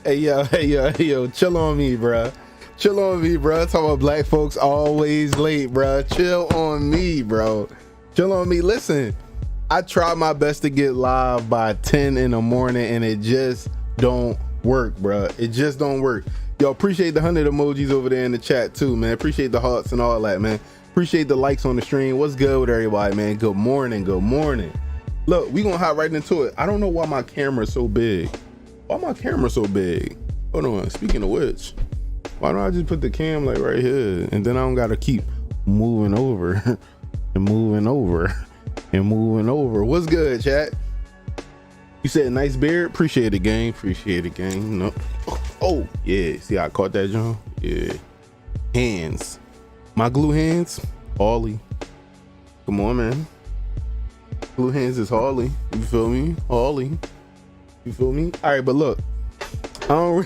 Hey yo, chill on me, bruh. Chill on me, bruh. Talking about black folks always late, bruh. Chill on me, bro. Chill on me. Listen, I try my best to get live by 10 in the morning and it just don't work, bruh. It just don't work. Yo, appreciate the 100 emojis over there in the chat too, man. Appreciate the hearts and all that, man. Appreciate the likes on the stream. What's good with everybody, man? Good morning, good morning. Look, we gonna hop right into it. I don't know why my camera's so big. Why my camera so big? Hold on, speaking of which, why don't I just put the cam like right here and then I don't gotta keep moving over and moving over and moving over. What's good, chat? You said nice beard? Appreciate it, gang. Appreciate it, gang. No. Oh, yeah. See how I caught that, John? Yeah. Hands. My glue hands, Harley. Come on, man. Glue hands is Harley. You feel me? Harley. You feel me? All right, but look, I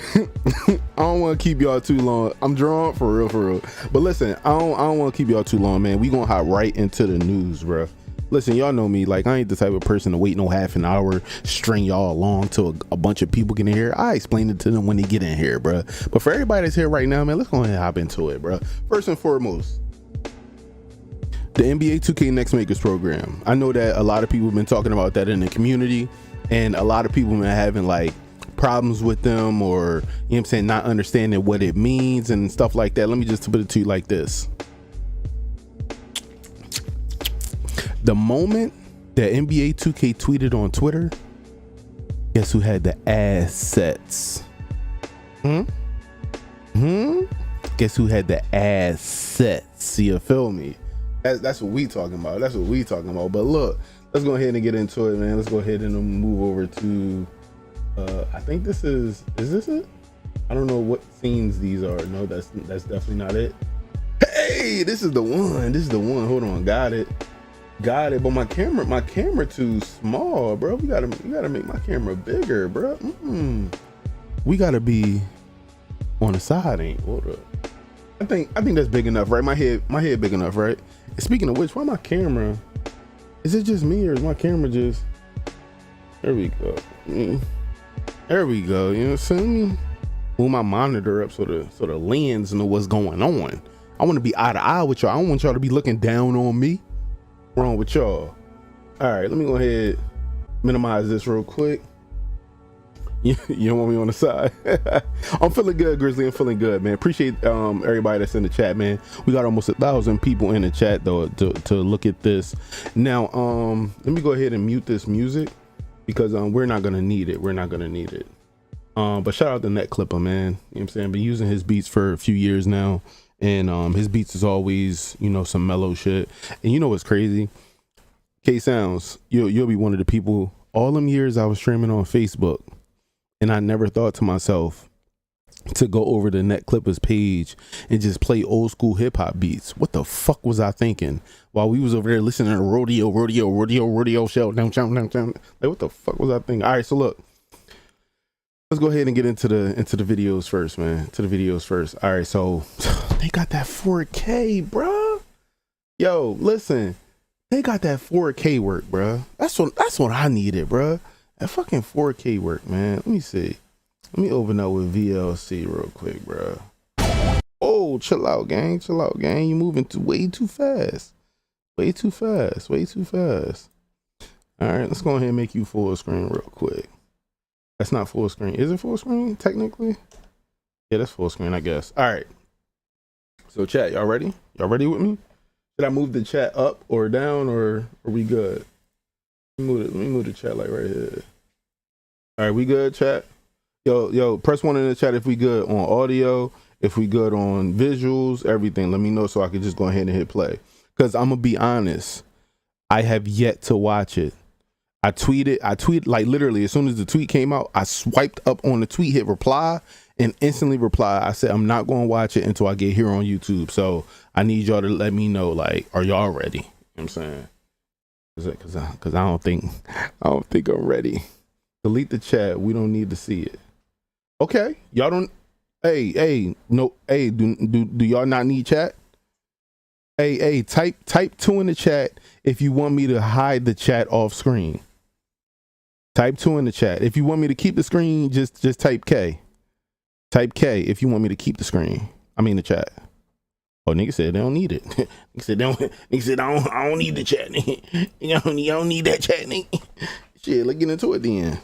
don't want to keep y'all too long. I'm drawn for real. But listen, I don't want to keep y'all too long, man. We gonna hop right into the news, bro. Listen, y'all know me. Like, I ain't the type of person to wait no half an hour, string y'all along till a bunch of people get in here. I explain it to them when they get in here, bro. But for everybody that's here right now, man, let's go ahead and hop into it, bro. First and foremost, the NBA 2K Next Makers program. I know that a lot of people have been talking about that in the community. And a lot of people been having like problems with them, or, you know what I'm saying, not understanding what it means and stuff like that. Let me just put it to you like this. The moment that NBA 2K tweeted on Twitter, guess who had the assets? Guess who had the assets? You feel me? That's what we talking about. That's what we talking about. But look, let's go ahead and get into it, man. Let's go ahead and move over to, I think this is this it? I don't know what scenes these are. No, that's definitely not it. Hey, this is the one. This is the one. Hold on. Got it. But my camera too small, bro. We gotta make my camera bigger, bro. We gotta be on the side, ain't? Hold up. I think that's big enough, right? My head big enough, right? And speaking of which, why my camera? Is it just me or is my camera just? There we go. There we go. You know what I'm saying? Move my monitor up so the lens know what's going on. I want to be eye to eye with y'all. I don't want y'all to be looking down on me. Wrong with y'all. All right, let me go ahead, minimize this real quick. You don't want me on the side. I'm feeling good, Grizzly. I'm feeling good, man. Appreciate everybody that's in the chat, man. We got almost 1,000 people in the chat though to look at this. Now, let me go ahead and mute this music because we're not gonna need it. But shout out to Net Clipper, man. You know what I'm saying? Been using his beats for a few years now, and his beats is always, you know, some mellow shit. And you know what's crazy? K Sounds, you'll be one of the people. All them years I was streaming on Facebook, and I never thought to myself to go over to Net Clippers page and just play old school hip hop beats. What the fuck was I thinking while we was over there listening to rodeo shell down. Like, what the fuck was I thinking? All right, so look, let's go ahead and get into the videos first, man. To the videos first. All right, so they got that 4K, bro. Yo, listen, they got that 4K work, bro. That's what I needed, bro. That fucking 4K work, man. Let me see. Let me open up with VLC real quick, bro. Oh, chill out, gang. You moving way too fast. All right, let's go ahead and make you full screen real quick. That's not full screen. Is it full screen technically? Yeah, that's full screen, I guess. All right. So chat, y'all ready? Y'all ready with me? Should I move the chat up or down, or are we good? Let me move the chat like right here. All right, we good, chat? Yo, press 1 in the chat if we good on audio, if we good on visuals, everything. Let me know so I can just go ahead and hit play. Because I'm going to be honest, I have yet to watch it. I tweeted like literally as soon as the tweet came out, I swiped up on the tweet, hit reply, and instantly replied. I said, I'm not going to watch it until I get here on YouTube. So I need y'all to let me know, like, are y'all ready? You know what I'm saying? Because I don't think I'm ready. Delete the chat. We don't need to see it. Okay, y'all don't. Hey, do y'all not need chat? Hey, type 2 in the chat if you want me to hide the chat off screen. Type 2 in the chat. If you want me to keep the screen, just type K. Type K if you want me to keep the screen. I mean the chat. Oh, nigga said they don't need it. Nigga said I don't need the chat. I don't need that chat. Nigga. Shit, let's get into it then.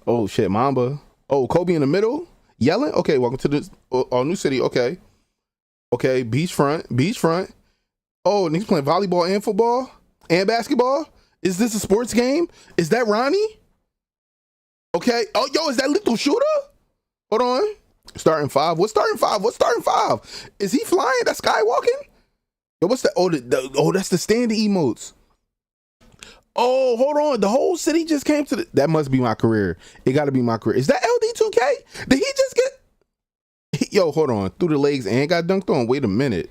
Oh shit, Mamba. Oh, Kobe in the middle, yelling. Okay, welcome to this new city. Okay, beachfront. Oh, niggas playing volleyball and football and basketball. Is this a sports game? Is that Ronnie? Okay. Oh, yo, is that Little Shooter? Hold on. Starting five. What's starting five? Is he flying? That's skywalking? Yo, what's that? Oh, that's the standing emotes. Oh, hold on. The whole city just came to the... That must be my career. It got to be my career. Is that LD2K? Did he just get... Yo, hold on. Through the legs and got dunked on. Wait a minute.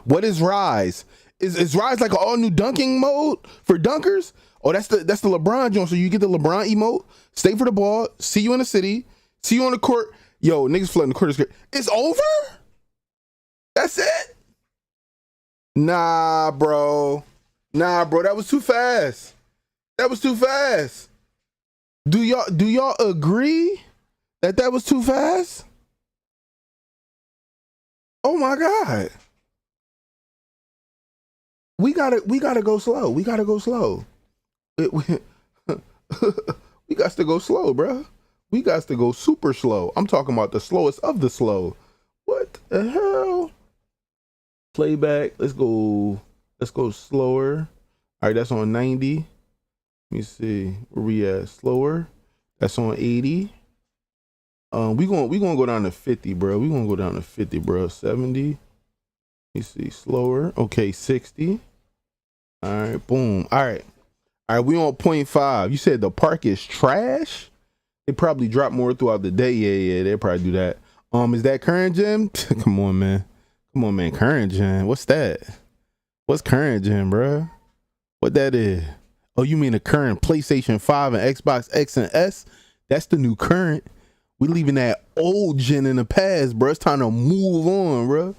What is Rise? Is Rise like an all new dunking mode for dunkers? Oh, that's the LeBron joint. So you get the LeBron emote. Stay for the ball. See you in the city. See you on the court. Yo, niggas flooding the court. It's over? That's it? Nah, bro. That was too fast. Do y'all agree that was too fast? Oh my God. We gotta go slow. We got to go slow, bro. We got to go super slow. I'm talking about the slowest of the slow. What the hell? Playback. Let's go slower. All right, that's on 90. Let me see where we at. Slower. That's on 80. We gonna go down to 50, bro. 70. Let me see. Slower. Okay, 60. All right, boom. All right, we on 0.5. You said the park is trash? They probably drop more throughout the day. Yeah, they probably do that. Is that current gen? Come on, man. Current gen. What's that? What's current gen, bro? What that is? Oh, you mean the current PlayStation 5 and Xbox X and S? That's the new current. We leaving that old gen in the past, bro. It's time to move on, bro.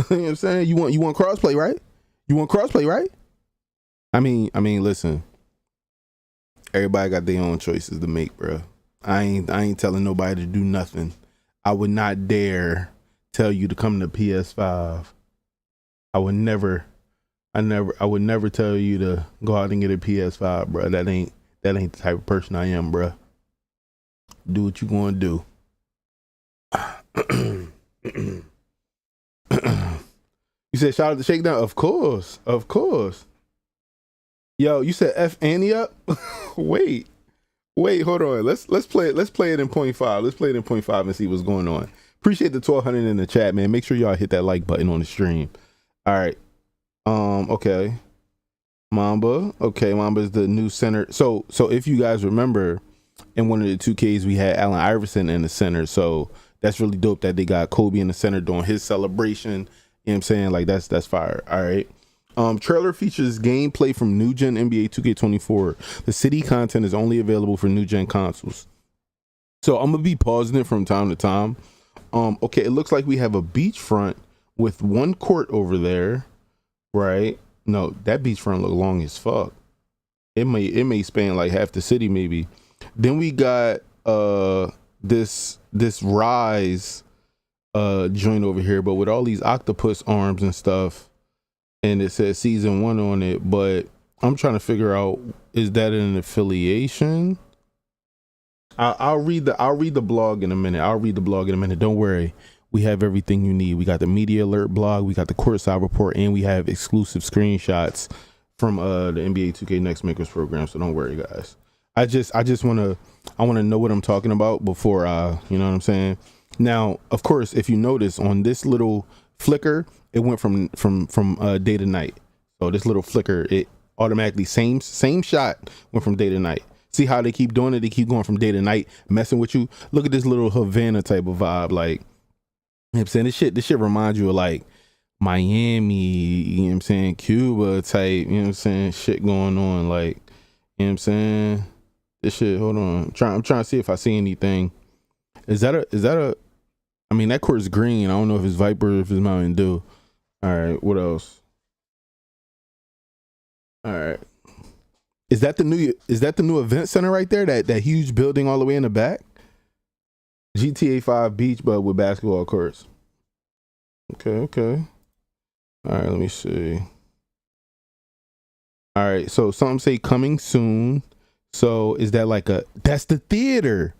You know what I'm saying? You want crossplay, right? I mean, listen. Everybody got their own choices to make, bro. I ain't telling nobody to do nothing. I would not dare tell you to come to PS5. I would never tell you to go out and get a PS5, bro. That ain't the type of person I am, bro. Do what you gonna do. You said shout out to Shakedown? Of course. Yo, you said F Annie up? Wait, hold on. Let's play it in 0.5. Let's play it in 0.5 and see what's going on. Appreciate the 1200 in the chat, man. Make sure y'all hit that like button on the stream. All right. Okay. Mamba. Okay, Mamba is the new center. So if you guys remember, in one of the 2Ks we had Allen Iverson in the center. So that's really dope that they got Kobe in the center doing his celebration. You know what I'm saying? Like that's fire. All right. Trailer features gameplay from new gen NBA 2K24. The city content is only available for new gen consoles. So I'm gonna be pausing it from time to time. Okay, it looks like we have a beachfront with one court over there, right? No, that beachfront look long as fuck. It may span like half the city maybe. Then we got this Rise joint over here, but with all these octopus arms and stuff, and it says season 1 on it. But I'm trying to figure out, is that an affiliation? I'll read the blog in a minute. Don't worry, we have everything you need. We got the media alert blog, we got the courtside report, and we have exclusive screenshots from the NBA 2K Next Makers program. So don't worry, guys. I want to know what I'm talking about before you know what I'm saying. Now, of course, if you notice on this little flicker, it went from day to night. So this little flicker, it automatically same shot went from day to night. See how they keep doing it? They keep going from day to night, messing with you. Look at this little Havana type of vibe. Like, you know what I'm saying? This shit reminds you of like Miami, you know what I'm saying, Cuba type, you know what I'm saying, shit going on. Like, you know what I'm saying? This shit, hold on. I'm trying to see if I see anything. Is that a I mean, that court's green. I don't know if it's Viper or if it's Mountain Dew. All right, what else? All right. Is that the new event center right there? That huge building all the way in the back? GTA 5 beach, but with basketball courts. Okay. All right, let me see. All right, so some say coming soon. So is that like that's the theater?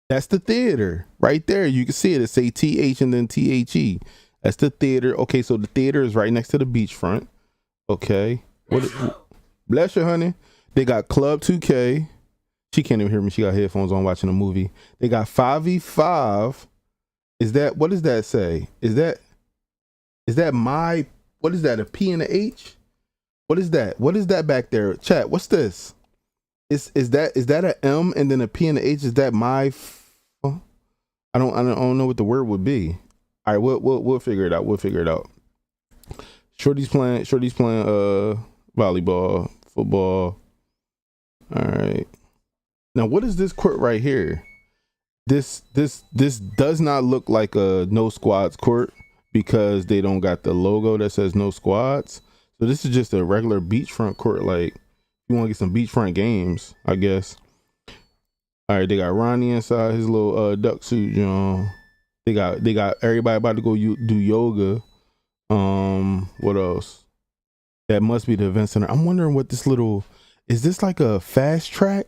That's the theater right there. You can see it. It say TH and then THE. That's the theater. Okay, so the theater is right next to the beachfront. Okay. Bless you, honey. They got Club 2K. She can't even hear me. She got headphones on watching a movie. They got 5v5. What does that say? Is that what is that, a P and a H? What is that? What is that back there? Chat, what's this? Is that a M and then a P and a H? Is that I don't know what the word would be. All right, we'll figure it out. We'll figure it out. Shorty's playing volleyball, football. All right. Now, what is this court right here? This does not look like a no squads court because they don't got the logo that says no squads. So this is just a regular beachfront court. Like, you want to get some beachfront games, I guess. All right, they got Ronnie inside his little duck suit, John. They got everybody about to go do yoga. What else? That must be the event center. I'm wondering what is this like a fast track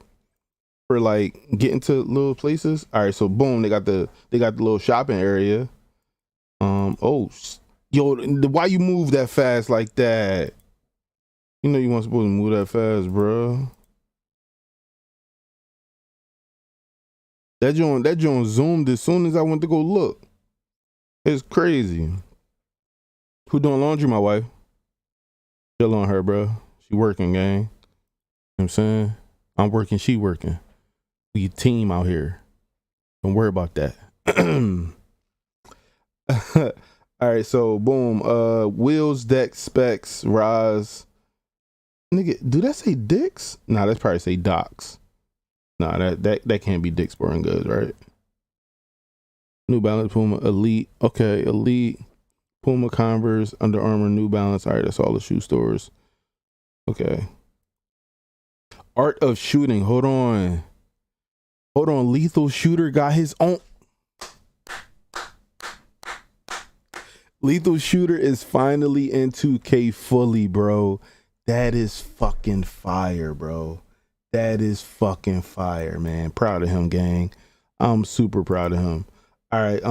for like getting to little places? All right, so boom, they got the little shopping area. Why you move that fast like that? You know you weren't supposed to move that fast, bro. That joint zoomed as soon as I went to go look. It's crazy. Who doing laundry? My wife. Chill on her, bro. She working, gang. You know what I'm saying? I'm working, she working. We a team out here. Don't worry about that. All right, so boom. Wheels, decks, specs, Roz. Nigga, do that say dicks? Nah, that's probably say docks. Nah, that can't be Dick's Sporting Goods, right? New Balance, Puma, Elite. Okay, Elite, Puma, Converse, Under Armour, New Balance. All right, that's all the shoe stores. Okay. Art of Shooting. Hold on. Lethal Shooter got his own. Lethal Shooter is finally in 2K fully, bro. That is fucking fire, bro. That is fucking fire, man. Proud of him, gang. I'm super proud of him. All right.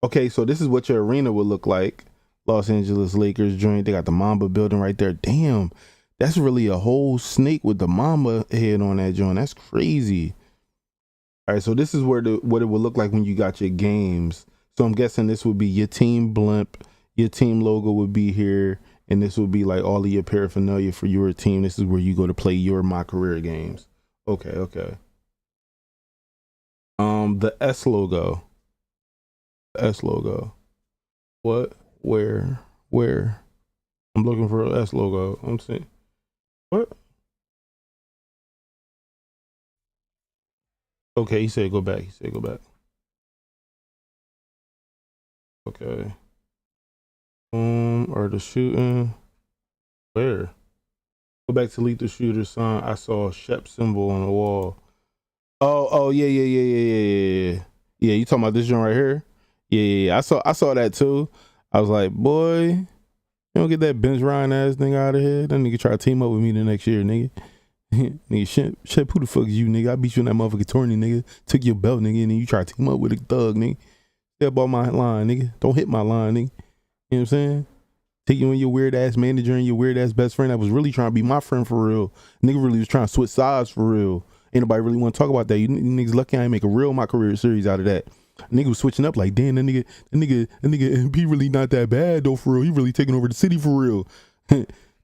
Okay, so this is what your arena would look like. Los Angeles Lakers joint. They got the Mamba building right there. Damn, that's really a whole snake with the Mamba head on that joint. That's crazy. All right, so this is what it would look like when you got your games. So I'm guessing this would be your team blimp. Your team logo would be here. And this would be like all of your paraphernalia for your team. This is where you go to play your My Career games. Okay. The S logo. What? Where? I'm looking for an S logo. I'm saying, what? Okay, he said go back. Okay. Or the shooting. Where? Go back to Lethal Shooter sign. I saw a Shep symbol on the wall. Oh yeah. Yeah, you talking about this joint right here? Yeah. I saw that too. I was like, boy, you don't get that Benz Ryan ass nigga out of here. That nigga try to team up with me the next year, nigga. Nigga, Shep, who the fuck is you, nigga? I beat you in that motherfucking tourney, nigga. Took your belt, nigga, and then you try to team up with a thug, nigga. Step on my line, nigga. Don't hit my line, nigga. You know what I'm saying? Take you and your weird ass manager and your weird ass best friend that was really trying to be my friend for real. Nigga really was trying to switch sides for real. Ain't nobody really want to talk about that. You niggas lucky I ain't make a real My Career series out of that. Nigga was switching up like, damn, that nigga MP really not that bad though for real. He really taking over the city for real.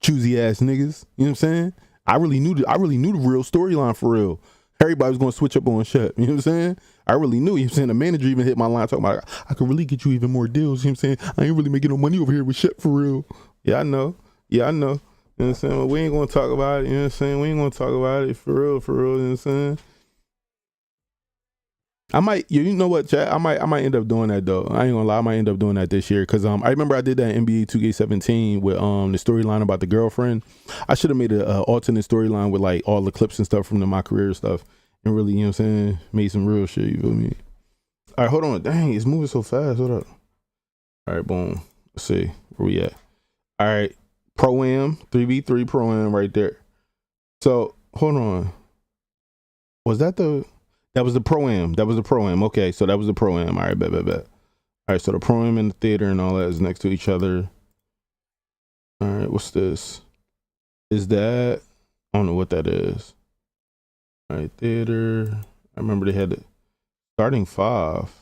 Choosy ass niggas. You know what I'm saying? I really knew the real storyline for real. Everybody was gonna switch up on Shep. You know what I'm saying? I really knew. You know what I'm saying? The manager even hit my line talking about, I could really get you even more deals. You know what I'm saying? I ain't really making no money over here with Shep for real. Yeah, I know. You know what I'm saying? Well, we ain't gonna talk about it. You know what I'm saying? We ain't gonna talk about it for real. You know what I'm saying? I might, you know what, chat? I might end up doing that though. I ain't gonna lie, I might end up doing that this year because I remember I did that in NBA 2K17 with the storyline about the girlfriend. I should have made a alternate storyline with like all the clips and stuff from my career stuff and really, you know what I'm saying, made some real shit. You feel me? All right, hold on. Dang, it's moving so fast. Hold up. All right, boom. Let's see where we at. All right, Pro-Am 3v3 Pro-Am right there. So hold on. Was that the? That was the Pro-Am. That was the Pro-Am. Okay, so that was the Pro-Am. All right, bet. All right, so the Pro-Am and the theater and all that is next to each other. All right, what's this? Is that? I don't know what that is. All right, theater. I remember they had it. Starting five.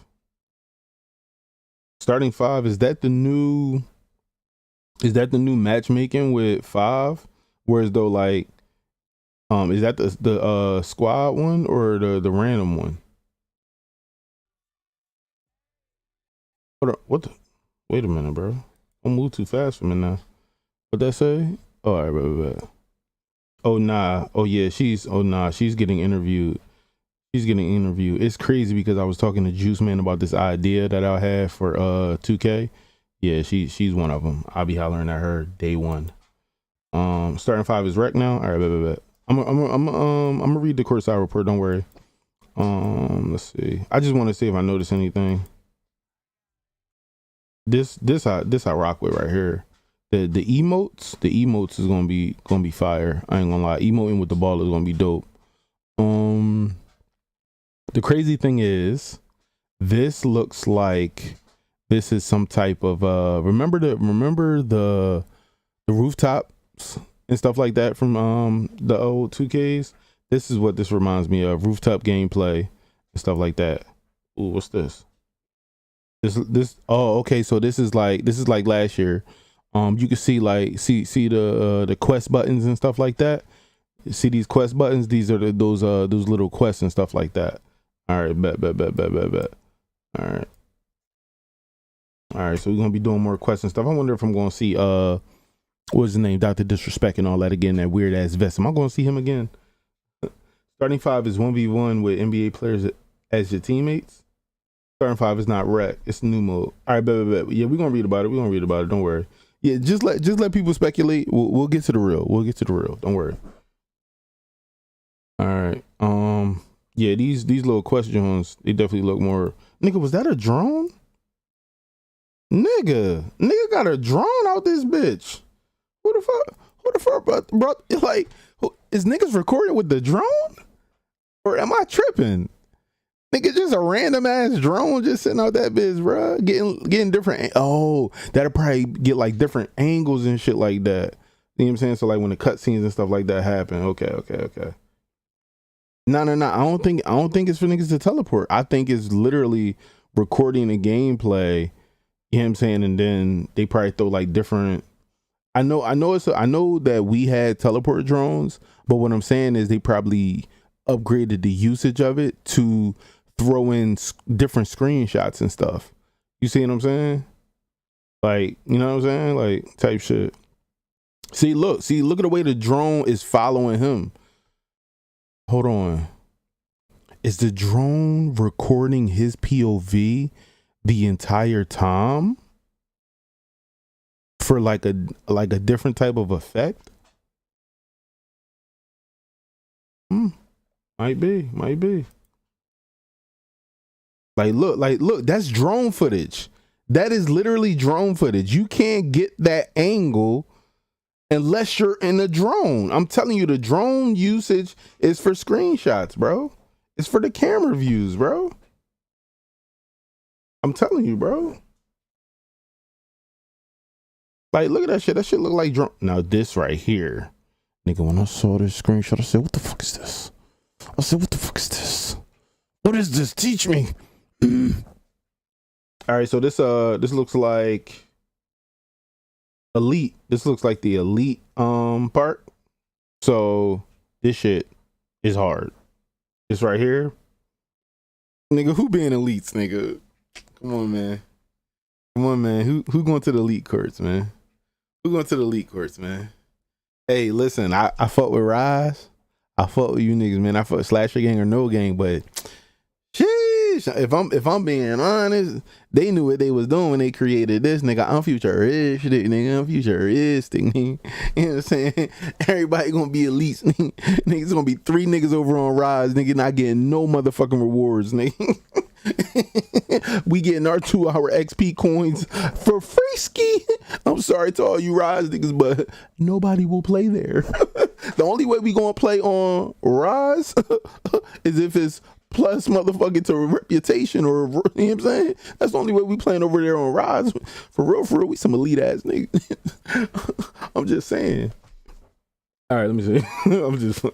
Starting five. Is that the new? Is that the new matchmaking with five? Whereas though, like, is that the squad one or the random one? What the, wait a minute, bro. Don't move too fast for me now. What that say? Oh, all right, bro. Oh nah. Oh yeah, she's getting interviewed. She's getting interviewed. It's crazy because I was talking to Juice Man about this idea that I had for 2K. Yeah, she's one of them. I'll be hollering at her day one. Starting five is wrecked now. All right, bet. I'm gonna read the courtside report. Don't worry. Let's see. I just want to see if I notice anything. This I rock with right here. The emotes is gonna be fire. I ain't gonna lie. Emoting with the ball is gonna be dope. The crazy thing is, this looks like this is some type of remember the rooftops and stuff like that from the old 2Ks. This is what this reminds me of, rooftop gameplay and stuff like that. Ooh, what's this? This oh, okay, so this is like last year. You can see like see the quest buttons and stuff like that. You see these quest buttons? These are those little quests and stuff like that. All right, bet. All right, so we're gonna be doing more quests and stuff. I wonder if I'm gonna see what's his name, Dr. Disrespect and all that again, that weird ass vest. Am I gonna see him again? Starting five is 1v1 with NBA players as your teammates. Starting five is not wreck. It's new mode. All right, bet. Yeah, we're gonna read about it. Don't worry. Yeah, just let people speculate. We'll get to the real. Don't worry. All right. Yeah, these little questions, they definitely look more. Nigga, was that a drone? Nigga got a drone out this bitch. Who the fuck, bro? Like, is niggas recording with the drone? Or am I tripping? Nigga, just a random ass drone just sitting out that bitch, bro. Getting different. Oh, that'll probably get like different angles and shit like that. You know what I'm saying? So like when the cutscenes and stuff like that happen. Okay. No. I don't think it's for niggas to teleport. I think it's literally recording the gameplay. You know what I'm saying? And then they probably throw like different. I know that we had teleport drones, but what I'm saying is they probably upgraded the usage of it to throw in different screenshots and stuff. You see what I'm saying? Like, you know what I'm saying? Like type shit. See, look at the way the drone is following him. Hold on. Is the drone recording his POV the entire time for like a different type of effect? Might be. Like look, that's drone footage. That is literally drone footage. You can't get that angle unless you're in a drone. I'm telling you, the drone usage is for screenshots, bro. It's for the camera views, bro. I'm telling you, bro. Like, look at that shit. That shit look like drone. Now this right here, nigga, when I saw this screenshot, I said, what the fuck is this? What is this? Teach me. All right, so this looks like elite. This looks like the elite part. So this shit is hard. This right here, nigga, who being elites, nigga? Come on, man. Who going to the elite courts, man? Hey, listen, I fuck with Rise. I fuck with you niggas, man. I fuck with Slasher Gang or No Gang, but sheesh, if I'm being honest, they knew what they was doing when they created this, nigga. I'm futuristic, nigga. I'm futuristic, nigga. You know what I'm saying? Everybody gonna be elites, nigga. Niggas gonna be 3 niggas over on Rise, nigga, not getting no motherfucking rewards, nigga. We getting our 2-hour XP coins for free ski. I'm sorry to all you Rise niggas, but nobody will play there. The only way we gonna play on Rise is if it's plus motherfucking to reputation, or, you know what I'm saying? That's the only way we playing over there on Rise. For real, we some elite ass niggas. I'm just saying. All right, let me see. I'm just,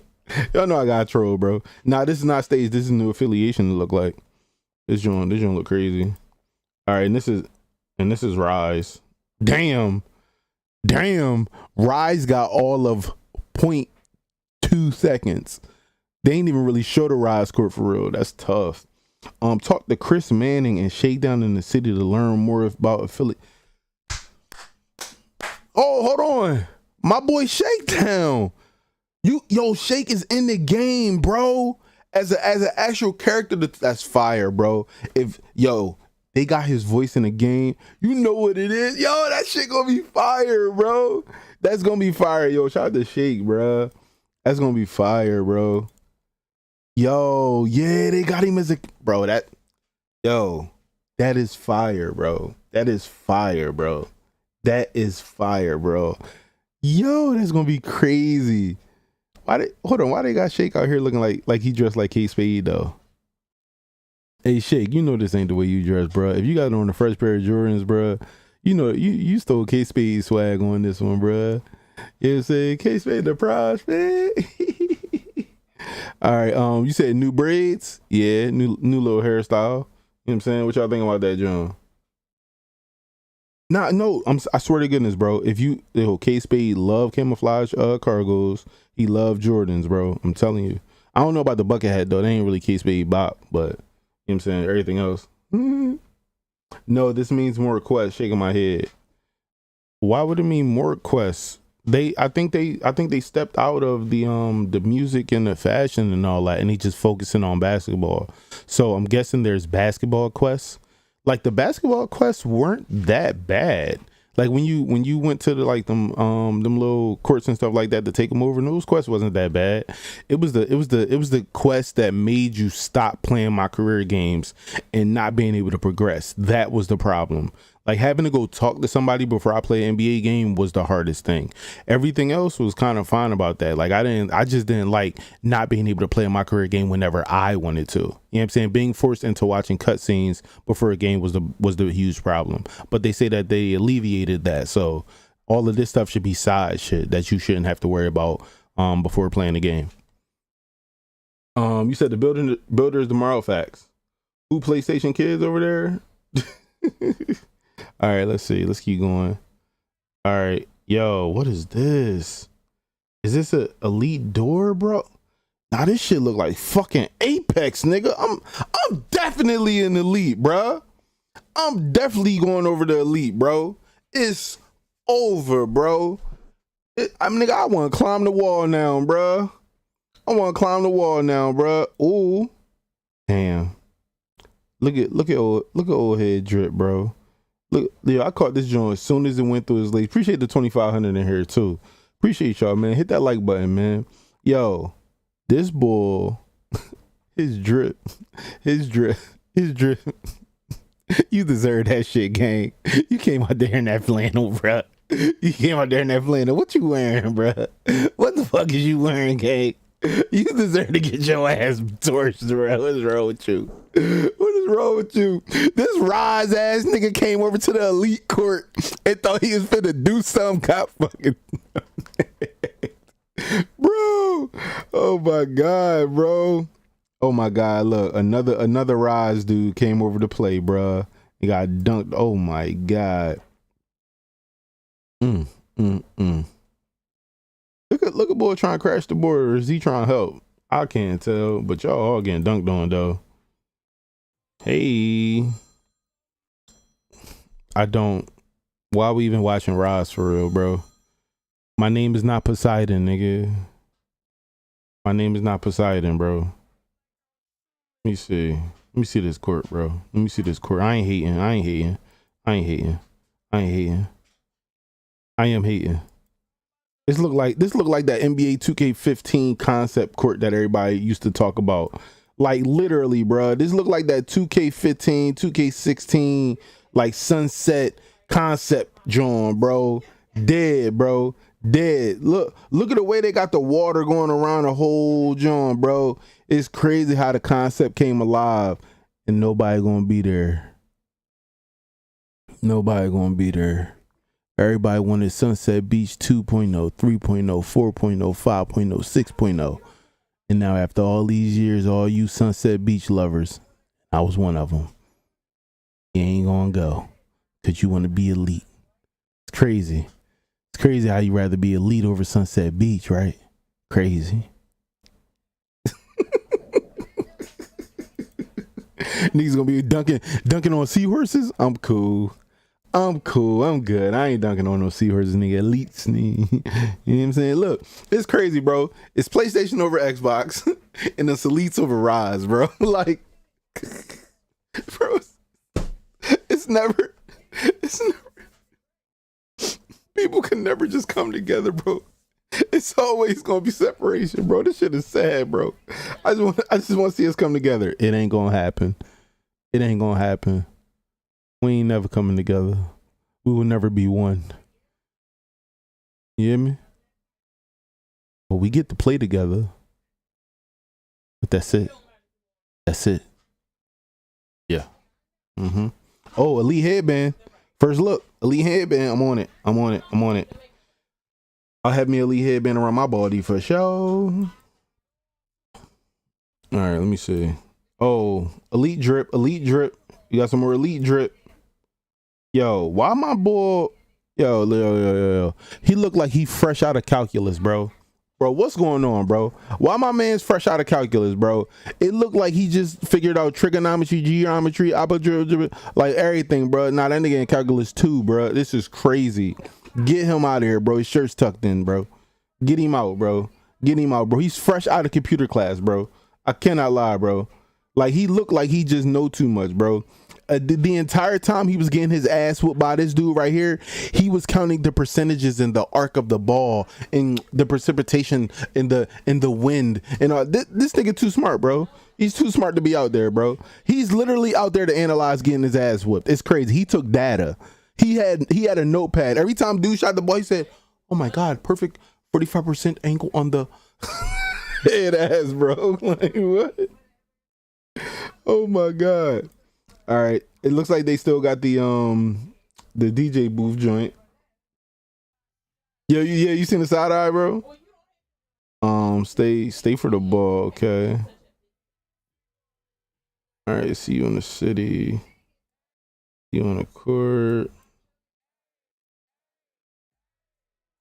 y'all know I got troll, bro. Nah, this is not stage. This is new affiliation to look like. This joint look crazy. All right, and this is Rise. Damn, Rise got all of 0.2 seconds. They ain't even really show the Rise court for real. That's tough. Talk to Chris Manning and Shakedown in the city to learn more about affiliate. Oh, hold on, my boy Shakedown. Yo, Shake is in the game, bro. As an actual character, that's fire, bro. They got his voice in the game, you know what it is. Yo, that shit gonna be fire, bro. That's gonna be fire. Yo, shout out to Shake, bro. That's gonna be fire, bro. Yo, yeah, they got him as a bro. That is fire, bro. That is fire, bro. That is fire, bro. Yo, that's gonna be crazy. Why they got Shake out here looking like he dressed like K-Spade though? Hey Shake, you know this ain't the way you dress, bro. If you got on the fresh pair of Jordans, bro, you know you stole K-Spade swag on this one, bro. You know what I'm saying? K-Spade the prospect. All right, you said new braids? Yeah, new little hairstyle. You know what I'm saying? What y'all think about that, John? Nah, no, I swear to goodness, bro. If K-Spade love camouflage cargos, he love Jordans, bro. I'm telling you. I don't know about the bucket hat though. They ain't really K-Spade bop, but you know what I'm saying? Everything else. No, this means more requests. Shaking my head. Why would it mean more requests? I think they stepped out of the music and the fashion and all that, and they just focusing on basketball. So I'm guessing there's basketball quests. Like the basketball quests weren't that bad. Like when you went to them little courts and stuff like that to take them over, and those quests wasn't that bad. It was the quest that made you stop playing my career games and not being able to progress. That was the problem. Like having to go talk to somebody before I play an NBA game was the hardest thing. Everything else was kind of fine about that. Like I just didn't like not being able to play my career game whenever I wanted to. You know what I'm saying? Being forced into watching cutscenes before a game was the huge problem. But they say that they alleviated that. So all of this stuff should be side shit that you shouldn't have to worry about before playing the game. You said the builders tomorrow facts. Who PlayStation kids over there? All right, let's see. Let's keep going. All right. Yo, what is this? Is this a elite door, bro? Nah, this shit look like fucking Apex, nigga. I'm definitely an elite, bro. I'm definitely going over the elite, bro. It's over, bro. Nigga, I want to climb the wall now, bro. I want to climb the wall now, bro. Ooh. Damn. Look at old head drip, bro. Look, yo, I caught this joint as soon as it went through his legs. Appreciate the 2,500 in here too. Appreciate y'all, man. Hit that like button, man. Yo, this bull, his drip. You deserve that shit, gang. You came out there in that flannel, bro. You came out there in that flannel. What you wearing, bro? What the fuck is you wearing, gang? You deserve to get your ass torched, bro. What's wrong with you? What is wrong with you? This Rise ass nigga came over to the elite court and thought he was finna do something. Got fucking bro. Oh my god, bro. Oh my god. Look, another Rise dude came over to play, bro. He got dunked. Oh my god. Look at boy trying to crash the board, or is he trying to help? I can't tell, but y'all all getting dunked on though. Hey, why are we even watching Rise for real, bro? My name is not Poseidon, nigga. My name is not Poseidon, bro. Let me me see this court, bro. Let me see this court. I ain't hating. I am hating. This look like that NBA 2K15 concept court that everybody used to talk about. Like literally, bro. This look like that 2K15, 2K16, like sunset concept joint, bro. Dead, bro. Dead. Look at the way they got the water going around the whole joint, bro. It's crazy how the concept came alive, and nobody gonna be there. Nobody gonna be there. Everybody wanted Sunset Beach 2.0, 3.0, 4.0, 5.0, 6.0. And now after all these years, all you Sunset Beach lovers, I was one of them. You ain't gonna go because you want to be elite. It's crazy. It's crazy how you rather be elite over Sunset Beach, right? Crazy. Niggas gonna be dunking on seahorses? I'm cool. I'm good. I ain't dunking on no seahorses, nigga. Elites, nigga. You know what I'm saying? Look, it's crazy, bro. It's PlayStation over Xbox, and it's Elites over Rise, bro. Like, bro, it's never. People can never just come together, bro. It's always gonna be separation, bro. This shit is sad, bro. I just want to see us come together. It ain't gonna happen. It ain't gonna happen. We ain't never coming together. We will never be one. You hear me? But we get to play together. But that's it. That's it. Yeah. Mm-hmm. Oh, Elite Headband. First look. Elite Headband. I'm on it. I'll have me Elite Headband around my body for sure. All right, let me see. Oh, Elite Drip. You got some more Elite Drip. Yo, why my boy? Yo. He looked like he fresh out of calculus, bro. Bro, what's going on, bro? Why my man's fresh out of calculus, bro? It looked like he just figured out trigonometry, geometry, like everything, bro. Nah, that nigga in calculus 2, bro. This is crazy. Get him out of here, bro. His shirt's tucked in, bro. Get him out, bro. He's fresh out of computer class, bro. I cannot lie, bro. Like, he looked like he just know too much, bro. The entire time he was getting his ass whooped by this dude right here, he was counting the percentages in the arc of the ball and the precipitation in the wind. And this nigga too smart, bro. He's too smart to be out there, bro. He's literally out there to analyze getting his ass whooped. It's crazy. He took data. He had a notepad. Every time dude shot the ball, he said, "Oh my God, perfect 45% angle on the head ass, bro." Like, what? Oh my God. All right. It looks like they still got the DJ booth joint. Yeah, you seen the side eye, bro? Stay for the ball, okay. All right, see you in the city. See you on the court.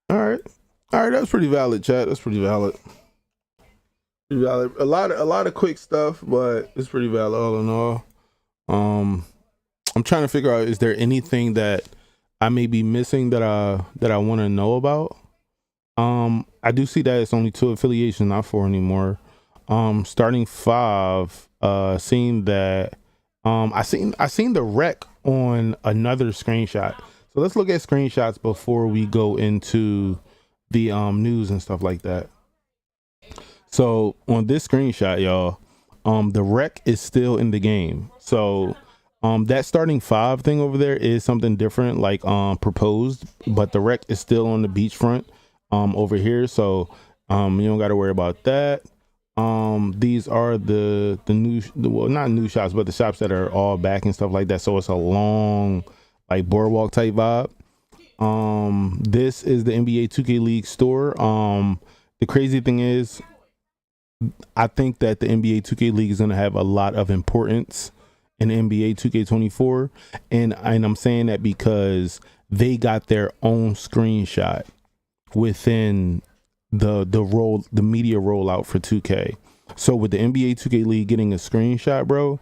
All right, that's pretty valid, chat. That's pretty valid. Pretty valid. A lot of quick stuff, but it's pretty valid all in all. I'm trying to figure out, is there anything that I may be missing that I want to know about? I do see that it's only 2 affiliations, not 4 anymore. Starting 5, seeing that I seen the rec on another screenshot. So let's look at screenshots before we go into the news and stuff like that. So on this screenshot, y'all, the rec is still in the game. So that starting 5 thing over there is something different, like proposed, but the rec is still on the beachfront over here. So you don't got to worry about that. These are the new, well, not new shops, but the shops that are all back and stuff like that. So it's a long, like, boardwalk type vibe. This is the NBA 2K League store. The crazy thing is, I think that the NBA 2K League is going to have a lot of importance in NBA 2K24, and I'm saying that because they got their own screenshot within the media rollout for 2K. So with the NBA 2K League getting a screenshot, bro,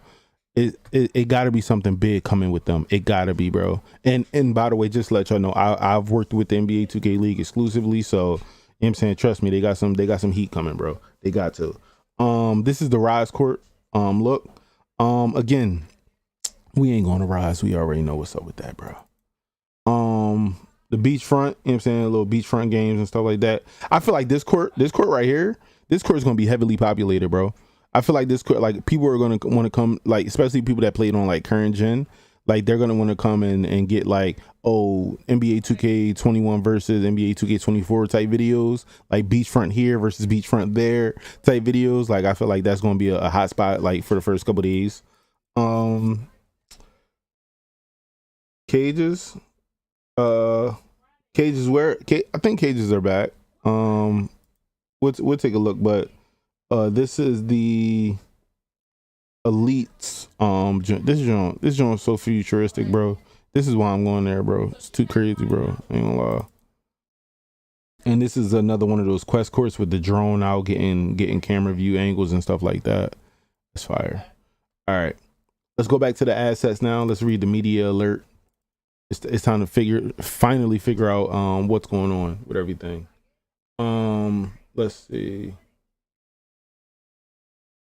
it got to be something big coming with them. It got to be, bro. And by the way, just to let y'all know, I've worked with the NBA 2K League exclusively, so you know what I'm saying, trust me, they got some heat coming, bro. They got to. This is the Rise Court look. Again, we ain't gonna rise. We already know what's up with that, bro. The beachfront, you know what I'm saying, little beachfront games and stuff like that. I feel like this court right here, this court is gonna be heavily populated, bro. I feel like this court, like people are gonna want to come, like especially people that played on like current gen, like they're gonna want to come in and get like, oh, NBA 2K21 versus NBA 2K24 type videos, like beachfront here versus beachfront there type videos. Like I feel like that's gonna be a hot spot like for the first couple of days. Cages. Cages where I think cages are back. We'll take a look, but this is the elites. This joint is so futuristic, bro. This is why I'm going there, bro. It's too crazy, bro. I ain't gonna lie. And this is another one of those quest courts with the drone out, getting camera view angles and stuff like that. It's fire. All right, let's go back to the assets now. Let's read the media alert. It's time to finally figure out what's going on with everything. Let's see.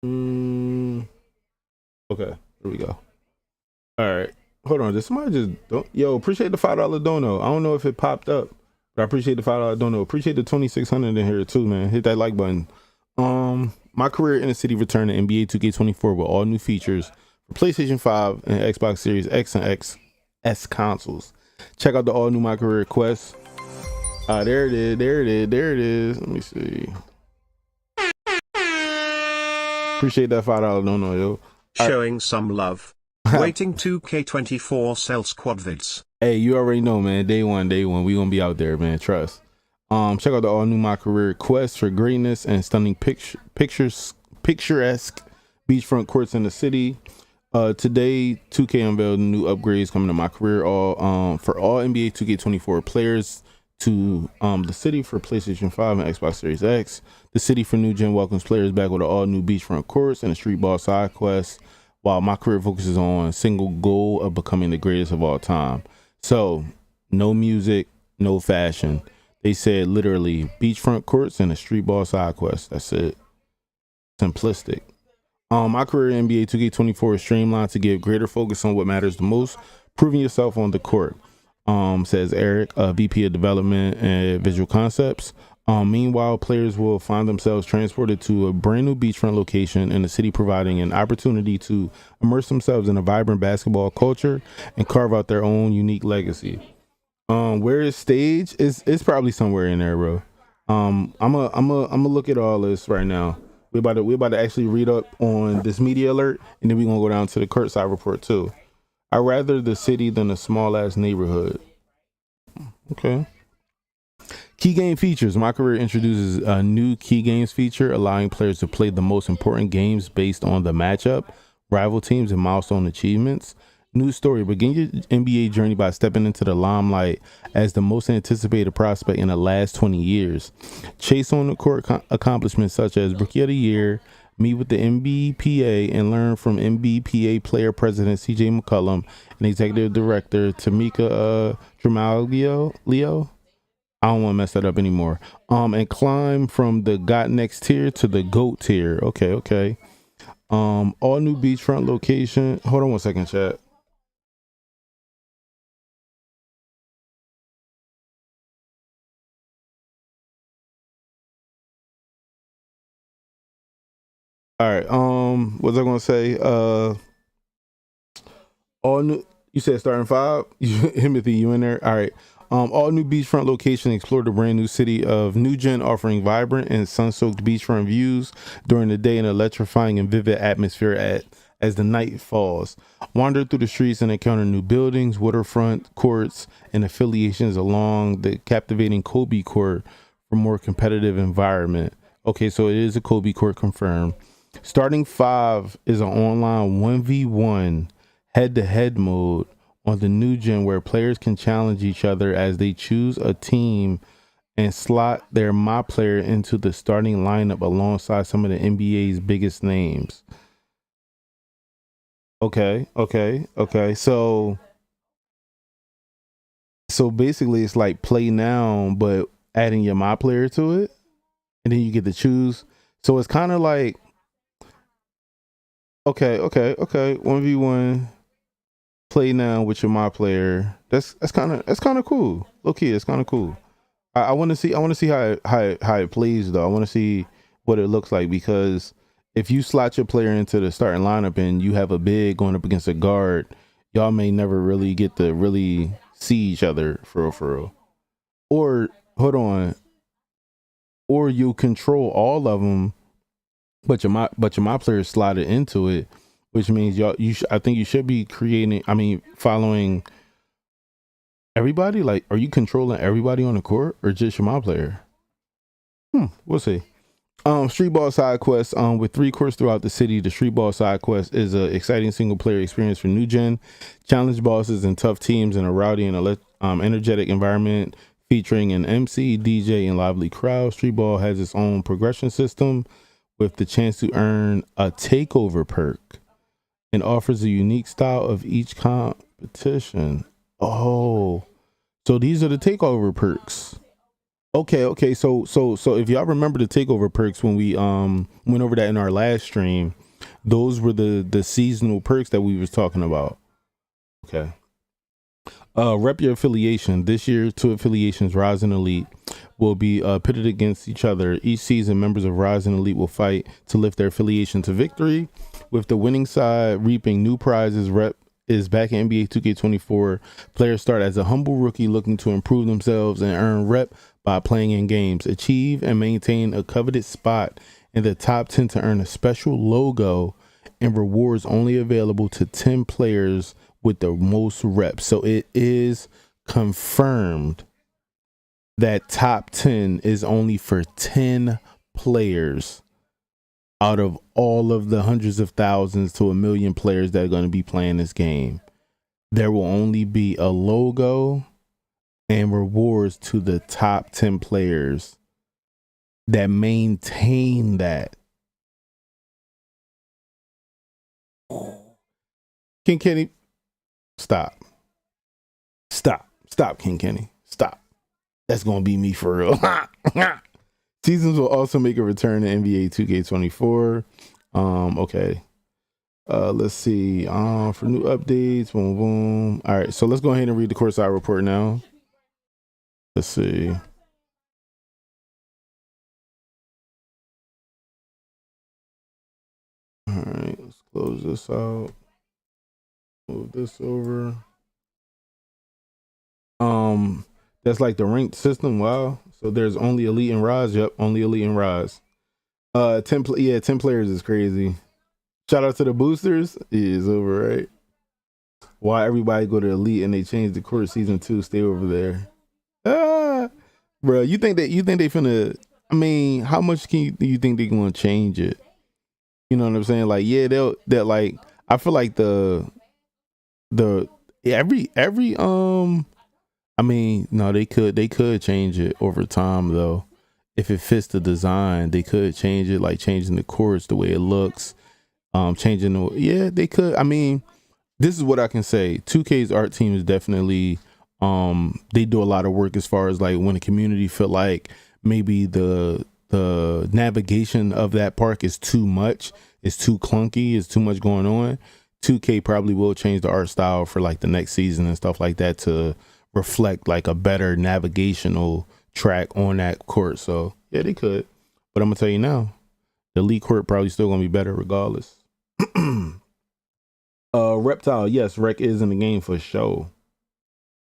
Okay, here we go. All right, hold on. Did somebody just don't? Yo, appreciate the $5 dono. I don't know if it popped up, but I appreciate the $5 dono. Appreciate the 2600 in here too, man. Hit that like button. My career in the city returned to NBA 2K24 with all new features for PlayStation 5 and Xbox Series X and XS consoles. Check out the all new My Career Quest. There it is. Let me see. Appreciate that $5 dono, yo. Showing some love. Waiting 2K24 sell squad vids. Hey, you already know, man. Day one. We gonna be out there, man. Trust. Check out the all new My Career Quest for greatness and stunning picturesque beachfront courts in the city. Today, 2K unveiled new upgrades coming to My Career for all NBA 2K24 players to the city for PlayStation 5 and Xbox Series X. The city for new gen welcomes players back with an all new beachfront courts and a street ball side quest, while My Career focuses on a single goal of becoming the greatest of all time. So, no music, no fashion. They said literally beachfront courts and a street ball side quest. That's it. Simplistic. My career in NBA 2K24 is streamlined to give greater focus on what matters the most, proving yourself on the court, says Eric, VP of Development and Visual Concepts. Meanwhile, players will find themselves transported to a brand new beachfront location in the city, providing an opportunity to immerse themselves in a vibrant basketball culture and carve out their own unique legacy. Where is stage? It's probably somewhere in there, bro. I'm a look at all this right now. We're about to actually read up on this media alert, and then we're gonna go down to the courtside report too. I'd rather the city than a small ass neighborhood. Okay. Key game features. My Career introduces a new key games feature, allowing players to play the most important games based on the matchup, rival teams, and milestone achievements. New story. Begin your NBA journey by stepping into the limelight as the most anticipated prospect in the last 20 years. Chase on the court accomplishments such as Rookie of the Year, meet with the MBPA, and learn from MBPA player president CJ McCollum and executive director Tamika Leo. I don't want to mess that up anymore. And climb from the Got Next tier to the GOAT tier. Okay. All new beachfront location. Hold on one second, chat. All right. What was I gonna say? All new. You said starting 5. Timothy, you in there? All right. All new beachfront location explore the brand new city of New Gen, offering vibrant and sun-soaked beachfront views during the day and electrifying and vivid atmosphere as the night falls. Wander through the streets and encounter new buildings, waterfront courts, and affiliations along the captivating Kobe court for more competitive environment. Okay, so it is a Kobe court confirmed. Starting 5 is an online 1v1 head-to-head mode on the New Gen, where players can challenge each other as they choose a team and slot their My Player into the starting lineup alongside some of the NBA's biggest names. Okay. So basically it's like play now, but adding your My Player to it, and then you get to choose. So it's kind of like, Okay. 1v1 play now with your my player. That's kind of cool. Okay, it's kind of cool. I want to see how it plays though. I want to see what it looks like, because if you slot your player into the starting lineup and you have a big going up against a guard, y'all may never really get to really see each other for real. Or hold on, or you control all of them, but your my player is slotted into it, which means I think you should be creating. I mean, following everybody. Like, are you controlling everybody on the court or just your my player? We'll see. Street ball side quest. With 3 courts throughout the city, the street ball side quest is an exciting single player experience for new gen. Challenge bosses and tough teams in a rowdy and energetic environment featuring an MC, DJ, and lively crowd. Street ball has its own progression system with the chance to earn a takeover perk and offers a unique style of each competition. Oh, so these are the takeover perks. Okay. So if y'all remember the takeover perks when we went over that in our last stream, those were the seasonal perks that we was talking about. Okay. Rep your affiliation. This year, 2 affiliations, Rise and Elite, will be pitted against each other. Each season, members of Rise and Elite will fight to lift their affiliation to victory, with the winning side reaping new prizes. Rep is back in NBA 2K24. Players start as a humble rookie looking to improve themselves and earn rep by playing in games. Achieve and maintain a coveted spot in the top 10 to earn a special logo and rewards only available to 10 players with the most reps. So it is confirmed that top 10 is only for 10 players out of all of the hundreds of thousands to a million players that are going to be playing this game. There will only be a logo and rewards to the top 10 players that maintain that. King Kenny, stop, King Kenny, stop. That's gonna be me for real. Seasons will also make a return to NBA 2K24. Okay. Let's see. For new updates, boom. All right, so let's go ahead and read the courtside report now. Let's see. All right, let's close this out. Move this over. That's like the ranked system. Wow. So there's only Elite and Rise. Yep, only Elite and Rise. 10 players is crazy. Shout out to the boosters. It is over, right? Why everybody go to Elite and they change the course season 2, stay over there. Bro, you think they finna, I mean, how much do you think they gonna change it? You know what I'm saying? Like, yeah, they'll like, I feel like every I mean, no, they could change it over time though. If it fits the design, they could change it, like changing the course, the way it looks, yeah, they could. I mean, this is what I can say. 2K's art team is definitely, they do a lot of work as far as like when the community feel like maybe the navigation of that park is too much, it's too clunky, it's too much going on. 2K probably will change the art style for like the next season and stuff like that to reflect like a better navigational track on that court. So yeah, they could, but I'm gonna tell you now, the Elite court probably still gonna be better regardless. Reptile, yes, Rec is in the game for sure.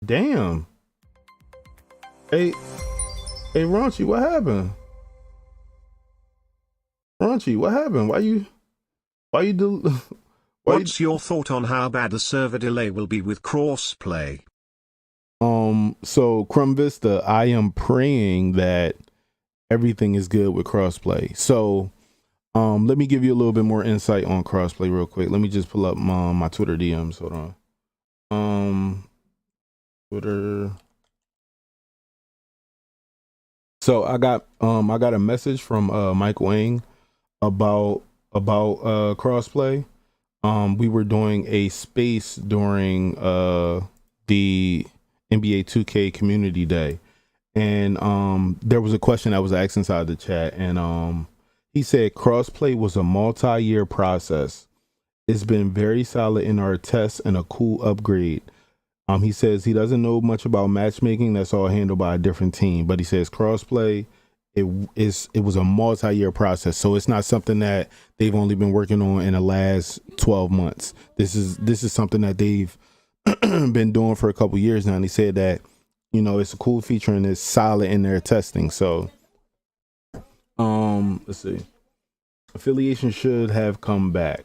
Damn. Hey, Raunchy, what happened? Raunchy, what happened? Why you do? What's your thought on how bad the server delay will be with crossplay? So Crumb Vista, I am praying that everything is good with crossplay. So, let me give you a little bit more insight on crossplay real quick. Let me just pull up my Twitter DMs. Hold on. Twitter. So I got a message from Mike Wang about crossplay. We were doing a space during the NBA 2K community day, and there was a question that was asked inside the chat, and he said crossplay was a multi-year process It's been very solid in our tests and a cool upgrade. He says he doesn't know much about matchmaking. That's all handled by a different team. But he says crossplay, it was a multi-year process. So it's not something that they've only been working on in the last 12 months. This is something that they've been doing for a couple years now. And he said that, it's a cool feature and it's solid in their testing. So let's see. Affiliation should have come back.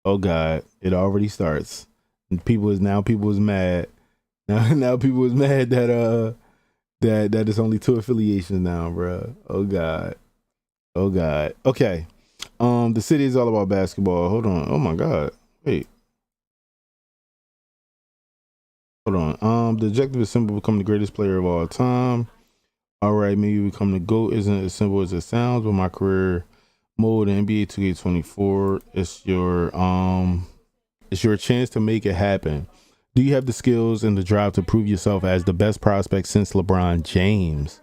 Oh God, it already starts. And people is mad. Now people is mad that that it's only 2 affiliations now, bro. Oh God. Okay. The city is all about basketball. Hold on. Oh my God. Wait. Hold on. The objective is simple: become the greatest player of all time. All right, maybe become the GOAT isn't as simple as it sounds, but my career mode in NBA 2K24, it's your chance to make it happen. Do you have the skills and the drive to prove yourself as the best prospect since LeBron James?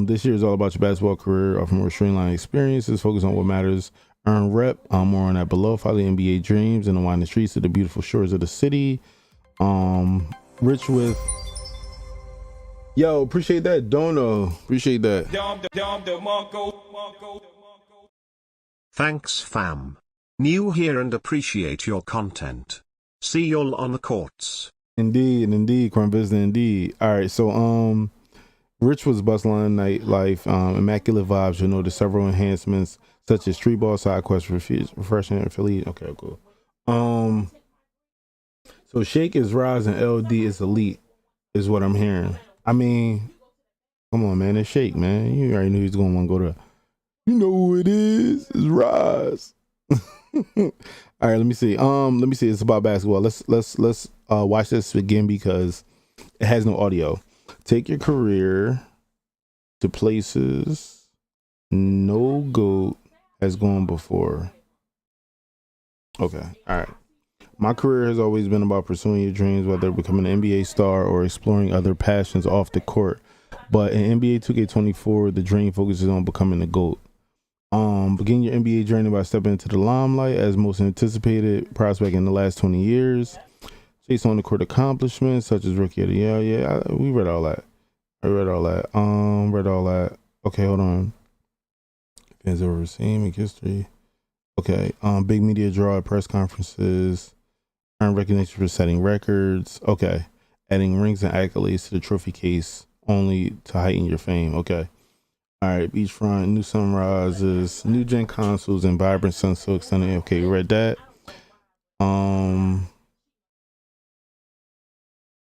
This year is all about your basketball career, offer more streamlined experiences, focus on what matters, earn rep. More on that below. Follow the NBA dreams and the winding streets of the beautiful shores of the city. Rich with appreciate that, Dono. Appreciate that. Thanks, fam. New here and appreciate your content. See y'all on the courts. Indeed, Crime Business, indeed. All right, so Rich was bustling nightlife, immaculate vibes. You'll notice several enhancements such as street ball, side quest, refreshing affiliate. Okay, cool. So Shake is Rise and LD is Elite, is what I'm hearing. I mean, come on, man, it's Shake, man. You already knew he's gonna want to go to. You know who it is? It's Rise. All right, let me see. It's about basketball. Let's watch this again because it has no audio. Take your career to places no GOAT has gone before. Okay, all right. My career has always been about pursuing your dreams, whether becoming an NBA star or exploring other passions off the court. But in NBA 2K24, the dream focuses on becoming the GOAT. Begin your NBA journey by stepping into the limelight as most anticipated prospect in the last 20 years. Chase on the court accomplishments such as rookie of the year. Yeah, we read all that. I read all that. Read all that. Okay, hold on. Fans overseeing, make history. Okay. Big media draw at press conferences. Earn recognition for setting records. Okay. Adding rings and accolades to the trophy case only to heighten your fame. Okay. All right. Beachfront, new sunrises, new gen consoles, and vibrant sunsilk stunning. Okay, read that.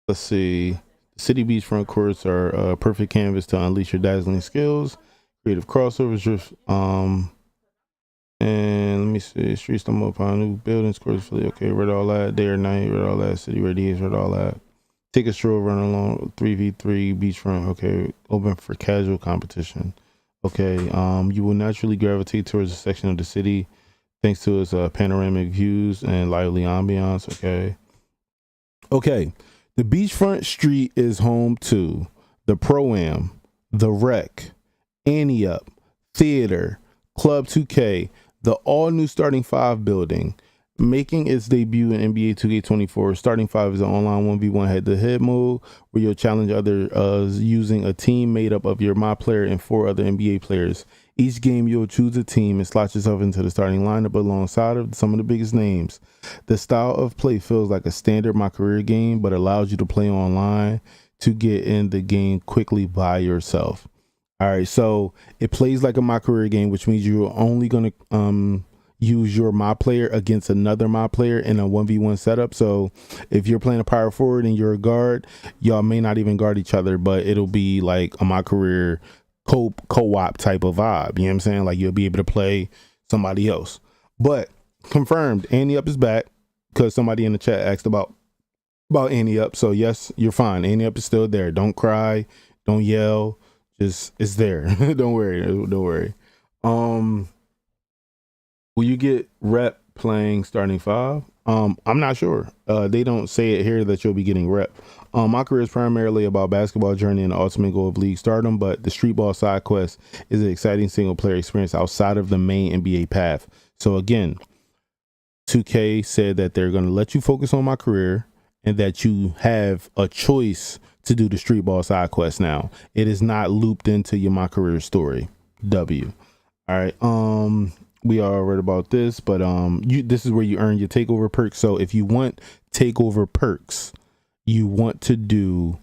Let's see. City beachfront courts are a perfect canvas to unleash your dazzling skills. Creative crossovers, and let me see. Streets stumble upon new buildings, courts. Okay, read all that. Day or night, read all that. City radiates, read all that. Take a stroll, run along 3v3 beachfront. Okay, open for casual competition. Okay, you will naturally gravitate towards a section of the city thanks to its panoramic views and lively ambiance. Okay. The beachfront street is home to the Pro-Am, the Rec, Annie Up, Theater, Club 2K, the all-new Starting 5 building. Making its debut in NBA 2K24, Starting 5 is an online 1v1 head-to-head mode where you'll challenge others using a team made up of your my player and 4 other NBA players. Each game, you'll choose a team and slot yourself into the starting lineup alongside of some of the biggest names. The style of play feels like a standard My Career game, but allows you to play online to get in the game quickly by yourself. All right, so it plays like a My Career game, which means you're only going to use your my player against another my player in a 1v1 setup. So if you're playing a power forward and you're a guard, y'all may not even guard each other, but it'll be like a My Career co-op type of vibe. You know what I'm saying? Like you'll be able to play somebody else. But confirmed, Annie Up is back because somebody in the chat asked about Annie Up. So yes, you're fine. Annie Up is still there. Don't cry. Don't yell. Just it's there. Don't worry. Will you get rep playing Starting 5? I'm not sure. They don't say it here that you'll be getting rep. My career is primarily about basketball journey and the ultimate goal of league stardom, but the street ball side quest is an exciting single player experience outside of the main NBA path. So again, 2K said that they're going to let you focus on my career and that you have a choice to do the street ball side quest now. It is not looped into your my career story. W. All right. We all read about this, but this is where you earn your takeover perks. So if you want takeover perks, you want to do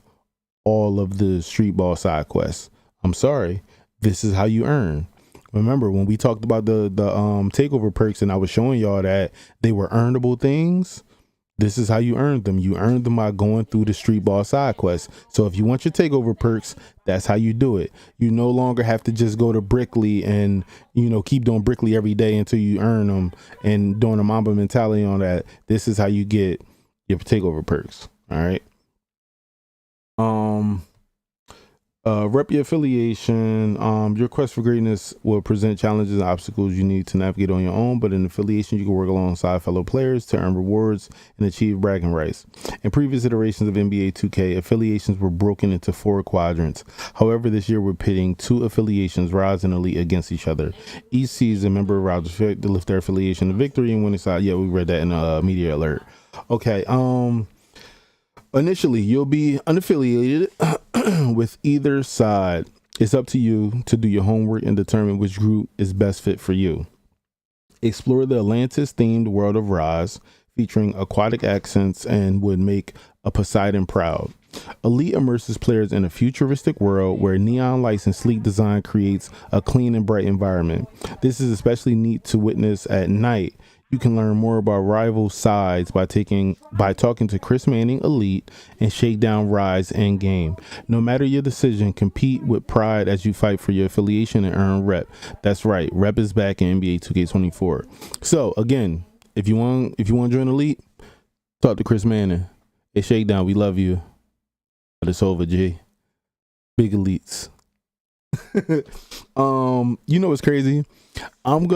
all of the street ball side quests. I'm sorry, this is how you earn. Remember when we talked about the takeover perks and I was showing y'all that they were earnable things? This is how you earned them. You earned them by going through the street ball side quest. So if you want your takeover perks, that's how you do it. You no longer have to just go to Brickley and, keep doing Brickley every day until you earn them and doing a Mamba mentality on that. This is how you get your takeover perks. All right. Rep your affiliation. Your quest for greatness will present challenges and obstacles you need to navigate on your own, but in affiliation, you can work alongside fellow players to earn rewards and achieve bragging rights. In previous iterations of NBA 2K, affiliations were broken into 4 quadrants. However, this year we're pitting 2 affiliations, Rise and Elite, against each other. Each season, member of Rise to lift their affiliation to victory and winning side. Yeah, we read that in a media alert. Okay. Initially, you'll be unaffiliated with either side. It's up to you to do your homework and determine which group is best fit for you. Explore the Atlantis-themed world of Rise, featuring aquatic accents and would make a Poseidon proud. Elite immerses players in a futuristic world where neon lights and sleek design creates a clean and bright environment. This is especially neat to witness at night. You can learn more about rival sides by talking to Chris Manning Elite and Shakedown Rise in game. No matter your decision, compete with pride as you fight for your affiliation and earn rep. That's right, rep is back in NBA 2K24. So again, if you want to join Elite, talk to Chris Manning. Hey Shakedown, we love you. But it's over, G. Big Elites. What's crazy? I'm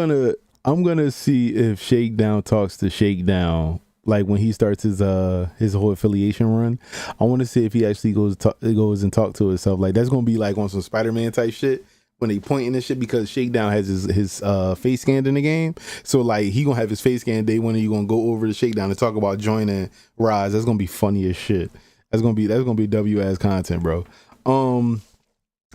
gonna see if Shakedown talks to Shakedown, like when he starts his whole affiliation run. I want to see if he actually goes and talk to himself. Like that's gonna be like on some Spider-Man type shit when they pointing this shit, because Shakedown has his face scanned in the game. So like he gonna have his face scanned day one, and you gonna go over to Shakedown and talk about joining Rise. That's gonna be funny as shit. That's gonna be W ass content, bro.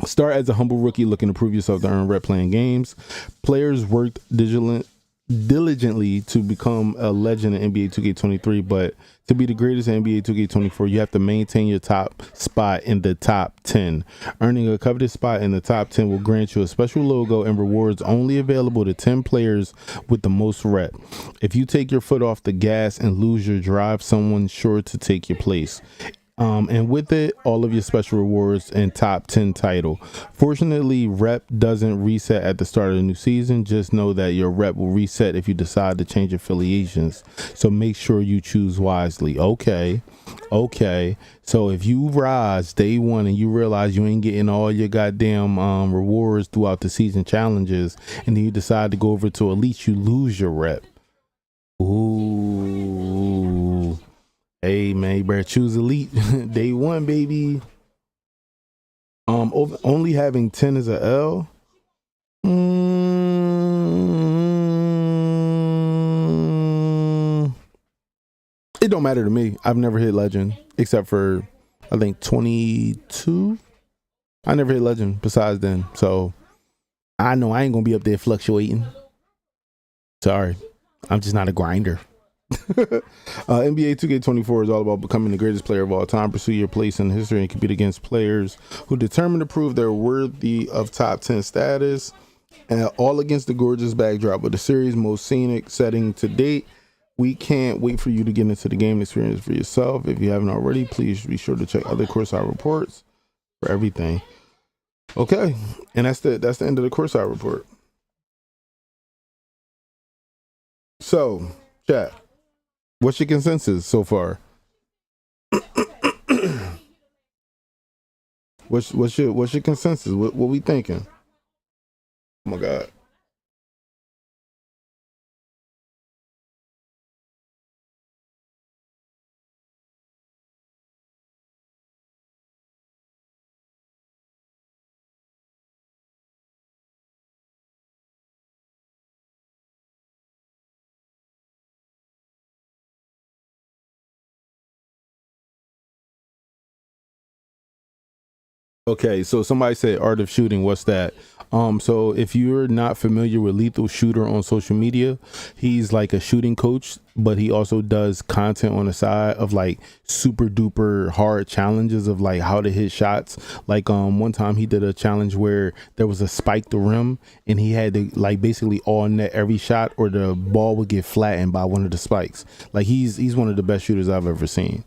Start as a humble rookie looking to prove yourself to earn rep playing games. Players worked diligently to become a legend in NBA 2K23, but to be the greatest in NBA 2K24, you have to maintain your top spot in the top 10. Earning a coveted spot in the top 10 will grant you a special logo and rewards only available to 10 players with the most rep. If you take your foot off the gas and lose your drive, someone's sure to take your place. And with it, all of your special rewards and top 10 title. Fortunately, rep doesn't reset at the start of the new season. Just know that your rep will reset if you decide to change affiliations. So make sure you choose wisely. Okay. So if you rise day one and you realize you ain't getting all your goddamn rewards throughout the season challenges, and then you decide to go over to Elite, you lose your rep. Ooh. Hey man, you better choose Elite day one, baby. Only having 10 is a L. It don't matter to me. I've never hit legend except for I think 22. I never hit legend besides then, so I know I ain't gonna be up there fluctuating. Sorry, I'm just not a grinder. NBA 2K24 is all about becoming the greatest player of all time. Pursue your place in history and compete against players who determine to prove they're worthy of top 10 status, and all against the gorgeous backdrop of the series' most scenic setting to date. We can't wait for you to get into the game experience for yourself. If you haven't already, please be sure to check other courtside reports for everything. Okay, and that's the end of the courtside report. So, chat. What's your consensus so far? What's your consensus? What we thinking? Oh my God. Okay, so somebody said Art of Shooting. What's that? So if you're not familiar with Lethal Shooter on social media, he's like a shooting coach, but he also does content on the side of like super duper hard challenges of like how to hit shots. Like one time he did a challenge where there was a spike to rim and he had to like basically all net every shot or the ball would get flattened by one of the spikes. Like he's one of the best shooters I've ever seen.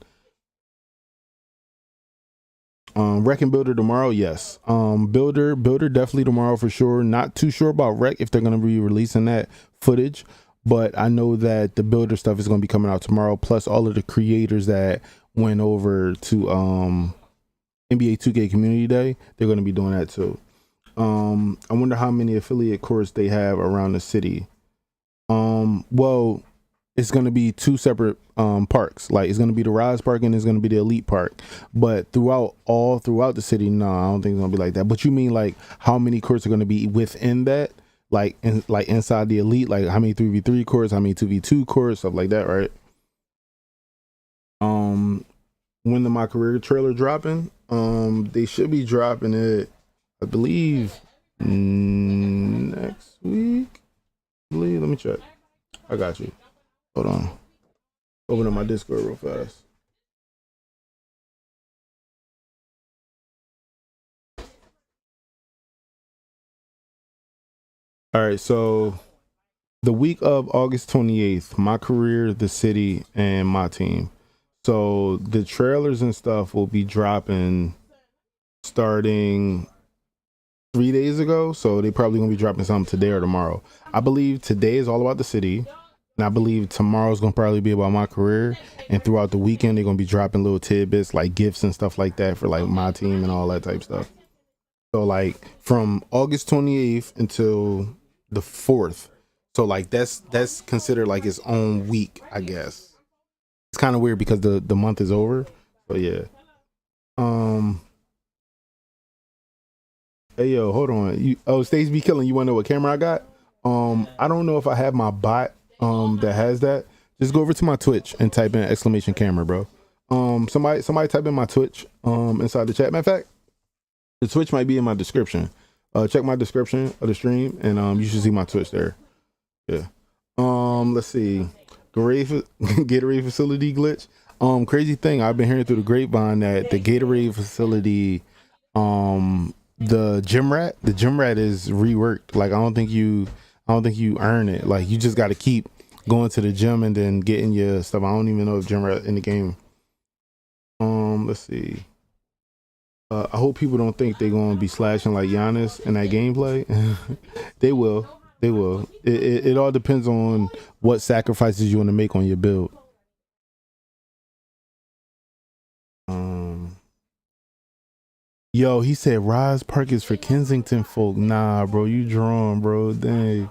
Rec and Builder tomorrow, yes. Builder definitely tomorrow for sure. Not too sure about Rec if they're gonna be releasing that footage, but I know that the Builder stuff is gonna be coming out tomorrow. Plus all of the creators that went over to NBA 2K Community Day, they're gonna be doing that too. I wonder how many affiliate courts they have around the city. Well, it's going to be two separate parks. Like it's going to be the Rise Park and it's going to be the Elite Park. But throughout the city, no, I don't think it's going to be like that. But you mean like how many courts are going to be within that? Like inside the Elite, like how many 3v3 courts, how many 2v2 courts, stuff like that, right? When the My Career trailer dropping? They should be dropping it, I believe, next week. Let me check. I got you. Hold on. Open up my Discord real fast. All right, so the week of August 28th, My Career, the city, and my team. So the trailers and stuff will be dropping starting 3 days ago. So they probably gonna be dropping something today or tomorrow. I believe today is all about the city. And I believe tomorrow's gonna probably be about My Career, and throughout the weekend they're gonna be dropping little tidbits like gifts and stuff like that for like my team and all that type stuff. So like from August 28th until the 4th. So like that's considered like its own week, I guess. It's kind of weird because the month is over. So yeah. Hey yo, hold on. Stays be killing. You wanna know what camera I got? I don't know if I have my bot that has that. Just go over to my Twitch and type in exclamation camera, bro. Somebody type in my Twitch inside the chat. Matter of fact, the Twitch might be in my description. Check my description of the stream and you should see my Twitch there. Yeah. Let's see. Gatorade facility glitch. Crazy thing, I've been hearing through the grapevine that the Gatorade facility, the gym rat is reworked. Like I don't think you earn it. Like you just got to keep going to the gym and then getting your stuff. I don't even know if gym rat in the game. Let's see. I hope people don't think they're gonna be slashing like Giannis in that gameplay. They will. It all depends on what sacrifices you want to make on your build. Yo, he said Rise Park is for Kensington folk. Nah, bro, you drawn, bro. Dang.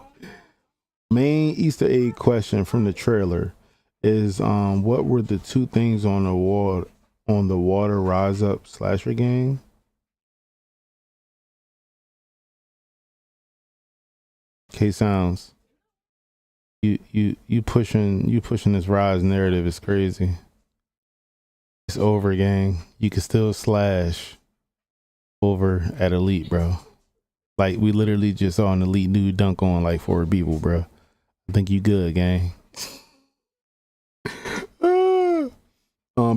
Main Easter egg question from the trailer is what were the two things on the water rise up slasher game? K Sounds. You pushing this Rise narrative is crazy. It's over, gang. You can still slash over at Elite, bro. Like we literally just saw an Elite dude dunk on like 4 people, bro. I think you good, gang.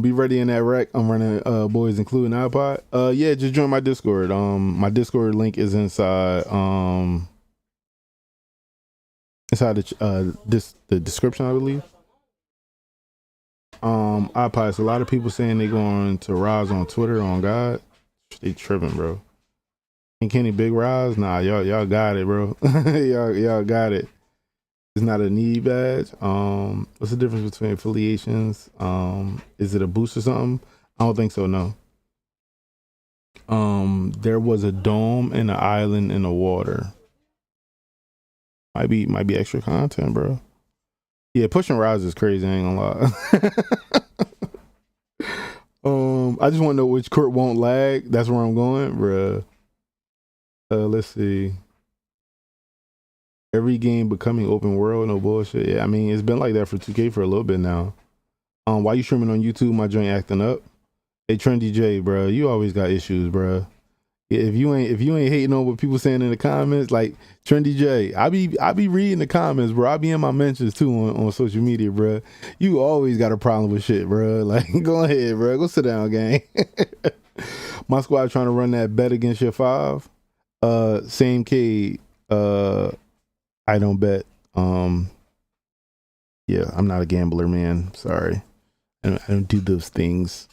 Be ready in that rec. I'm running boys including iPod. Yeah, just join my Discord. My Discord link is inside the description, I believe. iPods, a lot of people saying they going to Rise on Twitter. On God, they tripping, bro. And Kenny Big Rise, nah, y'all got it, bro. y'all got it. It's not a need badge. What's the difference between affiliations? Is it a boost or something? I don't think so, no. There was a dome and an island in the water. Might be extra content, bro. Yeah, pushing Rise is crazy, I ain't gonna lie. I just want to know which court won't lag. That's where I'm going, bro. Let's see. Every game becoming open world, no bullshit. Yeah, I mean, it's been like that for 2K for a little bit now. Why you streaming on YouTube? My joint acting up. Hey, Trendy J, bro, you always got issues, bro. If you ain't hating on what people saying in the comments, like Trendy J, I be reading the comments, bro. I be in my mentions too on social media, bro. You always got a problem with shit, bro. Like, go ahead, bro. Go sit down, gang. My squad trying to run that bet against your 5. Same K. I don't bet. Yeah, I'm not a gambler, man. Sorry, I don't do those things.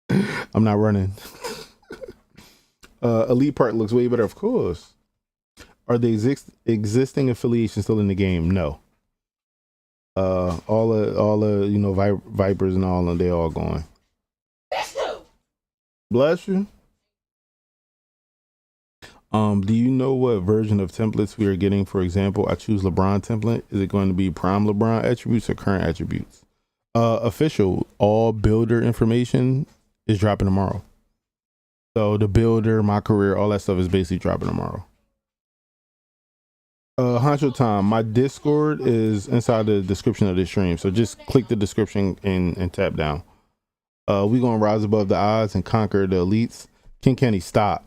I'm not running. Elite Part looks way better, of course. Are the existing affiliations still in the game? No. All the Vipers and all of they all gone. Bless you. Do you know what version of templates we are getting? For example, I choose LeBron template. Is it going to be prime LeBron attributes or current attributes? Official, all builder information is dropping tomorrow. So the builder, my career, all that stuff is basically dropping tomorrow. Honcho Time, my Discord is inside the description of the stream. So just click the description and tap down. We gonna rise above the odds and conquer the elites. King Kenny, stop,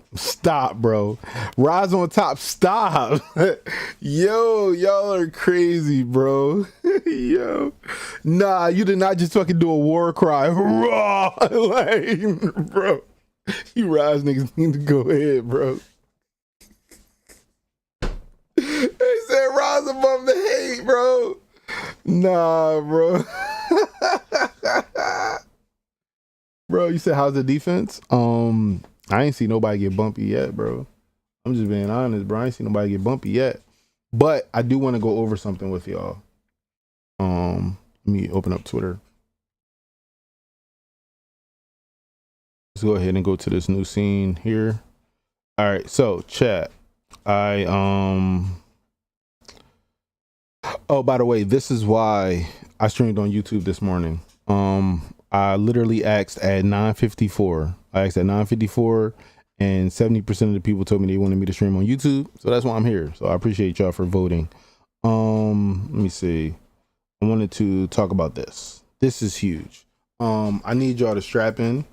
bro. Rise on top, stop. Yo, y'all are crazy, bro. Yo, nah, you did not just fucking do a war cry. Raw, like, bro. You rise niggas need to go ahead, bro. They said rise above the hate, bro. Nah, bro. Bro, you said how's the defense? I ain't see nobody get bumpy yet, bro. I'm just being honest, bro. I ain't see nobody get bumpy yet. But I do want to go over something with y'all. Let me open up Twitter. Let's go ahead and go to this new scene here. All right, so chat. Oh, by the way, this is why I streamed on YouTube this morning. I literally asked at 9:54. I asked at 9:54, and 70% of the people told me they wanted me to stream on YouTube. So that's why I'm here. So I appreciate y'all for voting. Let me see. I wanted to talk about this. This is huge. I need y'all to strap in.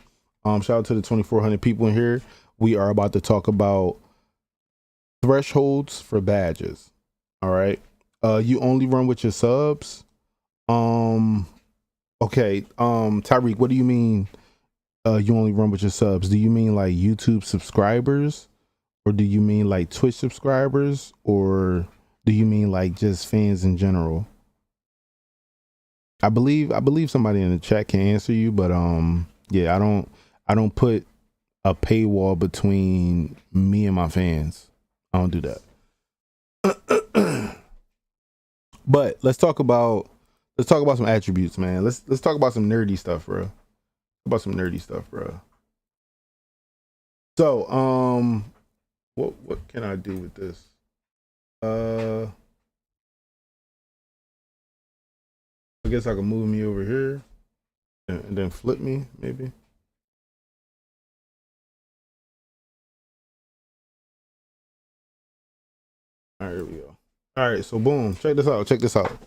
Shout out to the 2,400 people in here. We are about to talk about thresholds for badges. All right. You only run with your subs. Okay. Tyreek, what do you mean? You only run with your subs? Do you mean like YouTube subscribers, or do you mean like Twitch subscribers, or do you mean like just fans in general? I believe somebody in the chat can answer you, but yeah, I don't put a paywall between me and my fans. I don't do that. But let's talk about some attributes, man. Let's talk about some nerdy stuff, bro. So, what can I do with this? I guess I can move me over here and then flip me, maybe. All right, here we go. All right, so boom, check this out.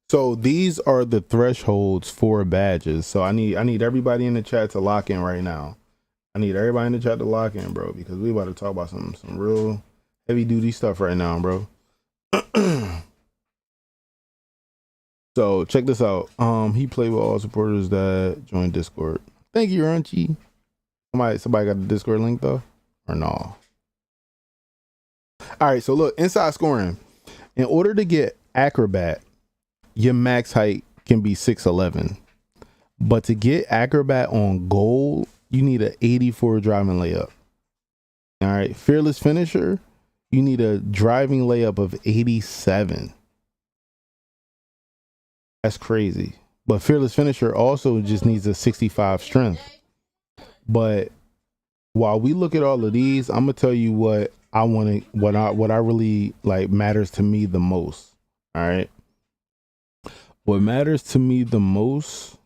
So these are the thresholds for badges. So I need everybody in the chat to lock in right now. I need everybody in the chat to lock in, bro, because we about to talk about some real heavy duty stuff right now, bro. So check this out. He played with all supporters that joined Discord. Thank you, Runchi. Somebody got the Discord link though, or no? All right, so look, inside scoring. In order to get Acrobat, your max height can be 6'11", but to get Acrobat on gold, you need an 84 driving layup. All right, Fearless Finisher, you need a driving layup of 87. That's crazy. But Fearless Finisher also just needs a 65 strength. But while we look at all of these, I'm gonna tell you what I want to, what I really like matters to me the most. All right. What matters to me the most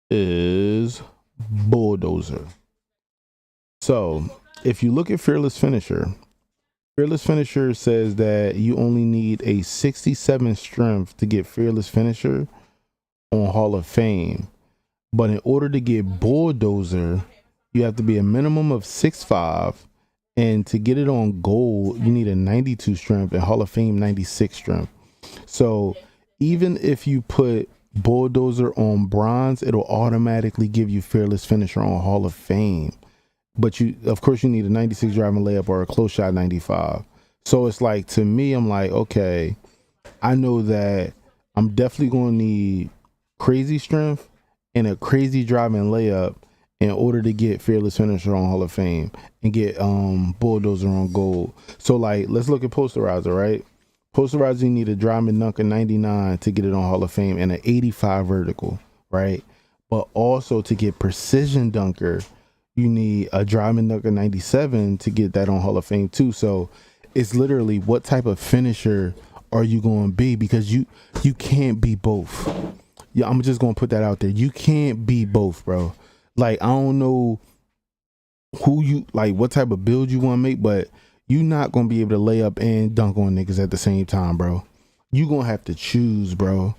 is Bulldozer. So if you look at Fearless Finisher says that you only need a 67 strength to get Fearless Finisher on Hall of Fame. But in order to get Bulldozer, You have to be a minimum of 6'5", and to get it on gold, you need a 92 strength and Hall of Fame 96 strength. So even if you put Bulldozer on bronze, it'll automatically give you Fearless Finisher on Hall of Fame. But you, of course, you need a 96 driving layup or a close shot 95. So it's like, to me, I'm like, okay, I know that I'm definitely going to need crazy strength and a crazy driving layup in order to get Fearless Finisher on Hall of Fame and get Bulldozer on gold. So like, let's look at Posterizer, right? Posterizer, you need a driving dunk of 99 to get it on Hall of Fame and an 85 vertical, right? But also to get Precision Dunker, you need a driving dunk of 97 to get that on Hall of Fame too. So it's literally, what type of finisher are you going to be? Because you can't be both. Yeah, I'm just going to put that out there. You can't be both, bro. Like, I don't know who you, like, what type of build you want to make, but you're not going to be able to lay up and dunk on niggas at the same time, bro. You going to have to choose, bro.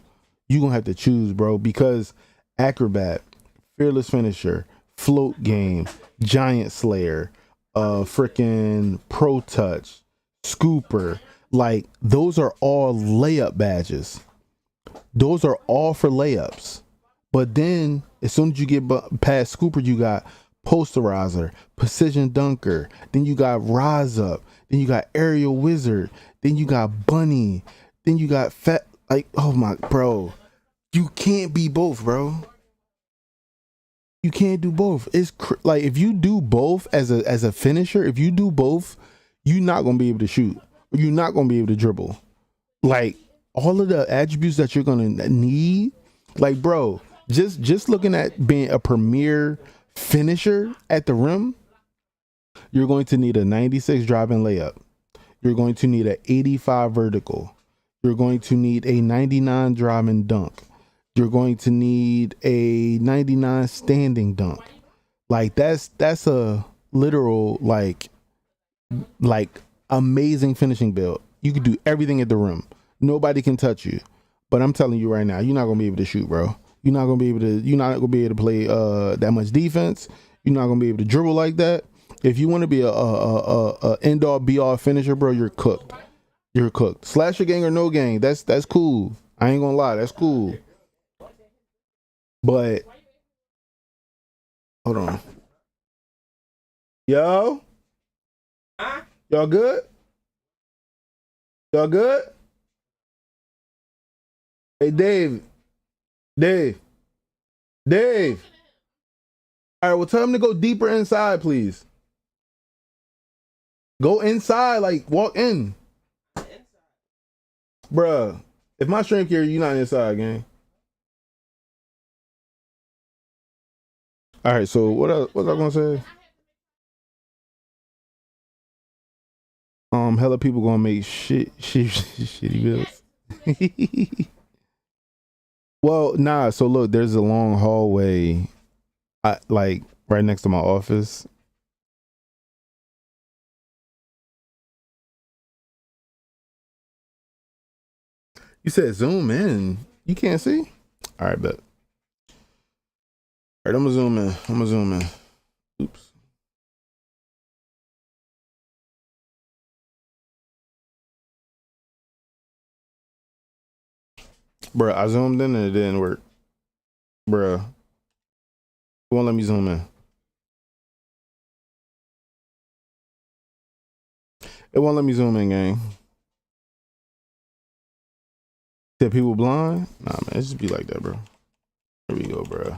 You going to have to choose, bro, because Acrobat, Fearless Finisher, Float Game, Giant Slayer, freaking Pro Touch, Scooper, like, those are all layup badges. Those are all for layups. But then as soon as you get past Scooper, you got Posterizer, Precision Dunker, then you got Rise Up, then you got Aerial Wizard, then you got Bunny, then you got Fat, like, oh my, bro, you can't be both, bro. You can't do both. It's like, if you do both as a finisher, if you do both, you're not gonna be able to shoot. You're not gonna be able to dribble. Like, all of the attributes that you're gonna need, like, bro, just looking at being a premier finisher at the rim, you're going to need a 96 driving layup. You're going to need an 85 vertical. You're going to need a 99 driving dunk. You're going to need a 99 standing dunk. Like, that's a literal, like amazing finishing build. You can do everything at the rim. Nobody can touch you. But I'm telling you right now, you're not gonna be able to shoot, bro. You're not gonna be able to play that much defense. You're not gonna be able to dribble like that. If you want to be a end all be all finisher, bro, you're cooked. You're cooked. Slasher gang or no gang, that's cool. I ain't gonna lie, that's cool. But hold on. Yo? Y'all good? Y'all good? Hey, Dave. All right, well, tell him to go deeper inside, please. Go inside, like, walk in. Bruh, if my strength carry, you not inside, gang. All right, so what I gonna say? Hella people gonna make shitty bills. Well, nah. So look, there's a long hallway, like right next to my office. You said zoom in. You can't see. All right, bet. All right, I'm gonna zoom in. Oops. Bruh, I zoomed in and it didn't work. Bruh. It won't let me zoom in. It won't let me zoom in, gang. Said people blind? Nah, man, it just be like that, bro. Here we go, bro.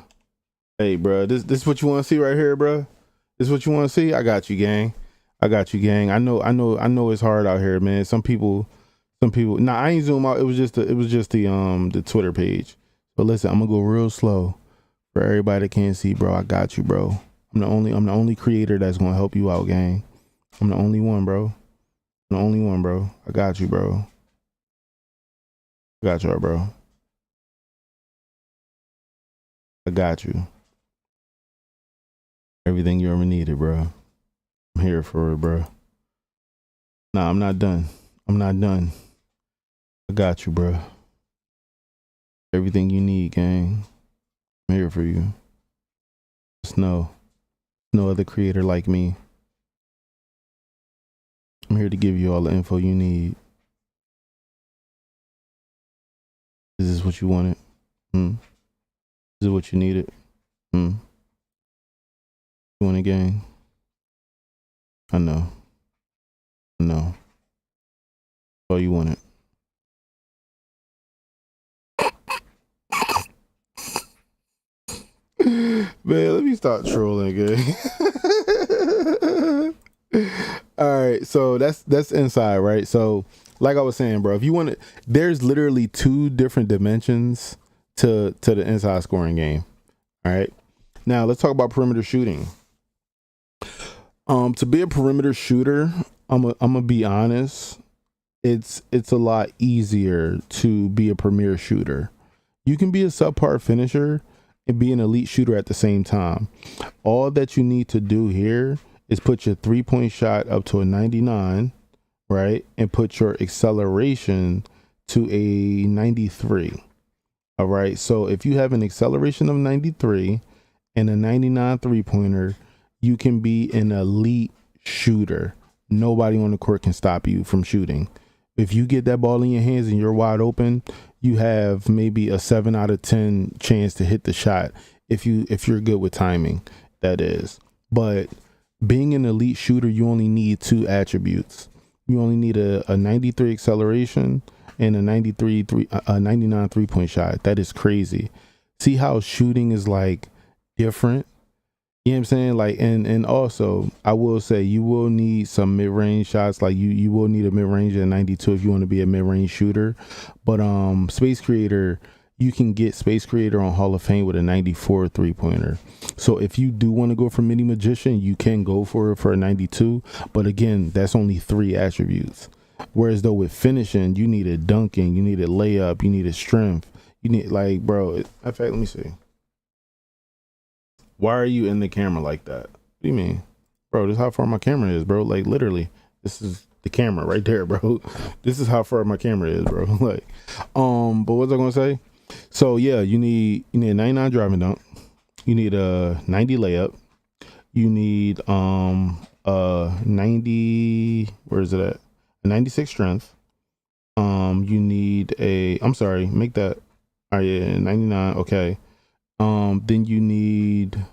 Hey, bro, this is what you want to see right here, bro. This is what you want to see. I got you, gang. I got you, gang. I know it's hard out here, man. Some people. Nah, I ain't zoom out. It was just the Twitter page. But listen, I'm gonna go real slow for everybody that can't see, bro. I got you, bro. I'm the only creator that's gonna help you out, gang. I'm the only one, bro. I'm the only one, bro. I got you, bro. I got you, bro. I got you. Everything you ever needed, bro. I'm here for it, bro. Nah, I'm not done. I'm not done. I got you, bro. Everything you need, gang. I'm here for you. Just know No other creator like me. I'm here to give you all the info you need. Is this what you wanted? Is it what you needed? You want a gang? I know. All you wanted. Man, let me stop trolling, gang. All right, so that's inside, right? So like I was saying, bro, if you want to, there's literally 2 different dimensions to the inside scoring game. All right, now let's talk about perimeter shooting. To be a perimeter shooter, I'm gonna be honest, it's a lot easier to be a premier shooter. You can be a subpar finisher and be an elite shooter at the same time. All that you need to do here is put your 3-point shot up to a 99, right? And put your acceleration to a 93. All right. So if you have an acceleration of 93 and a 99 3-pointer, you can be an elite shooter. Nobody on the court can stop you from shooting. If you get that ball in your hands and you're wide open, you have maybe a 7 out of 10 chance to hit the shot if you're good with timing, that is. But being an elite shooter, you only need 2 attributes. You only need a 93 acceleration and a 99 3-point shot. That is crazy. See how shooting is like different? You know what I'm saying? Like, and also I will say you will need some mid-range shots. Like you will need a mid-range at 92 if you want to be a mid-range shooter. But Space Creator, you can get Space Creator on Hall of Fame with a 94 3-pointer. So if you do want to go for Mini Magician, you can go for a 92. But again, that's only 3 attributes. Whereas though with finishing, you need a dunking, you need a layup, you need a strength. You need, like, bro, in fact, let me see. Why are you in the camera like that? What do you mean? Bro, this is how far my camera is, bro. Like, literally, this is the camera right there, bro. This is how far my camera is, bro. Like, but what was I gonna say? So yeah, you need a 99 driving dunk. You need a 90 layup. You need a 90, where is it at? A 96 strength. You need make that, all right, yeah, 99, okay. Then you need,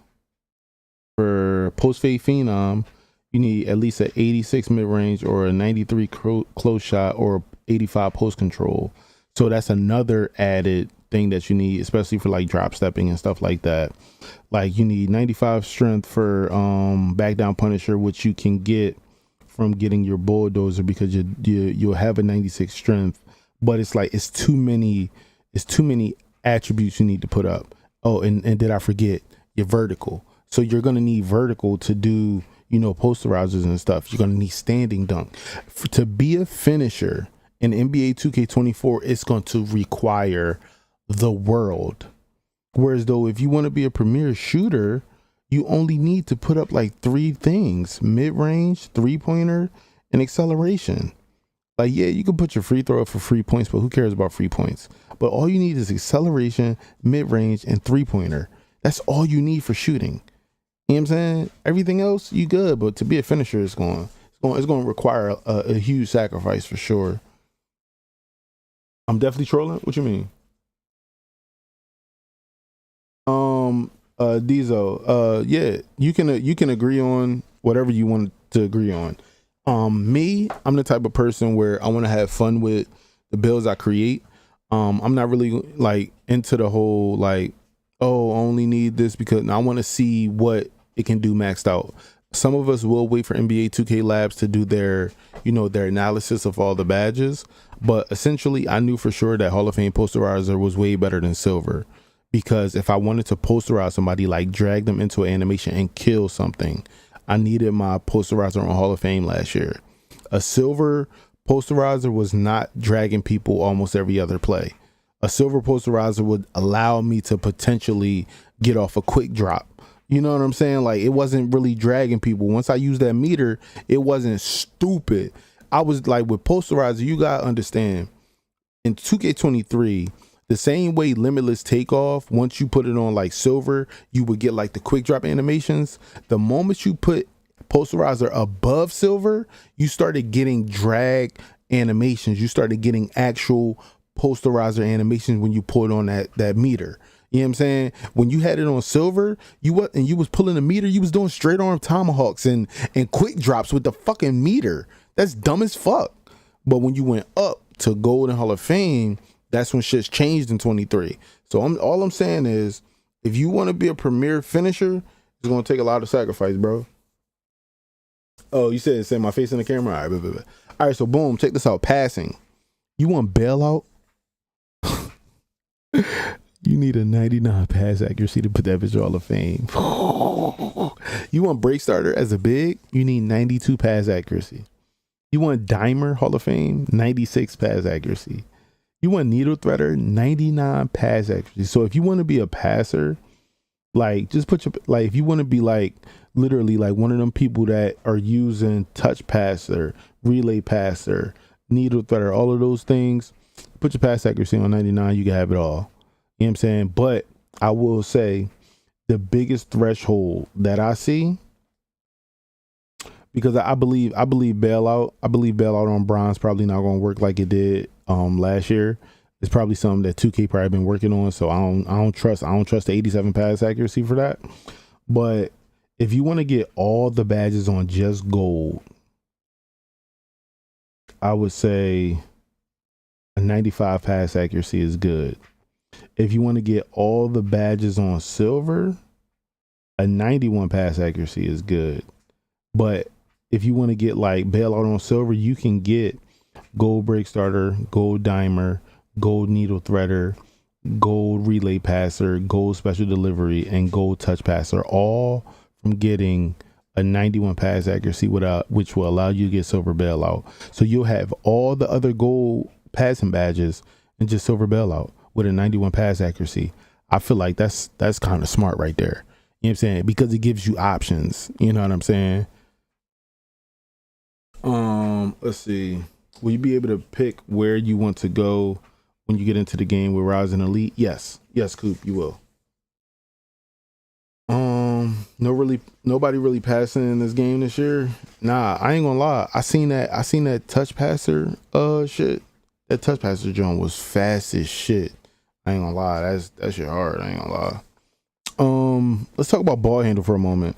for post fade phenom, you need at least an 86 mid range or a 93 close shot or 85 post control. So that's another added thing that you need, especially for like drop stepping and stuff like that. Like you need 95 strength for back down punisher, which you can get from getting your bulldozer because you'll have a 96 strength, but it's like it's too many attributes you need to put up. Oh, and did I forget your vertical? So you're gonna need vertical to do, posterizers and stuff. You're gonna need standing dunk. To be a finisher in NBA 2K24, it's going to require the world. Whereas though, if you want to be a premier shooter, you only need to put up like 3 things: mid-range, 3-pointer, and acceleration. Like, yeah, you can put your free throw up for free points, but who cares about free points? But all you need is acceleration, mid-range, and 3-pointer. That's all you need for shooting. You know what I'm saying? Everything else, you good, but to be a finisher, it's going to require a huge sacrifice for sure. I'm definitely trolling. What you mean? Diesel, yeah, you can agree on whatever you want to agree on. Me, I'm the type of person where I want to have fun with the builds I create. I'm not really like into the whole like, oh, I only need this because I want to see what it can do maxed out. Some of us will wait for NBA 2K Labs to do their analysis of all the badges, but essentially I knew for sure that Hall of Fame posterizer was way better than silver, because if I wanted to posterize somebody, like drag them into an animation and kill something, I needed my posterizer on Hall of Fame last year. A silver posterizer was not dragging people almost every other play. A silver posterizer would allow me to potentially get off a quick drop. You know what I'm saying? Like, it wasn't really dragging people. Once I used that meter, it wasn't stupid. I was like, with posterizer, you gotta understand, in 2K23, the same way Limitless Takeoff, once you put it on like silver, you would get like the quick drop animations. The moment you put Posterizer above silver, you started getting drag animations. You started getting actual Posterizer animations when you put on that meter. You know what I'm saying? When you had it on silver, you was pulling the meter, you was doing straight arm tomahawks and quick drops with the fucking meter. That's dumb as fuck. But when you went up to Gold and Hall of Fame, that's when shit's changed in 23. So all I'm saying is, if you want to be a premier finisher, it's gonna take a lot of sacrifice, bro. Oh, you said my face in the camera? All right, blah, blah, blah. All right, so boom, check this out. Passing. You want bailout? You need a 99 pass accuracy to put that bitch Hall of Fame. You want break starter as a big? You need 92 pass accuracy. You want dimer Hall of Fame? 96 pass accuracy. You want needle threader? 99 pass accuracy. So if you want to be a passer, like just put your, like if you want to be like literally like one of them people that are using touch passer, relay passer, needle threader, all of those things, put your pass accuracy on 99, you can have it all. You know what I'm saying? But I will say the biggest threshold that I see, because I believe bailout on bronze probably not going to work like it did last year. It's probably something that 2K probably been working on, so I don't trust the 87 pass accuracy for that. But if you want to get all the badges on just gold, I would say a 95 pass accuracy is good. If you want to get all the badges on silver, a 91 pass accuracy is good. But if you want to get like bailout on silver, you can get gold break starter, gold dimer, gold needle threader, gold relay passer, gold special delivery, and gold touch passer, all from getting a 91 pass accuracy which will allow you to get silver bailout. So you'll have all the other gold passing badges and just silver bailout with a 91 pass accuracy. I feel like that's kind of smart right there. You know what I'm saying? Because it gives you options. You know what I'm saying? Let's see. Will you be able to pick where you want to go when you get into the game with Rising Elite? Yes, Coop, you will. Nobody really passing in this game this year. Nah, I ain't gonna lie. I seen that touch passer shit. That touch passer joint was fast as shit. I ain't gonna lie. That shit hard. I ain't gonna lie. Let's talk about ball handle for a moment.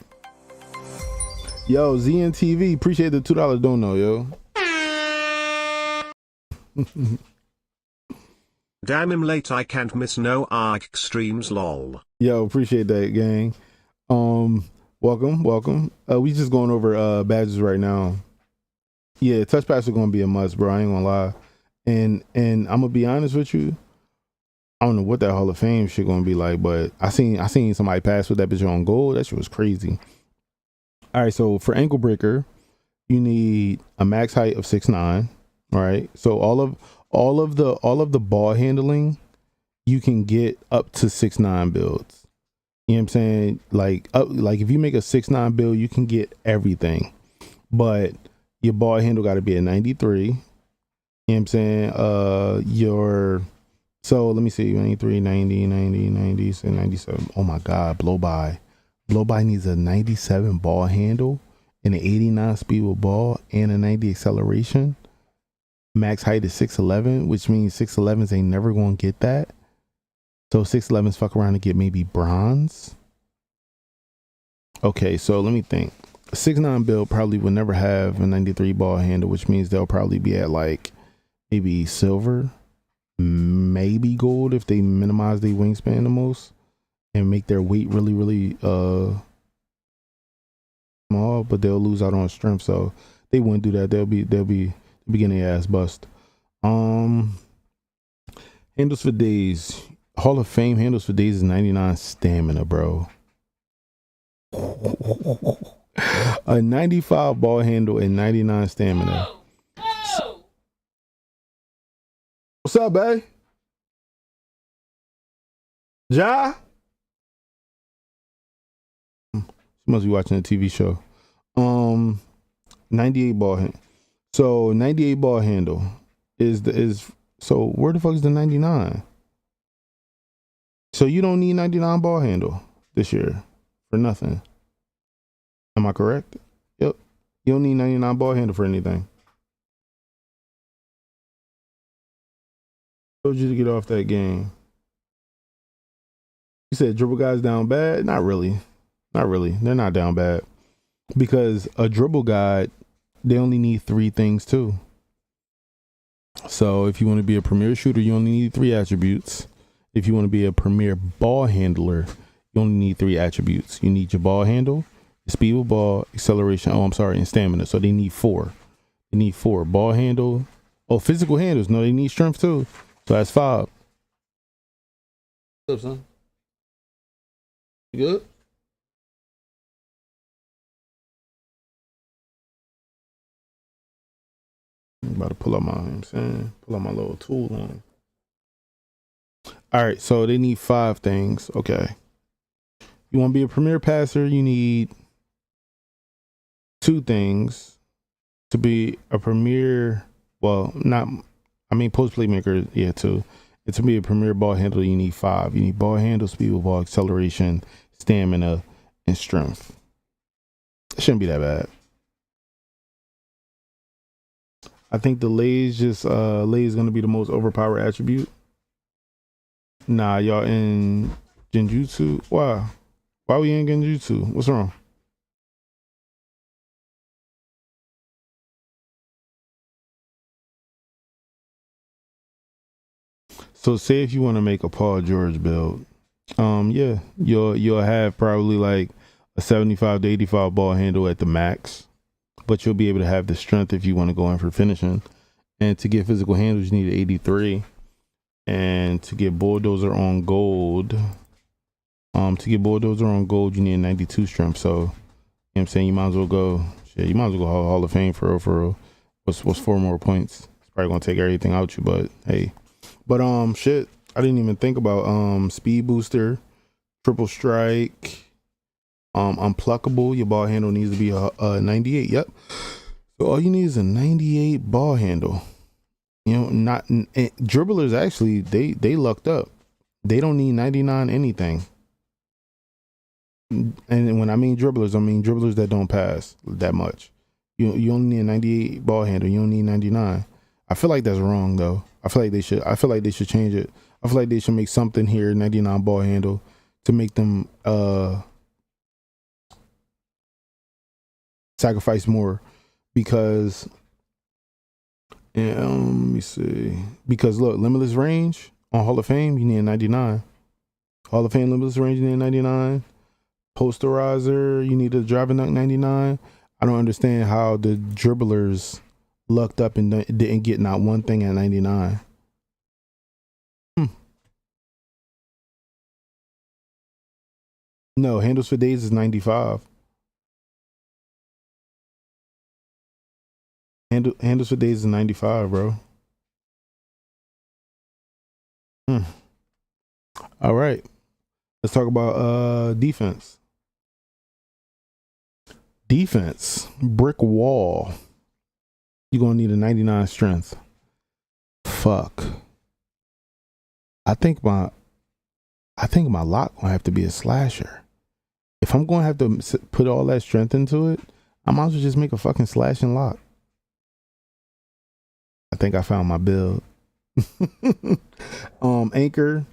Yo, ZNTV, appreciate the $2 dono, yo. Damn him late, I can't miss no ARC streams, lol. Yo, appreciate that, gang. Welcome. We just going over badges right now. Yeah, touch pass is gonna be a must, bro. I ain't gonna lie. And I'm gonna be honest with you. I don't know what that Hall of Fame shit gonna be like, but I seen somebody pass with that bitch on gold. That shit was crazy. All right, so for ankle breaker, you need a max height of 6'9". All right, so all of the ball handling, you can get up to 6'9" builds. You know what I'm saying? Like if you make a 6'9" build, you can get everything, but your ball handle got to be a 93. You know what I'm saying? So let me see, 93, 90, 97. Oh my God, blow by needs a 97 ball handle and an 89 speed with ball and a 90 acceleration. Max height is 6'11", which means 6'11s ain't never gonna get that. So 6'11s fuck around and get maybe bronze. Okay, so let me think. A 6'9" build probably will never have a 93 ball handle, which means they'll probably be at like maybe silver, maybe gold if they minimize their wingspan the most and make their weight really, really small, but they'll lose out on strength, so they wouldn't do that. They'll be getting their ass bust. Handles for days. Hall of Fame handles for days is 99 stamina, bro. A 95 ball handle and 99 stamina. What's up, babe? Ja? She must be watching a TV show. 98 ball handle. So 98 ball handle is so where the fuck is the 99? So you don't need 99 ball handle this year for nothing. Am I correct? Yep. You don't need 99 ball handle for anything. Told you to get off that game. You said dribble guys down bad? Not really. Not really. They're not down bad. Because a dribble guide, they only need 3 things too. So if you want to be a premier shooter, you only need 3 attributes. If you want to be a premier ball handler, you only need 3 attributes. You need your ball handle, your speed with ball, acceleration, and stamina. So they need 4. They need 4. Ball handle. Oh, physical handles. No, they need strength too. So that's 5. What's up, son? You good? I'm about to pull up pull out my little tool on. All right, so they need 5 things. Okay. You want to be a premier passer, you need 2 things. To be a premier, post playmaker, yeah, 2. And to be a premier ball handler, you need 5. You need ball handle, speed with ball, acceleration, stamina, and strength. It shouldn't be that bad. I think the lay is going to be the most overpowered attribute. Nah, y'all in Genjutsu? Why? Why we in Genjutsu? What's wrong? So say if you want to make a Paul George build, yeah, you'll have probably like a 75 to 85 ball handle at the max, but you'll be able to have the strength if you want to go in for finishing. And to get physical handles, you need 83. And to get bulldozer on gold, you need a 92 strength. So, you know what I'm saying, you might as well go Hall of Fame for real. What's 4 more points? It's probably gonna take everything out you, but hey. But shit, I didn't even think about speed booster, triple strike, unpluckable. Your ball handle needs to be a 98. Yep. So all you need is a 98 ball handle. You know, dribblers actually they lucked up. They don't need 99 anything. And when I mean dribblers that don't pass that much. You only need a 98 ball handle. You don't need 99. I feel like that's wrong though. I feel like they should change it. I feel like they should make something here 99 ball handle to make them sacrifice more, because let me see. Because look, limitless range on Hall of Fame, you need a 99. Hall of Fame limitless range, you need a 99. Posterizer, you need a driving dunk 99. I don't understand how the dribblers lucked up and didn't get not one thing at 99. No, handles for days is 95. Handles for days is 95, bro. All right, let's talk about defense. Brick wall. You're gonna need a 99 strength. Fuck. I think my lock gonna have to be a slasher. If I'm gonna have to put all that strength into it, I might as well just make a fucking slash and lock. I think I found my build. Anchor,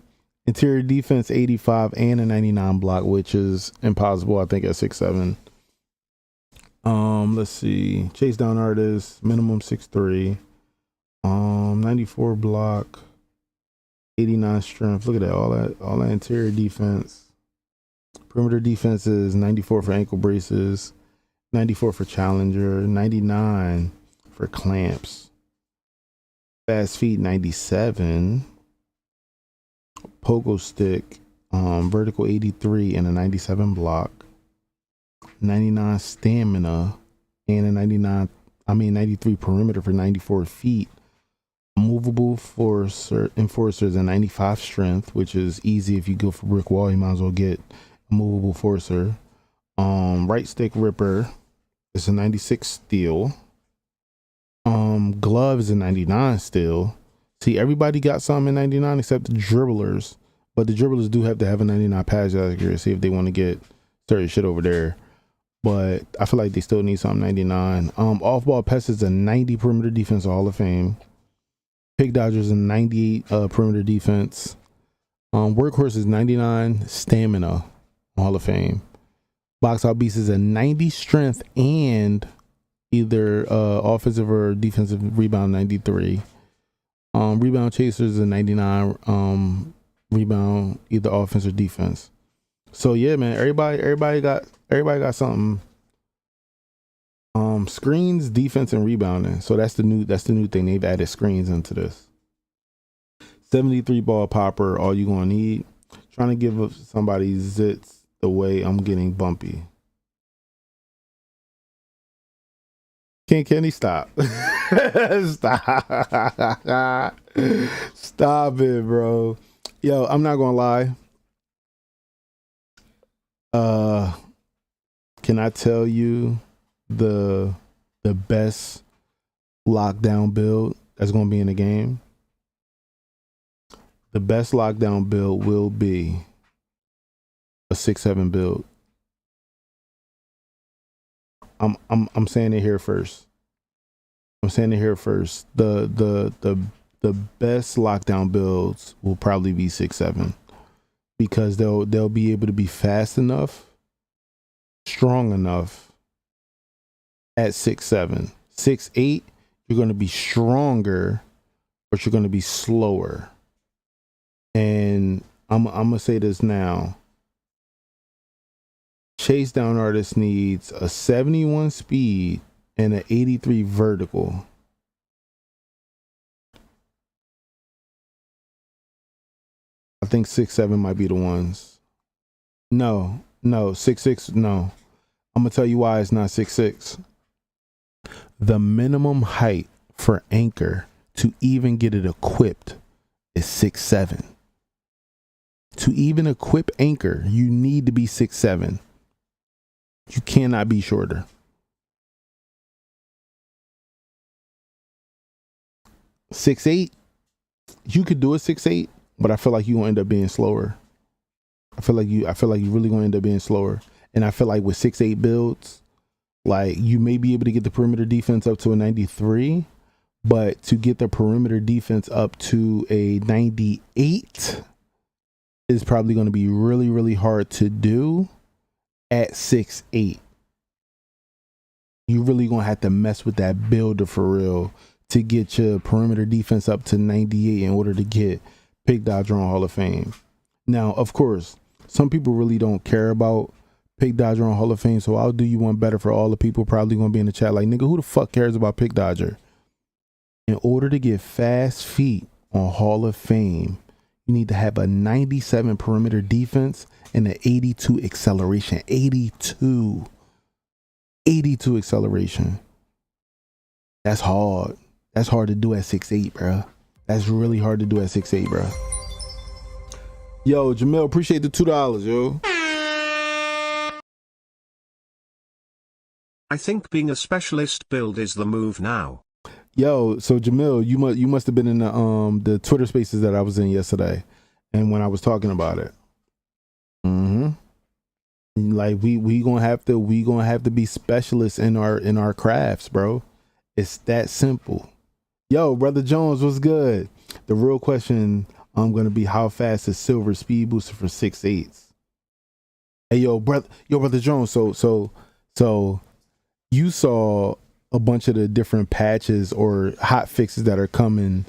interior defense 85 and a 99 block, which is impossible, I think, at 6'7". Let's see. Chase down artist, minimum 6'3". 94 block, 89 strength. Look at that, all that interior defense. Perimeter defense is 94 for ankle braces, 94 for challenger, 99 for clamps. Fast feet 97. Pogo stick, vertical 83 and a 97 block. 99 stamina and a 93 perimeter for 94 feet. Movable enforcers a 95 strength, which is easy. If you go for brick wall, you might as well get a movable forcer. Right stick ripper is a 96 steel. Glove is a 99 steel. See, everybody got something in 99 except the dribblers, But the dribblers do have to have a 99 pass accuracy if they want to get certain shit over there. But I feel like they still need something 99. Off ball pass is a 90 perimeter defense Hall of Fame. Pick Dodgers a 98 perimeter defense. Workhorse is 99 stamina Hall of Fame. Box out beast is a 90 strength and either offensive or defensive rebound 93. Rebound chaser is a 99 rebound either offense or defense. So yeah, man, everybody got something. Screens, defense, and rebounding. So that's the new thing. They've added screens into this. 73 ball popper, all you gonna need. Trying to give somebody zits the way I'm getting bumpy. Can he stop? Stop it, bro. Yo, I'm not gonna lie. Can I tell you the best lockdown build that's gonna be in the game? The best lockdown build will be a 6-7 build. I'm saying it here first. The best lockdown builds will probably be 6-7 because they'll be able to be fast enough, strong enough at 6-7. 6-8, you're going to be stronger, but you're going to be slower. And I'm gonna say this now. Chase down artist needs a 71 speed and an 83 vertical. I think 6-7 might be the ones. No, 6-6. No, I'm gonna tell you why it's not 6-6. The minimum height for anchor to even get it equipped is 6-7. To even equip anchor, you need to be 6'7". You cannot be shorter. 6'8", you could do a 6'8", but I feel like you gonna end up being slower. I feel like you really gonna end up being slower. And I feel like with 6'8" builds, like you may be able to get the perimeter defense up to a 93, but to get the perimeter defense up to a 98 is probably going to be really, really hard to do at 6'8". You really going to have to mess with that builder for real to get your perimeter defense up to 98 in order to get Pick Dodger on Hall of Fame. Now, of course, some people really don't care about Pick Dodger on Hall of Fame, so I'll do you one better for all the people probably going to be in the chat like, nigga, who the fuck cares about Pick Dodger? In order to get fast feet on Hall of Fame, you need to have a 97 perimeter defense and an 82 acceleration. 82 acceleration. That's hard. That's hard to do at 6'8", bro. That's really hard to do at 6'8", bro. Yo, Jamel, appreciate the $2, yo. I think being a specialist build is the move now. Yo, so Jamil, you must have been in the Twitter spaces that I was in yesterday, and when I was talking about it. Like we gonna have to be specialists in our crafts, bro. It's that simple. Yo, Brother Jones, what's good? The real question gonna be how fast is Silver speed booster for 6'8"s? Hey, yo, Brother Jones. So you saw a bunch of the different patches or hot fixes that are coming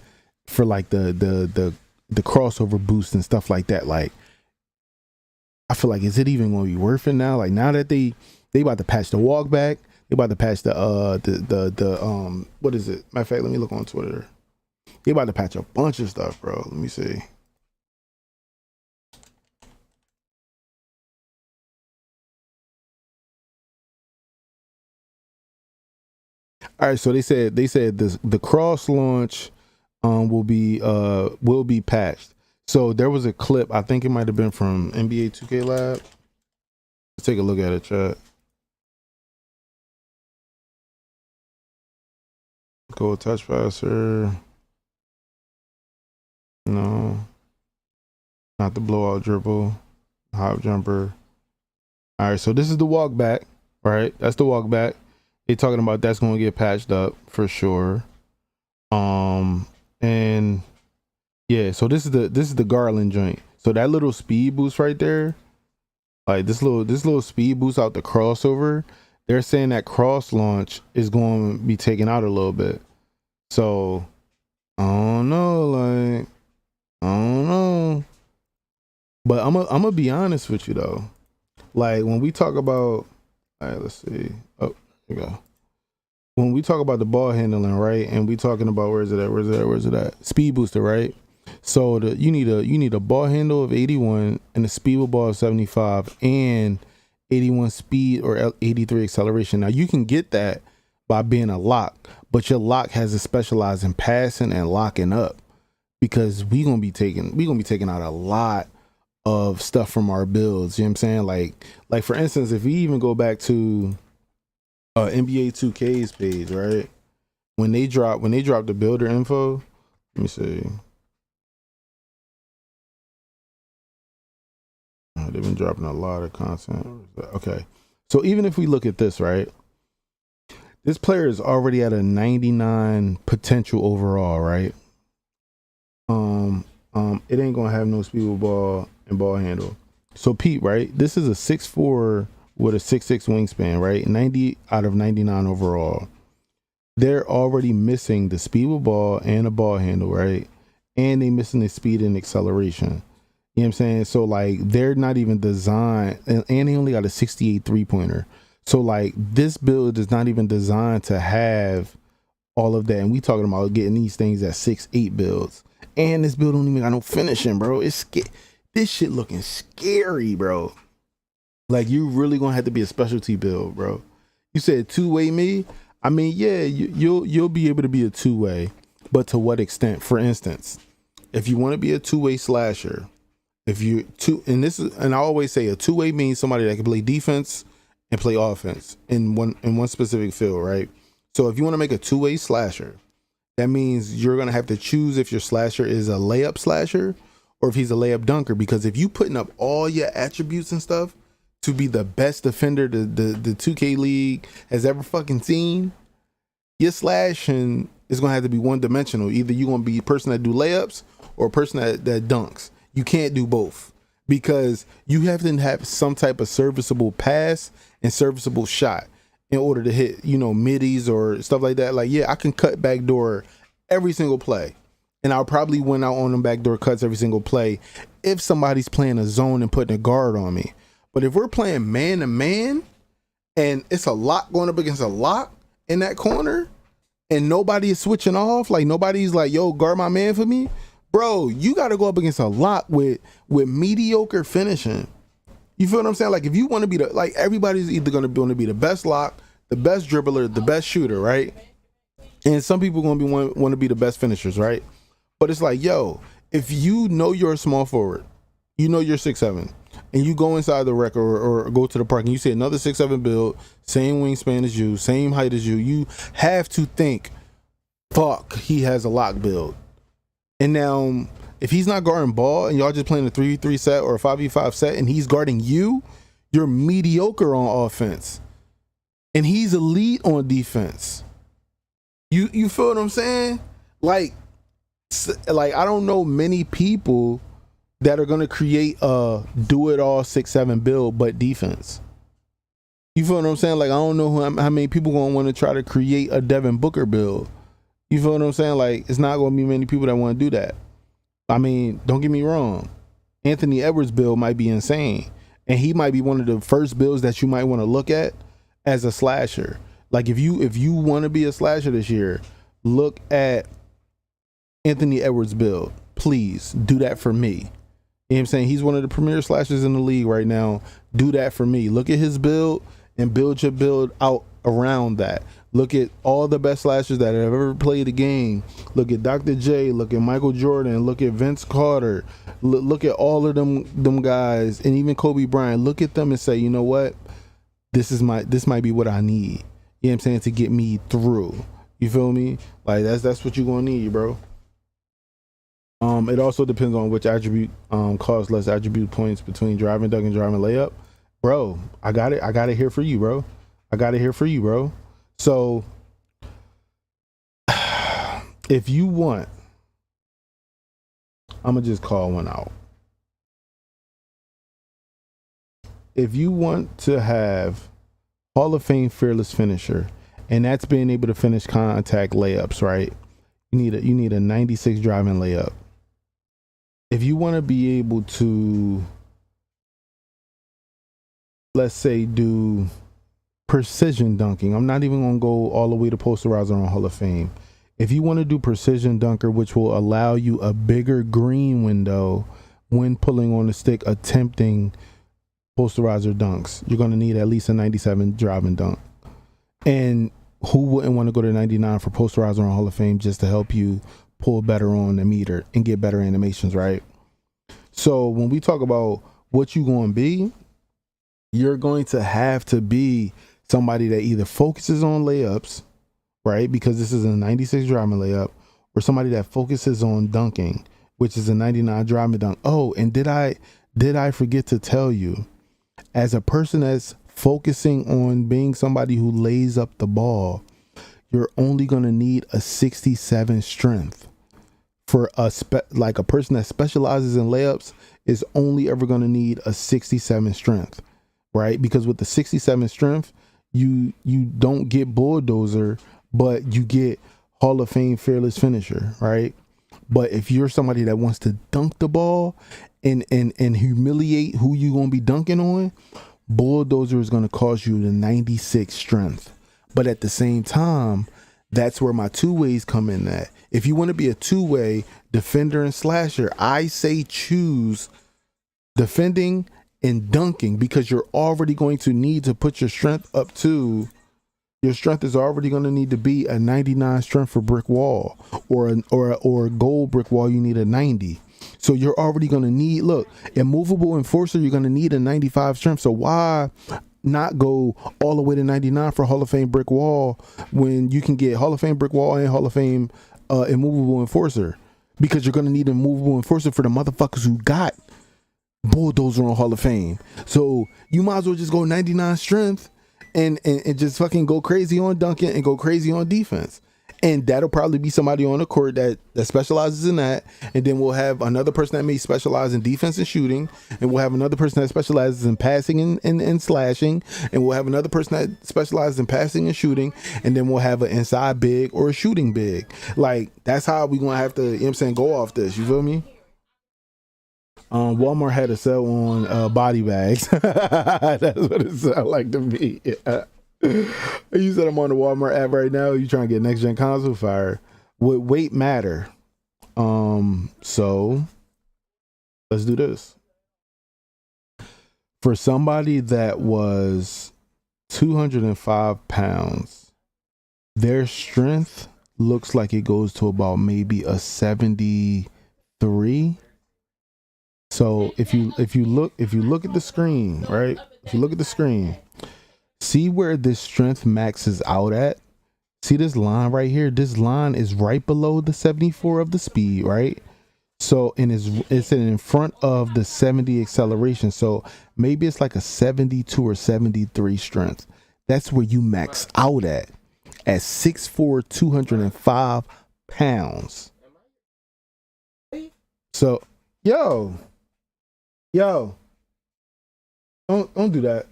for like the crossover boost and stuff like that. Like, I feel like, is it even going to be worth it now? Like, now that they about to patch the walk back, they about to patch the what is it? Matter of fact, let me look on Twitter. They about to patch a bunch of stuff, bro. Let me see. All right, so they said the cross launch will be patched. So there was a clip, I think it might have been from NBA 2K Lab. Let's take a look at it, chat. Go touch faster. No. not the blowout dribble, hop jumper. All right, so this is the walk back, right? That's the walk back. They talking about that's going to get patched up for sure. And yeah, so this is the Garland joint. So that little speed boost right there, like this little speed boost out the crossover, they're saying that cross launch is going to be taken out a little bit. So I don't know, but I'm gonna be honest with you though. Like when we talk about, all right, let's see. Oh, here we go. When we talk about the ball handling, right, and we talking about where's it at? Speed booster, right? So you need a ball handle of 81 and a speed with ball of 75 and 81 speed or 83 acceleration. Now you can get that by being a lock, but your lock has to specialize in passing and locking up, because we gonna be taking out a lot of stuff from our builds. You know what I'm saying? Like for instance, if we even go back to NBA 2K's page, right? When they drop the builder info, let me see. They've been dropping a lot of content. Okay, so even if we look at this, right, this player is already at a 99 potential overall, right? It ain't gonna have no speed with ball and ball handle. So Pete, right, this is a 6'4" with a 6'6" wingspan, right? 90 out of 99 overall. They're already missing the speed with ball and a ball handle, right? And they missing the speed and acceleration. You know what I'm saying? So like they're not even designed, and they only got a 68 3-pointer. So like this build is not even designed to have all of that. And we talking about getting these things at 6'8" builds. And this build don't even got no finishing, bro. It's this shit looking scary, bro. Like you really gonna have to be a specialty build, bro. You said two-way me. I mean, yeah, you'll be able to be a two-way, but to what extent? For instance, if you want to be a two-way slasher, and I always say a two-way means somebody that can play defense and play offense in one specific field, right? So if you want to make a two-way slasher, that means you're gonna have to choose if your slasher is a layup slasher or if he's a layup dunker. Because if you putting up all your attributes and stuff to be the best defender the 2K league has ever fucking seen, your slashing is gonna have to be one dimensional. Either you're gonna be a person that do layups or a person that dunks. You can't do both, because you have to have some type of serviceable pass and serviceable shot in order to hit, middies or stuff like that. Like, yeah, I can cut backdoor every single play, and I'll probably win out on them backdoor cuts every single play if somebody's playing a zone and putting a guard on me. But if we're playing man to man and it's a lock going up against a lock in that corner and nobody is switching off, like nobody's like, yo, guard my man for me, bro, you got to go up against a lock with mediocre finishing. You feel what I'm saying? Like if you want to be everybody's either going to be the best lock, the best dribbler, the best shooter, right? And some people going to want to be the best finishers, right? But it's like, yo, if you know you're a small forward, you know you're 6'7", and you go inside the rec or go to the park and you see another 6'7" build, same wingspan as you, same height as you, you have to think, fuck, he has a lock build. And now, if he's not guarding ball and y'all just playing a 3v3 set or a 5v5 set and he's guarding you, you're mediocre on offense. And he's elite on defense. You feel what I'm saying? Like I don't know many people that are going to create a do-it-all 6'7" build but defense. You feel what I'm saying? Like I don't know how many people going to want to try to create a Devin Booker build. You feel what I'm saying? Like it's not going to be many people that want to do that. I mean, don't get me wrong. Anthony Edwards' build might be insane, and he might be one of the first builds that you might want to look at as a slasher. Like if you want to be a slasher this year, look at Anthony Edwards' build. Please do that for me. You know what I'm saying? He's one of the premier slashers in the league right now. Do that for me. Look at his build and build your build out around that. Look at all the best slashers that have ever played the game. Look at Dr. J. Look at Michael Jordan. Look at Vince Carter. Look at all of them guys, and even Kobe Bryant. Look at them and say, you know what? This might be what I need. You know what I'm saying? To get me through. You feel me? Like that's what you're gonna need, bro. It also depends on which attribute costs less attribute points between driving dunk and driving layup. Bro, I got it here for you, bro. So if you want, I'm gonna just call one out. If you want to have Hall of Fame fearless finisher, and that's being able to finish contact layups, right? You need a 96 driving layup. If you want to be able to, let's say, do precision dunking, I'm not even gonna go all the way to posterizer on Hall of Fame. If you want to do precision dunker, which will allow you a bigger green window when pulling on the stick, attempting posterizer dunks, you're going to need at least a 97 driving dunk. And who wouldn't want to go to 99 for posterizer on Hall of Fame just to help you pull better on the meter and get better animations, right? So when we talk about what you're going to be, you're going to have to be somebody that either focuses on layups, right? Because this is a 96 driving layup, or somebody that focuses on dunking, which is a 99 driving dunk. Oh, and did I forget to tell you, as a person that's focusing on being somebody who lays up the ball, you're only going to need a 67 strength. For a person that specializes in layups is only ever going to need a 67 strength, right? Because with the 67 strength, you don't get bulldozer, but you get Hall of Fame fearless finisher, right? But if you're somebody that wants to dunk the ball and humiliate who you gonna be dunking on, bulldozer is gonna cost you the 96 strength. But at the same time, that's where my two ways come in at. If you want to be a two-way defender and slasher, I say choose defending and dunking, because you're already going to need to put your strength up to, your strength is already going to need to be a 99 strength for brick wall, or a gold brick wall, you need a 90. So you're already going to need, look, immovable enforcer, you're going to need a 95 strength. So why not go all the way to 99 for Hall of Fame brick wall when you can get Hall of Fame brick wall and Hall of Fame immovable enforcer? Because you're going to need an immovable enforcer for the motherfuckers who got bulldozer on Hall of Fame. So you might as well just go 99 strength and just fucking go crazy on dunking and go crazy on defense. And that'll probably be somebody on the court that specializes in that. And then we'll have another person that may specialize in defense and shooting. And we'll have another person that specializes in passing and slashing. And we'll have another person that specializes in passing and shooting. And then we'll have an inside big or a shooting big. Like, that's how we going to have to, you know what I'm saying, go off this. You feel me? Walmart had a sale on body bags. That's what it sounded like to me. Yeah. You said I'm on the Walmart app right now. You trying to get next gen console? Fire. Would weight matter? So let's do this. For somebody that was 205 pounds, their strength looks like it goes to about maybe a 73. So if you look at the screen, right? If you look at the screen, see where this strength maxes out at. See this line right here? This line is right below the 74 of the speed, right? So, and it's in front of the 70 acceleration. So maybe it's like a 72 or 73 strength. That's where you max out at 6'4", 205 pounds. So, yo, don't do that.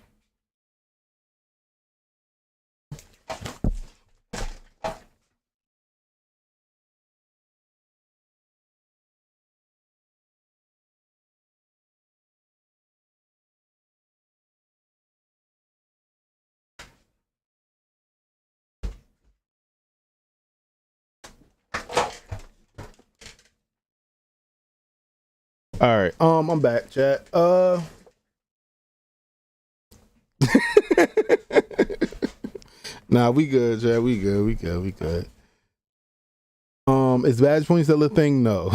All right, I'm back, chat. Nah, we good, chat. We good. Is badge points still a thing? No.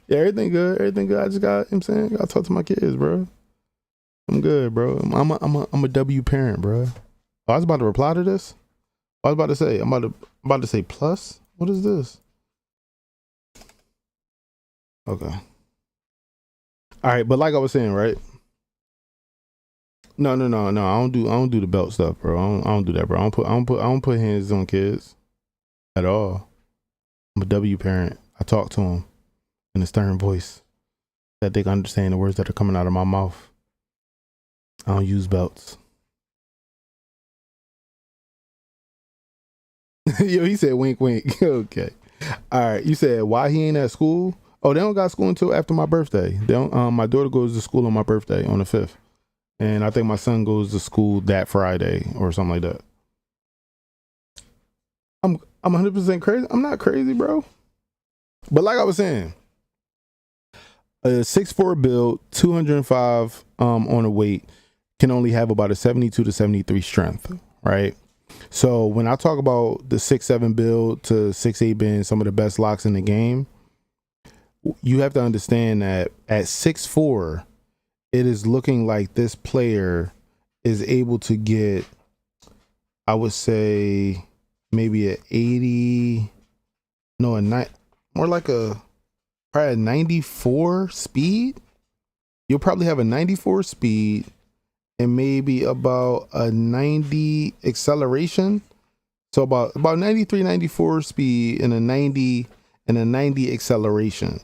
Yeah, everything good. I just got, you know what I'm saying, gotta talk to my kids, bro. I'm good, bro. I'm a W parent, bro. Oh, I was about to reply to this. I was about to say, I'm about to say plus. What is this? Okay. All right, but like I was saying, right? No. I don't do the belt stuff, bro. I don't do that, bro. I don't put hands on kids at all. I'm a W parent. I talk to them in a stern voice that they can understand the words that are coming out of my mouth. I don't use belts. Yo, he said wink, wink. Okay. All right. You said why he ain't at school? Oh, they don't got school until after my birthday. They don't. My daughter goes to school on my birthday on the 5th, and I think my son goes to school that Friday or something like that. I'm 100% crazy. I'm not crazy, bro. But like I was saying, a 6'4" build, 205 on a weight can only have about a 72 to 73 strength, right? So when I talk about the 6'7" build to 6'8" being some of the best locks in the game, you have to understand that at 6'4", it is looking like this player is able to get, I would say, maybe a 80, no, more like probably a 94 speed. You'll probably have a 94 speed and maybe about a 90 acceleration. So about 93, 94 speed and a 90 acceleration.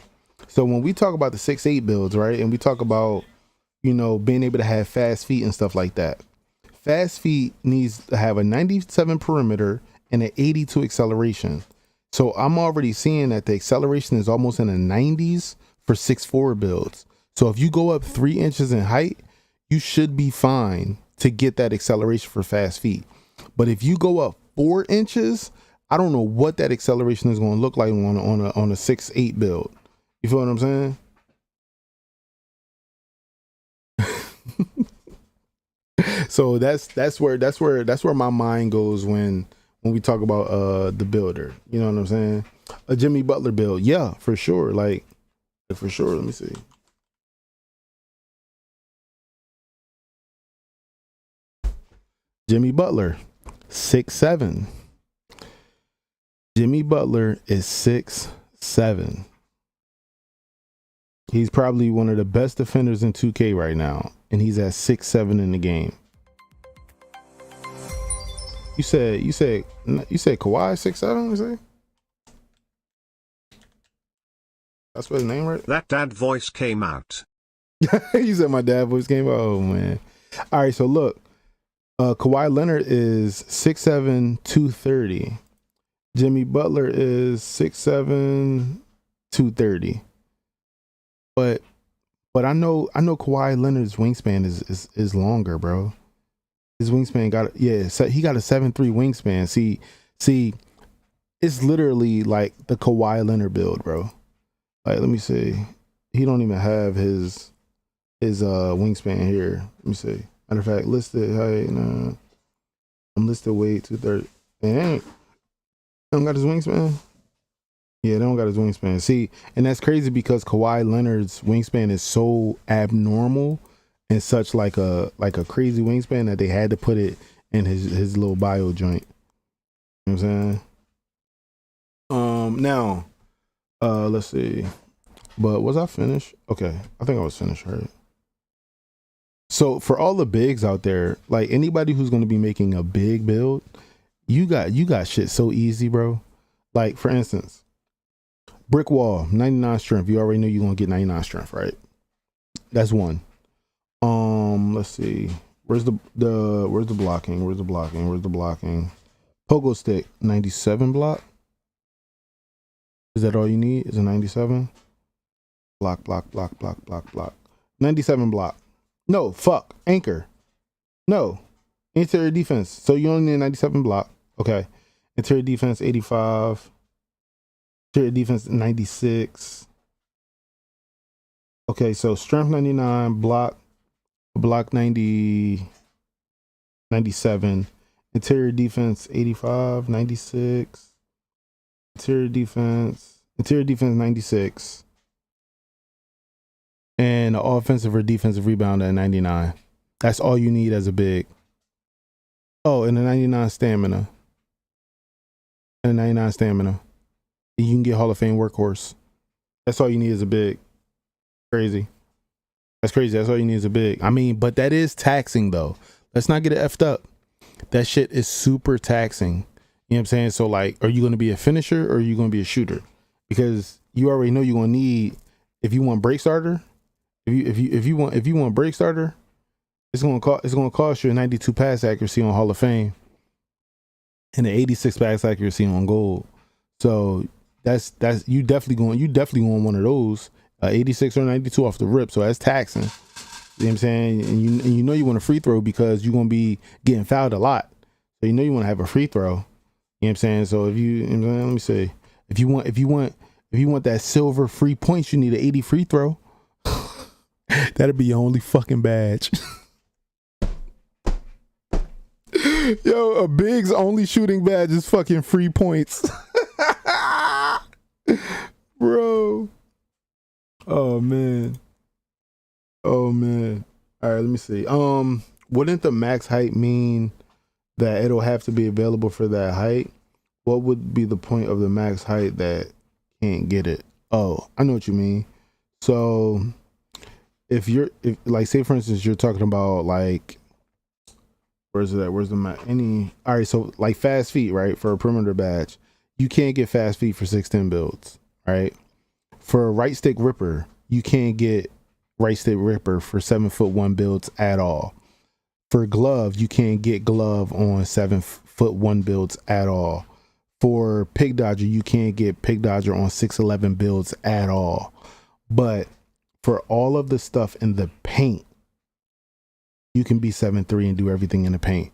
So when we talk about the 6'8" builds, right, and we talk about, you know, being able to have fast feet and stuff like that, fast feet needs to have a 97 perimeter and an 82 acceleration. So I'm already seeing that the acceleration is almost in the 90s for 6'4" builds. So if you go up 3 inches in height, you should be fine to get that acceleration for fast feet. But if you go up 4 inches, I don't know what that acceleration is going to look like on a 6'8" build. You feel what I'm saying? So that's where my mind goes when we talk about the builder. You know what I'm saying? A Jimmy Butler build, yeah, for sure. Like for sure. Let me see. Jimmy Butler, 6'7". Jimmy Butler is 6'7". He's probably one of the best defenders in 2K right now, and he's at 6'7" in the game. You said Kawhi 6'7", you say? That's what his name, right? That dad voice came out. You said my dad voice came out. Oh man. All right, so look, Kawhi Leonard is 6'7", 230. Jimmy Butler is 6'7", 230. But I know Kawhi Leonard's wingspan is longer, bro. His wingspan he got a 7'3" wingspan. See, it's literally like the Kawhi Leonard build, bro. Like, let me see. He don't even have his wingspan here. Let me see. Matter of fact, listed height. I'm listed weight 230. They don't got his wingspan. Yeah, they don't got his wingspan. See, and that's crazy because Kawhi Leonard's wingspan is so abnormal and such like a crazy wingspan that they had to put it in his little bio joint. You know what I'm saying? Now, let's see. But was I finished? Okay, I think I was finished, right? So for all the bigs out there, like anybody who's going to be making a big build, you got shit so easy, bro. Like for instance, brick wall, 99 strength. You already know you're gonna get 99 strength, right? That's one. Let's see. Where's the blocking? Where's the blocking? Pogo stick, 97 block. Is that all you need? Is a 97? Block. 97 block. No, fuck. Anchor. No. Interior defense. So you only need a 97 block. Okay. Interior defense, 85. Interior defense, 96. Okay, so strength 99, block 90, 97. Interior defense, 85, 96. Interior defense, 96. And an offensive or defensive rebound at 99. That's all you need as a big. Oh, and a 99 stamina. You can get Hall of Fame workhorse. That's all you need is a big. Crazy. That's crazy. That's all you need is a big. I mean, but that is taxing though. Let's not get it effed up. That shit is super taxing. You know what I'm saying? So like, are you going to be a finisher or are you going to be a shooter? Because you already know you're going to need, if you want break starter, if you want break starter, it's going to cost you a 92 pass accuracy on Hall of Fame and an 86 pass accuracy on gold. So that's you definitely going one of those, 86 or 92 off the rip. So that's taxing. You know what I'm saying? And you know you want a free throw because you're going to be getting fouled a lot. So you know you want to have a free throw. You know what I'm saying? So if you, let me say, if you want that silver free points, you need an 80 free throw. That'd be your only fucking badge. Yo, a big's only shooting badge is fucking free points. Bro. Oh man. All right, let me see. Wouldn't the max height mean that it'll have to be available for that height? What would be the point of the max height that can't get it? Oh, I know what you mean. So if like, say for instance, you're talking about like, where's it at? Where's the max? All right, so like fast feet, right? For a perimeter badge, you can't get fast feet for 6'10" builds, right? For a right stick ripper, you can't get right stick ripper for 7'1" builds at all. For glove, you can't get glove on 7'1" builds at all. For pig dodger, you can't get pig dodger on 6'11" builds at all. But for all of the stuff in the paint, you can be 7'3" and do everything in the paint.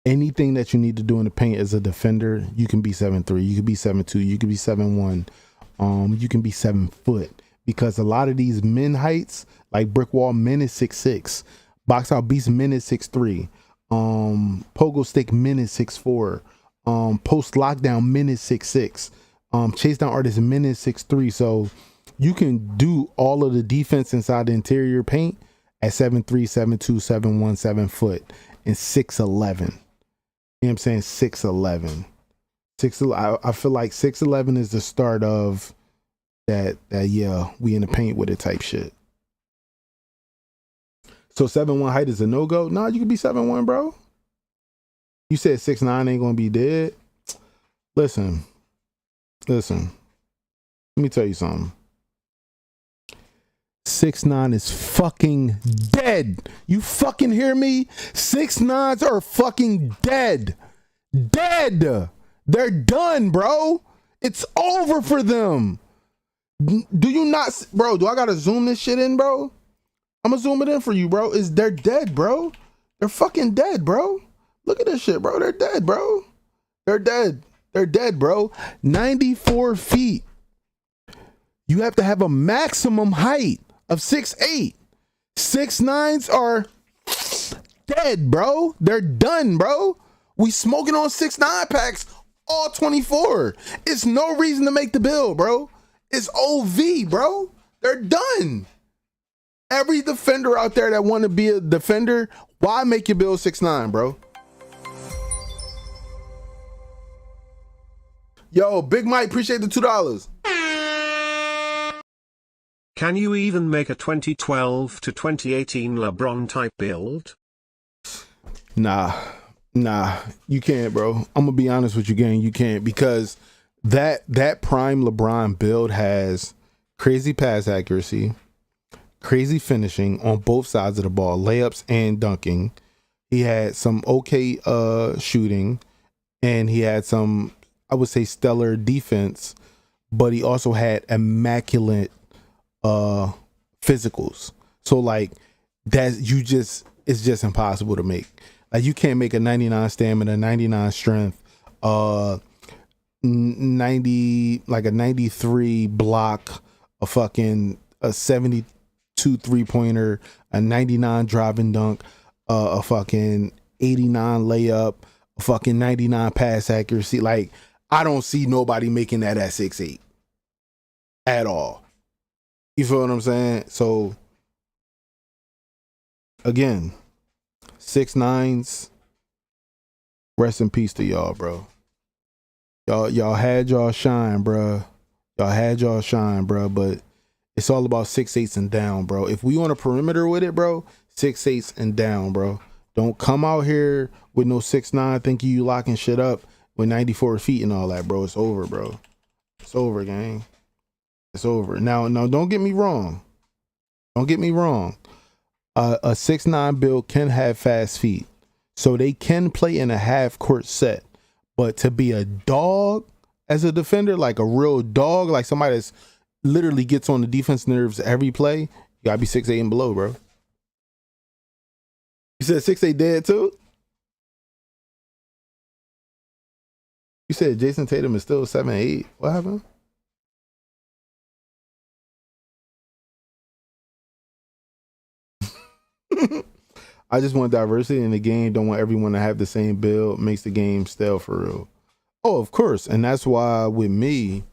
Anything that you need to do in the paint as a defender, you can be 7'3", you can be 7'2", you can be 7'1", you can be 7 foot. Because a lot of these men heights, like brick wall men is 6'6", box out beast men is 6'3", pogo stick men is 6'4", post lockdown men is 6'6", chase down artist men is 6'3". So you can do all of the defense inside the interior paint at 7'3", 7'2", 7'1", 7 foot, and 6'11". You know what I'm saying? 6'11". I feel like 6'11" is the start of that yeah, we in the paint with it type shit. So 7'1" height is a no-go? Nah, you could be 7'1", bro. You said 6'9" ain't gonna be dead. Listen. Let me tell you something. 6'9" is fucking dead. You fucking hear me? 6'9s are fucking dead. Dead. They're done, bro. It's over for them. Do you not, bro? Do I gotta zoom this shit in, bro? I'm gonna zoom it in for you, bro. They're dead, bro. They're fucking dead, bro. Look at this shit, bro. They're dead, bro. They're dead. They're dead, bro. 94 feet. You have to have a maximum height of 6'8". 6'9s are dead, bro. They're done, bro. We smoking on 6'9" packs all 24. It's no reason to make the build, bro. It's OV, bro. They're done. Every defender out there that want to be a defender, why make your build 6'9", bro? Yo, Big Mike, appreciate the $2. Can you even make a 2012 to 2018 LeBron type build? Nah, you can't, bro. I'm gonna be honest with you, gang. You can't, because that prime LeBron build has crazy pass accuracy, crazy finishing on both sides of the ball, layups and dunking. He had some okay shooting, and he had some, I would say, stellar defense, but he also had immaculate physicals. So like it's just impossible to make. Like you can't make a 99 stamina, 99 strength, 90, like a 93 block, a fucking a 72 3-pointer, a 99 drive and dunk, a fucking 89 layup, a fucking 99 pass accuracy. Like I don't see nobody making that at 6'8" at all. You feel what I'm saying? So again, 6'9s, rest in peace to y'all, bro. Y'all had y'all shine, bro. Y'all had y'all shine, bro, but it's all about 6'8" and down, bro. If we on a perimeter with it, bro, 6'8" and down, bro. Don't come out here with no 6'9", thinking you locking shit up with 94 feet and all that, bro. It's over, bro. It's over, gang. It's over. Now, don't get me wrong. Don't get me wrong. A 6'9" build can have fast feet, so they can play in a half court set. But to be a dog as a defender, like a real dog, like somebody that's literally gets on the defense nerves every play, you gotta be 6'8" and below, bro. You said 6'8" dead too? You said Jason Tatum is still 7'8". What happened? I just want diversity in the game. Don't want everyone to have the same build. Makes the game stale for real. Oh, of course. And that's why with me,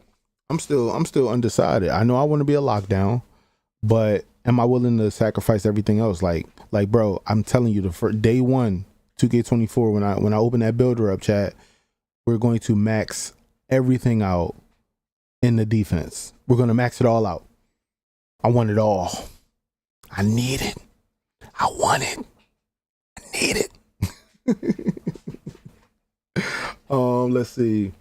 I'm still undecided. I know I want to be a lockdown, but am I willing to sacrifice everything else? Like, bro, I'm telling you, the first day one, 2K24, when I open that builder up, chat, we're going to max everything out in the defense. We're going to max it all out. I want it all. I need it. I want it. I need it. Let's see.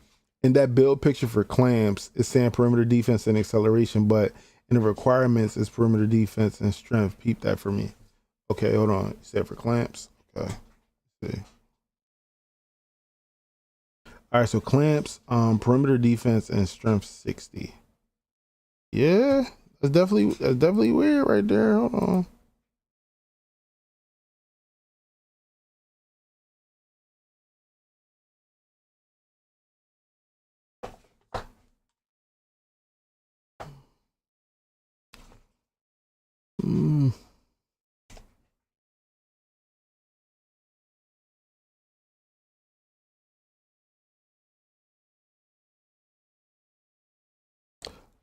In that build picture for clamps, it's saying perimeter defense and acceleration, but in the requirements, it's perimeter defense and strength. Peep that for me. Okay, hold on. You said for clamps. Okay. Let's see. All right, so clamps, perimeter defense and strength 60. Yeah, that's definitely weird right there. Hold on.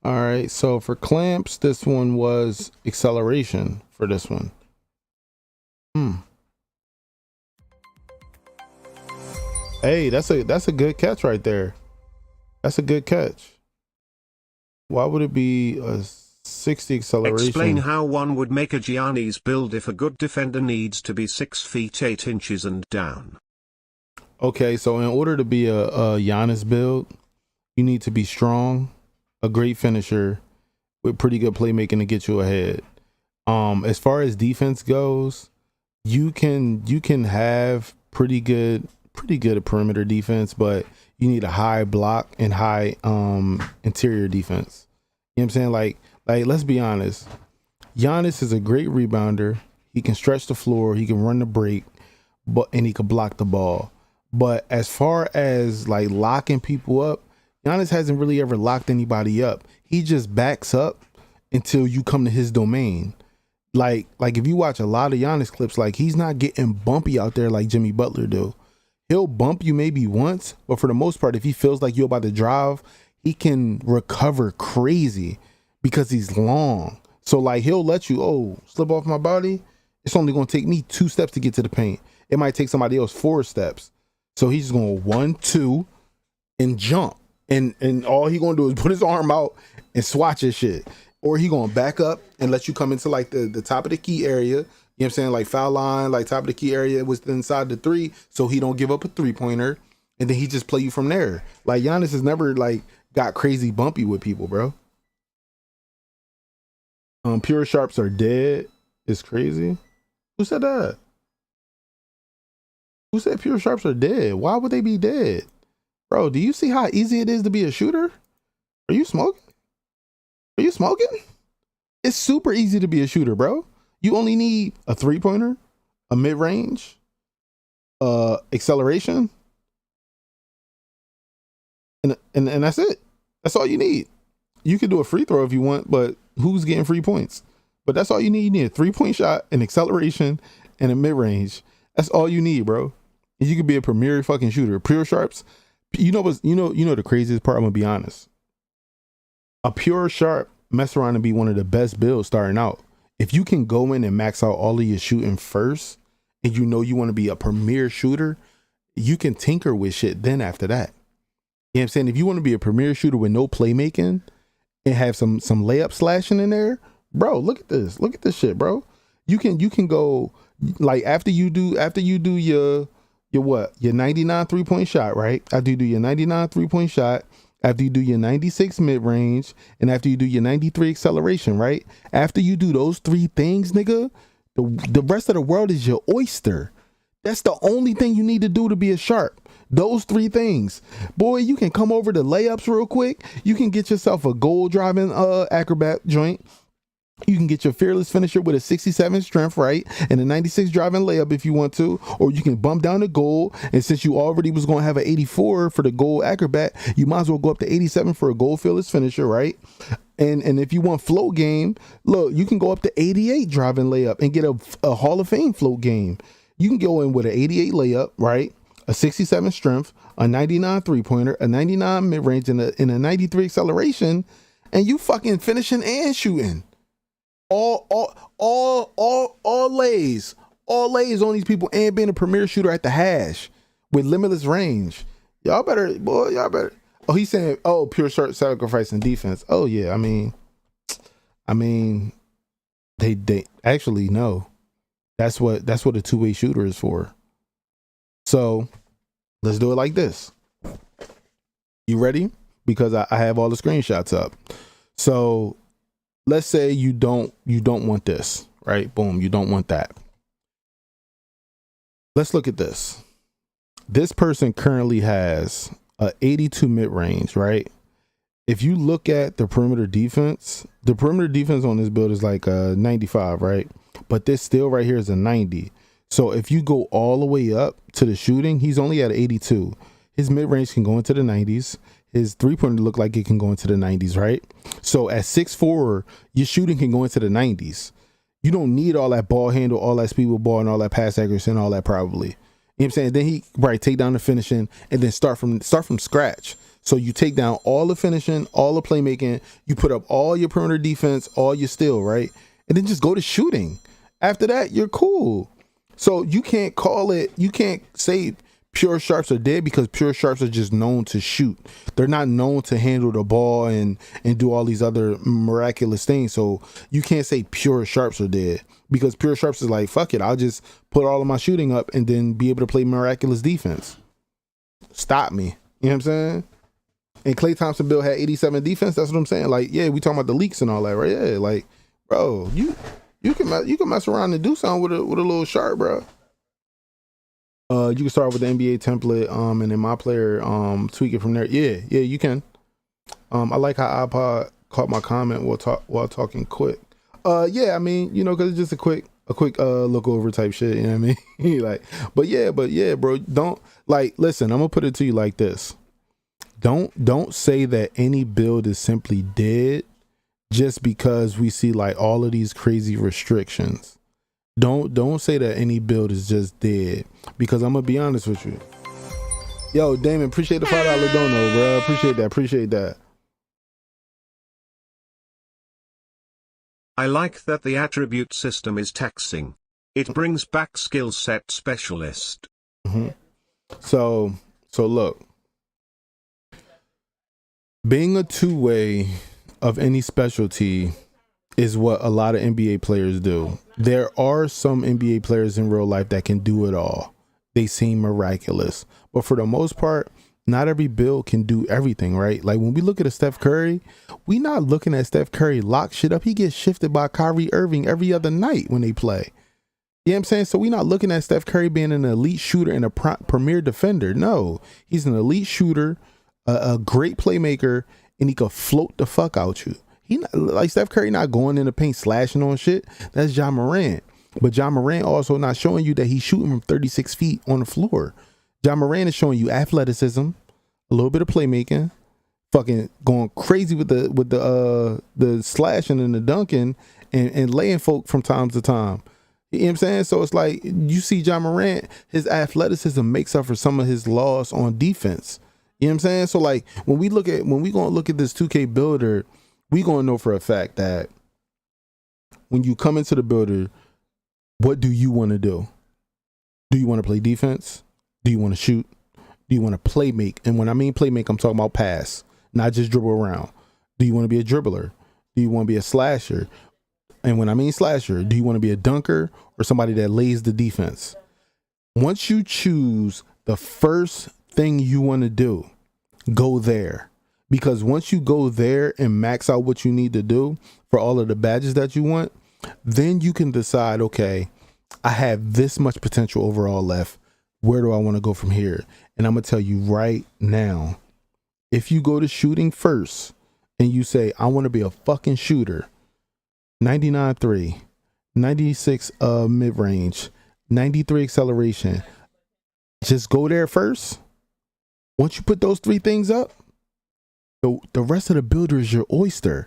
All right, so for clamps, this one was acceleration for this one. Hey, that's a good catch right there. That's a good catch. Why would it be a 60 acceleration? Explain how one would make a Giannis build if a good defender needs to be 6 feet 8 inches and down. Okay, so in order to be a Giannis build, you need to be strong, a great finisher, with pretty good playmaking to get you ahead. As far as defense goes, you can have pretty good perimeter defense, but you need a high block and high interior defense. You know what I'm saying? Like let's be honest. Giannis is a great rebounder. He can stretch the floor, he can run the break, and he can block the ball. But as far as like locking people up, Giannis hasn't really ever locked anybody up. He just backs up until you come to his domain. Like if you watch a lot of Giannis clips, like he's not getting bumpy out there like Jimmy Butler do. He'll bump you maybe once, but for the most part, if he feels like you're about to drive, he can recover crazy because he's long. So like he'll let you, slip off my body. It's only going to take me 2 steps to get to the paint. It might take somebody else 4 steps. So he's just going 1, 2 and jump. And all he going to do is put his arm out and swatch his shit. Or he going to back up and let you come into like the top of the key area. You know what I'm saying? Like foul line, like top of the key area was inside the 3, so he don't give up a 3-pointer, and then he just play you from there. Like Giannis has never like got crazy bumpy with people, bro. Pure sharps are dead. It's crazy. Who said that? Who said pure sharps are dead? Why would they be dead? Bro, do you see how easy it is to be a shooter? Are you smoking? Are you smoking? It's super easy to be a shooter, bro. You only need a 3-pointer, a mid-range, acceleration, and that's it. That's all you need. You can do a free throw if you want, but who's getting free points? But that's all you need. You need a 3-point shot, an acceleration, and a mid-range. That's all you need, bro. And you could be a premier fucking shooter. Pure sharps. You know the craziest part? I'm gonna be honest. A pure sharp mess around and be one of the best builds starting out. If you can go in and max out all of your shooting first, and you know you want to be a premier shooter, you can tinker with shit then after that. You know what I'm saying? If you want to be a premier shooter with no playmaking, and have some layup slashing in there, bro, look at this. Look at this shit, bro. You can go like after you do your 99 3-point shot, right? After you do your 99 3-point shot, after you do your 96 mid-range, and after you do your 93 acceleration, right? After you do those 3 things, nigga, the rest of the world is your oyster. That's the only thing you need to do to be a sharp. Those 3 things. Boy, you can come over to layups real quick. You can get yourself a goal driving acrobat joint. You can get your fearless finisher with a 67 strength, right? And a 96 driving layup if you want to. Or you can bump down the goal. And since you already was going to have an 84 for the goal acrobat, you might as well go up to 87 for a goal fearless finisher, right? And if you want float game, look, you can go up to 88 driving layup and get a Hall of Fame float game. You can go in with an 88 layup, right? A 67 strength, a 99 three-pointer, a 99 mid-range, and a 93 acceleration, and you fucking finishing and shooting. All lays on these people and being a premier shooter at the hash with limitless range. Y'all better. Oh, he's saying, pure short sacrifice and defense. Oh yeah, I mean, they actually know. That's what a two-way shooter is for. So let's do it like this. You ready? Because I have all the screenshots up. So let's say you don't want this, right? Boom, you don't want that. Let's look at this. This person currently has a 82 mid-range, right? If you look at the perimeter defense on this build is like a 95, right? But this still right here is a 90. So if you go all the way up to the shooting, he's only at 82. His mid-range can go into the 90s. His three-pointer look like it can go into the 90s, right? So at 6'4", your shooting can go into the 90s. You don't need all that ball handle, all that speed with ball, and all that pass accuracy and all that probably. You know what I'm saying? Then he take down the finishing and then start from scratch. So you take down all the finishing, all the playmaking, you put up all your perimeter defense, all your steal, right? And then just go to shooting. After that, you're cool. So you can't say pure sharps are dead because pure sharps are just known to shoot. They're not known to handle the ball and do all these other miraculous things. So you can't say pure sharps are dead because pure sharps is like, fuck it, I'll just put all of my shooting up and then be able to play miraculous defense. Stop me. You know what I'm saying? And Klay Thompson build had 87 defense. That's what I'm saying. Like, yeah, we talking about the leaks and all that, right? Yeah, like, bro, you can mess around and do something with a little sharp, bro. You can start with the NBA template, and then my player, tweak it from there. Yeah, you can. I like how iPod caught my comment while talking quick. Yeah, I mean, cause it's just a quick look over type shit. You know what I mean? Like, but yeah, bro. Don't listen. I'm gonna put it to you like this. Don't say that any build is simply dead just because we see like all of these crazy restrictions. Don't say that any build is just dead because I'm gonna be honest with you. Yo, Damon, appreciate the $5 dono, bro. Appreciate that. I like that the attribute system is taxing. It brings back skill set specialist. Mm-hmm. So look, being a two-way of any specialty is what a lot of NBA players do. There are some NBA players in real life that can do it all. They seem miraculous. But for the most part, not every build can do everything, right? Like when we look at a Steph Curry, we not looking at Steph Curry lock shit up. He gets shifted by Kyrie Irving every other night when they play. You know what I'm saying? So we're not looking at Steph Curry being an elite shooter and a premier defender. No, he's an elite shooter, a great playmaker, and he could float the fuck out you. He not, like Steph Curry not going in the paint slashing on shit. That's Ja Morant. But Ja Morant also not showing you that he's shooting from 36 feet on the floor. Ja Morant is showing you athleticism, a little bit of playmaking, fucking going crazy with the slashing and the dunking and laying folk from time to time. You know what I'm saying? So it's like you see Ja Morant, his athleticism makes up for some of his loss on defense. You know what I'm saying? So like when we gonna look at this 2K builder, we gonna know for a fact that when you come into the builder, what do you want to do? Do you want to play defense? Do you want to shoot? Do you want to play make? And when I mean play make, I'm talking about pass, not just dribble around. Do you want to be a dribbler? Do you want to be a slasher? And when I mean slasher, do you want to be a dunker or somebody that lays the defense? Once you choose the first thing you want to do, go there. Because once you go there and max out what you need to do for all of the badges that you want, then you can decide, okay, I have this much potential overall left. Where do I want to go from here? And I'm going to tell you right now, if you go to shooting first and you say, I want to be a fucking shooter, 99.3, 96 mid-range, 93 acceleration, just go there first. Once you put those three things up, the rest of the builder is your oyster.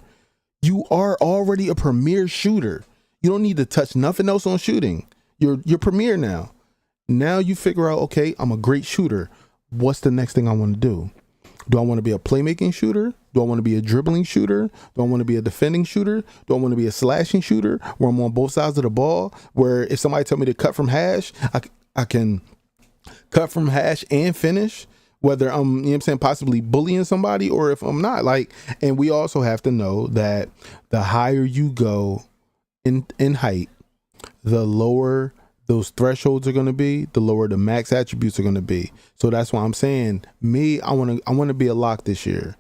You are already a premier shooter. You don't need to touch nothing else on shooting. You're premier now. Now you figure out, okay, I'm a great shooter. What's the next thing I want to do? Do I want to be a playmaking shooter? Do I want to be a dribbling shooter? Do I want to be a defending shooter? Do I want to be a slashing shooter where I'm on both sides of the ball? Where if somebody tell me to cut from hash, I can cut from hash and finish, whether I'm, you know what I'm saying, possibly bullying somebody or if I'm not. Like, and we also have to know that the higher you go in height, the lower those thresholds are going to be, the lower the max attributes are going to be. So that's why I'm saying, I want to be a lock this year.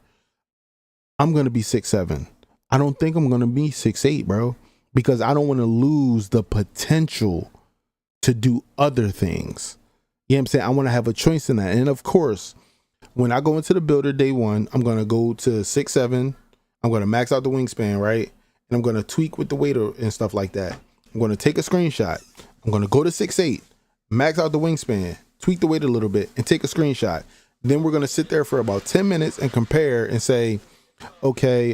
I'm going to be 6'7". I don't think I'm going to be 6'8", bro, because I don't want to lose the potential to do other things. You know what I'm saying? I want to have a choice in that. And of course, when I go into the builder day one, I'm going to go to 6'7". I'm going to max out the wingspan, right? And I'm going to tweak with the weight and stuff like that. I'm going to take a screenshot. I'm going to go to 6'8", max out the wingspan, tweak the weight a little bit, and take a screenshot. Then we're going to sit there for about 10 minutes and compare and say, okay,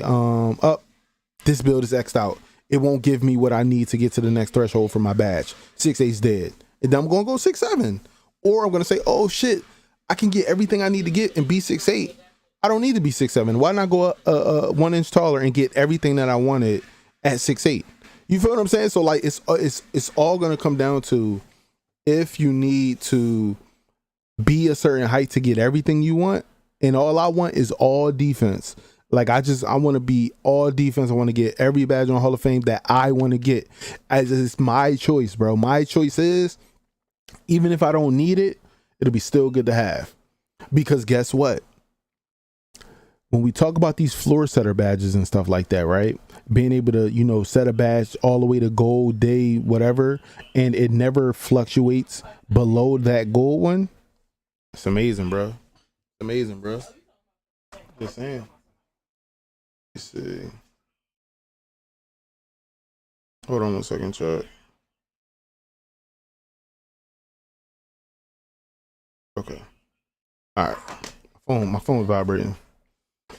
this build is X'd out. It won't give me what I need to get to the next threshold for my badge. 6'8's dead. And then I'm going to go 6'7". Or I'm going to say, oh shit, I can get everything I need to get and be 6'8". I don't need to be 6'7". Why not go 1 inch taller and get everything that I wanted at 6'8"? You feel what I'm saying? So like it's all gonna come down to if you need to be a certain height to get everything you want, and all I want is all defense. Like I want to be all defense. I want to get every badge on Hall of Fame that I want to get. As it's my choice, bro. My choice is, even if I don't need it, it'll be still good to have. Because guess what? When we talk about these floor setter badges and stuff like that, right? Being able to, you know, set a badge all the way to gold, day, whatever, and it never fluctuates below that gold one. It's amazing, bro. It's amazing, bro. Just saying. Let's see. Hold on 1 second, chat. Okay. All right. My phone was vibrating.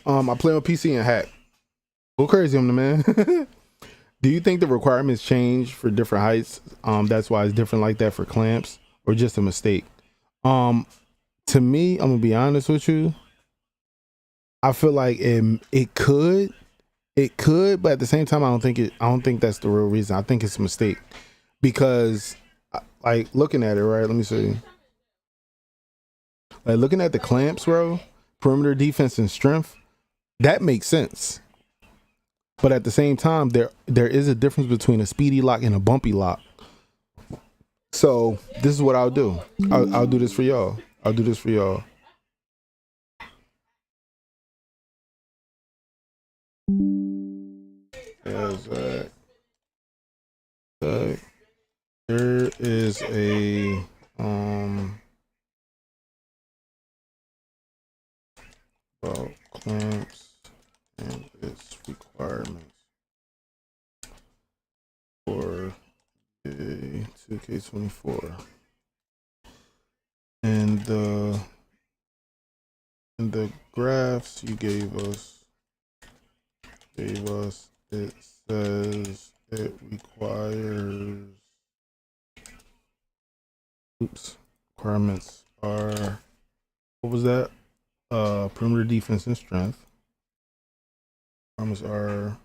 I play on PC and hack. Go crazy on the man. Do you think the requirements change for different heights? That's why it's different like that for clamps, or just a mistake? To me, I'm gonna be honest with you. I feel like it could, but at the same time, I don't think that's the real reason. I think it's a mistake because, like, looking at it, right? Let me see. Like looking at the clamps, bro, perimeter defense and strength, that makes sense. But at the same time, there is a difference between a speedy lock and a bumpy lock. So this is what I'll do. I'll do this for y'all. I'll do this for y'all. There is a about clamps and its requirements for a 2K24. And the graphs you gave us, it says it requires, requirements are, what was that? Perimeter defense and strength. Requirements are,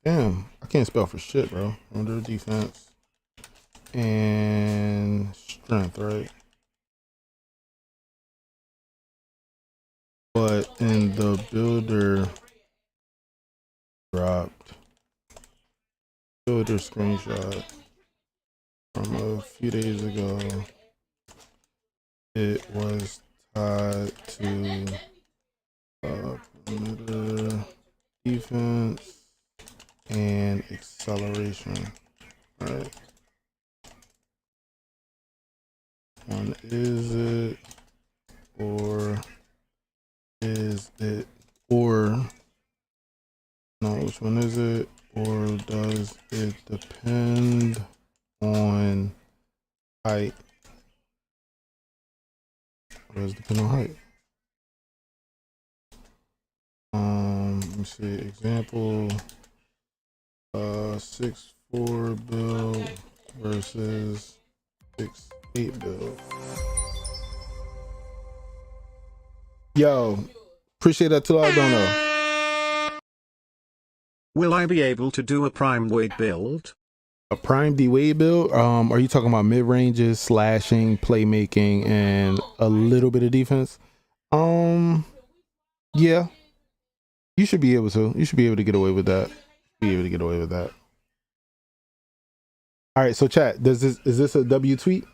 damn, I can't spell for shit, bro. Perimeter defense and strength, right? but in the builder dropped builder screenshot from a few days ago, it was tied to perimeter defense and acceleration. Right. One is it, or is it, or no, which one is it, or does it depend on height? Or does it depend on height? Let me see, example, 6'4" build versus 6'8" build. Yo, appreciate that too. I don't know. Will I be able to do a prime Wade build? A prime D Wade build? Are you talking about mid ranges, slashing, playmaking, and a little bit of defense? Yeah, you should be able to. You should be able to get away with that. Be able to get away with that. All right, so chat, is this a W tweet?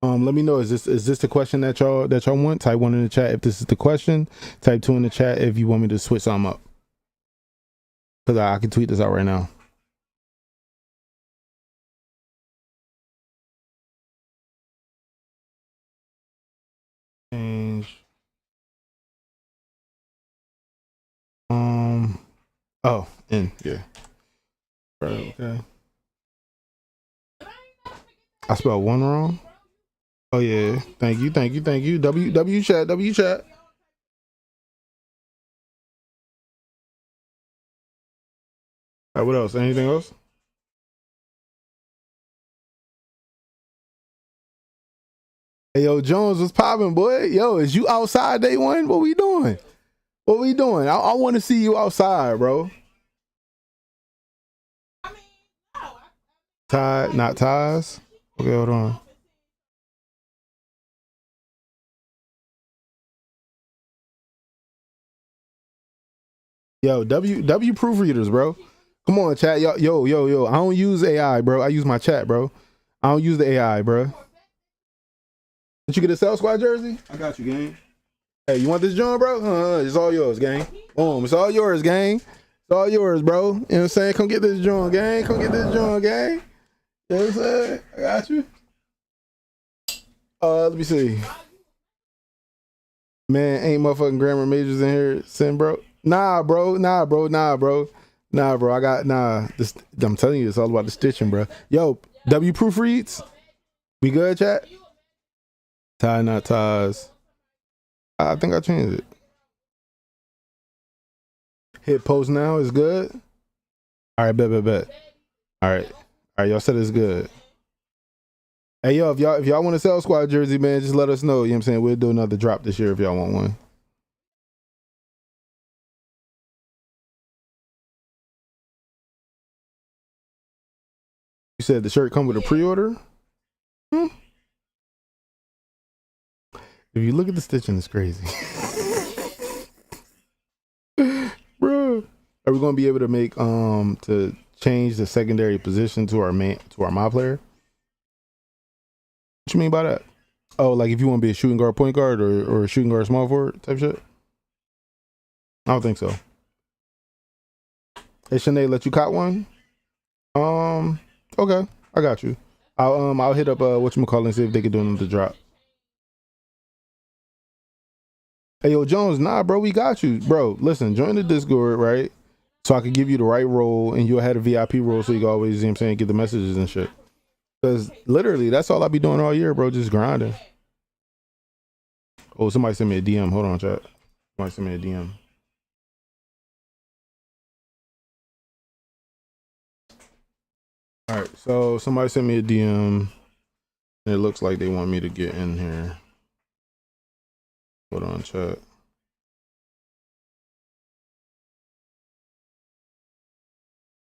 Let me know, is this the question that y'all want? Type 1 in the chat if this is the question. Type 2 in the chat if you want me to switch something up, because I can tweet this out right now. Change. Oh, yeah. Right, okay. I spelled one wrong. Oh yeah. Thank you. W chat. All right, what else? Anything else? Hey yo, Jones, what's popping, boy? Yo, is you outside day one? What we doing? I want to see you outside, bro. Tide, not ties. Okay, hold on. Yo, W proofreaders, bro. Come on, chat. Yo. I don't use AI, bro. I use my chat, bro. I don't use the AI, bro. Did you get a Cell Squad jersey? I got you, gang. Hey, you want this joint, bro? It's all yours, gang. Boom, it's all yours, gang. It's all yours, bro. You know what I'm saying? Come get this joint, gang. You know what I'm saying? I got you. Let me see. Man, ain't motherfucking grammar majors in here, sin, bro. Nah, bro. I got this. I'm telling you, it's all about the stitching, bro. Yo, W proofreads. We good, chat? Tie, not ties. I think I changed it. Hit post now is good. All right, bet. All right, y'all said it's good. Hey yo, if y'all want a Cell Squad jersey, man, just let us know. You know what I'm saying? We'll do another drop this year if y'all want one. You said the shirt come with a pre-order? If you look at the stitching, it's crazy. Bro. Are we gonna be able to make to change the secondary position to our my player? What you mean by that? Oh, like if you want to be a shooting guard, point guard, or a shooting guard, small forward type shit? I don't think so. Hey, Sinead, let you cop one? Okay, I got you. I'll hit up whatchamacallit and see if they can do another drop. Hey yo, Jones, nah, bro, we got you, bro. Listen, join the Discord, right? So I can give you the right role, and you'll have a VIP role, so you can always, you know what I'm saying, get the messages and shit. Because literally, that's all I be doing all year, bro, just grinding. Oh, somebody sent me a DM. Hold on, chat. Somebody sent me a DM. All right, so somebody sent me a DM, and it looks like they want me to get in here. Hold on, chat.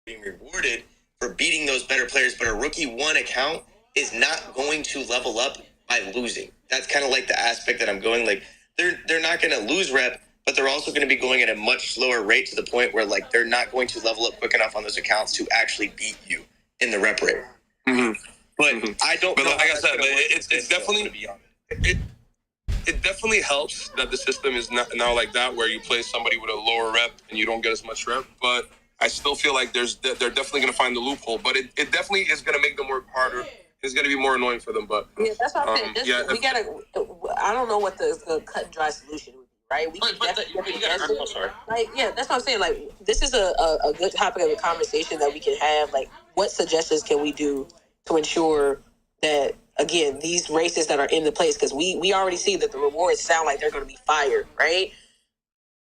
Being rewarded for beating those better players, but a rookie one account is not going to level up by losing. That's kind of like the aspect that I'm going, like they're not going to lose rep but they're also going to be going at a much slower rate to the point where like they're not going to level up quick enough on those accounts to actually beat you in the rep rate. But I don't. But know like I said, it's definitely it definitely helps that the system is not now like that, where you play somebody with a lower rep and you don't get as much rep. But I still feel like they're definitely going to find the loophole. But it definitely is going to make them work harder. It's going to be more annoying for them. But yeah, that's what I'm saying. We gotta. I don't know what the cut and dry solution would be, right? We can definitely like, yeah, that's what I'm saying. Like, this is a good topic of a conversation that we can have. Like, what suggestions can we do to ensure that, again, these races that are in the place, because we already see that the rewards sound like they're going to be fire, right?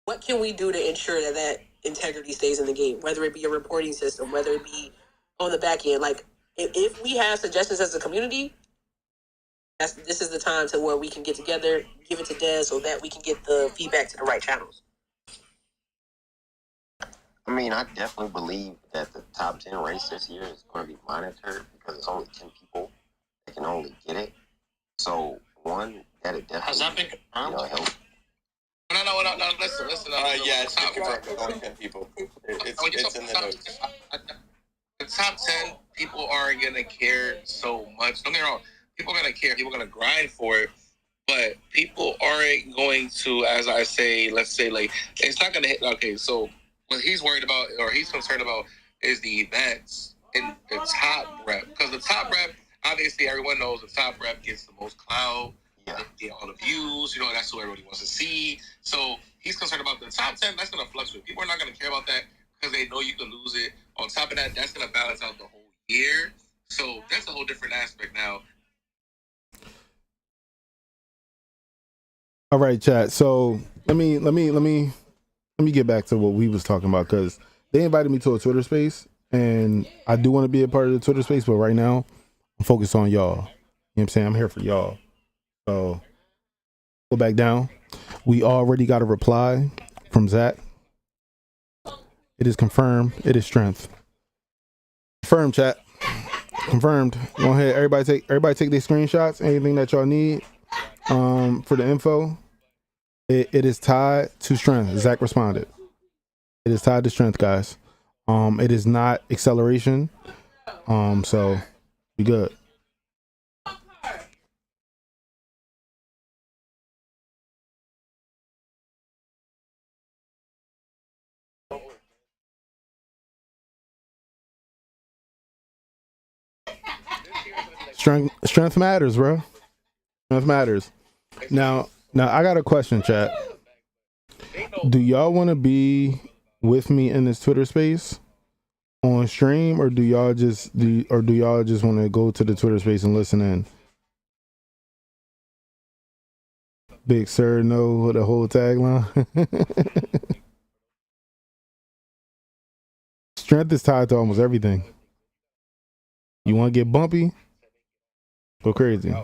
What can we do to ensure that integrity stays in the game, whether it be a reporting system, whether it be on the back end? Like, if we have suggestions as a community, this is the time to where we can get together, give it to Des, so that we can get the feedback to the right channels. I mean, I definitely believe that the top 10 race this year is going to be monitored because it's only 10 people that can only get it. So, one, that it definitely has that been confirmed? help. No, listen. Yeah, it's confirmed. There's only 10 people. It's in the notes. The top 10 people aren't going to care so much. Don't get me wrong. People are going to care. People are going to grind for it. But people aren't going to, as I say, let's say, like, it's not going to hit. Okay, so what he's worried about or he's concerned about is the events in the top rep. Because the top rep, obviously, everyone knows the top rep gets the most clout, get all the views. You know, that's what everybody wants to see. So he's concerned about the top 10. That's going to fluctuate. People are not going to care about that because they know you can lose it. On top of that, that's going to balance out the whole year. So that's a whole different aspect now. All right, chat. So let me get back to what we was talking about, because they invited me to a Twitter space, and I do want to be a part of the Twitter space, but right now I'm focused on y'all. You know what I'm saying? I'm here for y'all. So go back down. We already got a reply from Zach. It is confirmed. It is strength. Confirmed, chat. Confirmed. Go ahead. Everybody take their screenshots. Anything that y'all need for the info. It is tied to strength. Zach responded. It is tied to strength, guys. It is not acceleration. So we good. Strength matters, bro. Strength matters. Now I got a question, chat. Do y'all want to be with me in this Twitter space on stream, or do y'all just want to go to the Twitter space and listen in? Big Sir No, the whole tagline. Strength is tied to almost everything. You want to get bumpy? Go crazy.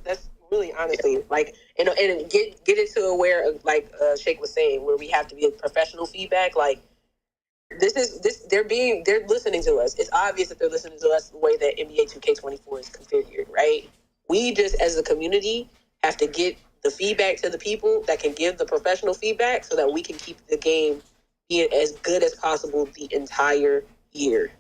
That's really honestly like, and get it to where, like Shake was saying, where we have to be professional feedback. Like, they're listening to us. It's obvious that they're listening to us the way that NBA 2K24 is configured, right? We just, as a community, have to get the feedback to the people that can give the professional feedback so that we can keep the game being as good as possible the entire year.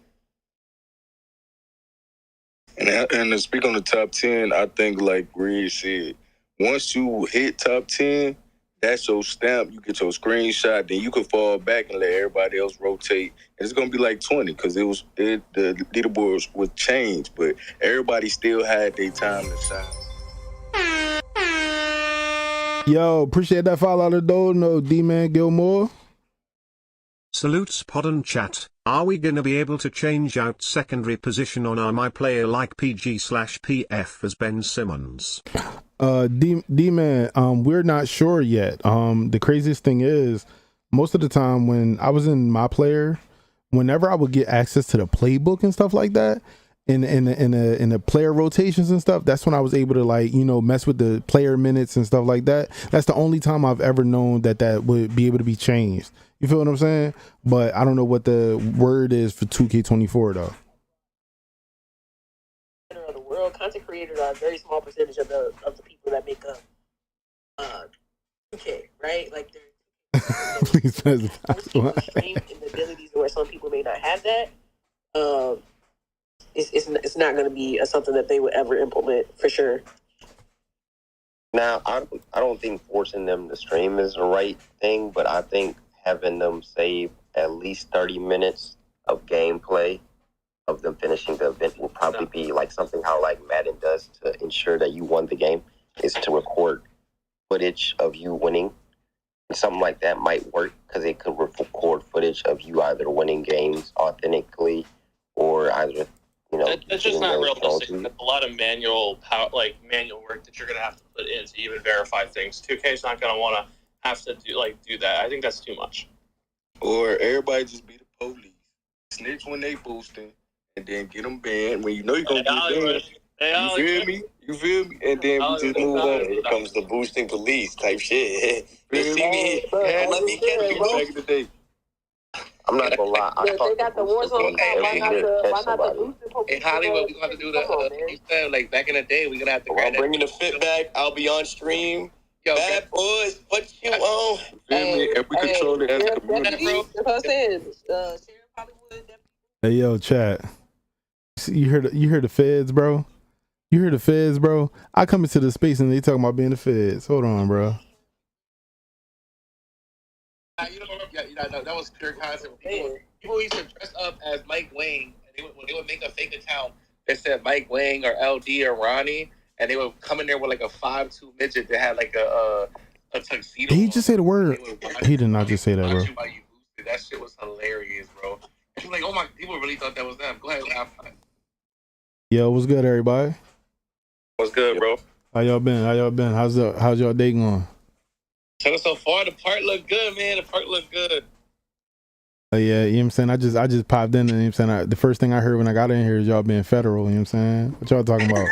And to speak on the top 10, I think, like Reed said, once you hit top 10, that's your stamp. You get your screenshot, then you can fall back and let everybody else rotate. And it's gonna be like 20 because the leaderboards would change, but everybody still had their time to shine. Yo, appreciate that follow out of the door. No, D-Man Gilmore. Salutes pod and chat. Are we gonna be able to change out secondary position on our my player like PG/PF as Ben Simmons? D-Man, we're not sure yet. The craziest thing is, most of the time when I was in my player, whenever I would get access to the playbook and stuff like that, in the player rotations and stuff, that's when I was able to, like, you know, mess with the player minutes and stuff like that. That's the only time I've ever known that would be able to be changed. You feel what I'm saying? But I don't know what the word is for 2K24 though. Of the world, content creators are a very small percentage of the people that make up 2K, right? Like Please specify why. and the abilities where some people may not have that. It's not going to be something that they would ever implement for sure. Now, I don't think forcing them to stream is the right thing, but I think having them save at least 30 minutes of gameplay of them finishing the event will probably be like something how like Madden does to ensure that you won the game, is to record footage of you winning. And something like that might work because it could record footage of you either winning games authentically or either, you know, that's just not realistic. That's a lot of manual work that you're going to have to put in to even verify things. 2K is not going to want to have to do that. I think that's too much. Or everybody just be the police, snitch when they boosting, and then get them banned when you know you're gonna get banned. You feel me? And then we just move on. Here comes the boosting police type shit. They see me, let me get me back in the day. I'm not gonna lie. They got the Warzone account. Why not the boosting? In Hollywood, we're gonna do you said, like back in the day, we're gonna have to. I'm bringing the fit back. I'll be on stream. Yo, bad boys, what you on? And we control it as a community. That's what I'm saying. Sheriff Hollywood. Hey yo, chat. You heard the feds, bro? You heard the feds, bro? I come into the space and they talking about being the feds. Hold on, bro. You know, that was pure concept. People used to dress up as Mike Wang, and when they would make a fake account that said Mike Wang or LD or Ronnie, and they would come in there with like a 5'2" midget that had like a tuxedo. Did he just say the word? He did not just say that, bro. That shit was hilarious, bro. And like, oh my, people really thought that was them. Go ahead, laugh. Yo, what's good, everybody? What's good, bro? How y'all been? How's y'all day going? So far, the park look good, man. The park look good. Yeah, you know what I'm saying? I just popped in and you know what I'm saying? The first thing I heard when I got in here is y'all being federal, you know what I'm saying? What y'all talking about?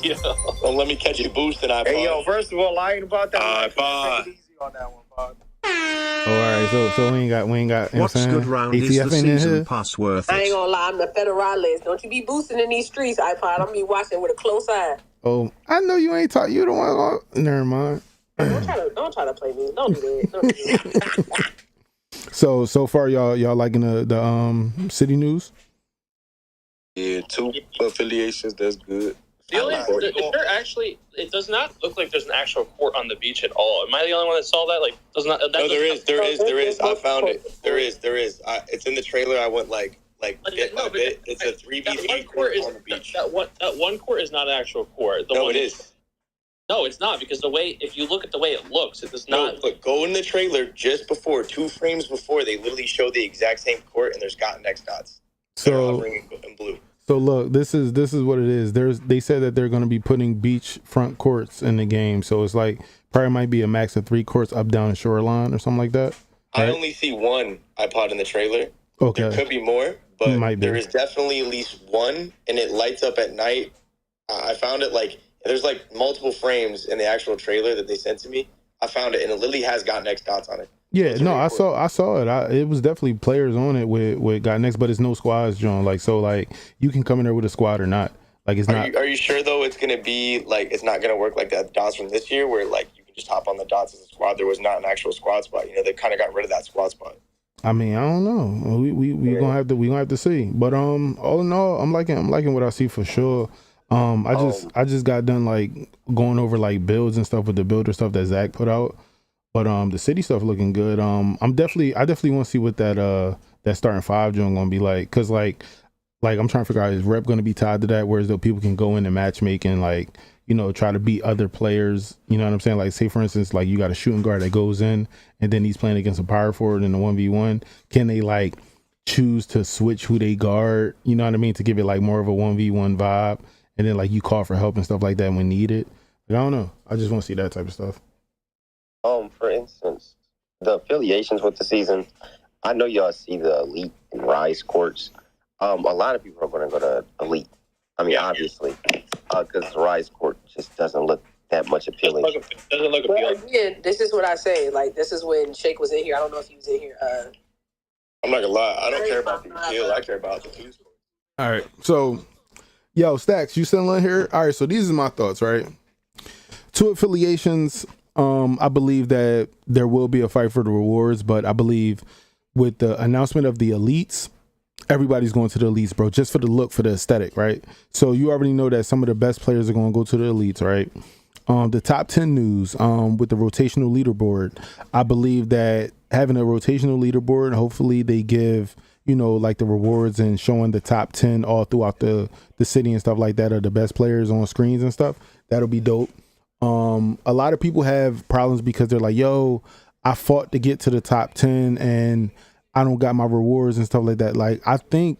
Yeah. Well, let me catch you boosting, iPod. Hey, yo, first of all, lying about that. iPod. Take it easy on that one, Pod. Oh, all right, so we ain't got, you know What's what I'm saying? good round ATF is the ain't in season here? pass worth I ain't it? gonna lie, I'm the federalist. Don't you be boosting in these streets, iPod. I'm be watching with a close eye. Oh, I know you ain't talk. You don't want to. Never mind. Don't try to play me. Don't do that. Don't do that. So far, y'all liking the city news? Yeah, 2 affiliations. That's good. It does not look like there's an actual court on the beach at all. Am I the only one that saw that? Like, does not? No, there is. I found it. There is. It's in the trailer. I went like bit by bit. It's a 3v3 court on the beach. That one court is not an actual court. It is. No, it's not, because if you look at the way it looks, it does not. No, but go in the trailer just before, 2 frames before, they literally show the exact same court, and there's gotten X dots. So in blue. So look, this is what it is. They said that they're going to be putting beachfront courts in the game. So it's like probably might be a max of 3 courts up, down, and shoreline or something like that. Right? I only see 1 iPod in the trailer. Okay. There could be more, but there is definitely at least 1, and it lights up at night. I found it like there's like multiple frames in the actual trailer that they sent to me. I found it, and it literally has gotten X dots on it. Yeah, no, I saw it. It was definitely players on it with got next, but it's no squads, John. Like, so like you can come in there with a squad or not. Like, it's not. Are you sure though? It's gonna be like it's not gonna work like that dots from this year, where like you can just hop on the dots as a squad. There was not an actual squad spot. You know, they kind of got rid of that squad spot. I mean, I don't know. We gonna have to see. But all in all, I'm liking what I see for sure. I just got done like going over like builds and stuff with the builder stuff that Zach put out. But the city stuff looking good. I definitely want to see what that starting 5 joint gonna be like, cause like I'm trying to figure out, is rep gonna be tied to that, whereas though people can go in and matchmake and like, you know, try to beat other players. You know what I'm saying? Like, say for instance, like you got a shooting guard that goes in and then he's playing against a power forward in the 1v1. Can they like choose to switch who they guard? You know what I mean? To give it like more of a 1v1 vibe, and then like you call for help and stuff like that when needed. Like, I don't know. I just want to see that type of stuff. For instance, the affiliations with the season, I know y'all see the Elite and Rise courts. A lot of people are going to go to Elite. I mean, obviously, because the Rise court just doesn't look that much appealing. Doesn't look appealing. Again, this is what I say. Like, this is when Shake was in here. I don't know if he was in here. I'm not gonna lie. I don't care about the appeal. I care about the food. All right. So, yo, Stacks, you still in here? All right. So these are my thoughts, right? 2 affiliations. I believe that there will be a fight for the rewards, but I believe with the announcement of the elites, everybody's going to the elites, bro, just for the look, for the aesthetic, right? So you already know that some of the best players are going to go to the elites, right? The top 10 news with the rotational leaderboard, I believe that having a rotational leaderboard, hopefully they give, you know, like the rewards and showing the top 10 all throughout the city and stuff like that are the best players on screens and stuff. That'll be dope. A lot of people have problems because they're like, yo, I fought to get to the top 10 and I don't got my rewards and stuff like that. Like, I think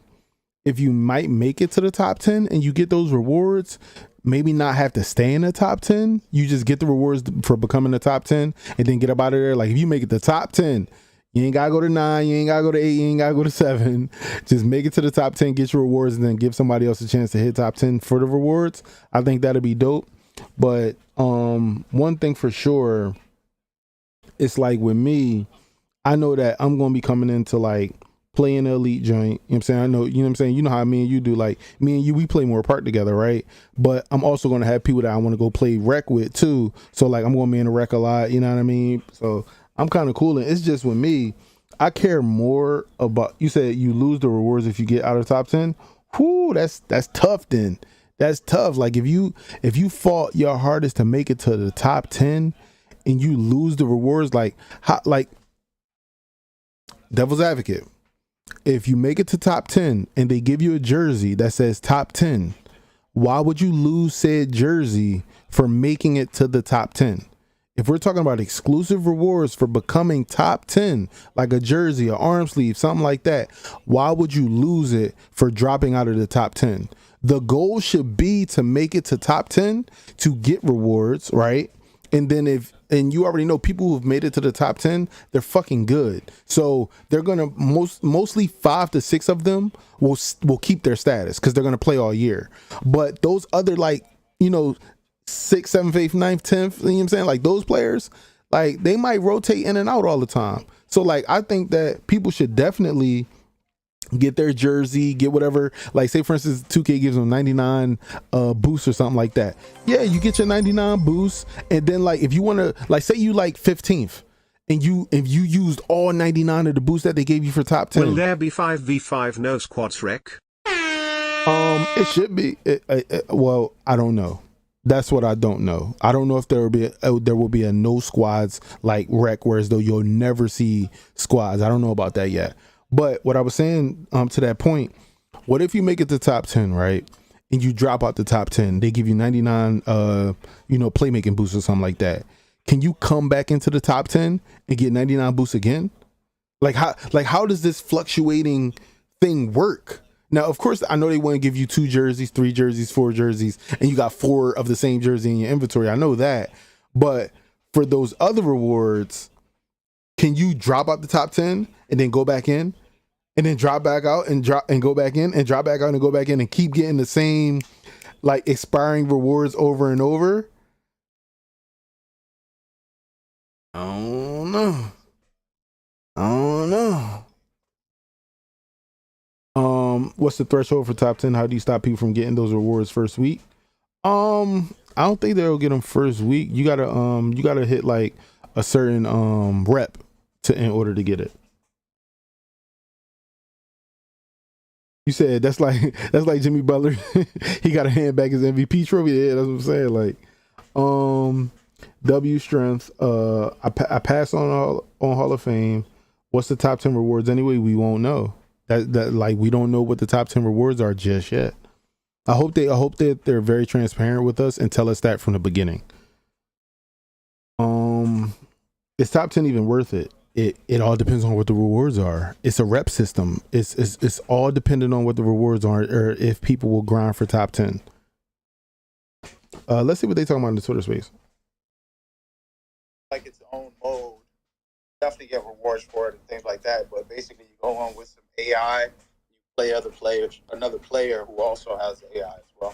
if you might make it to the top 10 and you get those rewards, maybe not have to stay in the top 10. You just get the rewards for becoming the top 10 and then get up out of there. Like, if you make it to top 10, you ain't gotta go to 9, you ain't gotta go to 8, you ain't gotta go to 7. Just make it to the top 10, get your rewards, and then give somebody else a chance to hit top 10 for the rewards. I think that'd be dope. But one thing for sure, it's like with me, I know that I'm gonna be coming into like playing the elite joint. You know what I'm saying? I know, you know what I'm saying? You know how me and you do, like me and you, we play more part together, right? But I'm also gonna have people that I want to go play rec with too. So like I'm gonna be in the rec a lot, you know what I mean? So I'm kind of cool. And it's just with me, I care more about, you said you lose the rewards if you get out of the top 10. Whoo, that's tough then. That's tough. Like if you fought your hardest to make it to the top 10 and you lose the rewards, like how, like devil's advocate, if you make it to top 10 and they give you a jersey that says top 10, why would you lose said jersey for making it to the top 10? If we're talking about exclusive rewards for becoming top 10, like a jersey, an arm sleeve, something like that, why would you lose it for dropping out of the top 10? The goal should be to make it to top 10 to get rewards, right? And then and you already know people who've made it to the top 10, they're fucking good. So they're going to mostly 5 to 6 of them will keep their status because they're going to play all year. But those other, like, you know, 6th, 7th, 8th, 9th, 10th, you know what I'm saying? Like those players, like they might rotate in and out all the time. So like, I think that people should definitely get their jersey, get whatever, like say for instance 2K gives them 99 boosts or something like that. Yeah, you get your 99 boosts, and then like if you want to, like say you like 15th and if you used all 99 of the boosts that they gave you for top 10, will there be 5v5 no squads rec? It should be. Well, I don't know. That's what I don't know. I don't know if there will be a no squads like rec, whereas though you'll never see squads. I don't know about that yet. But what I was saying to that point, what if you make it to top 10, right? And you drop out the top 10, they give you 99 playmaking boosts or something like that. Can you come back into the top 10 and get 99 boosts again? Like how does this fluctuating thing work? Now, of course, I know they want to give you 2 jerseys, 3 jerseys, 4 jerseys, and you got 4 of the same jersey in your inventory. I know that. But for those other rewards, can you drop out the top 10 and then go back in and then drop back out and go back in and drop back out and go back in and keep getting the same like expiring rewards over and over? I don't know. What's the threshold for top 10? How do you stop people from getting those rewards first week? I don't think they'll get them first week. You gotta hit like a certain rep in order to get it. You said that's like Jimmy Butler. He got to hand back his MVP trophy. Yeah, that's what I'm saying. Like, W strength. I pass on Hall of Fame. What's the top 10 rewards anyway? We won't know. That like we don't know what the top 10 rewards are just yet. I hope that they're very transparent with us and tell us that from the beginning. Is top 10 even worth it? It all depends on what the rewards are. It's a rep system. It's all dependent on what the rewards are, or if people will grind for top 10. Let's see what they talking about in the Twitter space. Like its own mode. Definitely get rewards for it and things like that. But basically, you go on with some AI, you play another player who also has AI as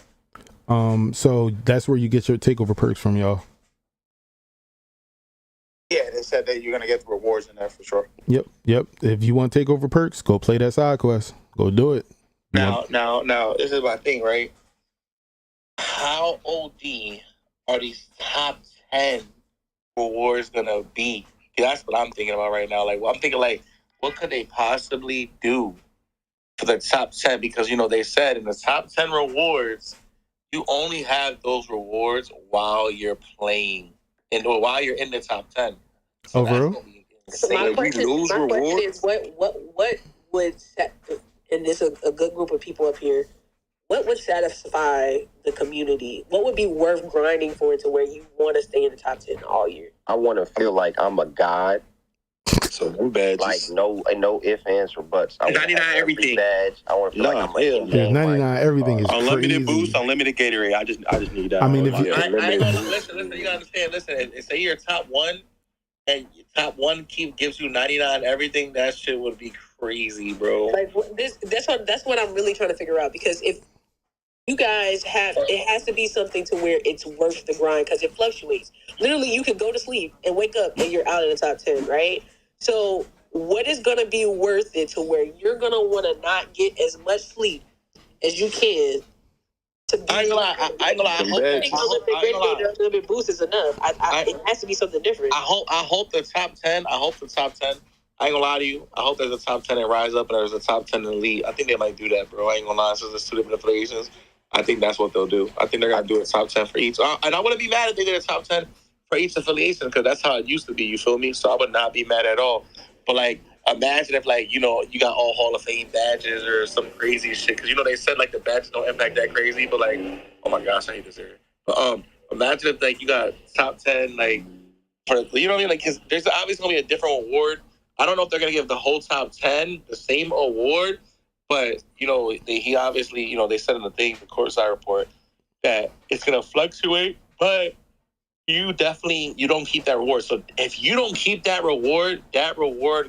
well. So that's where you get your takeover perks from, y'all. Yeah, they said that you're gonna get the rewards in there for sure. Yep. If you want takeover perks, go play that side quest. Go do it. Now, this is my thing, right? How OD are these top 10 rewards gonna be? That's what I'm thinking about right now. Like, I'm thinking like, what could they possibly do for the top 10? Because they said in the top 10 rewards, you only have those rewards while you're playing or while you're in the top 10. So Overall? So my question is, what would set, and this is a good group of people up here, what would satisfy the community? What would be worth grinding for to where you want to stay in the top 10 all year? I want to feel like I'm a god. So them badges. Like no ifs, ands, or buts. I 99 everything. Badge. I want to feel like I'm a 99 everything is unlimited crazy. boost, unlimited Gatorade. I just need that. I mean, if you, listen, you gotta understand. Listen, say you're top 1, and top 1 gives you 99 everything. That shit would be crazy, bro. Like that's what I'm really trying to figure out, because if you guys have, it has to be something to where it's worth the grind, because it fluctuates. Literally, you could go to sleep and wake up and you're out in the top 10, right? So what is going to be worth it to where you're going to want to not get as much sleep as you can to be... I ain't gonna lie. A little bit boost is enough. It has to be something different. I hope the top 10. I ain't gonna lie to you. I hope there's a top 10 and Rise Up and there's a top 10 in Elite. I think they might do that, bro. I ain't gonna lie. Since there's 2 different affiliations, I think that's what they'll do. I think they're gonna do a top 10 for each. And I wouldn't be mad if they did a top 10 for each affiliation, because that's how it used to be. You feel me? So I would not be mad at all. But like, imagine if you got all Hall of Fame badges or some crazy shit. Because they said like the badges don't impact that crazy. But like, oh my gosh, I hate this area. But imagine if you got top 10 for, you know what I mean? Like, cause there's obviously gonna be a different award. I don't know if they're gonna give the whole top 10 the same award, but he obviously they said in the courtside report, that it's gonna fluctuate, but you don't keep that reward. So if you don't keep that reward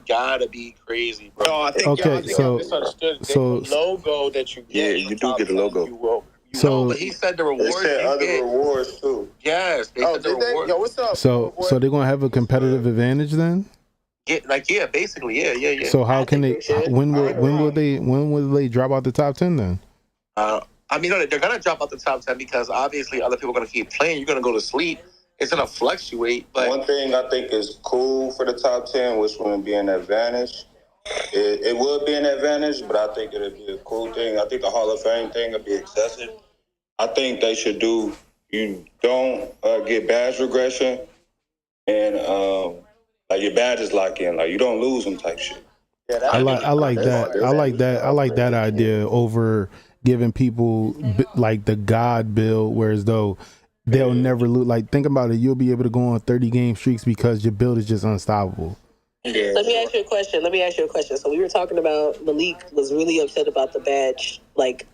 gotta be crazy, bro. No, I think y'all misunderstood. The logo that you get. Yeah, you do get a logo. But he said the rewards. They said other rewards too. Yes, they said the rewards. Yo, what's up? So they're gonna have a competitive advantage then? Basically, yeah. So how can they? When will they drop out the top 10 then? They're gonna drop out the top 10 because obviously other people are gonna keep playing. You're gonna go to sleep. It's gonna fluctuate. But one thing I think is cool for the top 10, which wouldn't be an advantage. It would be an advantage, but I think it'd be a cool thing. I think the Hall of Fame thing would be excessive. I think they should do. You don't get badge regression, and your badges lock in. Like, you don't lose them type shit. Yeah, I like that idea over giving people like the God build, whereas though they'll never lose. Like, think about it. You'll be able to go on 30 game streaks because your build is just unstoppable. Yeah. Let me ask you a question. So we were talking about Malik was really upset about the badge, like,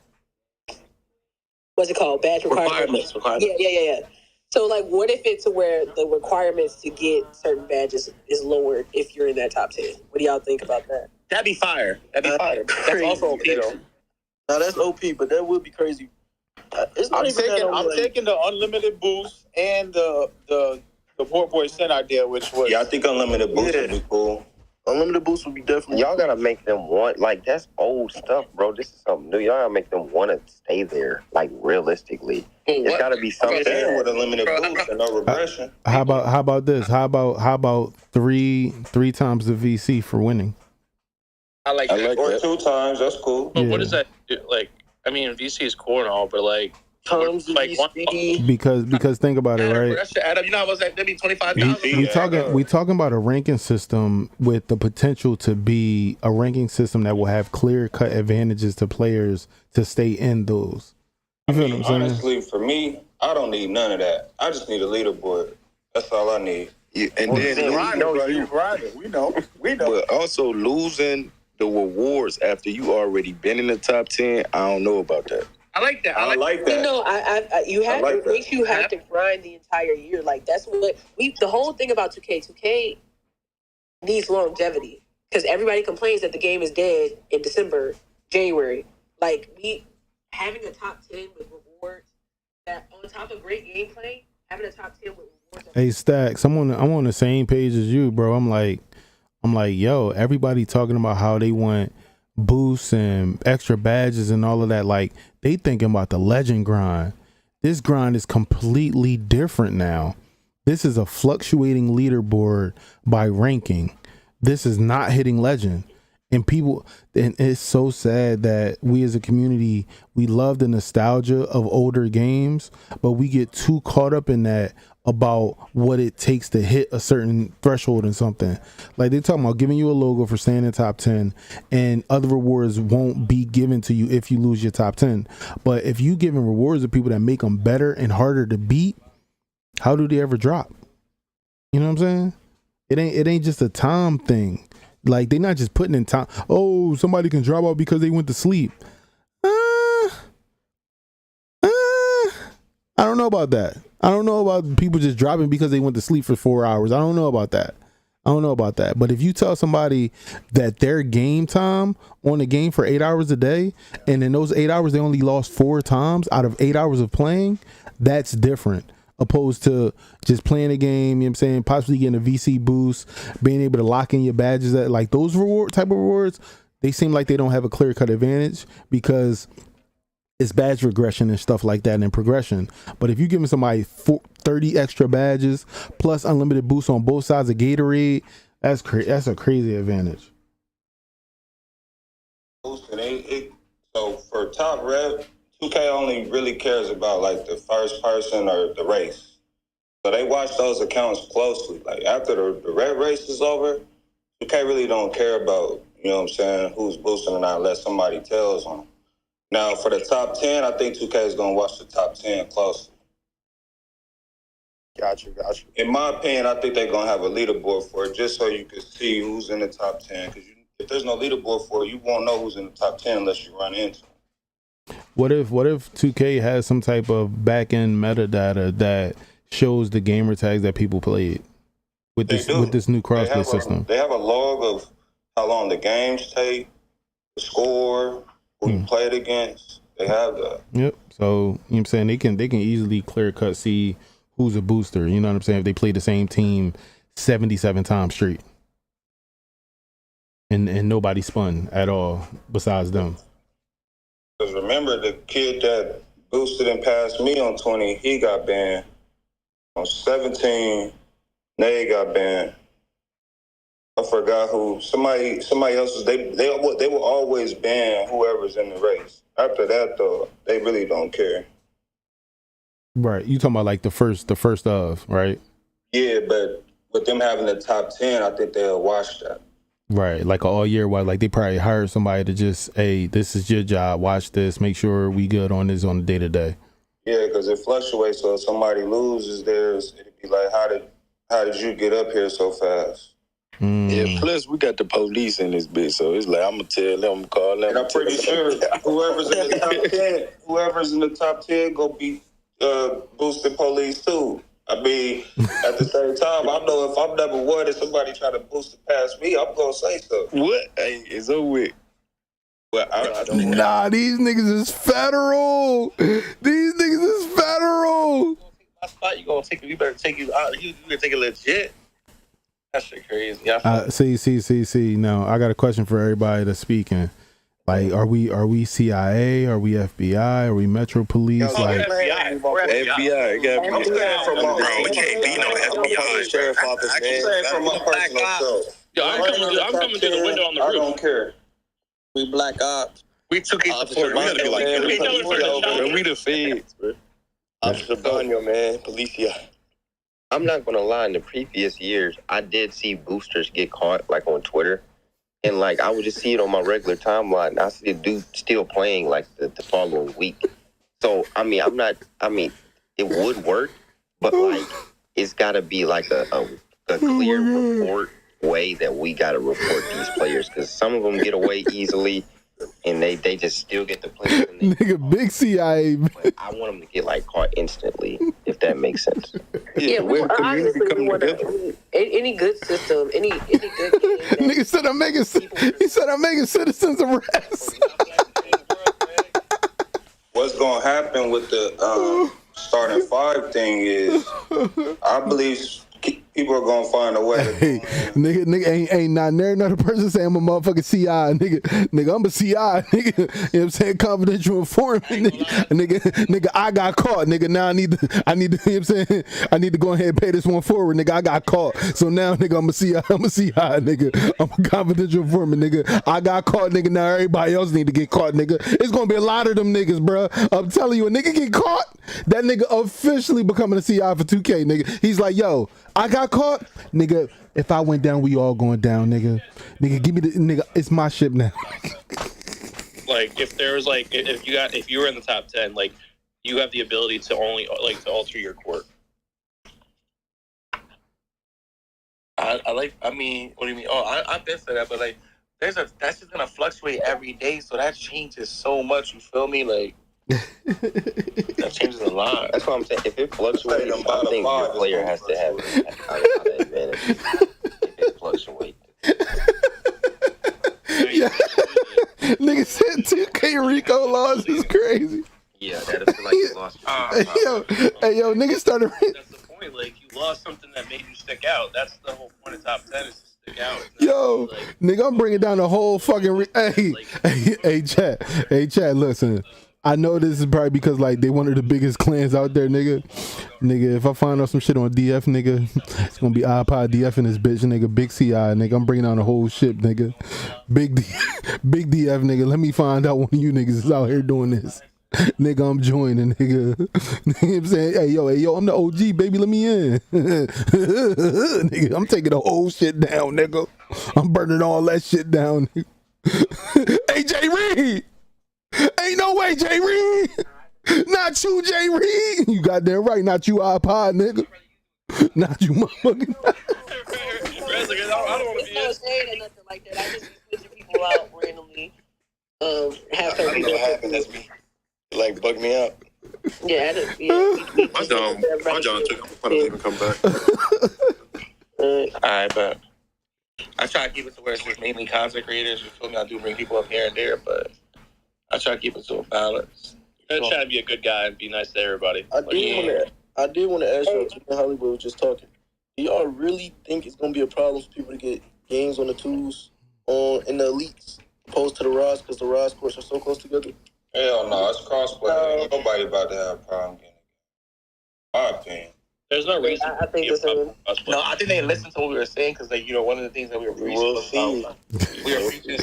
what's it called? Badge requirements. Yeah. So, like, what if it's where the requirements to get certain badges is lowered if you're in that top 10? What do y'all think about that? That'd be fire. That's also OP, though. Now, that's OP, but that would be crazy. I'm taking the unlimited boost and the poor boy cent idea, which was... Yeah, I think unlimited boost would be cool. Unlimited boost would be definitely... Y'all gotta make them want... Like, that's old stuff, bro. This is something new. Y'all gotta make them want to stay there, like, realistically. It's gotta be something with unlimited boost and no regression. How about this? How about three times the VC for winning? I like that. Or 2 times. That's cool. But what does that do? Like, I mean, VC is cool and all, but like... Because think about it, right? That should add up. You know how much that'd be 25,000. We talking about a ranking system with the potential to be a ranking system that will have clear cut advantages to players to stay in those. You feel what I'm saying? Honestly, for me, I don't need none of that. I just need a leaderboard. That's all I need. Yeah, and then we know. But also losing the rewards after you already been in the top 10, I don't know about that. I like that. I like that. You know, it makes you have to grind the entire year. Like, that's what the whole thing about 2K needs longevity, because everybody complains that the game is dead in December, January. Like, having a top 10 with rewards that on top of great gameplay, having a top 10 with rewards. Hey, Stacks, I'm on the same page as you, bro. I'm like, yo, everybody talking about how they want boosts and extra badges and all of that. Like, they thinking about the legend grind. This grind is completely different now. This is a fluctuating leaderboard by ranking. This is not hitting legend. And it's so sad that we as a community, we love the nostalgia of older games, but we get too caught up in that about what it takes to hit a certain threshold in something. Like they're talking about giving you a logo for staying in top 10, and other rewards won't be given to you if you lose your top 10. But if you giving rewards to people that make them better and harder to beat, how do they ever drop? You know what I'm saying? It ain't just a time thing. Like, they're not just putting in time. Oh, somebody can drop out because they went to sleep. I don't know about that. I don't know about people just dropping because they went to sleep for 4 hours. I don't know about that. But if you tell somebody that their game time on the game for 8 hours a day, and in those 8 hours, they only lost 4 times out of 8 hours of playing, that's different. Opposed to just playing a game, you know what I'm saying, possibly getting a VC boost, being able to lock in your badges, that like those type of rewards, they seem like they don't have a clear-cut advantage because it's badge regression and stuff like that and progression. But if you're giving somebody 30 extra badges plus unlimited boosts on both sides of Gatorade, that's a crazy advantage. So for top rev, 2K only really cares about like the first person or the race. So they watch those accounts closely. Like after the red race is over, 2K really don't care about, you know what I'm saying, who's boosting or not unless somebody tells them. Now for the top 10, I think 2K is going to watch the top 10 closely. Gotcha. In my opinion, I think they're going to have a leaderboard for it just so you can see who's in the top 10. Because if there's no leaderboard for it, you won't know who's in the top 10 unless you run into them. What if 2K has some type of back end metadata that shows the gamer tags that people played with this new crossplay system? They have a log of how long the games take, the score, who you played against. They have that. Yep. So, you know what I'm saying, they can easily clear cut see who's a booster. You know what I'm saying? If they play the same team 77 times straight. And nobody spun at all besides them. Because remember, the kid that boosted and passed me on 20, he got banned. On 17, they got banned. I forgot who. Somebody else was. They will always ban whoever's in the race. After that, though, they really don't care. Right. You talking about like the first of, right? Yeah, but with them having the top 10, I think they'll watch that. Right, like all year while, like they probably hired somebody to just, hey, this is your job, watch this, make sure we good on this on the day to day. Yeah, because it fluctuates. So if somebody loses theirs, it'd be like, how did you get up here so fast? Yeah, plus we got the police in this bitch, so it's like I'm gonna tell them, call them. And I'm pretty sure whoever's in the top 10 go be boosting police too. I mean, at the same time, I know if I'm number one and somebody try to boost it past me, I'm gonna say so. What? Hey, it's over with. Well, I don't nah, these niggas is federal. These niggas is federal. My spot, you better take it out. You better take it legit. That shit crazy. See. Now, I got a question for everybody that's speaking. Like, are we CIA? Are we FBI? Are we Metro Police? Yo, like FBI. FBI. It gotta be. I'm saying from my Bro, we can't be no FBI. sheriff office, man. From my personal self. Yo, I'm coming through the window on the roof. I don't care. We black ops. We took it Officer before. We gotta be like, We the feds, bro. Officer Banyo, man, Policia. I'm not gonna lie. In the previous years, I did see boosters get caught, like on Twitter, and like I would just see it on my regular timeline. I see the dude still playing like the following week. So I mean, it would work, but like it's got to be like a clear report way that we got to report these players, because some of them get away easily. And they just still get the players. Nigga, big CIA. But I want them to get like caught instantly, if that makes sense. Yeah, honestly, we want any good system, any good game. Nigga said I'm making citizens arrest. What's gonna happen with the starting five thing is, I believe people are gonna find a way. Hey, nigga, ain't not there another person saying I'm a motherfucking CI, nigga, I'm a CI, nigga. You know what I'm saying? Confidential informant, nigga, I got caught, nigga. Now I need to, you know what I'm saying? I need to go ahead and pay this one forward, nigga. I got caught, so now, nigga, I'm a CI, nigga. I'm a confidential informant, nigga. I got caught, nigga. Now everybody else need to get caught, nigga. It's gonna be a lot of them niggas, bro. I'm telling you, a nigga get caught, that nigga officially becoming a CI for 2K, nigga. He's like, yo, I got caught, nigga. If I went down, we all going down, nigga. Nigga, give me the nigga. It's my ship now. Like, if there was like, if you were in the top 10, like, you have the ability to only like to alter your court. I mean, what do you mean? Oh, I've been to that, but like, that's just gonna fluctuate every day, so that changes so much. You feel me? Like, that changes a lot. That's what I'm saying. If it fluctuates, I think your player has to have an advantage. If it fluctuates. Yeah. Nigga said 2K Rico lost is crazy. Yeah, that is like you lost. Hey, yo, nigga started. That's the point. Like, you lost something that made you stick out. That's the whole point of top 10 is to stick out. Yo, like, nigga, I'm bringing down the whole fucking. Hey, chat. Listen. I know this is probably because like they one of the biggest clans out there, nigga. Nigga, if I find out some shit on DF, nigga, it's gonna be iPodDF in this bitch, nigga. Big CI, nigga. I'm bringing down the whole ship, nigga. Big DF, nigga. Let me find out one of you niggas is out here doing this. Nigga, I'm joining, nigga. You know what I'm saying? Hey, yo, I'm the OG, baby. Let me in. Nigga, I'm taking the whole shit down, nigga. I'm burning all that shit down, nigga. AJ Reed! Ain't no way, Jay Reed. Not you, Jay Reed. You got that right. Not you, iPod, nigga. Not you, motherfucking. I don't want to be saying or nothing like that. I just be switching people out randomly. Have certain people happen. That's me. Like bug me out. Yeah, My John took him. I don't even come back. Alright, but I try to keep it to where it's just mainly content creators. You feel me? I do bring people up here and there, but I try to keep it to a balance. I'm trying to be a good guy and be nice to everybody. I did want to ask y'all, too, when Hollywood was just talking. Do y'all really think it's going to be a problem for people to get games on the twos in the elites opposed to the rods because the rods courts are so close together? Hell no, it's crossplay. Ain't nobody about to have a problem getting it. My opinion. There's no reason. I think the same. No, I think they listened to what we were saying because, like, you know, one of the things that we were preaching about, we were preaching.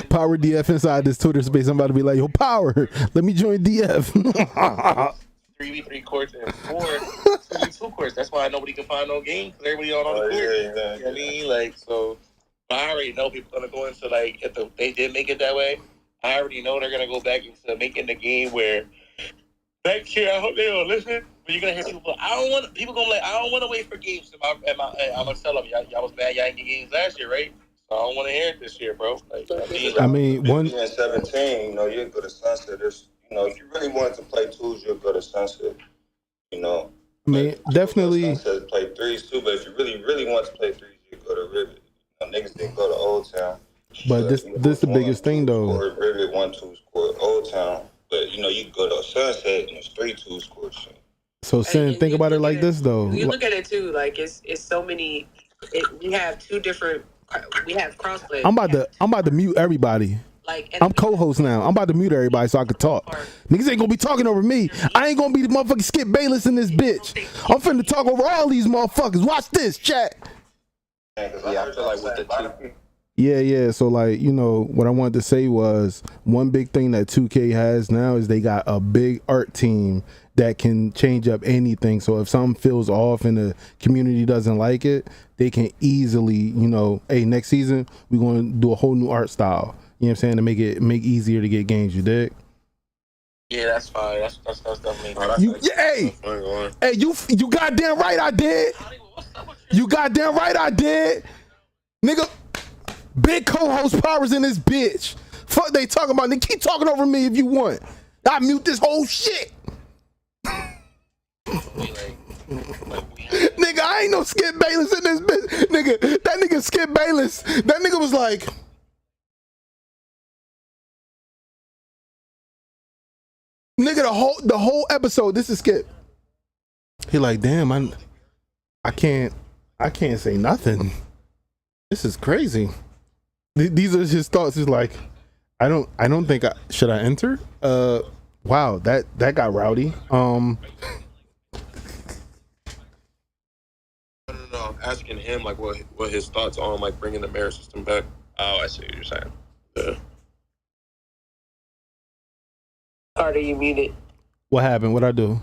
Power DF inside this Twitter space. I'm about to be like, yo, Power, let me join DF. 3v3 courts and 2v2 courts. That's why nobody can find no game because everybody on the court. Yeah. You know what I mean? Like, so I already know people are gonna go into like if they did make it that way. I already know they're gonna go back into making the game where next year I hope they don't listen. But you're gonna hear people. People gonna be like, I don't want to wait for games. I'm gonna tell them y'all was bad. Y'all didn't get games last year, right? So I don't want to hear it this year, bro. Like, I mean, one in 17, you know, you'll go to Sunset. You know, if you really wanted to play twos, you'll go to Sunset. You know, I mean, definitely Sunset play threes too. But if you really want to play threes, you go to Rivet. You know, niggas didn't go to Old Town. But this the biggest thing though. Rivet 1-2 score Old Town. But you know, you go to Sunset and it's 3-2 scores. So Sin, think about it like this though. You look at it too, like it's so many. We have two different. We have crossplay. I'm about to mute everybody. Like, I'm co-host now. I'm about to mute everybody so I can talk. Niggas ain't gonna be talking over me. I ain't gonna be the motherfucking Skip Bayless in this bitch. I'm finna talk over all these motherfuckers. Watch this, chat. Yeah, I feel like with the two. Yeah. So like, you know, what I wanted to say was one big thing that 2K has now is they got a big art team that can change up anything. So if something feels off and the community doesn't like it, they can easily, you know, hey, next season we're going to do a whole new art style. You know what I'm saying? To make it easier to get games, you dig? Yeah, that's fine. That's definitely. You goddamn right I did. You goddamn right I did. Nigga, big co-host Powers in this bitch. Fuck they talking about. Nigga, keep talking over me if you want. I mute this whole shit. Nigga, I ain't no Skip Bayless in this bitch. Nigga, that nigga Skip Bayless, that nigga was like, nigga, the whole episode, this is Skip. He like, damn, I can't say nothing. This is crazy. These are his thoughts. He's like, I don't think should I enter? Wow, that got rowdy. No, I'm asking him like what his thoughts on like bringing the mayor system back. Oh, I see what you're saying. Yeah. Carter, you muted. What happened? What'd I do?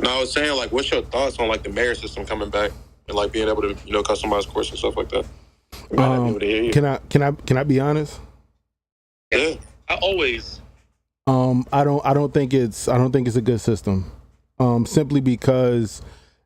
No, I was saying like, what's your thoughts on like the mayor system coming back and like being able to customize course and stuff like that? Can I be honest? Yeah. I always. I don't think it's a good system. Simply because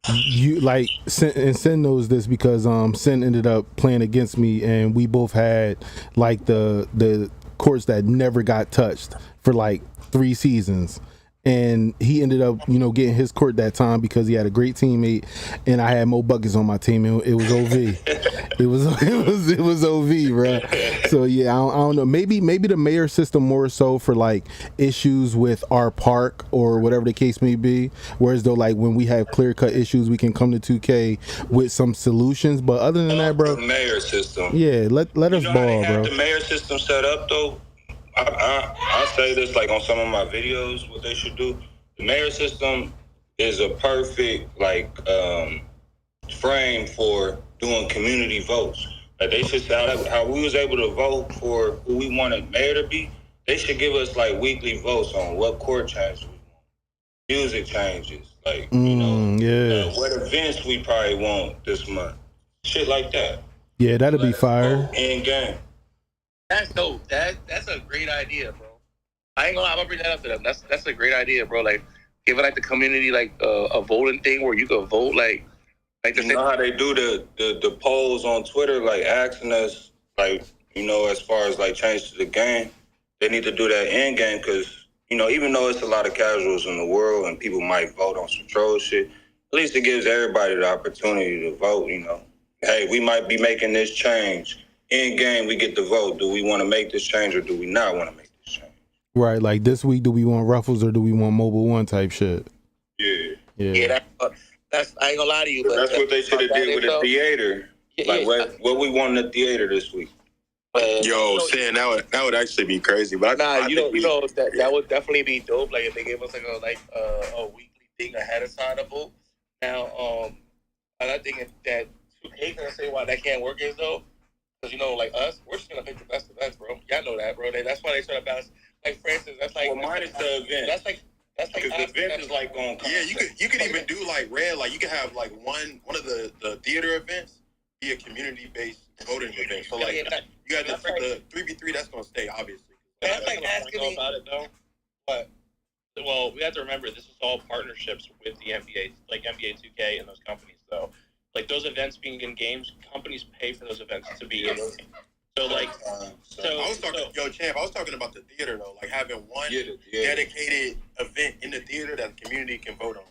you like Sin knows this because Sin ended up playing against me and we both had like the courts that never got touched for like 3 seasons. And he ended up, getting his court that time because he had a great teammate, and I had Mo Buckets on my team. And it was OV. it was OV, bro. So yeah, I don't know. Maybe the mayor system more so for like issues with our park or whatever the case may be. Whereas though, like when we have clear cut issues, we can come to 2K with some solutions. But other than that, bro, the mayor system. Yeah, let us ball, they bro. have the mayor system set up though. I say this like on some of my videos. What they should do, the mayor system is a perfect frame for doing community votes. Like they should how we was able to vote for who we wanted mayor to be. They should give us like weekly votes on what court changes we want, music changes, like what events we probably want this month, shit like that. Yeah, that'd be fire. In game. That's dope. That's a great idea, bro. I ain't gonna lie, I'm gonna bring that up to them. That's a great idea, bro. Like give it like the community like a voting thing where you can vote like you know how they do the polls on Twitter, like asking us like, as far as like change to the game. They need to do that in game because, even though it's a lot of casuals in the world and people might vote on some troll shit, at least it gives everybody the opportunity to vote, Hey, we might be making this change. In game, we get to vote. Do we want to make this change or do we not want to make this change? Right, like this week, do we want Ruffles or do we want Mobile One type shit? Yeah. That's I ain't gonna lie to you, but that's what they should have did with the theater. Like what we want in the theater this week. Saying that would actually be crazy. But that would definitely be dope. Like if they gave us like a weekly thing ahead of time to vote. Now, another thing that 2K gonna say why that can't work is though. Because like us, we're just gonna pick the best events, bro. Y'all know that, bro. That's why they try to balance. Like for instance, that's like minus the event. That's like because the event is like going. Yeah, you could even do like red. Like you could have like one of the theater events be a community based voting event. So like you got the 3v3 that's gonna stay obviously. That's like asking me about it though. But well, we have to remember this is all partnerships with the NBA, like NBA 2K and those companies though. Like those events being in games, companies pay for those events to be in. So like, I was talking, Champ. I was talking about the theater though, like having one dedicated event in the theater that the community can vote on,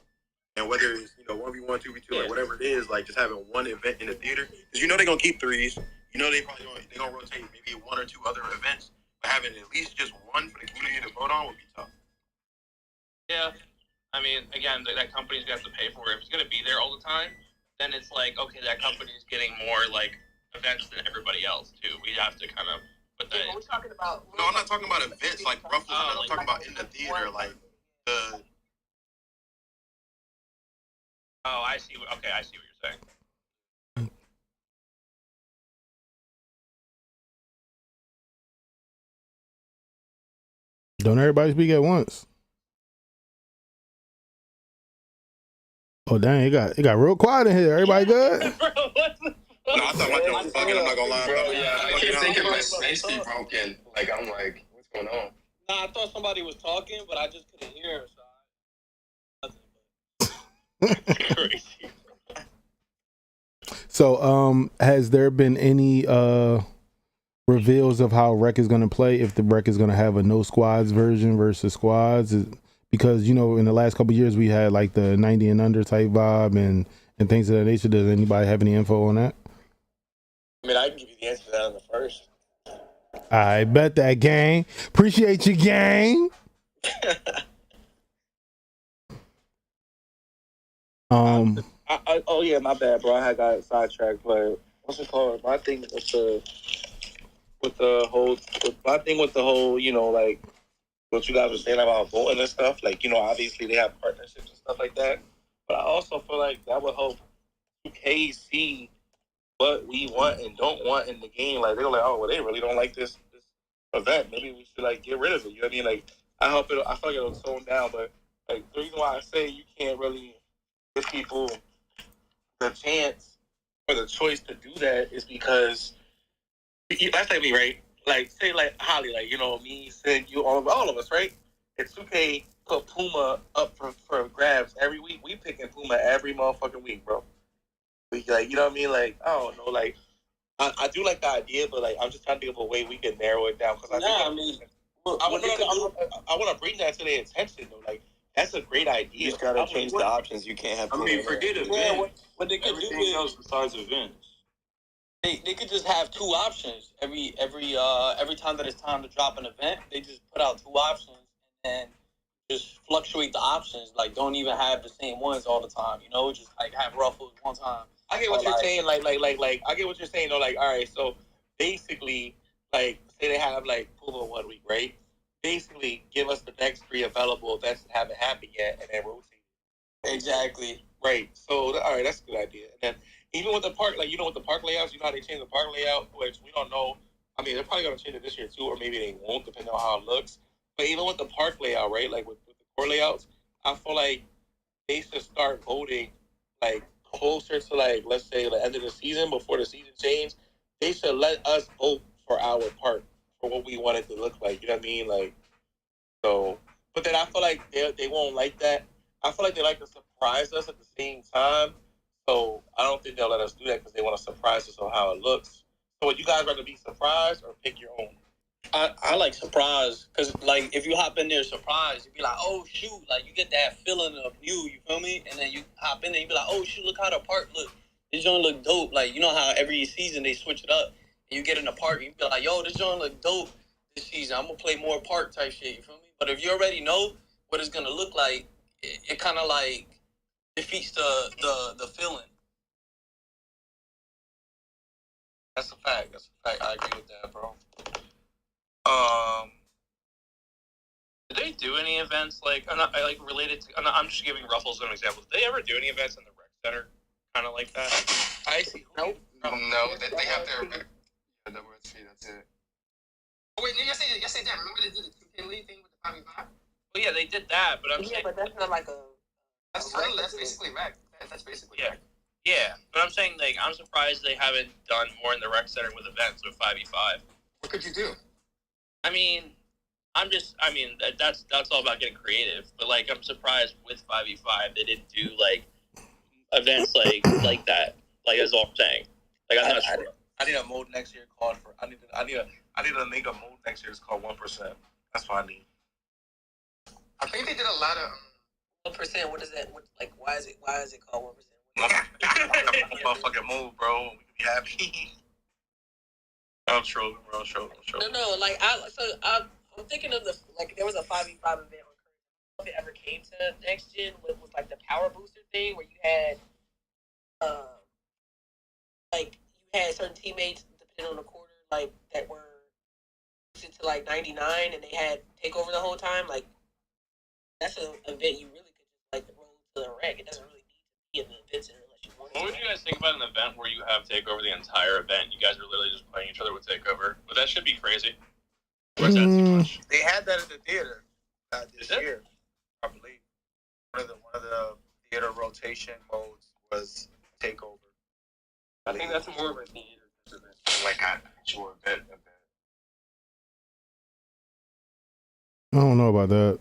and whether it's 1v1, 2v2, like whatever it is, like just having one event in the theater because they're gonna keep threes. They probably gonna rotate maybe 1 or 2 other events, but having at least just one for the community to vote on would be tough. Yeah, I mean, again, that company's gonna have to pay for it. If it's gonna be there all the time, then it's like, okay, that company is getting more like events than everybody else too. We have to kind of put that. We're talking about. No, I'm not talking about events like Ruffles. I'm talking about in the theater, like the. Oh, I see. Okay, I see what you're saying. Don't everybody speak at once. Oh dang, it got real quiet in here. Everybody good? No, I thought my joke was fucking. I'm not gonna lie, bro. Yeah, I keep thinking my space be broken. Like I'm like, what's going on? Nah, I thought somebody was talking, but I just couldn't hear. So, has there been any reveals of how Rec is going to play? If the Rec is going to have a no squads version versus squads? Because in the last couple of years we had like the 90 and under type vibe and things of that nature. Does anybody have any info on that? I mean, I can give you the answer to that on the first. I bet that, gang. Appreciate you, gang. Oh yeah, my bad, bro. I had got sidetracked, but what's it called? My thing with the whole, you know, like what you guys were saying about voting and stuff. Like, you know, obviously they have partnerships and stuff like that. But I also feel like that would help 2K see what we want and don't want in the game. Like, they're like, oh, well, they really don't like this event. Maybe we should, like, get rid of it. You know what I mean? Like, I feel like it'll tone down. But, like, the reason why I say you can't really give people the chance or the choice to do that is because that's like me, right? Like, say, like, Holly, like, you know, me, Sid, you, all of us, right? If 2K put Puma up for grabs every week, we picking Puma every motherfucking week, bro. We, like, you know what I mean? Like, I don't know, like, I do like the idea, but, like, I'm just trying to think of a way we can narrow it down. Because I want to bring that to their attention, though. Like, that's a great idea. You just gotta change the options. You can't have. I mean, forget events. Yeah, what they could do is else besides events. They could just have two options every time that it's time to drop an event. They just put out two options and just fluctuate the options. Like, don't even have the same ones all the time. You know, just like have ruffles one time. I get what you're saying. Like, I get what you're saying. Though, like, all right, so basically, like, say they have like Puma 1 week, right? Basically, give us the next 3 available events that haven't happened yet, and then rotate. Exactly. Right. So, all right, that's a good idea. And then even with the park, like, you know, with the park layouts, you know how they change the park layout, which we don't know. I mean, they're probably going to change it this year too, or maybe they won't, depending on how it looks. But even with the park layout, right, like with the core layouts, I feel like they should start voting like closer to, like, let's say the end of the season, before the season change. They should let us vote for our park, for what we want it to look like. You know what I mean? Like, so, but then I feel like they won't like that. I feel like they like to surprise us at the same time. So I don't think they'll let us do that because they want to surprise us on how it looks. So would you guys rather be surprised or pick your own? I like surprise because, like, if you hop in there surprise, you'd be like, oh shoot, like you get that feeling of you feel me? And then you hop in there, you be like, oh shoot, look how the park look. This joint look dope. Like, you know how every season they switch it up. And you get in the park, and you be like, yo, this joint look dope this season. I'm gonna play more park type shit. You feel me? But if you already know what it's gonna look like, it kind of like defeats the feeling. That's a fact. I agree with that, bro. Did they do any events like related to? I'm just giving Ruffles an example. Did they ever do any events in the rec center, kind of like that? I see. Nope. No, they have their event. Yeah, the World Tree, that's it. Oh wait, yes they did. Remember they did the 2K League thing with the 5v5? Well, yeah, they did that, but I'm saying, but that's not like a. That's basically rec. That's basically rec. Yeah, but I'm saying, like, I'm surprised they haven't done more in the rec center with events with 5v5. What could you do? I mean, that's all about getting creative. But, like, I'm surprised with 5v5 they didn't do, like, events like that. Like, that's all I'm saying. Like, I'm not sure. I need a mode next year called for. I need to make a mode next year. It's called 1%. That's what I need. I think they did a lot of 1%. What is that? Like, why is it called 1%? Motherfucking move, bro. We can be happy. I'm trolling, bro. No. Like, I'm thinking of there was a 5v5 event on Curry. I don't know if it ever came to next gen. It was like the power booster thing where you had, certain teammates depending on the quarter, like that were boosted to like 99, and they had takeover the whole time. Like, that's an event you really could just like roll to the rec. It doesn't really need to be in the event center unless you want. What would you guys think about an event where you have takeover the entire event? You guys are literally just playing each other with takeover. But that should be crazy. Or is that too much? They had that at the theater this year, I believe. One of the theater rotation modes was takeover. I think that's more of a theater event, like an actual event. I don't know about that.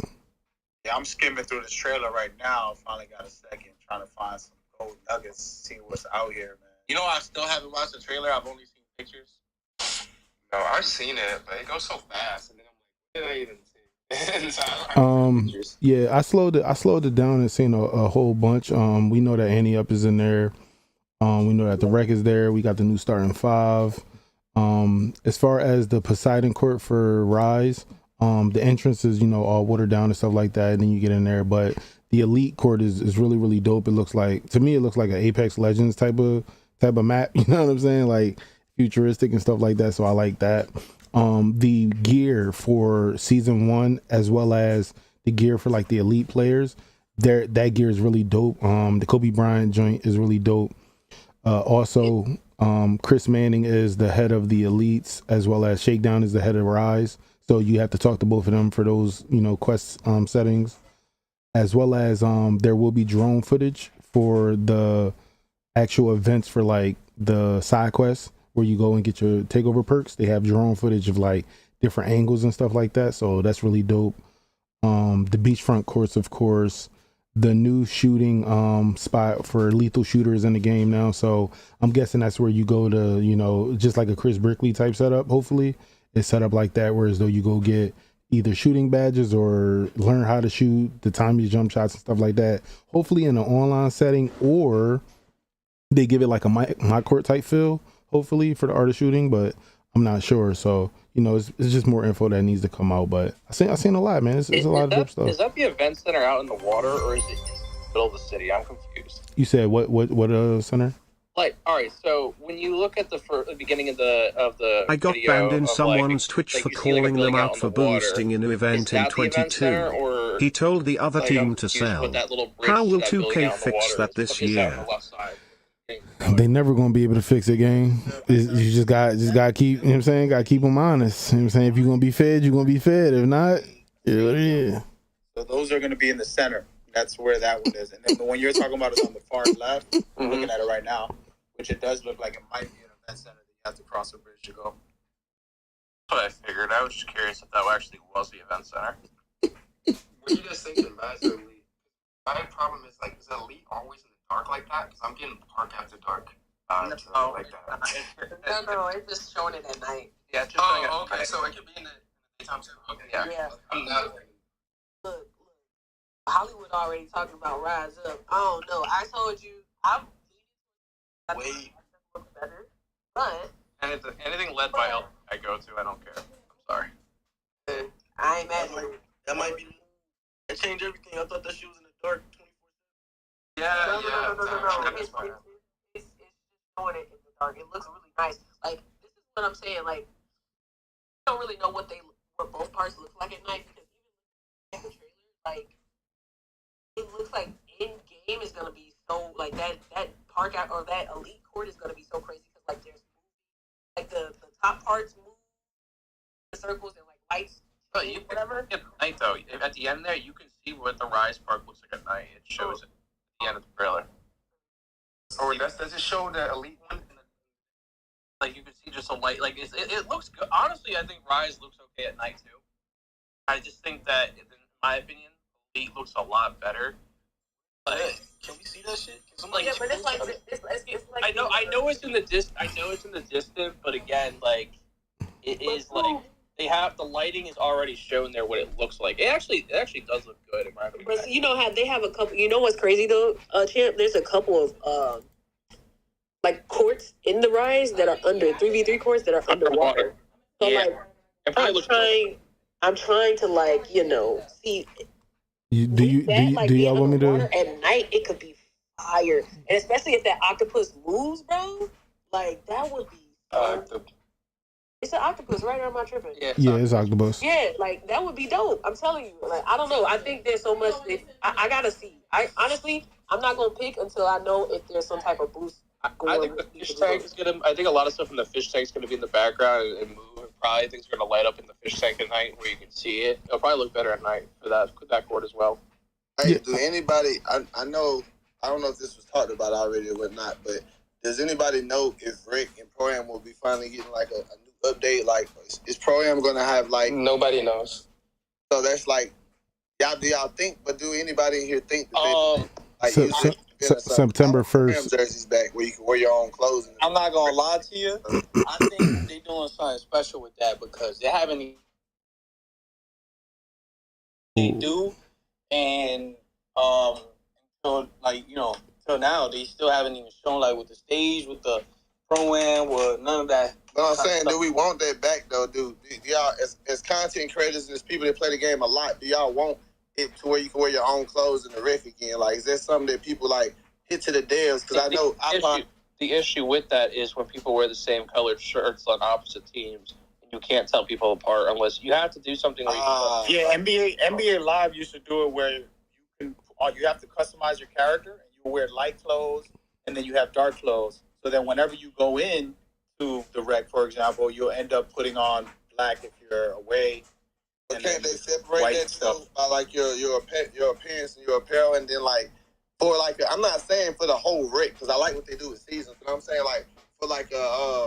Yeah, I'm skimming through this trailer right now. Finally got a second, trying to find some gold nuggets, see what's out here, man. You know, I still haven't watched the trailer. I've only seen pictures. No, I've seen it, but it goes so fast, and then I'm like, what did I even see? Yeah, I slowed it down and seen a whole bunch. We know that Annie Up is in there. We know that the Wreck is there. We got the new starting 5. As far as the Poseidon Court for Rise, the entrance is, all watered down and stuff like that, and then you get in there. But the Elite court is really, really dope. It looks like, to me, it looks like an Apex Legends type of map. You know what I'm saying? Like futuristic and stuff like that. So I like that. The gear for season 1, as well as the gear for like the Elite players, that gear is really dope. The Kobe Bryant joint is really dope. Also, Chris Manning is the head of the Elites, as well as Shakedown is the head of Rise. So you have to talk to both of them for those, quest settings, as well as there will be drone footage for the actual events for like the side quests where you go and get your takeover perks. They have drone footage of like different angles and stuff like that. So that's really dope. The beachfront courts, of course, the new shooting spot for lethal shooters in the game now. So I'm guessing that's where you go to, just like a Chris Brickley type setup. Hopefully it's set up like that, whereas though you go get either shooting badges or learn how to shoot, the time you jump shots and stuff like that. Hopefully in an online setting, or they give it like a my court type feel, hopefully, for the art of shooting, but I'm not sure. So, it's just more info that needs to come out. But I seen a lot, man. It's a lot of dope stuff. Is that the event center out in the water, or is it in the middle of the city? I'm confused. You said what center? Like, all right, so when you look at the beginning of the I got video banned in of, someone's Twitch for calling them out for boosting in an event in 22. He told the other team to sell. How will 2K fix that this year? They never gonna be able to fix it, gang. You just got keep, you know what I'm saying? Got to keep them honest. You know what I'm saying? If you're gonna be fed, you're gonna be fed. If not, yeah. So those are gonna be in the center. That's where that one is. And then the one you're talking about is on the far left. I'm looking at it right now, which it does look like it might be an event center that you have to cross a bridge to go. That's what I figured. I was just curious if that actually was the event center. What do you guys think of Elite? My problem is, like, is Elite always in the dark like that? Because I'm getting park after dark. No, like that. No, it's just showing it at night. Yeah, just showing it. Okay, so it could be in the daytime too. Okay, Yeah. I'm not. Look, Hollywood already talking about Rise Up. I don't know. I told you, I'm Wait. better, but Anything led by L, I go to. I don't care. I'm sorry. I ain't mad at you. That might be. That changed everything. I thought that she was in the dark 24/7. No. It's just showing it in the dark. It looks really nice. Like, this is what I'm saying. Like, I don't really know what both parts look like at night, because even the trailer, like, it looks like in game is gonna be so, like, that park out, or that Elite court is gonna be so crazy, because like there's like the top parts move, the circles and like lights. But you whatever. At night though, at the end there, you can see what the Rise Park looks like at night. It shows it at the end of the trailer. Or does it show the Elite one? Like you can see just a light. Like it looks good. Honestly, I think Rise looks okay at night too. I just think that, in my opinion, Elite looks a lot better. But can we see that shit? But it's like I know it's in the distance, but again, like it is like they have the lighting is already shown there what it looks like. It actually does look good in my opinion. But they have a couple. You know what's crazy though, Champ? There's a couple of like courts in the Rise that are under 3v3 courts that are underwater. So like I'm trying to like see. Do y'all want me to? At night, it could be fire, and especially if that octopus moves, bro. Like that would be. It's an octopus, right? Or am I tripping? Yeah, it's octopus. Yeah, like that would be dope. I'm telling you. Like I don't know. I think there's so much. I gotta see. Honestly, I'm not gonna pick until I know if there's some type of boost. I think the fish tank is gonna. I think a lot of stuff in the fish tank is gonna be in the background and move. And probably things are gonna light up in the fish tank at night where you can see it. It'll probably look better at night for that court as well. Hey, do anybody? I know. I don't know if this was talked about already or whatnot, but does anybody know if Rick and Pro-Am will be finally getting like a new update? Like, is Pro-Am gonna have like? Nobody knows. So that's like, do y'all think? But do anybody in here think that September 1st. Jerseys back where you can wear your own clothes. I'm not gonna lie to you. I think they're doing something special with that because they haven't. They do, and until till now they still haven't even shown like with the stage, with the Pro-Am, with none of that. But I'm saying, do we want that back though? Do y'all, as content creators and as people that play the game a lot, do y'all want it to where you can wear your own clothes in the rec again? Like, is that something that people like hit to the devs? Because I know the issue with that is when people wear the same colored shirts on opposite teams, and you can't tell people apart unless you have to do something. Yeah, NBA Live used to do it where you have to customize your character, and you wear light clothes, and then you have dark clothes. So then whenever you go in to the rec, for example, you'll end up putting on black if you're away. But can't they separate that too by like your appearance and your apparel, and then like for like I'm not saying for the whole rec because I like what they do with seasons, but I'm saying like for like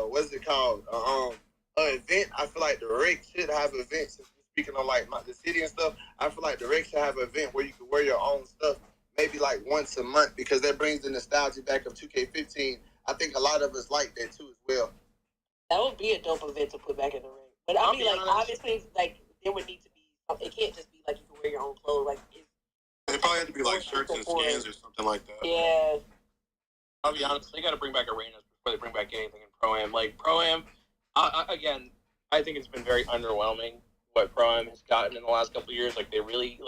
what's it called an event. I feel like the rec should have events. Speaking on like the city and stuff, I feel like the rec should have an event where you can wear your own stuff maybe like once a month because that brings the nostalgia back of 2K15. I think a lot of us like that too as well. That would be a dope event to put back in the ring. But I mean, like obviously, like there would need to be. It can't just be like you can wear your own clothes. Like it probably had to be like shirts and skins or something like that. Yeah. I'll be honest. They got to bring back arenas before they bring back anything in Pro-Am. Like Pro-Am, again, I think it's been very underwhelming what Pro-Am has gotten in the last couple of years. Like they really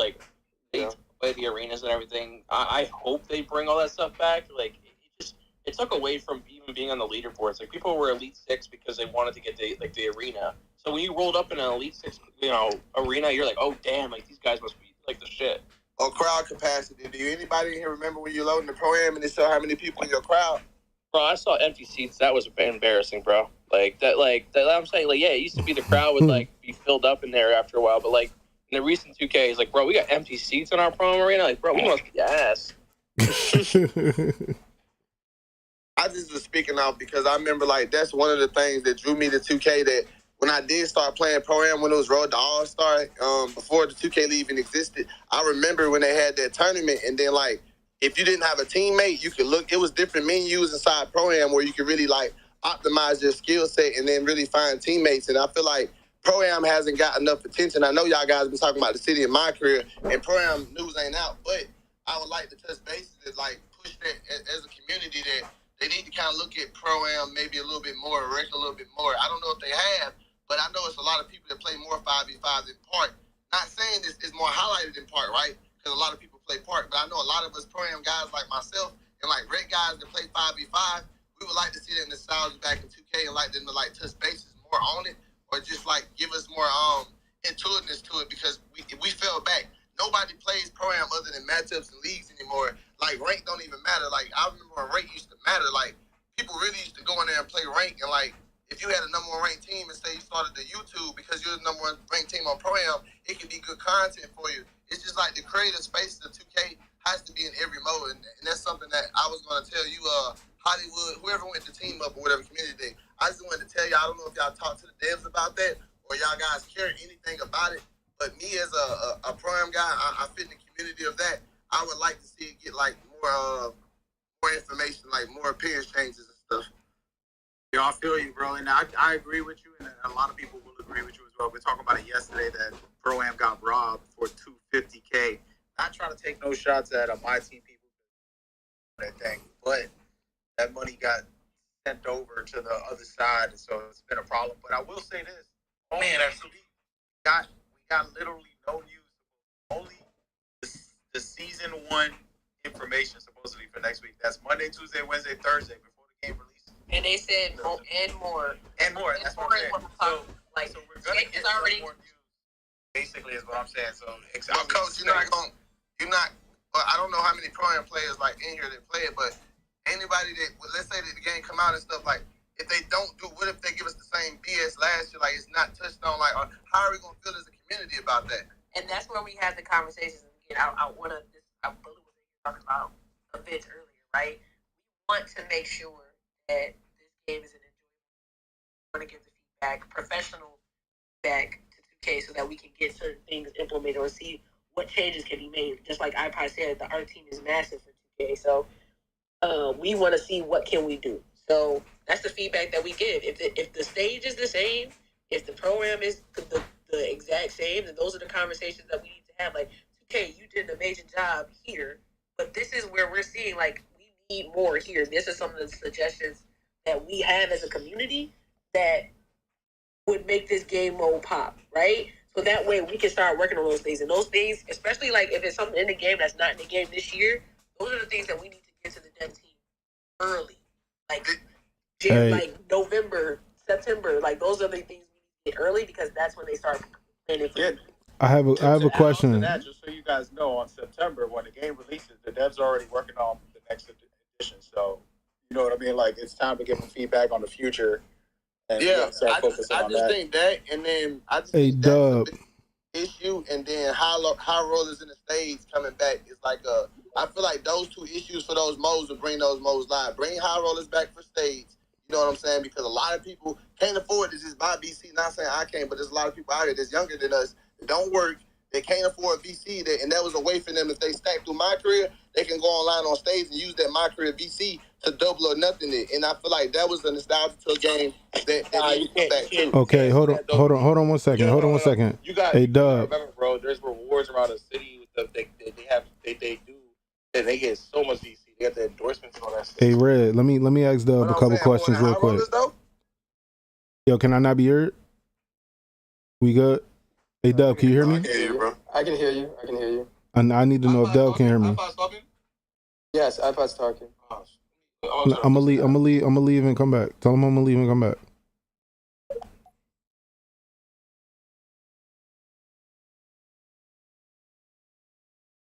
they play the arenas and everything. I hope they bring all that stuff back. Like it took away from even being on the leaderboards. Like people were Elite 6 because they wanted to get the arena. So when you rolled up in an Elite 6, arena, you're like, oh damn, like these guys must be like the shit. Oh, crowd capacity. Do anybody in here remember when you're loading the Pro-Am and they show how many people in your crowd? Bro, I saw empty seats. That was embarrassing, bro. Like that. I'm saying, like, yeah, it used to be the crowd would like be filled up in there after a while, but like in the recent 2K, it's like, bro, we got empty seats in our Pro-Am arena. Like, bro, we must be ass. I just was speaking out because I remember like that's one of the things that drew me to 2K. That when I did start playing Pro-Am when it was Road to All-Star, before the 2K League even existed, I remember when they had that tournament, and then like if you didn't have a teammate, you could look. It was different menus inside Pro-Am where you could really like optimize your skill set and then really find teammates. And I feel like Pro-Am hasn't got enough attention. I know y'all guys been talking about the city in my career, and Pro-Am news ain't out, but I would like to touch bases and like push that as a community that they need to kind of look at Pro-Am maybe a little bit more, rec a little bit more. I don't know if they have, but I know it's a lot of people that play more 5v5s in Park. Not saying this is more highlighted in Park, right? Because a lot of people play Park, but I know a lot of us Pro-Am guys like myself and like rec guys that play 5v5, we would like to see that nostalgia back in 2K and like them to like touch bases more on it or just like give us more intuitiveness to it because we fell back. Nobody plays Pro-Am other than matchups and leagues anymore. Like, rank don't even matter. Like, I remember when rank used to matter. Like, people really used to go in there and play rank. And, like, if you had a number one ranked team and say you started the YouTube because you're the number one ranked team on Pro-Am, it could be good content for you. It's just like the creative space of 2K has to be in every mode. And that's something that I was going to tell you, Hollywood, whoever went to Team Up or whatever community day. I just wanted to tell you, I don't know if y'all talked to the devs about that or y'all guys care anything about it. But me as a Pro-Am guy, I fit in the community of that. I would like to see it get like more information, like more appearance changes and stuff. Yeah, I feel you, bro. And I agree with you, and a lot of people will agree with you as well. We were talking about it yesterday that Pro-Am got robbed for $250K. Not trying to take no shots at my team people, that thing, but that money got sent over to the other side, and so it's been a problem. But I will say this, man, we got literally no news. Only the season 1 information supposed to be for next week. That's Monday, Tuesday, Wednesday, Thursday before the game releases. And they said more. That's what I'm saying. So we're gonna get more news. Basically, is what I'm saying. So, well, Coach, I don't know how many Pro-Am players like in here that play it, but anybody that, let's say that the game come out and stuff, like if they don't do, what if they give us the same BS last year? Like it's not touched on. Like, how are we gonna feel as a community about that? And that's where we had the conversations. Again, I want to. I really was talking about events earlier, right? We want to make sure that this game is an enjoyable. We want to give the feedback, professional feedback to 2K, so that we can get certain things implemented or see what changes can be made. Just like iPod said, our team is massive for 2K, so we want to see what can we do. So that's the feedback that we give. If the stage is the same, if the Pro-Am is the exact same, then those are the conversations that we need to have. Like, 2K, you did an amazing job here, but this is where we're seeing, like, we need more here. This is some of the suggestions that we have as a community that would make this game mode pop, right? So that way we can start working on those things. And those things, especially like if it's something in the game that's not in the game this year, those are the things that we need to get to the dev team early. Like like November, September, like those are the things we need to get early because that's when they start planning for I have a question. That, just so you guys know, on September when the game releases, the devs are already working on the next edition. So you know what I mean? Like it's time to give them feedback on the future. And I just think that, and then I just think that's a big issue, and then high rollers in the stage coming back is like I feel like those two issues for those modes will bring those modes live. Bring high rollers back for stage. You know what I'm saying? Because a lot of people can't afford to just buy VC. Not saying I can't, but there's a lot of people out here that's younger than us that don't work. They can't afford VC, and that was a way for them. If they stack through my career, they can go online on stage and use that my career VC to double or nothing it. And I feel like that was a nostalgia to a game that you come back to. Okay, hold on 1 second. Hold on 1 second. You got Dub. Remember, bro, there's rewards around the city that they do, and they get so much VC. They got the endorsements and all that stuff. Hey, Red, let me ask Dub a couple questions real quick. Yo, can I not be heard? We good? Hey, Dub, can you hear me? I can hear you, bro. I can hear you. I need to know if Dub can hear me. iPod's talking? Yes, iPod's talking. I'm gonna leave and come back. Tell him I'm gonna leave and come back.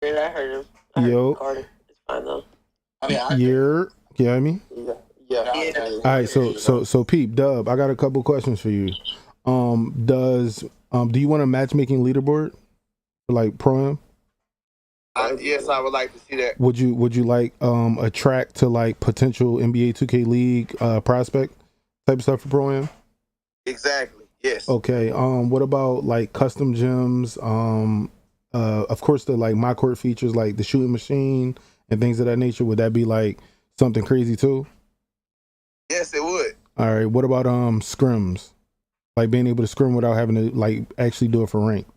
Yeah, I heard him. Yo. It's fine though. You hear me? Yeah. All right, so Peep, Dub, I got a couple questions for you. Do you want a matchmaking leaderboard for like Pro-Am? Yes, I would like to see that. Would you like a track to like potential NBA 2K League prospect type stuff for Pro-Am? Exactly. Yes. Okay. What about like custom gyms? Of course the like my court features like the shooting machine and things of that nature. Would that be like something crazy too? Yes, it would. All right. What about scrims? Like being able to scrim without having to like actually do it for ranked.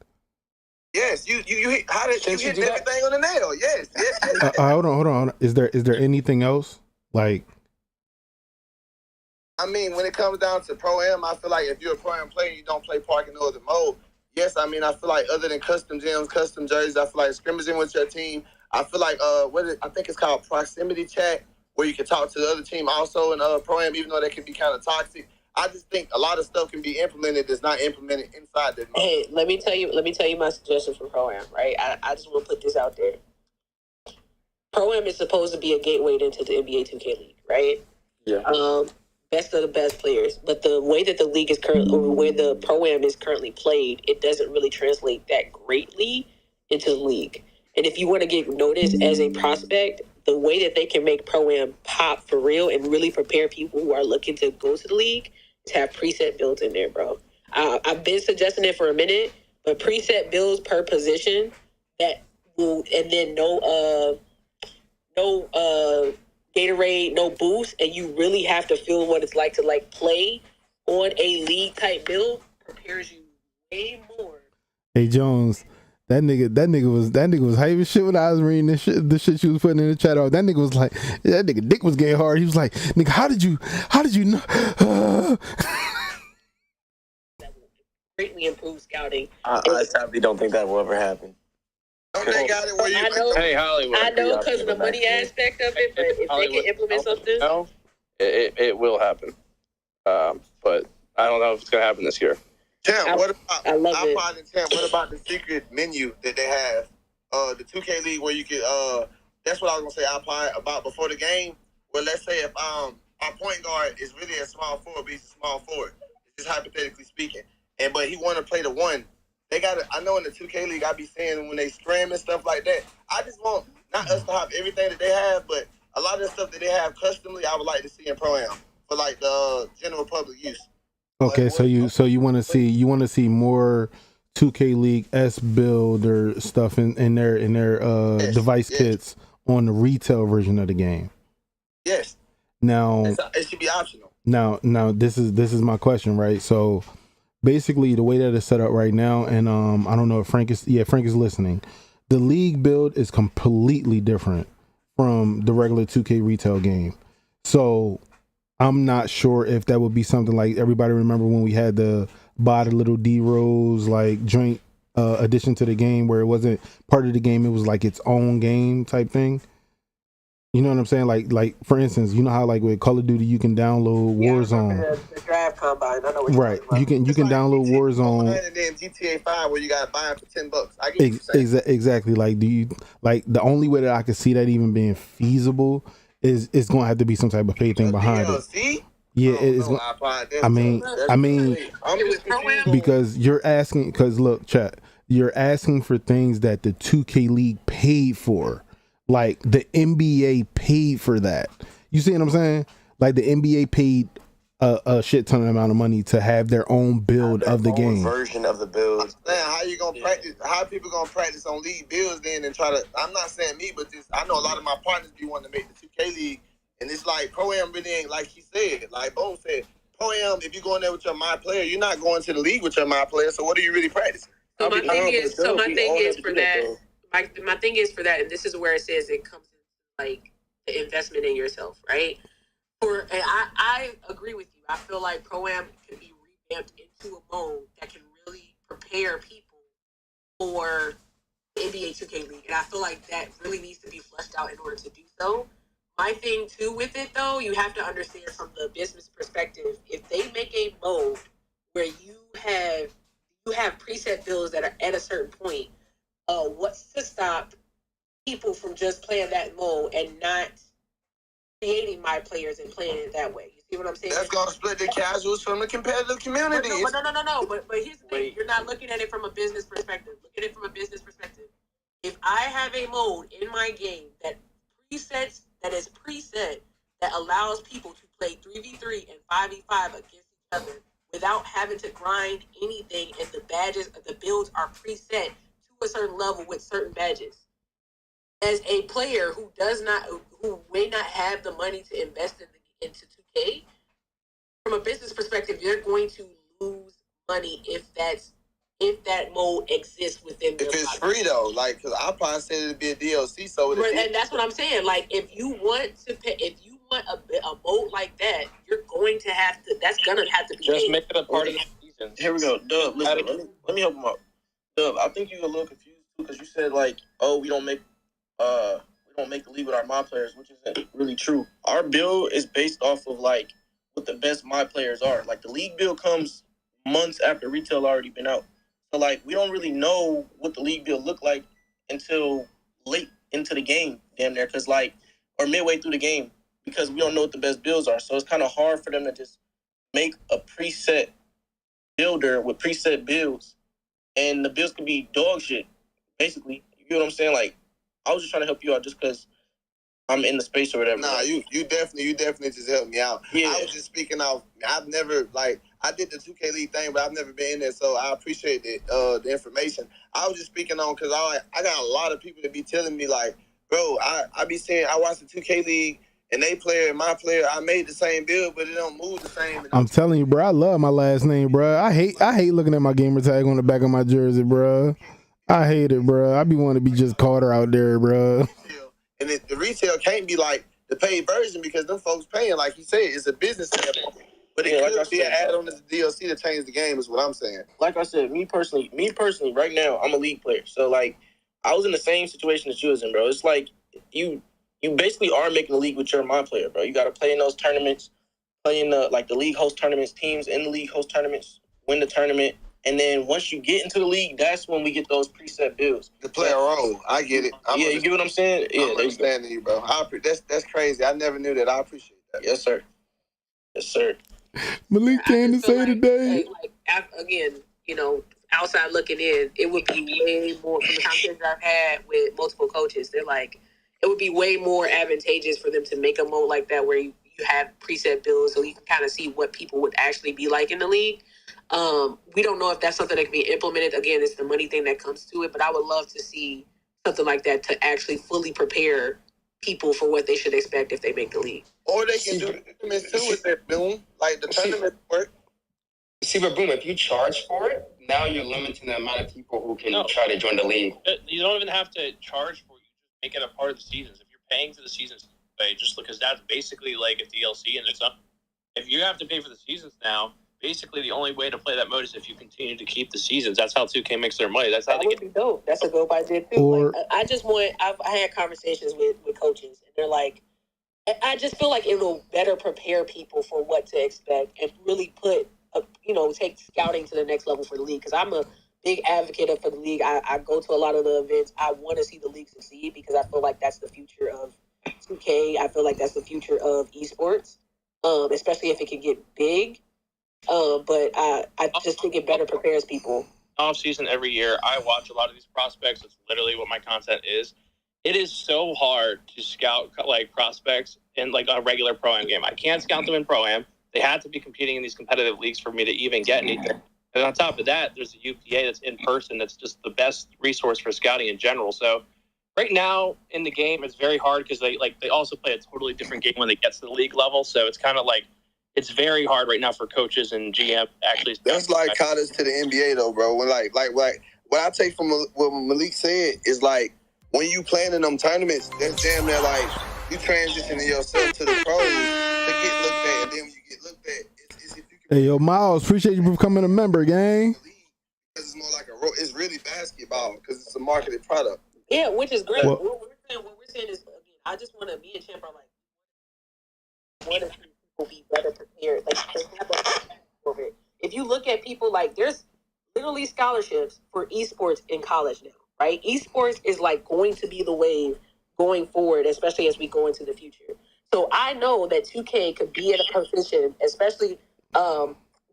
Yes, you hit everything on the nail. Yes. Hold on. Is there anything else? Like, I mean, when it comes down to Pro-Am, I feel like if you're a Pro-Am player, you don't play park in no other mode. Yes, I mean, I feel like other than custom gyms, custom jerseys, I feel like scrimmaging with your team. I feel like I think it's called proximity chat, where you can talk to the other team also in Pro-Am, even though that can be kind of toxic. I just think a lot of stuff can be implemented that's not implemented inside the. Hey, let me tell you my suggestion for Pro-Am, right? I just want to put this out there. Pro-Am is supposed to be a gateway into the NBA 2K League, right? Yeah. Best of the best players, but the way that the league is currently, or where the Pro-Am is currently played, it doesn't really translate that greatly into the league. And if you want to get noticed as a prospect, the way that they can make Pro-Am pop for real and really prepare people who are looking to go to the league is have preset builds in there, bro. I've been suggesting it for a minute, but preset builds per position that will, and then no Gatorade, no boost, and you really have to feel what it's like to like play on a league type build prepares you way more. Hey Jones, that nigga was hyping shit when I was reading the shit you was putting in the chat. That nigga was like, that nigga dick was getting hard. He was like, nigga, how did you know? Greatly improved scouting. I sadly don't think that will ever happen. They got it where you Hey, Hollywood. I know because of the money aspect of it, but if they can implement something, no, it will happen. But I don't know if it's gonna happen this year. Champ, what about iPod and Champ? What about the secret menu that they have? The 2K League where you could that's what I was gonna say iPod about before the game. Well, let's say if our point guard is really a small forward, but he's a small forward, just hypothetically speaking, but he want to play the one. They got it. I know in the 2K League, I be saying when they scram and stuff like that, I just want not us to have everything that they have, but a lot of the stuff that they have customly, I would like to see in Pro-Am for like the general public use. Okay, so you want to see more 2K League S builder stuff in their device kits on the retail version of the game. Yes. Now it should be optional. Now this is my question, right? So basically the way that it's set up right now, and I don't know if Frank is listening. The league build is completely different from the regular 2K retail game. So I'm not sure if that would be something like everybody remember when we had the buy the little D-Rose like joint addition to the game where it wasn't part of the game, it was like its own game type thing. You know what I'm saying? Like for instance, you know how like with Call of Duty you can download Warzone. The draft combine. I know what Right. You can download Warzone. And then GTA 5 where you gotta buy it for $10. I get what you're saying. Exactly. Like, do you like the only way that I could see that even being feasible is it's going to have to be some type of pay thing behind it. Yeah, it's going. I mean, because you're asking. Because look, chat, you're asking for things that the 2K League paid for. Like the NBA paid for that. You see what I'm saying? Like the NBA paid a shit ton amount of money to have their own build of the game. Version of the build. Man, how you gonna practice? How people gonna practice on league builds then and try to? I'm not saying me, but just I know a lot of my partners be wanting to make the 2K League, and it's like Pro-Am really ain't like he said. Like Bone said, Pro-Am, if you go in there with your my player, you're not going to the league with your my player. So what are you really practicing? So my thing is for that. My thing is for that, and this is where it says it comes in, like the investment in yourself, right? And I agree with you. I feel like Pro-Am can be revamped into a mode that can really prepare people for the NBA 2K League, and I feel like that really needs to be fleshed out in order to do so. My thing too with it though, you have to understand from the business perspective. If they make a mode where you have preset builds that are at a certain point, what's to stop people from just playing that mode and not creating my players and playing it that way? You see what I'm saying? That's gonna split the casuals from the competitive community. No. But here's the thing: you're not looking at it from a business perspective. Look at it from a business perspective. If I have a mode in my game that is preset that allows people to play 3v3 and 5v5 against each other without having to grind anything, and the builds are preset to a certain level with certain badges. As a player who may not have the money to invest into 2K, from a business perspective, you're going to lose money if that mode exists within. If it's free though, like, cause I probably said it'd be a DLC, so and that's what I'm saying. Like, if you want to pay, if you want a mode like that, you're going to have to. That's gonna have to be just paid. make it a part of the season. Here we go, Dub. Listen, let me help him out. Dub, I think you're a little confused too, because you said like, oh, we don't make the league with our mod players, which isn't really true. Our build is based off of like what the best mod players are. Like the league build comes months after retail already been out. So like we don't really know what the league build look like until late into the game, damn near, or midway through the game, because we don't know what the best builds are. So it's kind of hard for them to just make a preset builder with preset builds, and the builds can be dog shit, basically. You get what I'm saying? Like, I was just trying to help you out just because I'm in the space or whatever. Nah, you definitely just helped me out. Yeah. I was just speaking off. I've never, like, I did the 2K League thing, but I've never been in there, so I appreciate the information. I was just speaking on because I got a lot of people that be telling me, like, bro, I be saying I watch the 2K League, and they player and my player, I made the same build, but it don't move the same. I'm telling you, bro, I love my last name, bro. I hate looking at my gamer tag on the back of my jersey, bro. I hate it, bro. I be wanting to be just Carter out there, bro. And the retail can't be like the paid version because them folks paying, like you said, it's a business standpoint. But it could be an add-on to the DLC to change the game, is what I'm saying. Like I said, me personally, right now, I'm a league player. So like, I was in the same situation that you was in, bro. It's like you basically are making a league with your mod player, bro. You got to play in those tournaments, play in the league host tournaments, teams in the league host tournaments, win the tournament. And then once you get into the league, that's when we get those preset builds. The player role, I get it. You get what I'm saying? Yeah, I'm understanding you, bro. That's crazy. I never knew that. I appreciate that. Yes, sir. Yes, sir. Malik came to say today. Again, outside looking in, it would be way more from the conversations I've had with multiple coaches. They're like, it would be way more advantageous for them to make a mode like that where you have preset builds so you can kind of see what people would actually be like in the league. We don't know if that's something that can be implemented. Again, it's the money thing that comes to it, but I would love to see something like that to actually fully prepare people for what they should expect if they make the league. Or they can do the tournaments too with their Boom, like the tournament work. See, but Boom, if you charge for it, now you're limiting the amount of people who can try to join the league. You don't even have to charge for it. You just make it a part of the seasons. If you're paying for the seasons, just because that's basically like a DLC, and it's not. If you have to pay for the seasons now, basically the only way to play that mode is if you continue to keep the seasons. That's how 2K makes their money. That's how that they would be dope. That's a dope idea too. Or, I just want. I had conversations with coaches, and they're like, I just feel like it will better prepare people for what to expect and really put, take scouting to the next level for the league. Because I'm a big advocate for the league. I go to a lot of the events. I want to see the league succeed because I feel like that's the future of 2K. I feel like that's the future of esports, especially if it can get big. But I just think it better prepares people. Off season every year, I watch a lot of these prospects. It's literally what my content is. It is so hard to scout like prospects in like a regular pro-am game. I can't scout them in pro-am. They had to be competing in these competitive leagues for me to even get anything. And on top of that, there's a UPA that's in person. That's just the best resource for scouting in general. So right now in the game, it's very hard because they also play a totally different game when they get to the league level. So it's kind of like it's very hard right now for coaches and GM actually. That's like college to the NBA though, bro. When like what I take from what Malik said is like when you playing in them tournaments, that's damn near like you transitioning yourself to the pros to get looked at, and then when you get looked at, it's if you can. Hey, yo, Miles, appreciate you for becoming a member, gang. Because it's more like it's really basketball because it's a marketed product. Yeah, which is great. What we're saying is, I just want to be a champ. Want to see people be better prepared. If you look at people there's literally scholarships for esports in college now, right? Esports is like going to be the wave going forward, especially as we go into the future. So I know that 2K could be in a position, especially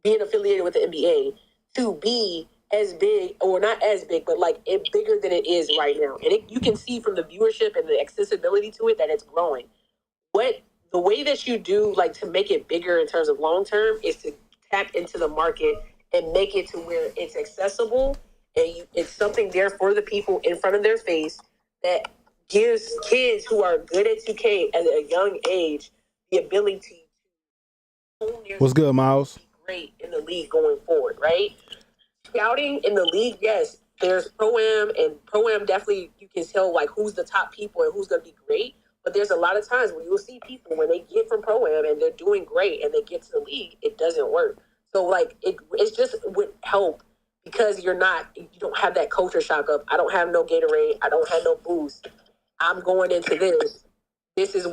being affiliated with the NBA, to be as big, or not as big, but it bigger than it is right now. And you can see from the viewership and the accessibility to it that it's growing. The way that you do to make it bigger in terms of long term is to tap into the market and make it to where it's accessible and it's something there for the people in front of their face that gives kids who are good at 2K at a young age the ability to hone their What's good, Miles? Great in the league going forward, right? Scouting in the league, yes, there's pro-am, and pro-am definitely you can tell who's the top people and who's going to be great. But there's a lot of times when you'll see people when they get from pro-am and they're doing great and they get to the league, it doesn't work. So it's just would help because you don't have that culture shock of I don't have no Gatorade, I don't have no boost. I'm going into this. This is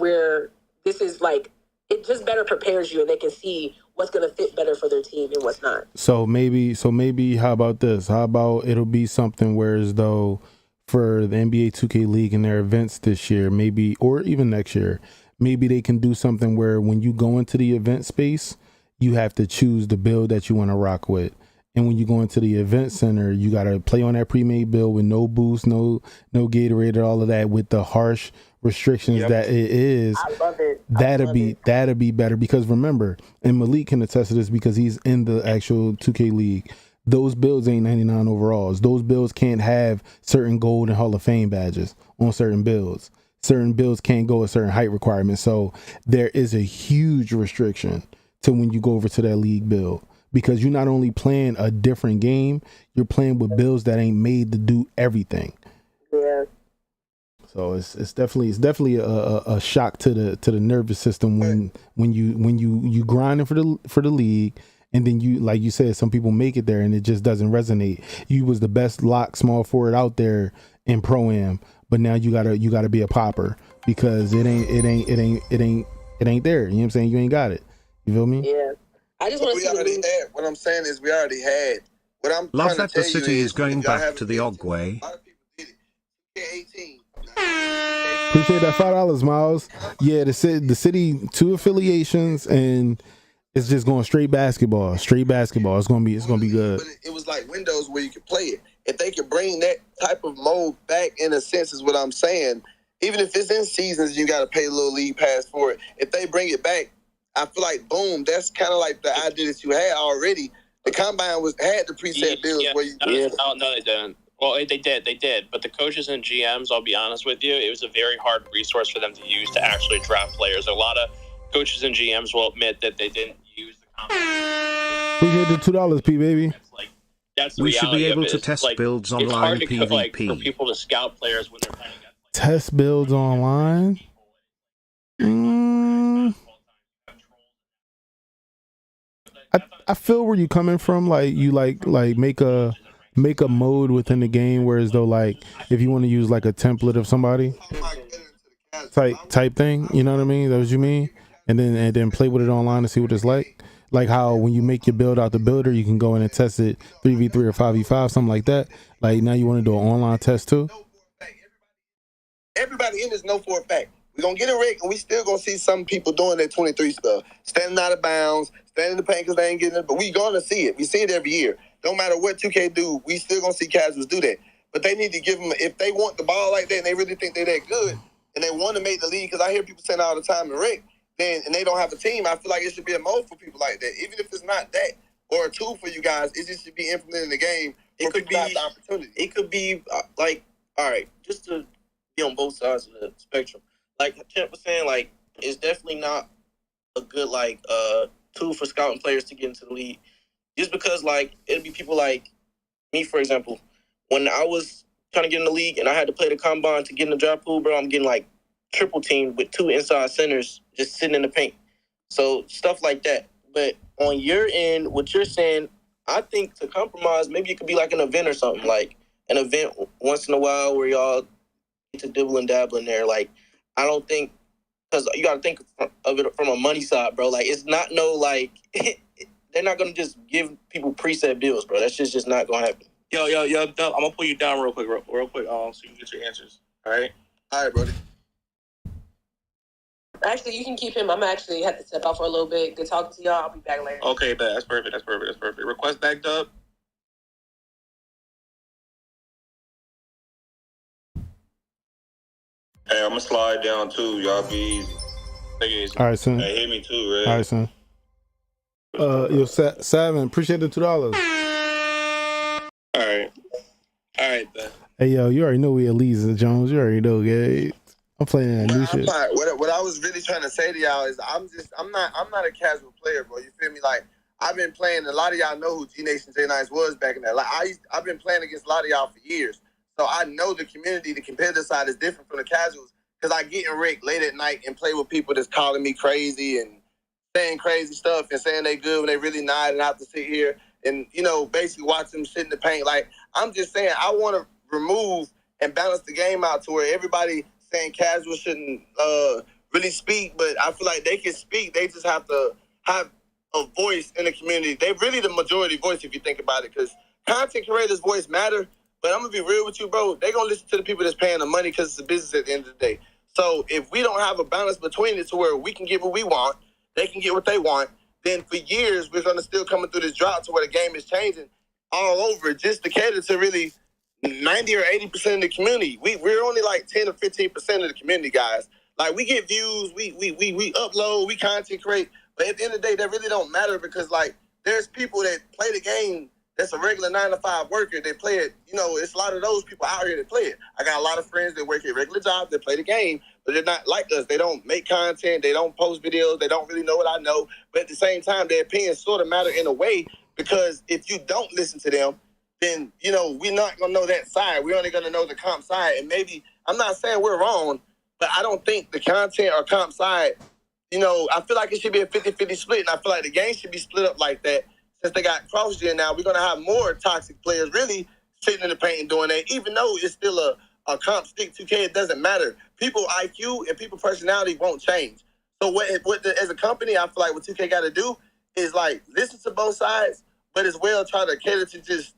it just better prepares you and they can see what's going to fit better for their team and what's not. So maybe how about this? How about it'll be something where as though for the NBA 2K League and their events this year, maybe, or even next year, maybe they can do something where when you go into the event space, you have to choose the build that you want to rock with. And when you go into the event center, you got to play on that pre-made build with no boost, no Gatorade, all of that with the harsh restrictions that it is. I love it. That'd be better because remember, and Malik can attest to this because he's in the actual 2K League. Those builds ain't 99 overalls. Those builds can't have certain gold and Hall of Fame badges on certain builds. Certain builds can't go a certain height requirement. So there is a huge restriction to when you go over to that league build because you're not only playing a different game, you're playing with builds that ain't made to do everything. Yeah. So it's definitely a shock to the nervous system when you grinding for the league. And then you, like you said, some people make it there and it just doesn't resonate. You was the best lock small forward out there in pro-am, but now you gotta be a popper because it ain't there. You know what I'm saying? You ain't got it. You feel me? Yeah. I just want to see what I'm saying is we already had. What I'm Love trying that to the tell you city is is going back to the Ogway. A lot of people did it. 18. Appreciate that $5, Miles. Yeah, the city 2 affiliations and it's just going straight basketball. It's gonna be good. But it was like windows where you could play it. If they could bring that type of mode back, in a sense, is what I'm saying. Even if it's in seasons, you got to pay a little league pass for it. If they bring it back, I feel like boom, that's kind of like the idea that you had already. The combine had the preset builds where you. No, they didn't. Well, they did. But the coaches and GMs, I'll be honest with you, it was a very hard resource for them to use to actually draft players. A lot of coaches and GMs will admit that they didn't use the combine. Appreciate the $2, P baby. That's the We should be reality able of it. to It's test builds online it's hard to PvP. for people to scout players when they're playing against. Test builds online. I feel where you coming from. Like you like make a mode within the game, whereas though like if you want to use like a template of somebody type thing, you know what I mean? That what you mean? And then play with it online and see what it's like. Like how when you make your build out the builder, you can go in and test it 3v3 or 5v5, something like that. Like now you want to do an online test too? Everybody in this know for a fact. We're going to get a rig, and we still going to see some people doing that 23 stuff. Standing out of bounds, standing in the paint because they ain't getting it. But we going to see it. We see it every year. No matter what 2K do, we still going to see casuals do that. But they need to give them, if they want the ball like that and they really think they're that good, and they want to make the league, because I hear people saying all the time in Rick, and they don't have a team, I feel like it should be a mode for people like that. Even if it's not that or a tool for you guys, it just should be implemented in the game. It could be the opportunity. It could be like, all right, just to be on both sides of the spectrum. Like Champ was saying, like it's definitely not a good like tool for scouting players to get into the league. Just because like it'd be people like me, for example, when I was trying to get in the league and I had to play the combine to get in the draft pool, bro, I'm getting like triple teamed with 2 inside centers just sitting in the paint. So stuff like that. But on your end, what you're saying, I think to compromise, maybe it could be like an event or something, like an event once in a while where y'all get to dibble and dabble in there. Like, I don't think, because you got to think of it from a money side, bro. Like, it's not no, like, they're not going to just give people preset bills, bro. That's just not going to happen. Yo, I'm going to pull you down real quick, so you can get your answers. All right? All right, brother. Actually, you can keep him. I'm actually have to step out for a little bit. Good talking to y'all. I'll be back later. Okay, bet. That's perfect. Request backed up. Hey, I'm gonna slide down too. Y'all be easy. Take it easy. All right, son. Hey, hit me too, Red. All right, son. Yo, Savin, appreciate the $2. All right, then. Hey, yo, you already know we Elisa Jones. You already know, guys. I'm playing that new shit. What I was really trying to say to y'all is I'm not a casual player, bro. You feel me? Like I've been playing. A lot of y'all know who G Nation J Nice was back in that. Like I've been playing against a lot of y'all for years. So I know the community, the competitive side is different from the casuals because I get in Rick late at night and play with people that's calling me crazy and saying crazy stuff and saying they good when they really not, and I have to sit here and, you know, basically watch them sit in the paint. Like, I'm just saying I want to remove and balance the game out to where everybody saying casual shouldn't really speak, but I feel like they can speak. They just have to have a voice in the community. They're really the majority voice if you think about it, because content creators' voice matter. But I'm going to be real with you, bro. They're going to listen to the people that's paying the money because it's a business at the end of the day. So if we don't have a balance between it to where we can get what we want, they can get what they want, then for years we're going to still coming through this drought to where the game is changing all over just to cater to really 90 or 80% of the community. We're only like 10 or 15% of the community, guys. Like, we get views, we upload, we content create, but at the end of the day, that really don't matter because, like, there's people that play the game that's a regular 9-to-5 worker. They play it, you know, it's a lot of those people out here that play it. I got a lot of friends that work at regular jobs that play the game, but they're not like us. They don't make content. They don't post videos. They don't really know what I know. But at the same time, their opinions sort of matter in a way because if you don't listen to them, then, you know, we're not going to know that side. We're only going to know the comp side. And maybe, I'm not saying we're wrong, but I don't think the content or comp side, you know, I feel like it should be a 50-50 split. And I feel like the game should be split up like that. Since they got cross-gen now, we're going to have more toxic players really sitting in the paint and doing that. Even though it's still a comp stick 2K, it doesn't matter. People IQ and people personality won't change. So as a company, I feel like what 2K got to do is, like, listen to both sides, but as well try to cater to just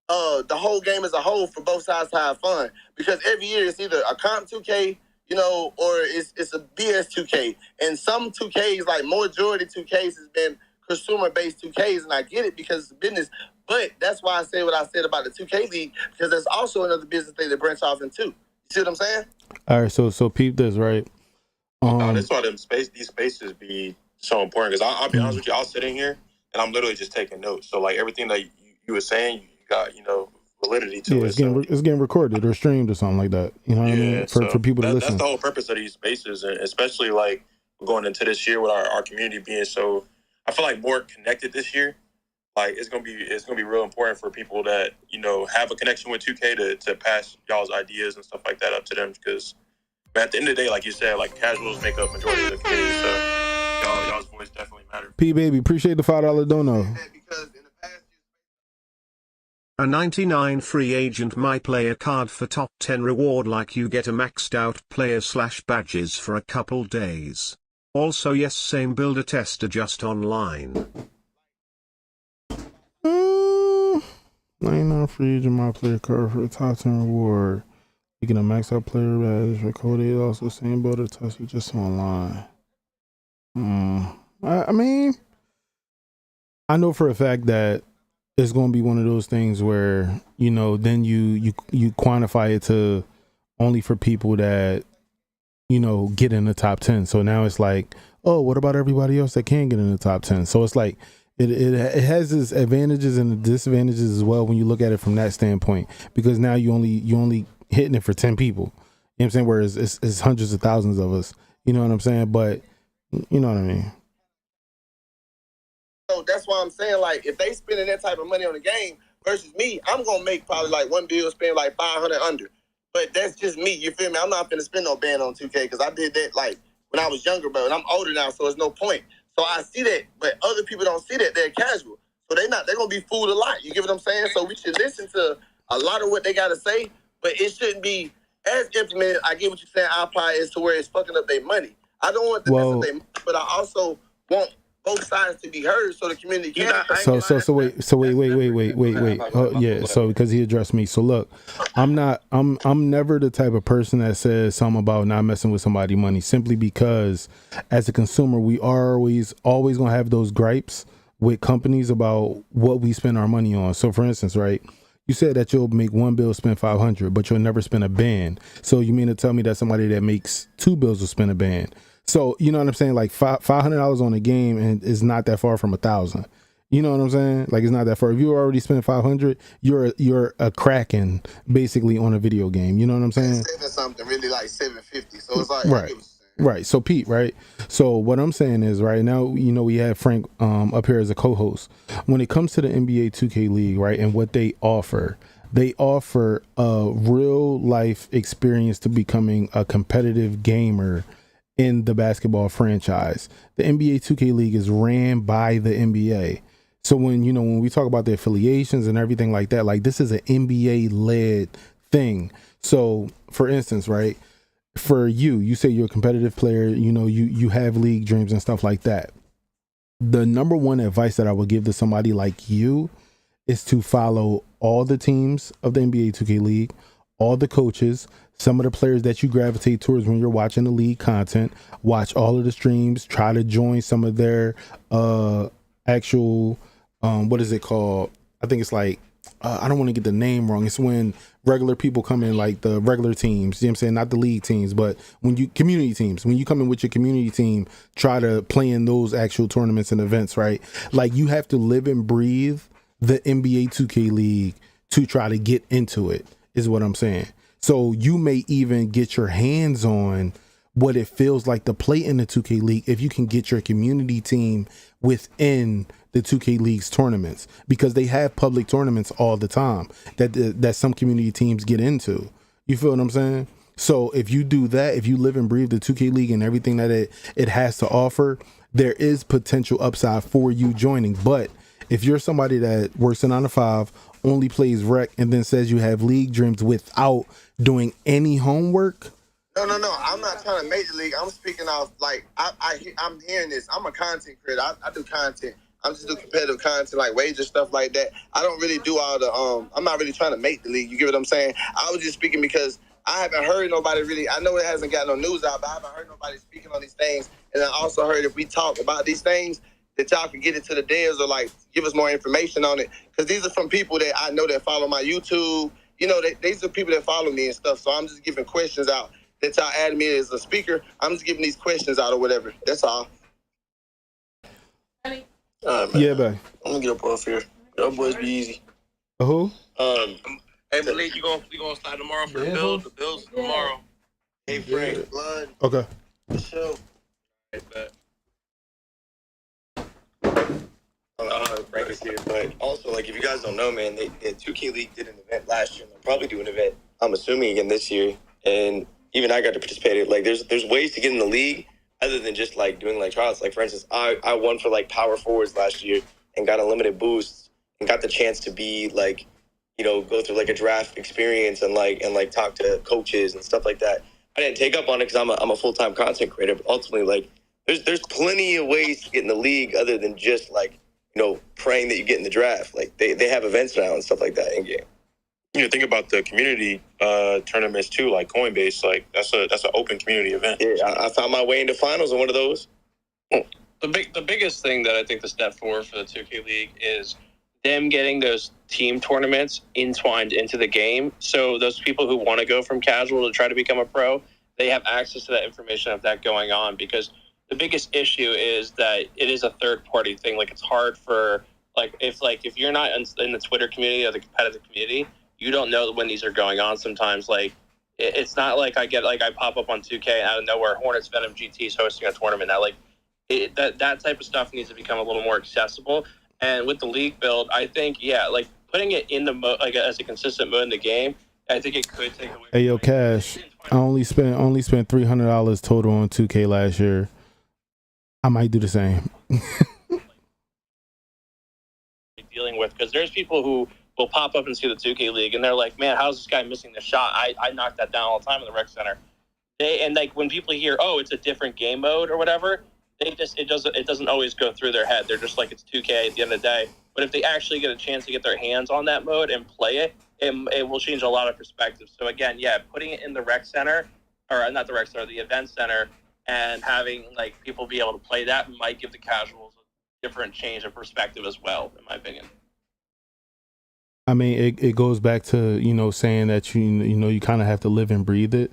the whole game as a whole for both sides to have fun. Because every year it's either a comp 2K, you know, or it's a BS 2K. And some 2Ks, like majority 2Ks, has been consumer-based 2Ks, and I get it because it's a business. But that's why I say what I said about the 2K League, because there's also another business thing that branch off into. You see what I'm saying? All right, so peep this, right? That's why these spaces be so important, because I'll be honest with you, I'll sit in here and I'm literally just taking notes. So, like, everything that you were saying, you got, you know, validity to it. It's getting recorded or streamed or something like that. You know what I mean? For people to listen. That's the whole purpose of these spaces, and especially, like, going into this year with our community being so, I feel like, more connected this year. Like, it's gonna be real important for people that, you know, have a connection with 2K to pass y'all's ideas and stuff like that up to them, because at the end of the day, like you said, like, casuals make up majority of the community. So y'all's voice definitely matters. P baby, appreciate the $5 dono. A 99 free agent my player card for top 10 reward, like you get a maxed out player / badges for a couple days. Also yes, same builder tester just online. 99 free agent my player card for the top 10 reward. You get a maxed out player badge for code. Also same builder tester just online. I mean, I know for a fact that it's going to be one of those things where, you know, then you quantify it to only for people that, you know, get in the top 10. So now it's like, oh, what about everybody else that can get in the top 10? So it's like it has its advantages and disadvantages as well when you look at it from that standpoint, because now you only hitting it for 10 people. You know what I'm saying? Whereas it's hundreds of thousands of us. You know what I'm saying? But you know what I mean? So that's why I'm saying, like, if they spending that type of money on the game versus me, I'm gonna make probably like one bill spend like 500 under. But that's just me. You feel me? I'm not finna spend no band on 2K because I did that like when I was younger, but I'm older now, so there's no point. So I see that, but other people don't see that. They're casual, so they're gonna be fooled a lot. You get what I'm saying? So we should listen to a lot of what they gotta say, but it shouldn't be as implemented. I get what you're saying, iPod, is to where it's fucking up their money. I don't want the mess up their money, but I also want both sides to be heard so the community can. Wait. Yeah. So because he addressed me. So look, I'm never the type of person that says something about not messing with somebody's money, simply because as a consumer, we are always going to have those gripes with companies about what we spend our money on. So for instance, right, you said that you'll make one bill spend 500, but you'll never spend a band. So you mean to tell me that somebody that makes two bills will spend a band? So, you know what I'm saying? Like $500 on a game and is not that far from 1,000. You know what I'm saying? Like, it's not that far. If you already spent 500, you're a cracking basically on a video game. You know what I'm saying? Something really like 750. So it's like, right. So Pete, right? So what I'm saying is, right now, you know, we have Frank up here as a co-host. When it comes to the NBA 2K League, right, and what they offer a real life experience to becoming a competitive gamer in the basketball franchise. The NBA 2K League is ran by the NBA. So when we talk about the affiliations and everything like that, like, this is an NBA led thing. So for instance, right, for you say you're a competitive player, you know, you have league dreams and stuff like that. The number one advice that I would give to somebody like you is to follow all the teams of the NBA 2K League, all the coaches, some of the players that you gravitate towards when you're watching the league content. Watch all of the streams, try to join some of their actual what is it called? I think it's like I don't want to get the name wrong. It's when regular people come in, like the regular teams, you know what I'm saying? Not the league teams, but when you community teams, when you come in with your community team, try to play in those actual tournaments and events, right? Like, you have to live and breathe the NBA 2K League to try to get into it, is what I'm saying. So you may even get your hands on what it feels like to play in the 2K League if you can get your community team within the 2K League's tournaments, because they have public tournaments all the time that some community teams get into. You feel what I'm saying? So if you do that, if you live and breathe the 2K League and everything that it has to offer, there is potential upside for you joining. But if you're somebody that works a 9-to-5, only plays rec, and then says you have league dreams without doing any homework. No. I'm not trying to make the league. I'm speaking off, like, I'm hearing this. I'm a content creator. I do content. I'm just do competitive content, like wager stuff like that. I don't really do all the, I'm not really trying to make the league. You get what I'm saying? I was just speaking because I haven't heard nobody really, I know it hasn't got no news out, but I haven't heard nobody speaking on these things. And I also heard if we talk about these things, that y'all can get it to the devs or like give us more information on it. Because these are from people that I know that follow my YouTube. You know, these are people that follow me and stuff. So I'm just giving questions out that y'all added me as a speaker. I'm just giving these questions out or whatever. That's all. Yeah, babe. I'm gonna get up off here. Y'all boys be easy. Who? Hey, Malik, you gonna slide tomorrow for the Bills? The Bills tomorrow. Hey, Frank, blood. Okay. For sure. Frank is here, but also, like, if you guys don't know, man, the 2K League did an event last year, and they'll probably do an event, I'm assuming, again this year, and even I got to participate in it. Like, there's ways to get in the league. other than just like doing like trials. Like for instance, I won for like power forwards last year and got unlimited boosts and got the chance to be like, you know, go through like a draft experience and talk to coaches and stuff like that. I didn't take up on it because I'm a full-time content creator, but ultimately like there's plenty of ways to get in the league other than just like, you know, praying that you get in the draft. Like they have events now and stuff like that in game. You know, think about the community tournaments too, like Coinbase. Like that's an open community event. Yeah, I found my way into finals in one of those. The biggest thing that I think the step forward for the 2K League is them getting those team tournaments entwined into the game. So those people who want to go from casual to try to become a pro, they have access to that information of that going on. Because the biggest issue is that it is a third party thing. Like it's hard for if you're not in the Twitter community or the competitive community, you don't know when these are going on sometimes. Like, it's not like I pop up on 2K and out of nowhere, Hornets Venom GT is hosting a tournament now. Like, that type of stuff needs to become a little more accessible. And with the league build, I think, like, putting it in the as a consistent mode in the game, I think it could take away. Hey, yo, Cash, I only spent $300 total on 2K last year. I might do the same. Dealing with, because there's people who will pop up and see the 2K League, and they're like, man, how's this guy missing the shot? I knock that down all the time in the rec center. And like when people hear, oh, it's a different game mode or whatever, it doesn't always go through their head. They're just like, it's 2K at the end of the day. But if they actually get a chance to get their hands on that mode and play it, it will change a lot of perspectives. So again, putting it in the rec center, or not the rec center, the event center, and having like people be able to play that might give the casuals a different change of perspective as well, in my opinion. I mean, it goes back to, you know, saying that you kind of have to live and breathe it.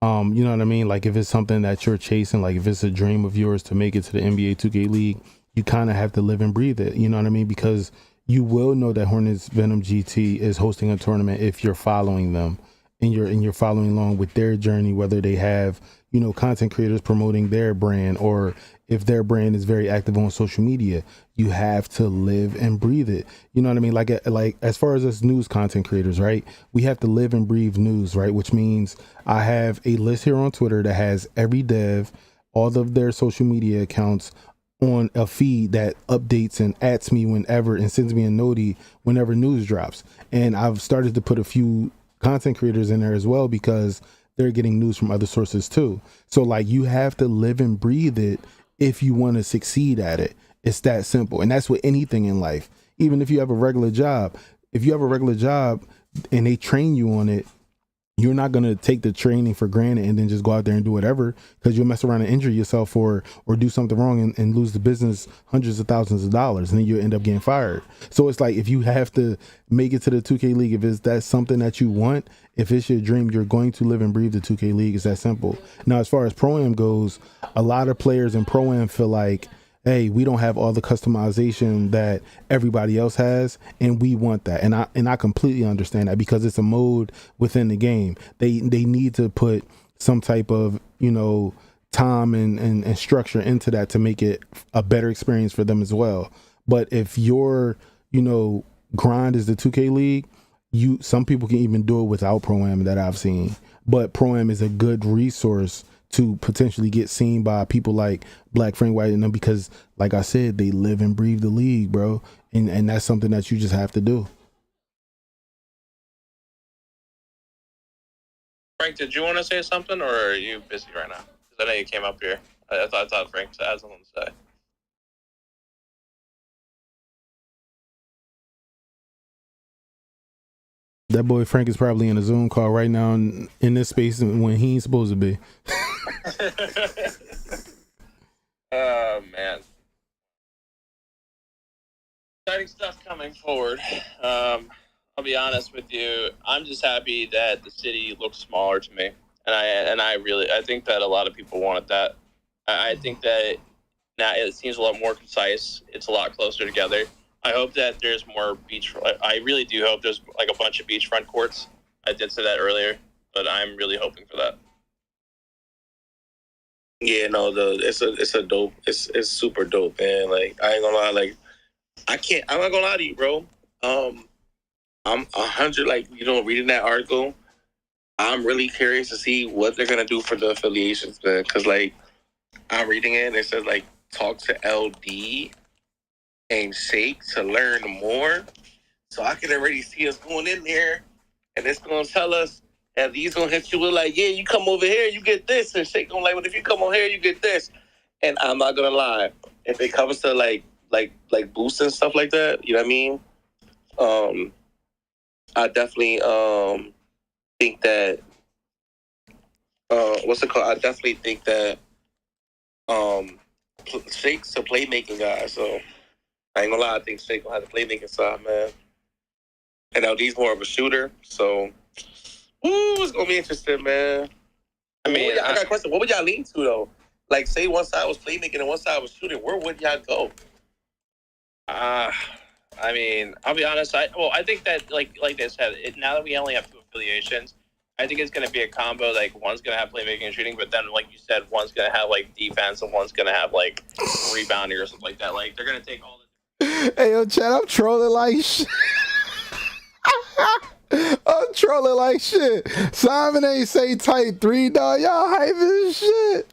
You know what I mean? Like if it's something that you're chasing, like if it's a dream of yours to make it to the NBA 2K League, you kind of have to live and breathe it. You know what I mean? Because you will know that Hornets Venom GT is hosting a tournament if you're following them and you're following along with their journey, whether they have, you know, content creators promoting their brand, or if their brand is very active on social media. You have to live and breathe it. You know what I mean? Like as far as us news content creators, right? We have to live and breathe news, right? Which means I have a list here on Twitter that has every dev, all of their social media accounts on a feed that updates and adds me whenever and sends me a noti whenever news drops. And I've started to put a few content creators in there as well because they're getting news from other sources too. So like you have to live and breathe it if you want to succeed at it. It's that simple. And that's with anything in life. Even if you have a regular job, and they train you on it, you're not going to take the training for granted and then just go out there and do whatever, because you'll mess around and injure yourself or do something wrong and lose the business hundreds of thousands of dollars, and then you'll end up getting fired. So it's like, if you have to make it to the 2K League, if that's something that you want, if it's your dream, you're going to live and breathe the 2K League. It's that simple. Now, as far as Pro-Am goes, a lot of players in Pro-Am feel like, hey, we don't have all the customization that everybody else has, and we want that. And I completely understand that, because it's a mode within the game. They need to put some type of, you know, time and structure into that to make it a better experience for them as well. But if your, you know, grind is the 2K League, some people can even do it without Pro-Am that I've seen. But Pro-Am is a good resource to potentially get seen by people like Black Frank White and them, because like I said, they live and breathe the league, bro. And that's something that you just have to do. Frank, did you want to say something, or are you busy right now? Because I know you came up here. I thought Frank had something to say. That boy Frank is probably in a Zoom call right now in this space when he ain't supposed to be. Oh, man. Exciting stuff coming forward. I'll be honest with you. I'm just happy that the city looks smaller to me. And I think that a lot of people wanted that. I think that now it seems a lot more concise. It's a lot closer together. I hope that there's more I really do hope there's like a bunch of beachfront courts. I did say that earlier, but I'm really hoping for that. Yeah, no, it's a dope. It's super dope, man. Like, I ain't gonna lie, like I'm not gonna lie to you, bro. I'm 100, like, you know, reading that article, I'm really curious to see what they're gonna do for the affiliations, man. Cause like I'm reading it, and it says, like, talk to LD and Shake to learn more. So I can already see us going in there, and it's going to tell us, and he's going to hit you with, like, yeah, you come over here, you get this. And Shake going to like, well, if you come over here, you get this. And I'm not going to lie. If it comes to, like boosts and stuff like that, you know what I mean? I definitely think that, what's it called? I definitely think that Shake's a playmaking guy, so I ain't gonna lie, I think Shake gonna have the playmaking side, man. And LD's more of a shooter, so it's gonna be interesting, man. I mean, I got a question. What would y'all lean to though? Like, say one side was playmaking and one side was shooting. Where would y'all go? I mean, I'll be honest. I think that like they said, now that we only have 2 affiliations, I think it's going to be a combo. Like, one's going to have playmaking and shooting, but then, like you said, one's going to have like defense and one's going to have like rebounding or something like that. Like, they're going to take all the. Hey, yo, Chad, I'm trolling like shit. I'm trolling like shit. Simon ain't say type 3, dog. Y'all hype as shit.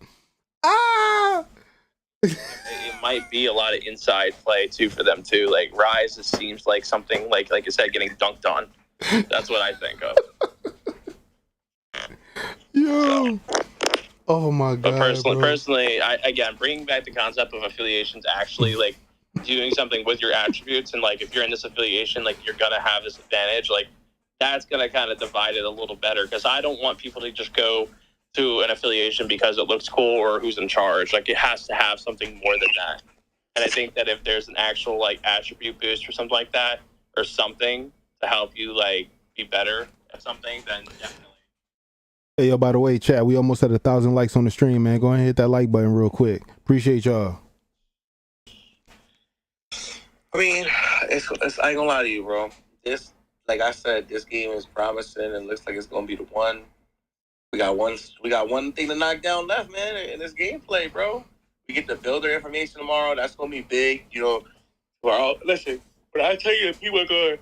It might be a lot of inside play too for them too. Like, Rise, it seems like something like I said, getting dunked on. That's what I think of. Yo. Oh my god. But personally, I again, bringing back the concept of affiliations, actually like doing something with your attributes, and like if you're in this affiliation, like you're gonna have this advantage. Like, that's gonna kind of divide it a little better, because I don't want people to just go to an affiliation because it looks cool or who's in charge. Like, it has to have something more than that. And I think that if there's an actual like attribute boost or something like that, or something to help you like be better at something, then definitely. Hey, yo, by the way, chat, we almost had 1,000 likes on the stream, man. Go ahead and hit that like button real quick. Appreciate y'all. I mean, it's I ain't gonna lie to you, bro. This, like I said, this game is promising and looks like it's gonna be the one. We got one thing to knock down left, man, in this gameplay, bro. We get the builder information tomorrow. That's gonna be big, you know. Listen, but I tell you, people are going.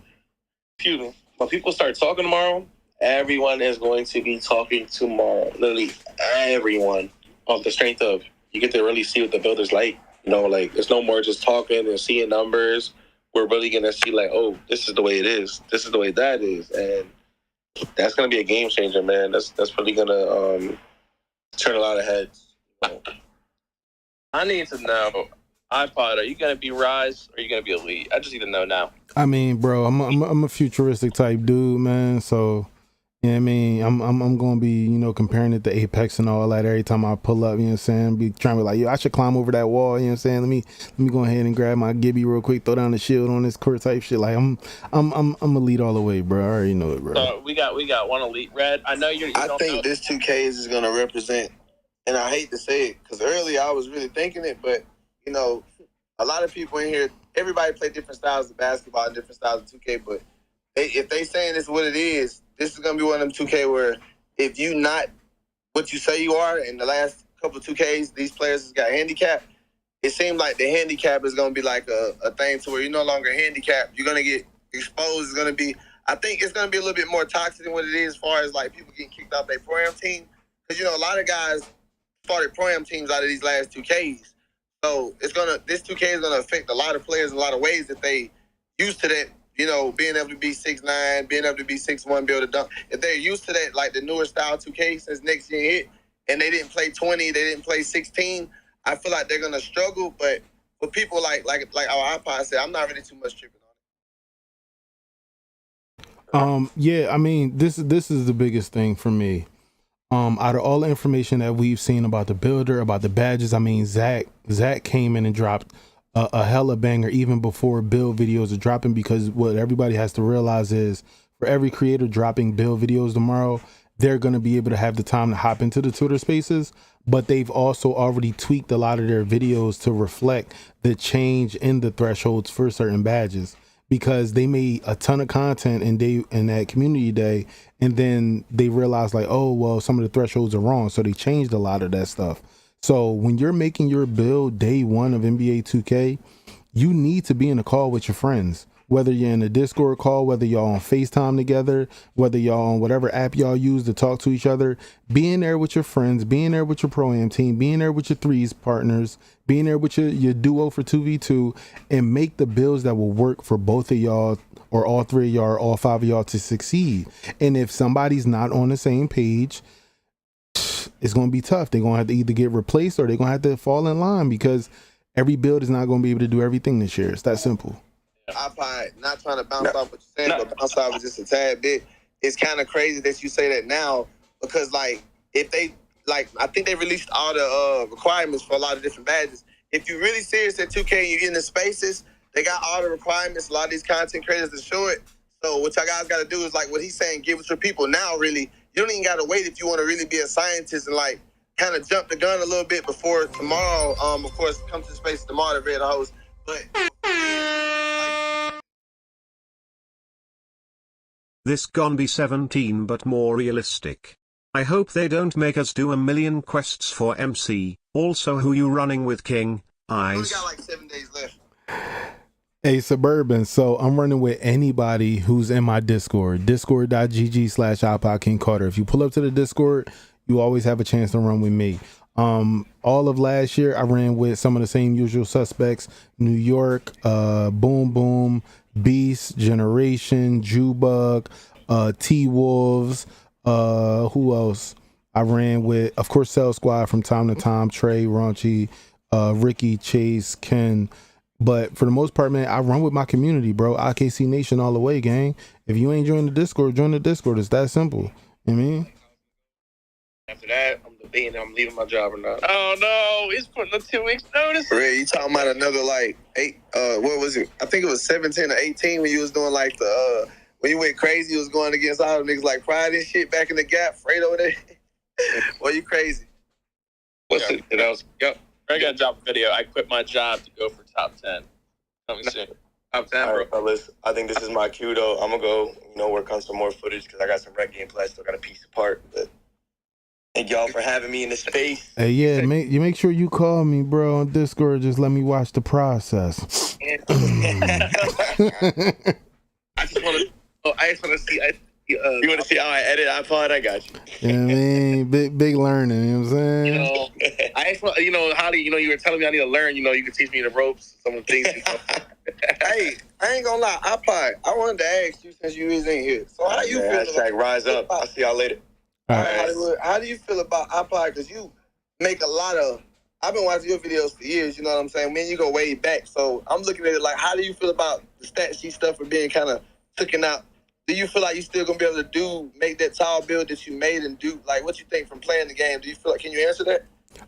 Excuse me. When people start talking tomorrow, everyone is going to be talking tomorrow. Literally, everyone. Off the strength of, you get to really see what the builder's like. You know, like, it's no more just talking and seeing numbers. We're really gonna see, like, oh, this is the way it is. This is the way that is, and that's gonna be a game changer, man. That's really gonna turn a lot of heads. I need to know, iPod, are you gonna be Rise or are you gonna be Elite? I just need to know now. I mean, bro, I'm a futuristic type dude, man. So, you know what I mean, I'm gonna be, you know, comparing it to Apex and all that every time I pull up. You know what I'm saying? Be trying to be like, yo, I should climb over that wall. You know what I'm saying? Let me go ahead and grab my Gibby real quick, throw down the shield on this court type shit. Like, I'm elite all the way, bro. I already know it, bro. So we got one Elite Red. I know you. I think this 2K is gonna represent, and I hate to say it because earlier I was really thinking it, but you know, a lot of people in here, everybody play different styles of basketball and different styles of 2K, but if they saying this what it is, this is going to be one of them 2K where if you not what you say you are, in the last couple of 2Ks, these players has got handicap. It seems like the handicap is going to be like a thing to where you're no longer handicapped. You're going to get exposed. It's going to be, I think it's going to be a little bit more toxic than what it is as far as like people getting kicked off their pro-am team. Because, you know, a lot of guys started pro-am teams out of these last 2Ks. So this 2K is gonna affect a lot of players in a lot of ways that they used to that, you know, being able to be 6'9", being able to be 6'1", be able to dunk. If they're used to that, like the newer style 2K since next year hit, and they didn't play 20, they didn't play 16, I feel like they're gonna struggle. But for people like our iPod said, I'm not really too much tripping on it. Yeah, I mean, this is the biggest thing for me. Out of all the information that we've seen about the builder, about the badges, I mean, Zach came in and dropped a hella banger even before build videos are dropping, because what everybody has to realize is for every creator dropping build videos tomorrow, they're going to be able to have the time to hop into the Twitter spaces, but they've also already tweaked a lot of their videos to reflect the change in the thresholds for certain badges, because they made a ton of content in that community day, and then they realized like, oh, well, some of the thresholds are wrong, so they changed a lot of that stuff. So when you're making your build day one of NBA 2K, you need to be in a call with your friends, whether you're in a Discord call, whether y'all on FaceTime together, whether y'all on whatever app y'all use to talk to each other, being there with your friends, being there with your Pro-Am team, being there with your threes partners, being there with your duo for 2v2, and make the builds that will work for both of y'all, or all three of y'all, or all five of y'all to succeed. And if somebody's not on the same page, it's going to be tough. They're going to have to either get replaced or they're going to have to fall in line, because every build is not going to be able to do everything this year. It's that simple. iPod, not trying to bounce off what you're saying, but bounce off just a tad bit. It's kind of crazy that you say that now, because like if they I think they released all the requirements for a lot of different badges. If you're really serious at 2K and you're in the spaces, they got all the requirements. A lot of these content creators to show it. So what y'all guys got to do is like what he's saying, give it to people now. Really, you don't even got to wait if you want to really be a scientist and like kind of jump the gun a little bit before tomorrow. Of course, come to the space tomorrow to read the host, but. This gon' be 17 but more realistic. I hope they don't make us do a million quests for MC. Also, who you running with, King? Eyes. We got like 7 days left. Hey, Suburban. So I'm running with anybody who's in my Discord. Discord.gg/iPodKingCarter. If you pull up to the Discord, you always have a chance to run with me. All of last year, I ran with some of the same usual suspects: New York, Boom Boom, Beast, Generation, Jubug, T-Wolves. Who else? I ran with, of course, Cell Squad from time to time, Trey, Raunchy, Ricky, Chase, Ken. But for the most part, man, I run with my community, bro. IKC Nation all the way, gang. If you ain't joined the Discord, join the Discord. It's that simple. You know what I mean? After that, I'm debating I'm leaving my job or not. Oh no, he's putting a 2 weeks notice. Ray, you talking about another like 8? What was it? I think it was 17 or 18 when you was doing like the when you went crazy. You was going against all the niggas like Pride and shit back in the Gap. Freight over there. Well, you crazy? What's it? That was yep. I got to drop a video. I quit my job to go for top 10. Coming soon. Top 10, All bro. right, fellas. I think this is my cue, though. I'm going to go, work on some more footage because I got some rec gameplay I still got to piece apart. But thank y'all for having me in the space. Hey, yeah, you make sure you call me, bro, on Discord. Just let me watch the process. I just want to see. You want to see how I edit iPod? I got you. You know what I mean? Big learning, you know what I'm saying? I just want, Holly, you were telling me I need to learn, you can teach me the ropes, some of the things. Hey, I ain't gonna lie, iPod, I wanted to ask you since you was in here. So how you feel? Hashtag rise up. I'll see y'all later. All right. Hollywood, how do you feel about iPod? Because you make a lot of, I've been watching your videos for years, you know what I'm saying? Man, you go way back. So I'm looking at it like, how do you feel about the stat sheet stuff for being kind of taken out? Do you feel like you still gonna be able to make that tall build that you made and do? Like, what you think from playing the game? Do you feel like, can you answer that?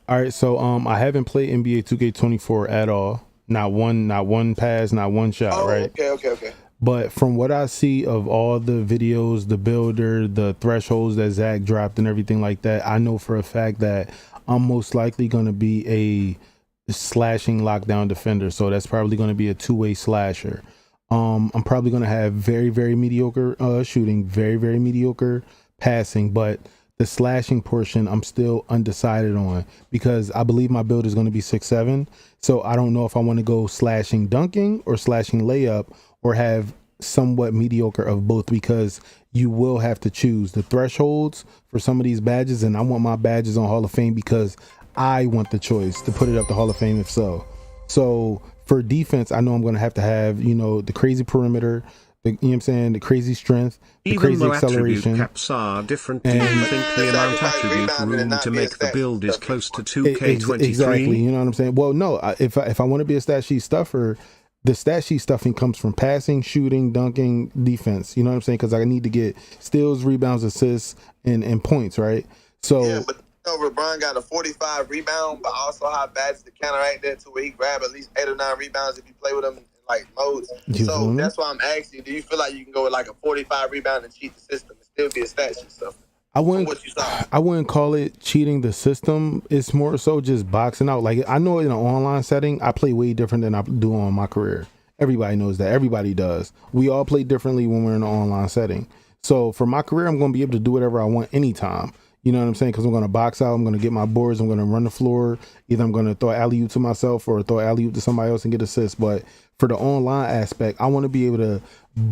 All right, so I haven't played NBA 2K24 at all. Not one pass, not one shot, right? Okay. But from what I see of all the videos, the builder, the thresholds that Zach dropped and everything like that, I know for a fact that I'm most likely going to be a slashing lockdown defender. So that's probably going to be a two-way slasher. I'm probably going to have very, very mediocre shooting, very, very mediocre passing, but the slashing portion I'm still undecided on because I believe my build is going to be 6'7". So I don't know if I want to go slashing dunking or slashing layup or have somewhat mediocre of both, because you will have to choose the thresholds for some of these badges, and I want my badges on Hall of Fame because I want the choice to put it up to Hall of Fame if so. So for defense, I know I'm going to have, the crazy perimeter, the crazy strength, the even crazy though acceleration. Attribute caps are different, do you think the amount attribute room to make the build is close to 2K23? Exactly, you know what I'm saying? Well, no, if I want to be a stat sheet stuffer, the stat sheet stuffing comes from passing, shooting, dunking, defense. You know what I'm saying? Because I need to get steals, rebounds, assists, and points, right? So. Yeah, but LeBron got a 45 rebound, but also high badges to counteract that to where he grab at least 8 or 9 rebounds if you play with him in like modes. So that's why I'm asking you, do you feel like you can go with like a 45 rebound and cheat the system and still be a stat sheet stuff? I wouldn't call it cheating the system. It's more so just boxing out. Like, I know in an online setting, I play way different than I do on my career. Everybody knows that. Everybody does. We all play differently when we're in an online setting. So for my career, I'm going to be able to do whatever I want anytime. You know what I'm saying? Because I'm going to box out. I'm going to get my boards. I'm going to run the floor. Either I'm going to throw alley-oop to myself or throw alley-oop to somebody else and get assists. But for the online aspect, I want to be able to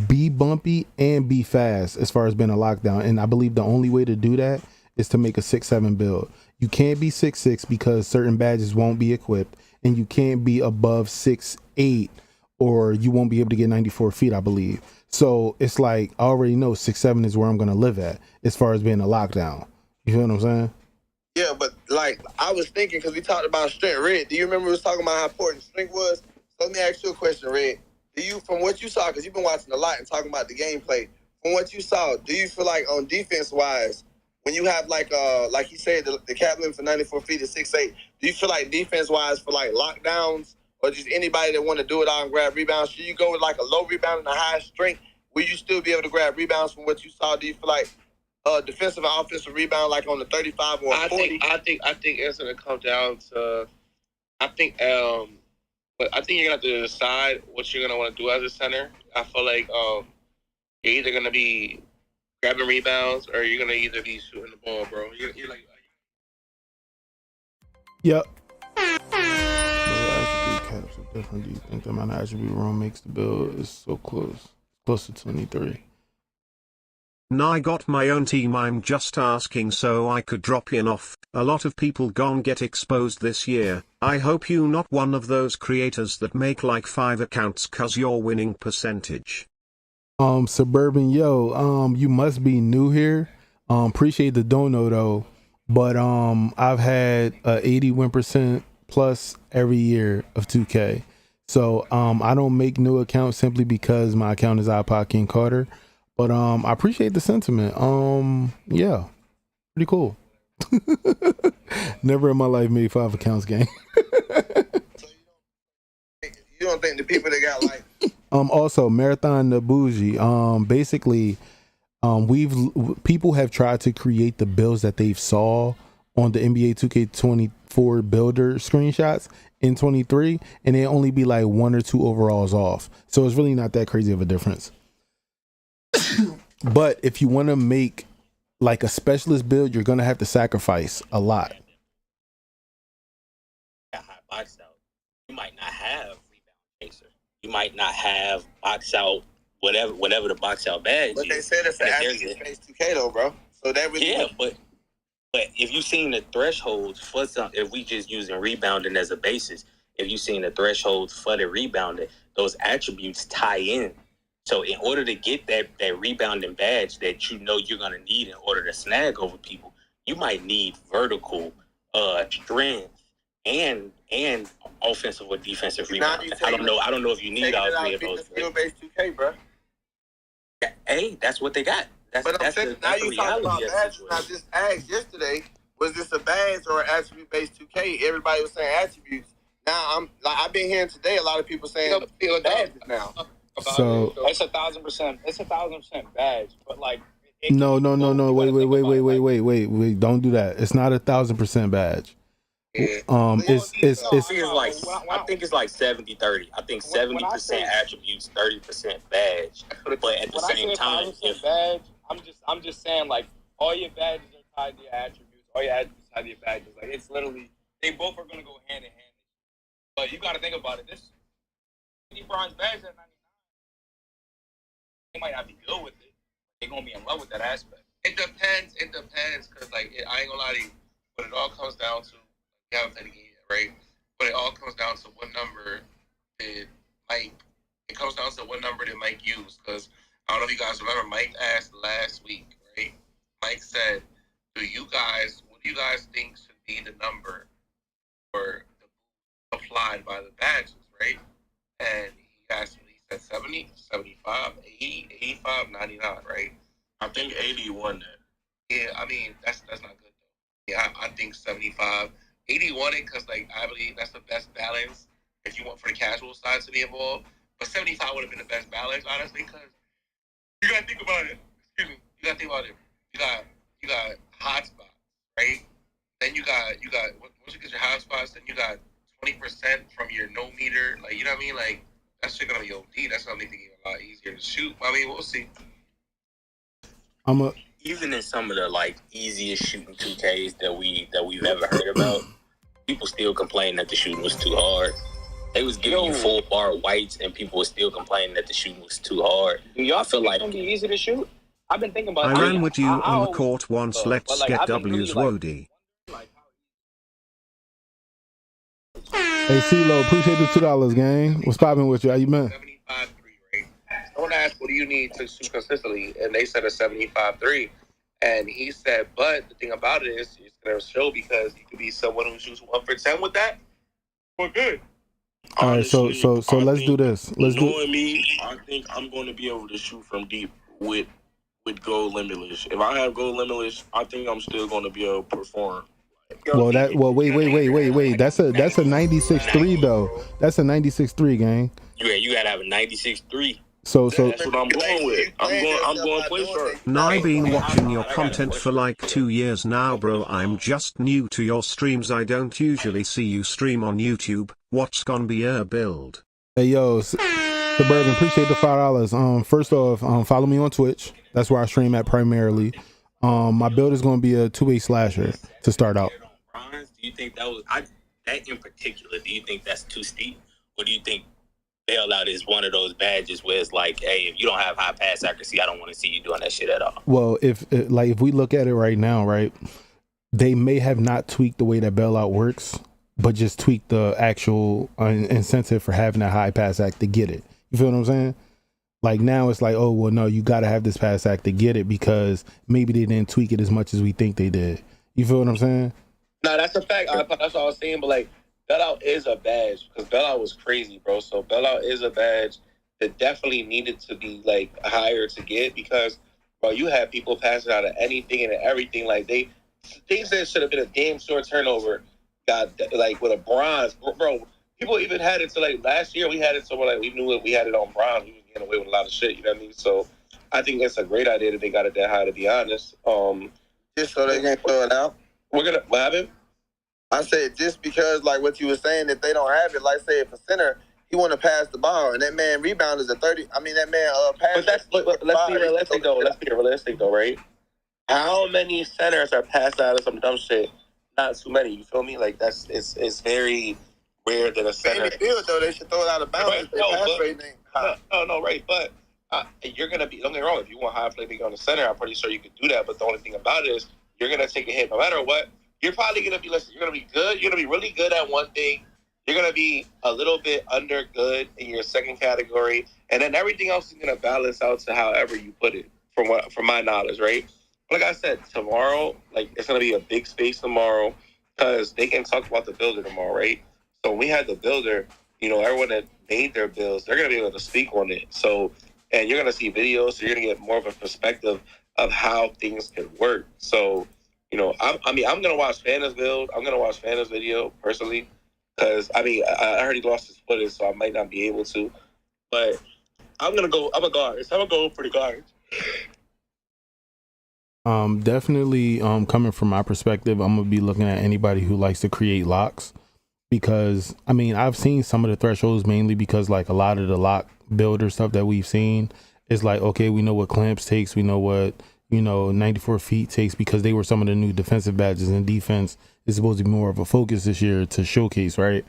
be bumpy and be fast as far as being a lockdown. And I believe the only way to do that is to make a 6-7 build. You can't be 6'6" because certain badges won't be equipped, and you can't be above 6'8" or you won't be able to get 94 feet, I believe. So it's like, I already know 6'7" is where I'm going to live at as far as being a lockdown. You feel what I'm saying? Yeah, but like I was thinking, because we talked about strength. Red, do you remember we was talking about how important strength was? So let me ask you a question, Red. Do you, from what you saw, because you've been watching a lot and talking about the gameplay, from what you saw, do you feel like on defense-wise, when you have like he said, the cap limit for 94 feet is 6'8", do you feel like defense-wise for like lockdowns or just anybody that want to do it all and grab rebounds, should you go with like a low rebound and a high strength? Will you still be able to grab rebounds from what you saw? Do you feel like defensive and offensive rebound like on the 35 or 40? I think it's gonna come down to but I think you're gonna have to decide what you're gonna want to do as a center. I feel like you're either gonna be grabbing rebounds or you're gonna either be shooting the ball, bro. You're like, yep. Attribute caps are different. Do you think the amount of attribute room makes the build is so close to 23? Nah, I got my own team, I'm just asking so I could drop in off. A lot of people gon' get exposed this year. I hope you not one of those creators that make like 5 accounts cause your winning percentage. Suburban Yo, you must be new here. Appreciate the dono though, but I've had 80 win percent plus every year of 2K. So I don't make new accounts simply because my account is iPodKingCarter. But I appreciate the sentiment. Yeah, pretty cool. Never in my life made 5 accounts gang. So you don't think the people that got like also Marathon the Bougie, basically people have tried to create the builds that they've saw on the NBA 2K24 builder screenshots in 23, and they only be like 1 or 2 overalls off. So it's really not that crazy of a difference. But if you want to make like a specialist build, you're gonna have to sacrifice a lot. Box out. You might not have rebound chaser. You might not have box out whatever the box out badge. But they said it's an attribute-based 2K though, bro. So that really but if you've seen the thresholds for some, if we just using rebounding as a basis, if you've seen the thresholds for the rebounding, those attributes tie in. So in order to get that rebounding badge that you know you're gonna need in order to snag over people, you might need vertical strength and offensive or defensive rebounding. I don't know if you need all 3 of those. Skill-based 2K, bro. Hey, that's what they got. But I'm saying now you talking about badges. I just asked yesterday, was this a badge or an attribute-based 2K? Everybody was saying attributes. Now I've been hearing today a lot of people saying badges now. So it's 1,000%. It's 1,000% badge, but like no. Wait. Don't do that. It's not 1,000% badge. I think it's like 70-30. I think 70% attributes, 30% badge. But at the same time, badge, I'm just saying like all your badges are tied to your attributes. All your attributes tied to your badges. Like it's literally they both are gonna go hand in hand. But you got to think about it. This bronze badge at 99. They might not be good with it. They're gonna be in love with that aspect. It depends, because like I ain't gonna lie to you. But it all comes down to you haven't played the game yet, right? But it all comes down to what number did Mike. It comes down to what number did Mike use? Because I don't know if you guys remember. Mike asked last week, right? Mike said, what do you guys think should be the number for the applied by the badges, right? And he asked me. At 70, 75, 80, 85, 99, right? I think 80 won that. Yeah, I mean, that's not good, though. Yeah, I think 75. 80 won it because, like, I believe that's the best balance if you want for the casual side to be involved. But 75 would have been the best balance, honestly, because you got to think about it. Excuse me. You got to think about it. You got hotspots, right? Then you got once you get your hotspots, then you got 20% from your no meter. Like, you know what I mean? Like, that shit gonna be OD. That's gonna make the game a lot easier to shoot. I mean, we'll see. Even in some of the like easiest shooting 2Ks that we've ever heard about, people still complain that the shooting was too hard. They was giving you full bar whites, and people were still complaining that the shooting was too hard. Do y'all feel like it's gonna be easy to shoot? I've been thinking about. I ran with you on the court once. Let's get W's, Wody. Hey, CeeLo, appreciate the $2, gang. What's popping with you? How you been? 75-3, right? Someone asked, what do you need to shoot consistently? And they said a 75-3. And he said, but the thing about it is, it's going to show because you could be someone who shoots 1 for 10 with that. We're good. All right, so let's do this. Knowing me, I think I'm going to be able to shoot from deep with gold limitless. If I have gold limitless, I think I'm still going to be able to perform. Wait. That's a 96.3 though. That's a 96.3, gang. You gotta have a 96.3. So that's what I'm going with. I'm going to play sharp. Now I've been watching your content for like 2 years now, bro. I'm just new to your streams. I don't usually see you stream on YouTube. What's gonna be your build? Hey yo, Suburban, appreciate the $5. First off, follow me on Twitch. That's where I stream at primarily. My build is gonna be a 2-way slasher to start out. Do you think that was that in particular? Do you think that's too steep, or do you think bailout is one of those badges where it's like, hey, if you don't have high pass accuracy, I don't want to see you doing that shit at all? Well, if we look at it right now, right, they may have not tweaked the way that bailout works, but just tweaked the actual incentive for having that high pass act to get it. You feel what I'm saying? Like now it's like, oh, well, no, you got to have this pass act to get it because maybe they didn't tweak it as much as we think they did. You feel what I'm saying? No, that's a fact. That's what I was saying. But like, bailout is a badge because bailout was crazy, bro. So bailout is a badge that definitely needed to be like higher to get because, bro, you had people passing out of anything and everything. Like things that should have been a damn short turnover got like with a bronze, bro. People even had it to like last year. We had it so like we knew it. We had it on bronze. We was getting away with a lot of shit. You know what I mean? So I think it's a great idea that they got it that high. To be honest, just so they can throw it out. We're gonna what happened? I said just because like what you were saying, if they don't have it, like say if a center he want to pass the ball and that man rebound is a 30. I mean that man pass. But let's be realistic though. Let's be realistic though, right? How many centers are passed out of some dumb shit? Not too many. You feel me? Like it's very rare that a center. In the field though, they should throw it out of bounds. Right. But you're gonna be. Don't get me wrong. If you want high playmaking on the center, I'm pretty sure you could do that. But the only thing about it is you're gonna take a hit no matter what. You're probably gonna be. Listen, you're gonna be good. You're gonna be really good at one thing. You're gonna be a little bit under good in your second category, and then everything else is gonna balance out to however you put it. From my knowledge, right? Like I said, tomorrow, like it's gonna be a big space tomorrow because they can talk about the builder tomorrow, right? So when we had the builder, you know, everyone that made their builds, they're gonna be able to speak on it. So, and you're gonna see videos, so you're gonna get more of a perspective of how things can work. So, you know, I'm gonna watch Fanta's build. I'm gonna watch Fanta's video personally because I heard he lost his footage, so I might not be able to. But I'm a guard. So I'm gonna go for the guards. Definitely coming from my perspective, I'm gonna be looking at anybody who likes to create locks because I've seen some of the thresholds mainly because like a lot of the lock builder stuff that we've seen is like, okay, we know what clamps takes, we know what 94 feet takes because they were some of the new defensive badges, and defense is supposed to be more of a focus this year to showcase, right?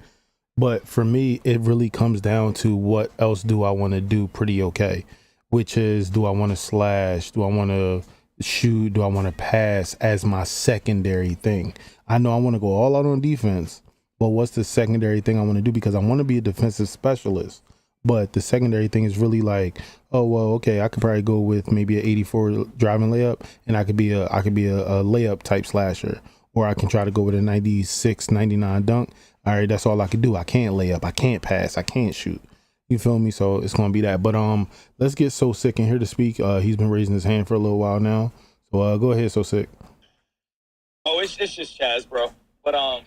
But for me, it really comes down to what else do I want to do pretty okay, which is, do I want to slash, do I want to shoot, do I want to pass as my secondary thing? I know I want to go all out on defense, but what's the secondary thing I want to do? Because I want to be a defensive specialist, but the secondary thing is really like, oh well, okay, I could probably go with maybe an 84 driving layup, and I could be a layup type slasher, or I can try to go with a 96, 99 dunk. All right, that's all I can do. I can't lay up, I can't pass, I can't shoot. You feel me? So it's gonna be that. But let's get So Sick in here to speak. He's been raising his hand for a little while now. So go ahead, So Sick. Oh, it's just Chaz, bro. But I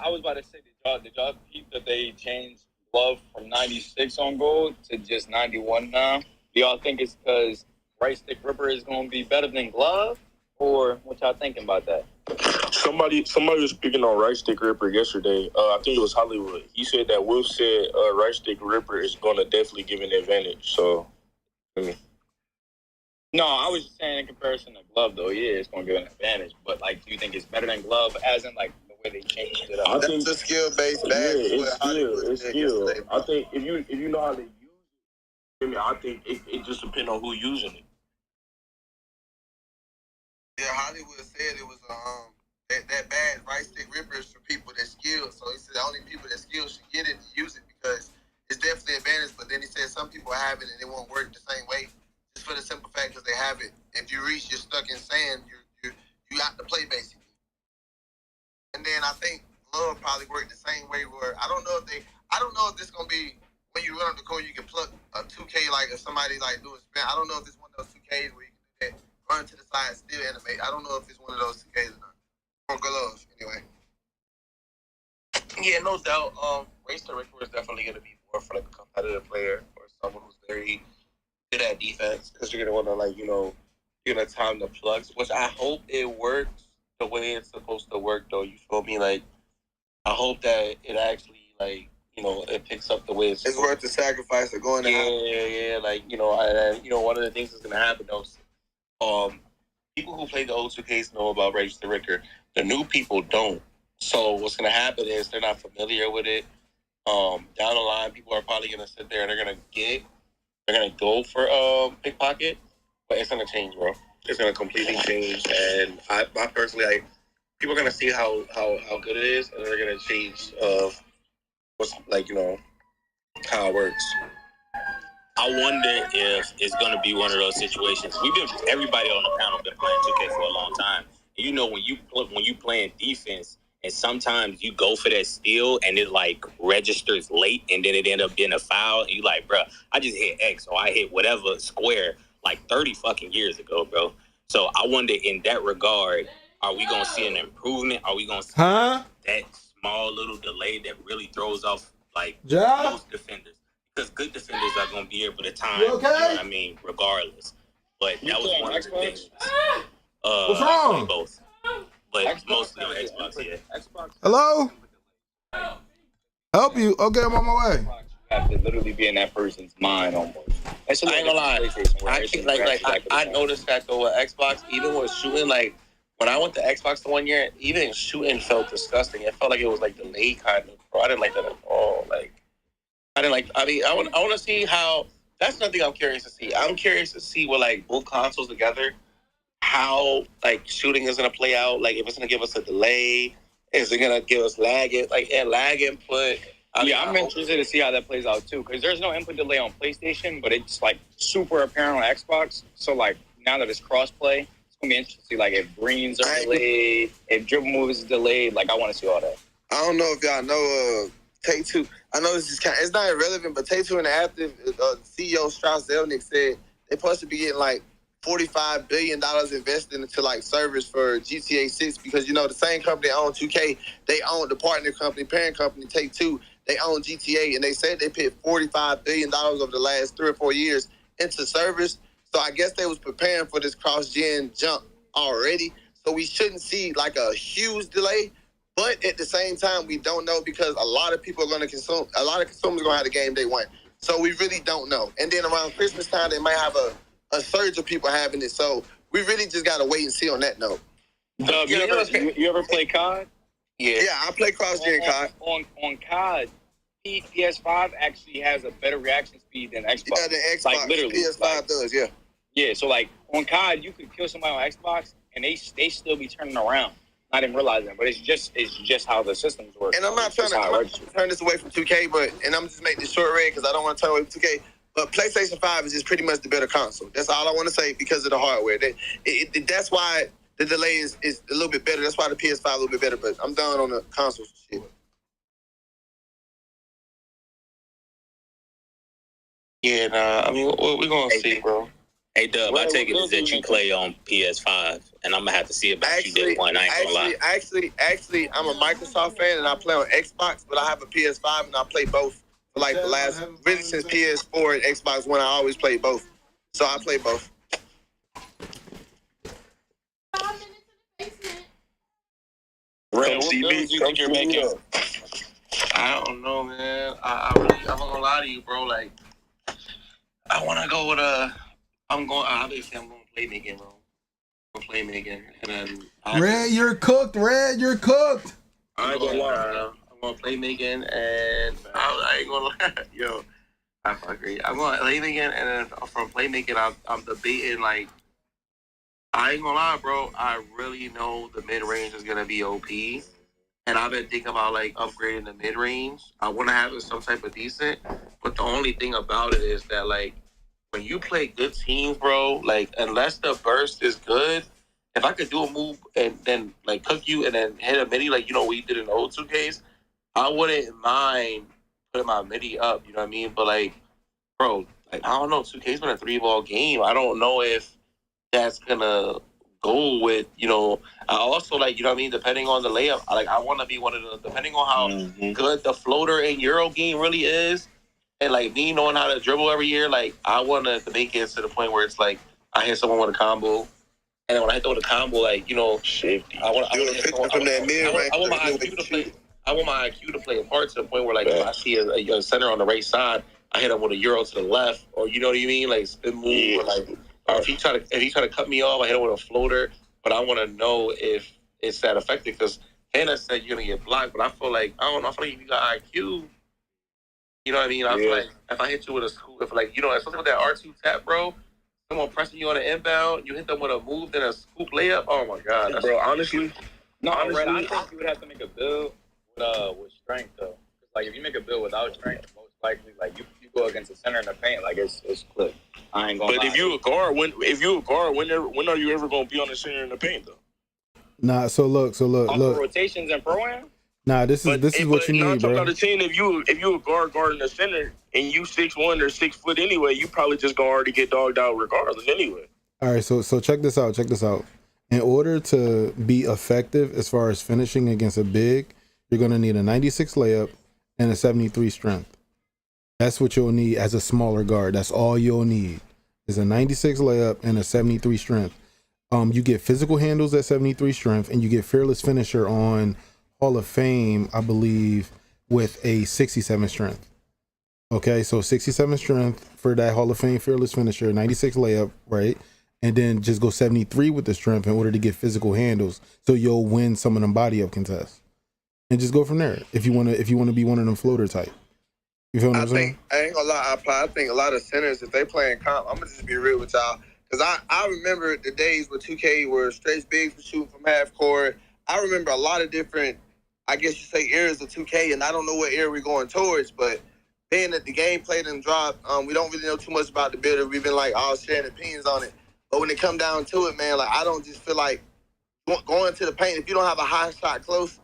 was about to say, did y'all peep that they changed glove from 96 on gold to just 91 now? Do y'all think it's because Right Stick Ripper is gonna be better than glove, or what y'all thinking about that? Somebody was speaking on Right Stick Ripper yesterday. I think it was Hollywood. He said that Wolf said Right Stick Ripper is going to definitely give an advantage. So, No, I was just saying in comparison to glove, though. Yeah, it's going to give an advantage. But, like, do you think it's better than glove, as in, like, the way they changed it up. That's a skill-based badge. Yeah, it's skill. It's skill. I think if you know how to use it, I think it just depends on who using it. Yeah, Hollywood said it was that badge, right stick ripper, is for people that skilled. So he said only people that skilled should get it and use it because it's definitely an advantage. But then he said some people have it and it won't work the same way, just for the simple fact because they have it. If you reach, you're stuck in sand. You got to play basically. And then I think Love probably worked the same way. Where I don't know if this gonna be when you run up the court you can pluck a 2K like if somebody like doing spin. I don't know if it's one of those 2Ks where you can do that, run to the side, still animate. I don't know if it's one of those 2Ks or not. Or Glove anyway. Yeah, no doubt. Race director is definitely going to be more for like a competitive player or someone who's very good at defense because you're going to want to you're going to time the plugs, which I hope it works the way it's supposed to work though. You feel me? Like I hope that it actually it picks up the way it's worth the sacrifice of going to yeah. One of the things that's going to happen though. People who play the old 2Ks know about Race the Ricker. The new people don't. So what's going to happen is they're not familiar with it. Down the line, people are probably going to sit there and they're going to go for pickpocket, but it's going to change, bro. It's going to completely change. And I personally, people are going to see how good it is, and they're going to change how it works. I wonder if it's going to be one of those situations. Everybody on the panel been playing 2K for a long time. You know, when you playing defense, and sometimes you go for that steal and it registers late, and then it end up being a foul, and you bro, I just hit X or I hit whatever square 30 fucking years ago, bro. So I wonder in that regard, are we gonna see an improvement? Are we gonna see that small little delay that really throws off most defenders? Because good defenders are going to be able to time, you know what I mean, regardless. But that was one of the things. What's wrong? I play both. But mostly on Xbox, yeah. Hello? Help you? Okay, I'm on my way. You have to literally be in that person's mind almost. I ain't gonna lie. I noticed that though with Xbox, even with shooting, when I went to Xbox the one year, even shooting felt disgusting. It felt like it was delayed kind of. Bro, I didn't like that at all. I want to see how. That's nothing I'm curious to see. I'm curious to see what both consoles together, how shooting is gonna play out. If it's gonna give us a delay, is it gonna give us lag input? I'm interested to see how that plays out too, because there's no input delay on PlayStation, but it's super apparent on Xbox. So now that it's crossplay, it's gonna be interesting to see if greens are delayed, if dribble moves is delayed. I want to see all that. I don't know if y'all know Take-Two. I know this is it's not irrelevant, but Take-Two Interactive, CEO Strauss Zelnick said they're supposed to be getting $45 billion invested into servers for GTA 6 because the same company that owns 2K, they own the partner company, parent company Take-Two. They own GTA, and they said they paid $45 billion over the last 3 or 4 years into servers. So I guess they was preparing for this cross-gen jump already. So we shouldn't see a huge delay. But at the same time, we don't know because a lot of people are going to consume. A lot of consumers are going to have the game day one. So we really don't know. And then around Christmas time, they might have a surge of people having it. So we really just got to wait and see on that note. You ever play COD? Yeah, I play cross-gen COD. On COD, PS5 actually has a better reaction speed than Xbox. Yeah, the Xbox. Literally. PS5 does, yeah. Yeah, so on COD, you could kill somebody on Xbox, and they still be turning around. Not even realizing it, but it's just how the systems work. And I'm not trying to turn this away from 2K, and I'm just make this short red because I don't want to turn away from 2K. But PlayStation 5 is just pretty much the better console. That's all I want to say because of the hardware. That's why the delay is a little bit better. That's why the PS5 a little bit better. But I'm done on the console shit. Yeah, we're going to see, bro. Hey, Dub, I take it that you play on PS5, and I'm going to have to see about you day one. I ain't going to lie. Actually, I'm a Microsoft fan, and I play on Xbox, but I have a PS5, and I play both. For the last, really since PS4 and Xbox One, I always play both. So I play both. What builds you think you're making? I don't know, man. I'm not going to lie to you, bro. I want to go with obviously I'm going to play Megan, bro. I'm going to play Megan. And then Red, you're cooked. Red, you're cooked. I ain't gonna lie. I'm going playmaking, and I ain't gonna lie. Yo, I agree. I'm going playmaking, and then from playmaking, I'm debating, like, I ain't gonna lie, bro. I really know the mid-range is gonna be OP. And I've been thinking about, like, upgrading the mid-range. I want to have it some type of decent. But the only thing about it is that, like, when you play good teams, bro, like, unless the burst is good, if I could do a move and then, like, cook you and then hit a midi, like, we did in the old 2Ks, I wouldn't mind putting my midi up, you know what I mean? But, like, bro, like, I don't know. 2K's been a 3-ball game. I don't know if that's going to go with, I also, like, depending on the layup, I want to be one of the, depending on how good the floater in Euro game really is, and, like, me knowing how to dribble every year, like, I want to make it to the point where it's, like, I hit someone with a combo, and then when I hit them with a combo, like, safety. I want my IQ to play. I want my IQ to play a part to the point where, like, if I see a center on the right side, I hit him with a Euro to the left, or you know what I mean, like spin move, or like, or if he try to cut me off, I hit him with a floater. But I want to know if it's that effective, because Hannah said you're gonna get blocked, but I feel like if you got IQ, you know what I mean. I feel like if I hit you with a scoop, especially with that R2 tap, bro, someone pressing you on an inbound, you hit them with a move, then a scoop layup. Oh my god, bro. Honestly, I think you would have to make a build with strength though. Like, if you make a build without strength, most likely, like, you go against the center in the paint, like, it's clip. I ain't gonna lie. But if you a guard, when are you ever gonna be on the center in the paint though? Nah, so look. Rotations and pro-am? Nah, this is what you need, bro. I'm talking about the team. If you a guard in the center and you 6'1" or 6 foot anyway, you probably just gonna already get dogged out regardless anyway. All right, so check this out. In order to be effective as far as finishing against a big, you're gonna need a 96 layup and a 73 strength. That's what you'll need as a smaller guard. That's all you'll need is a 96 layup and a 73 strength. You get physical handles at 73 strength, and you get fearless finisher on Hall of Fame, I believe, with a 67 strength. Okay, so 67 strength for that Hall of Fame fearless finisher, 96 layup, right? And then just go 73 with the strength in order to get physical handles, so you'll win some of them body up contests. And just go from there if you want to be one of them floater type. You feel what I'm saying? I ain't gonna lie, I think a lot of centers, if they playing comp, I'm gonna just be real with y'all, because I remember the days with 2K where straight bigs were shooting from half court. I remember a lot of different, I guess you say, eras of 2K, and I don't know what era we're going towards, but being that the gameplay done dropped, we don't really know too much about the builder. We've been like all sharing opinions on it, but when it come down to it, man, like, I don't just feel like going to the paint, if you don't have a high shot close,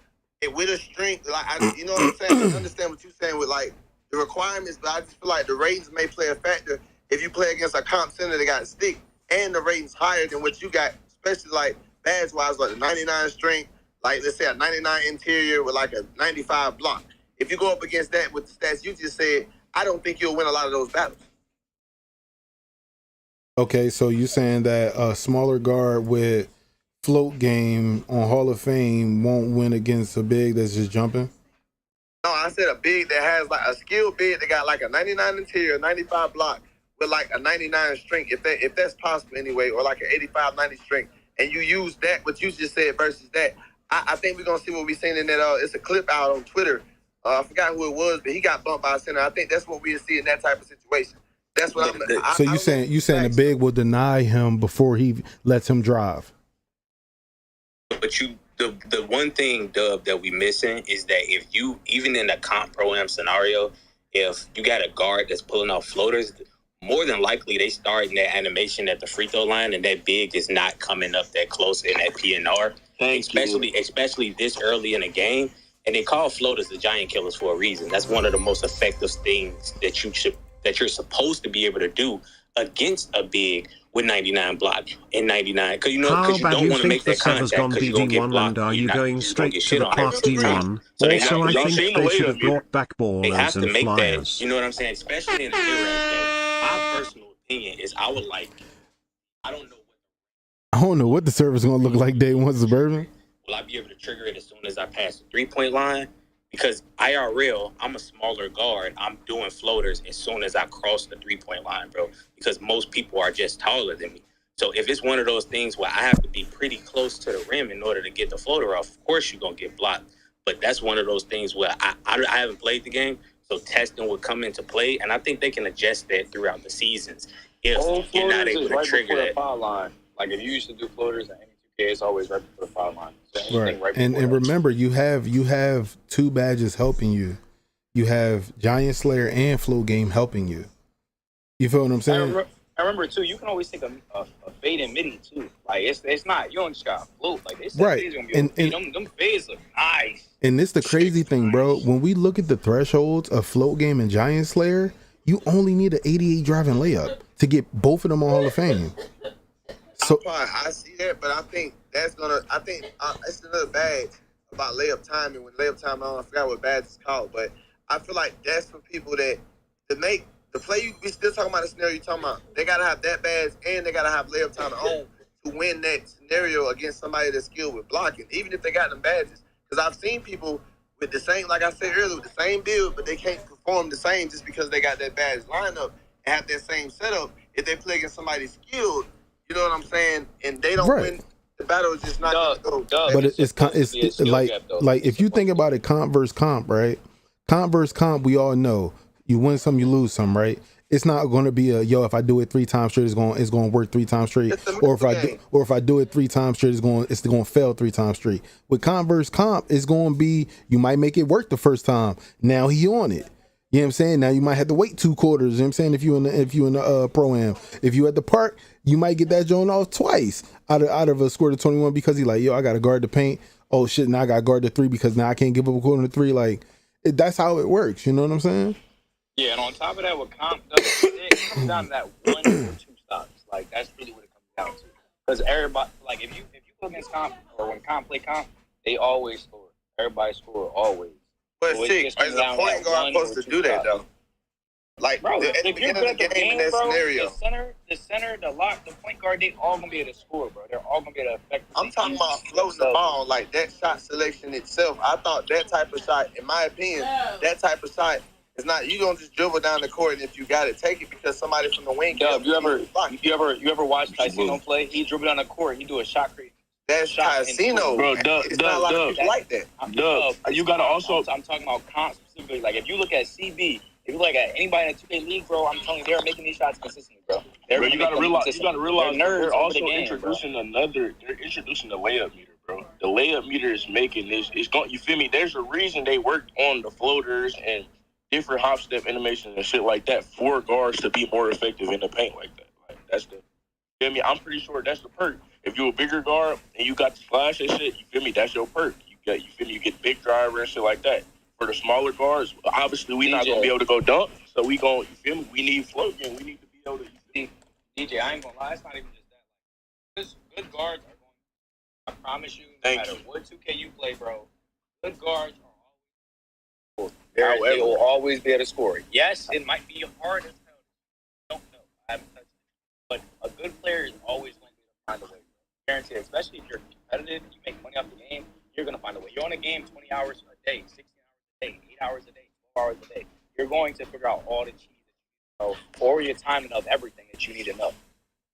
with a strength, like, you know what I'm saying? I understand what you're saying with, like, the requirements, but I just feel like the ratings may play a factor if you play against a comp center that got stick and the ratings higher than what you got, especially, like, badge-wise, like the 99 strength, like, let's say a 99 interior with, like, a 95 block. If you go up against that with the stats you just said, I don't think you'll win a lot of those battles. Okay, so you saying that a smaller guard with float game on Hall of Fame won't win against a big that's just jumping? No, I said a big that has, like, a skilled big that got, like, a 99 interior, 95 block with, like, a 99 strength, if that's possible anyway, or like an 85, 90 strength, and you use that, what you just said versus that. I think we're going to see what we're seeing in that. It's a clip out on Twitter. I forgot who it was, but he got bumped by a center. I think that's what we'll see in that type of situation. That's what So you saying the big will deny him before he lets him drive? But the one thing, Dub, that we missing is that if you, even in a comp pro-am scenario, if you got a guard that's pulling off floaters, more than likely they start in that animation at the free throw line, and that big is not coming up that close in that PNR. Especially this early in a game. And they call floaters the giant killers for a reason. That's one of the most effective things that you're supposed to be able to do against a big with 99 block and 99. Because you don't want to make that contact because you're going to get blocked. Are you going straight to the party one? Also, I think they should have brought back ballers and flyers. You know what I'm saying? Especially in the mid-range game. My personal opinion is I don't know what the server's going to look like day one, Suburban. Will I be able to trigger it as soon as I pass the 3-point line? Because IRL, I'm a smaller guard. I'm doing floaters as soon as I cross the 3-point line, bro. Because most people are just taller than me. So if it's one of those things where I have to be pretty close to the rim in order to get the floater off, of course you're going to get blocked. But that's one of those things where I haven't played the game, so testing would come into play, and I think they can adjust that throughout the seasons if you're not able to right trigger before that. The foul line. Like if you used to do floaters in any 2K, it's always right before the foul line. So Right. And remember, you have 2 badges helping you. You have Giant Slayer and Flow Game helping you. You feel what I'm saying? I remember too. You can always take a fade and midi too. Like it's not. You don't just got float. Like they said, Right. Gonna be them fades look nice. And this the crazy thing, bro. When we look at the thresholds of Float Game and Giant Slayer, you only need an 88 driving layup to get both of them on Hall of Fame. So I see that, but I think that's gonna. I think it's another badge about layup time, and when layup time, I forgot what badge it's called, but I feel like that's for people that to make the play. We still talking about the scenario you're talking about. They gotta have that badge and they gotta have layup time on to win that scenario against somebody that's skilled with blocking, even if they got them badges. Because I've seen people with the same, like I said earlier, with the same build, but they can't perform the same just because they got that badge lineup and have that same setup. If they play against somebody skilled, you know what I'm saying, and they don't win, the battle is just not going to go. But it's like if you think about it, comp versus comp, right? Comp versus comp, we all know you win some, you lose some, right? It's not going to be if I do it 3 times straight, it's going to work 3 times straight, or if I do it 3 times straight, it's going to fail 3 times straight. With comp versus comp, it's going to be you might make it work the first time. Now he on it. You know what I'm saying? Now you might have to wait 2 quarters. You know what I'm saying? If you in the pro-am, if you at the park, you might get that joint off twice out of a score to 21 because he like, yo, I got to guard the paint. Oh shit, now I got to guard the 3 because now I can't give up a quarter to 3. Like that's how it works. You know what I'm saying? Yeah, and on top of that, with comp, it comes down to that 1 or 2 stops. Like that's really what it comes down to. Because everybody, like if you go against comp or when comp play comp, they always score. Everybody score always. But see, as a point guard supposed to do that though. Like bro, at the beginning of the game in that scenario. The center, the lock, the point guard, they all gonna be able to score, bro. They're all gonna be able to affect. I'm talking about floating the ball, like that shot selection itself. I thought that type of shot, in my opinion, that type of shot is not. You don't just dribble down the court and if you got it, take it because somebody from the wing. You ever watch Casino play? He dribble down the court, he do a shot create. That's Casino, bro. It's not a lot of people like that. You gotta also. I'm talking about comp specifically. Like if you look at CB. If you look at anybody in the 2K league, bro, I'm telling you, they're making these shots consistently, bro. You gotta realize they're also introducing They're introducing the layup meter, bro. The layup meter is making this. It's going. You feel me? There's a reason they worked on the floaters and different hop step animations and shit like that for guards to be more effective in the paint like that. Like that's the. You feel me? I'm pretty sure that's the perk. If you're a bigger guard and you got the splash and shit, you feel me? That's your perk. You feel me? You get big driver and shit like that. For the smaller guards, obviously we're not gonna be able to go dunk, so we gon' you feel me? We need float and we need to be able to. DJ, I ain't gonna lie, it's not even just that. Like, good guards are going. I promise you, no matter what 2K you play, bro, good guards are always. They will always be able to score. Yes, it might be hard as hell. I don't know. I haven't touched it, but a good player is always going to be able to find a way. Guaranteed, especially if you're competitive, you make money off the game, you're gonna find a way. You're on a game 20 hours a day, 16 hours a day, 8 hours a day, 12 hours a day. You're going to figure out all the keys that you know, or your timing of everything that you need to know.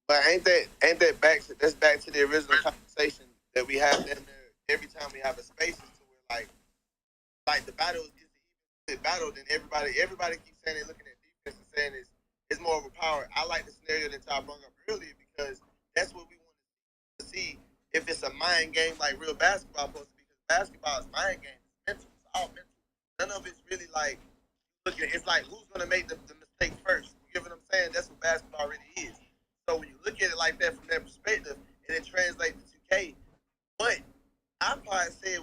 But ain't that back to the original conversation that we have in there every time we have a spaces to where like the battle is the battle than everybody keeps saying they're looking at defense and saying it's more of a power. I like the scenario that y'all brought up earlier because that's what we want to see if it's a mind game like real basketball supposed to be, because basketball is mind game, it's mental, it's all mental. None of it's really like looking. It's like who's gonna make the mistake first. You get what I'm saying? That's what basketball really is. So when you look at it like that from that perspective, and it translates to 2K, but I probably say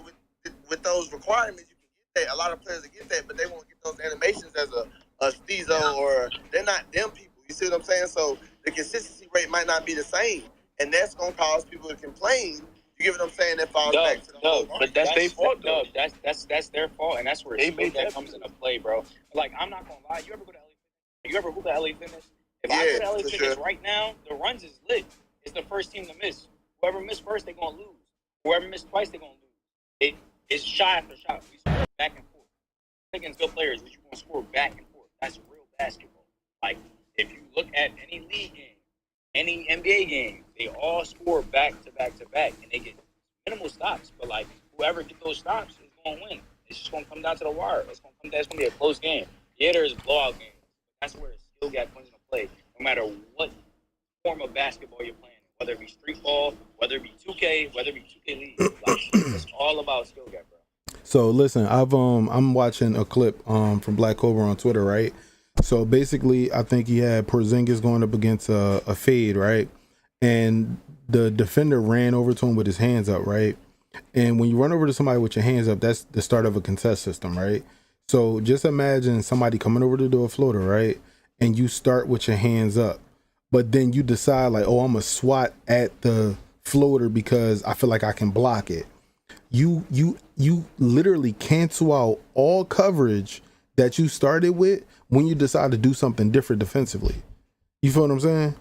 with those requirements, you can get that. A lot of players will get that, but they won't get those animations as a Steezo or they're not them people. You see what I'm saying? So the consistency rate might not be the same, and that's gonna cause people to complain. You get what I'm saying? That falls back to the whole. But that's their fault, though. That's their fault, and that's where that comes into play, bro. Like I'm not gonna lie, you ever go to LA? You ever hoop at LA Fitness? If I go to LA Fitness right now, the runs is lit. It's the first team to miss. Whoever missed first, they're gonna lose. Whoever missed twice, they're gonna lose. It's shot after shot. We score back and forth. Against good players, but you gonna score back and forth. That's real basketball. Like if you look at any league game, any NBA game, they all score back to back to back, and they get minimal stops. But like whoever get those stops is gonna win. It's just gonna come down to the wire. It's gonna be a close game. Yeah, there's blowout games. That's where the skill gap comes into play. No matter what form of basketball you're playing, whether it be street ball, whether it be 2K, whether it be 2K League, like, it's all about skill gap, bro. So listen, I'm watching a clip from Black Cobra on Twitter, right? So basically, I think he had Porzingis going up against a fade, right? And the defender ran over to him with his hands up, right? And when you run over to somebody with your hands up, that's the start of a contest system, right? So just imagine somebody coming over to do a floater, right? And you start with your hands up, but then you decide like, oh, I'm gonna swat at the floater because I feel like I can block it. You literally cancel out all coverage that you started with when you decide to do something different defensively. You feel what I'm saying?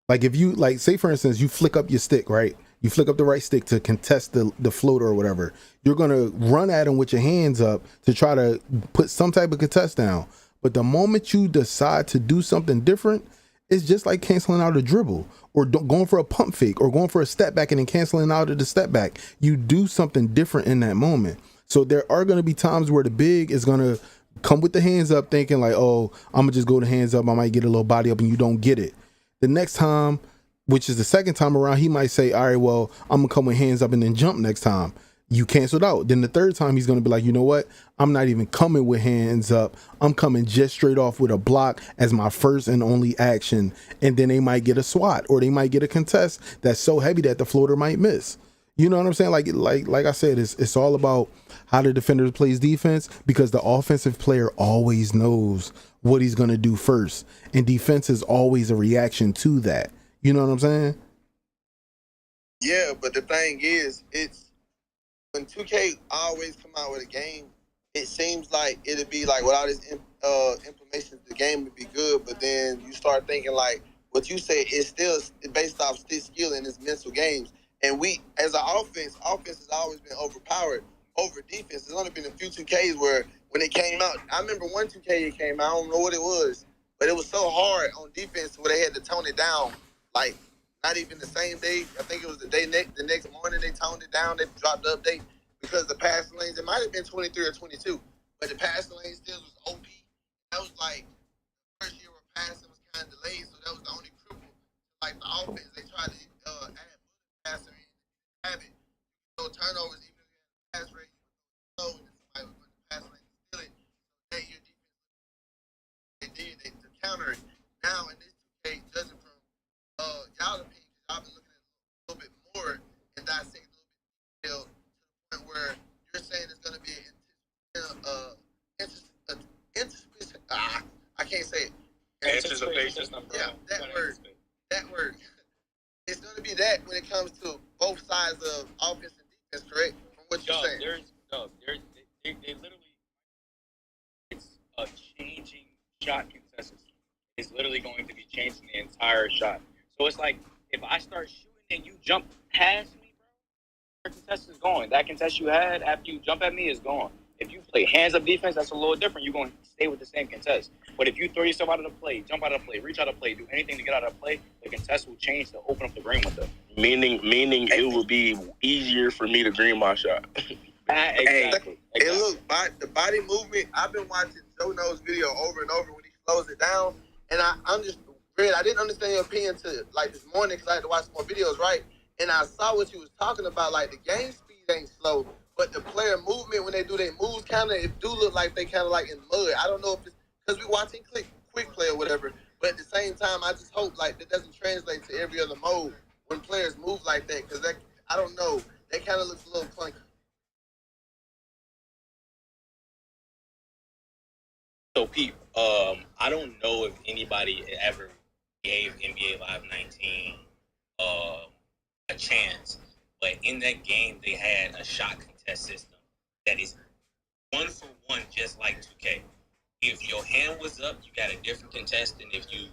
Like if you, like, say for instance, you flick up your stick, right? You flick up the right stick to contest the floater or whatever. You're going to run at him with your hands up to try to put some type of contest down. But the moment you decide to do something different, it's just like canceling out a dribble or going for a pump fake or going for a step back and then canceling out of the step back. You do something different in that moment. So there are going to be times where the big is going to come with the hands up thinking like, oh, I'm going to just go to hands up. I might get a little body up, and you don't get it. The next time, which is the second time around, he might say, all right, well, I'm going to come with hands up and then jump next time. You canceled out. Then the third time he's going to be like, you know what? I'm not even coming with hands up. I'm coming just straight off with a block as my first and only action. And then they might get a swat or they might get a contest that's so heavy that the floater might miss. You know what I'm saying? Like I said, it's all about how the defender plays defense, because the offensive player always knows what he's going to do first. And defense is always a reaction to that. You know what I'm saying? Yeah, but the thing is, it's when 2K always come out with a game, it seems like it'd be like with all this information, the game would be good, but then you start thinking like what you say is still based off skill and it's mental games. And we, as an offense has always been overpowered over defense. There's only been a few 2Ks where when it came out, I remember one 2K it came out, I don't know what it was, but it was so hard on defense where they had to tone it down. Like, not even the same day. I think it was the next morning they toned it down. They dropped the update because the passing lanes, it might have been 23 or 22, but the passing lane still was OP. That was like, the first year where passing was kind of delayed, so that was the only cripple. Like the offense, they tried to add passer in, have it. So turnovers, even if you had a pass rate, so and somebody was putting the pass lane still it. So that your defense, they counter it. Now in this 2K, judging from y'all opinion, y'all been looking at it a little bit more and dissecting a little bit detail to the point where you're saying it's going to be I can't say it. Anticipation. Yeah, that word. It's going to be that when it comes to both sides of offense and defense, correct? From what you're saying. They literally, it's a changing shot consensus. It's literally going to be changing the entire shot. So it's like, if I start shooting and you jump past me, bro, your contest is gone. That contest you had after you jump at me is gone. If you play hands-up defense, that's a little different. You're going to stay with the same contest. But if you throw yourself out of the play, jump out of the play, reach out of the play, do anything to get out of the play, the contest will change to open up the green window. Meaning it will be easier for me to green my shot. Exactly. And look, the body movement, I've been watching Joe No's video over and over when he slows it down. And I didn't understand your opinion to like this morning because I had to watch more videos, right? And I saw what you was talking about, like the game speed ain't slow, but the player movement when they do their moves it do look like they kind of like in mud. I don't know if it's because we watching quick play or whatever, but at the same time, I just hope like that doesn't translate to every other mode when players move like that, because that, I don't know, that kind of looks a little clunky. So, Pete, I don't know if anybody ever gave NBA Live 19 a chance, but in that game, they had a shot contest system that is 1-for-1, just like 2K. If your hand was up, you got a different contest, and if you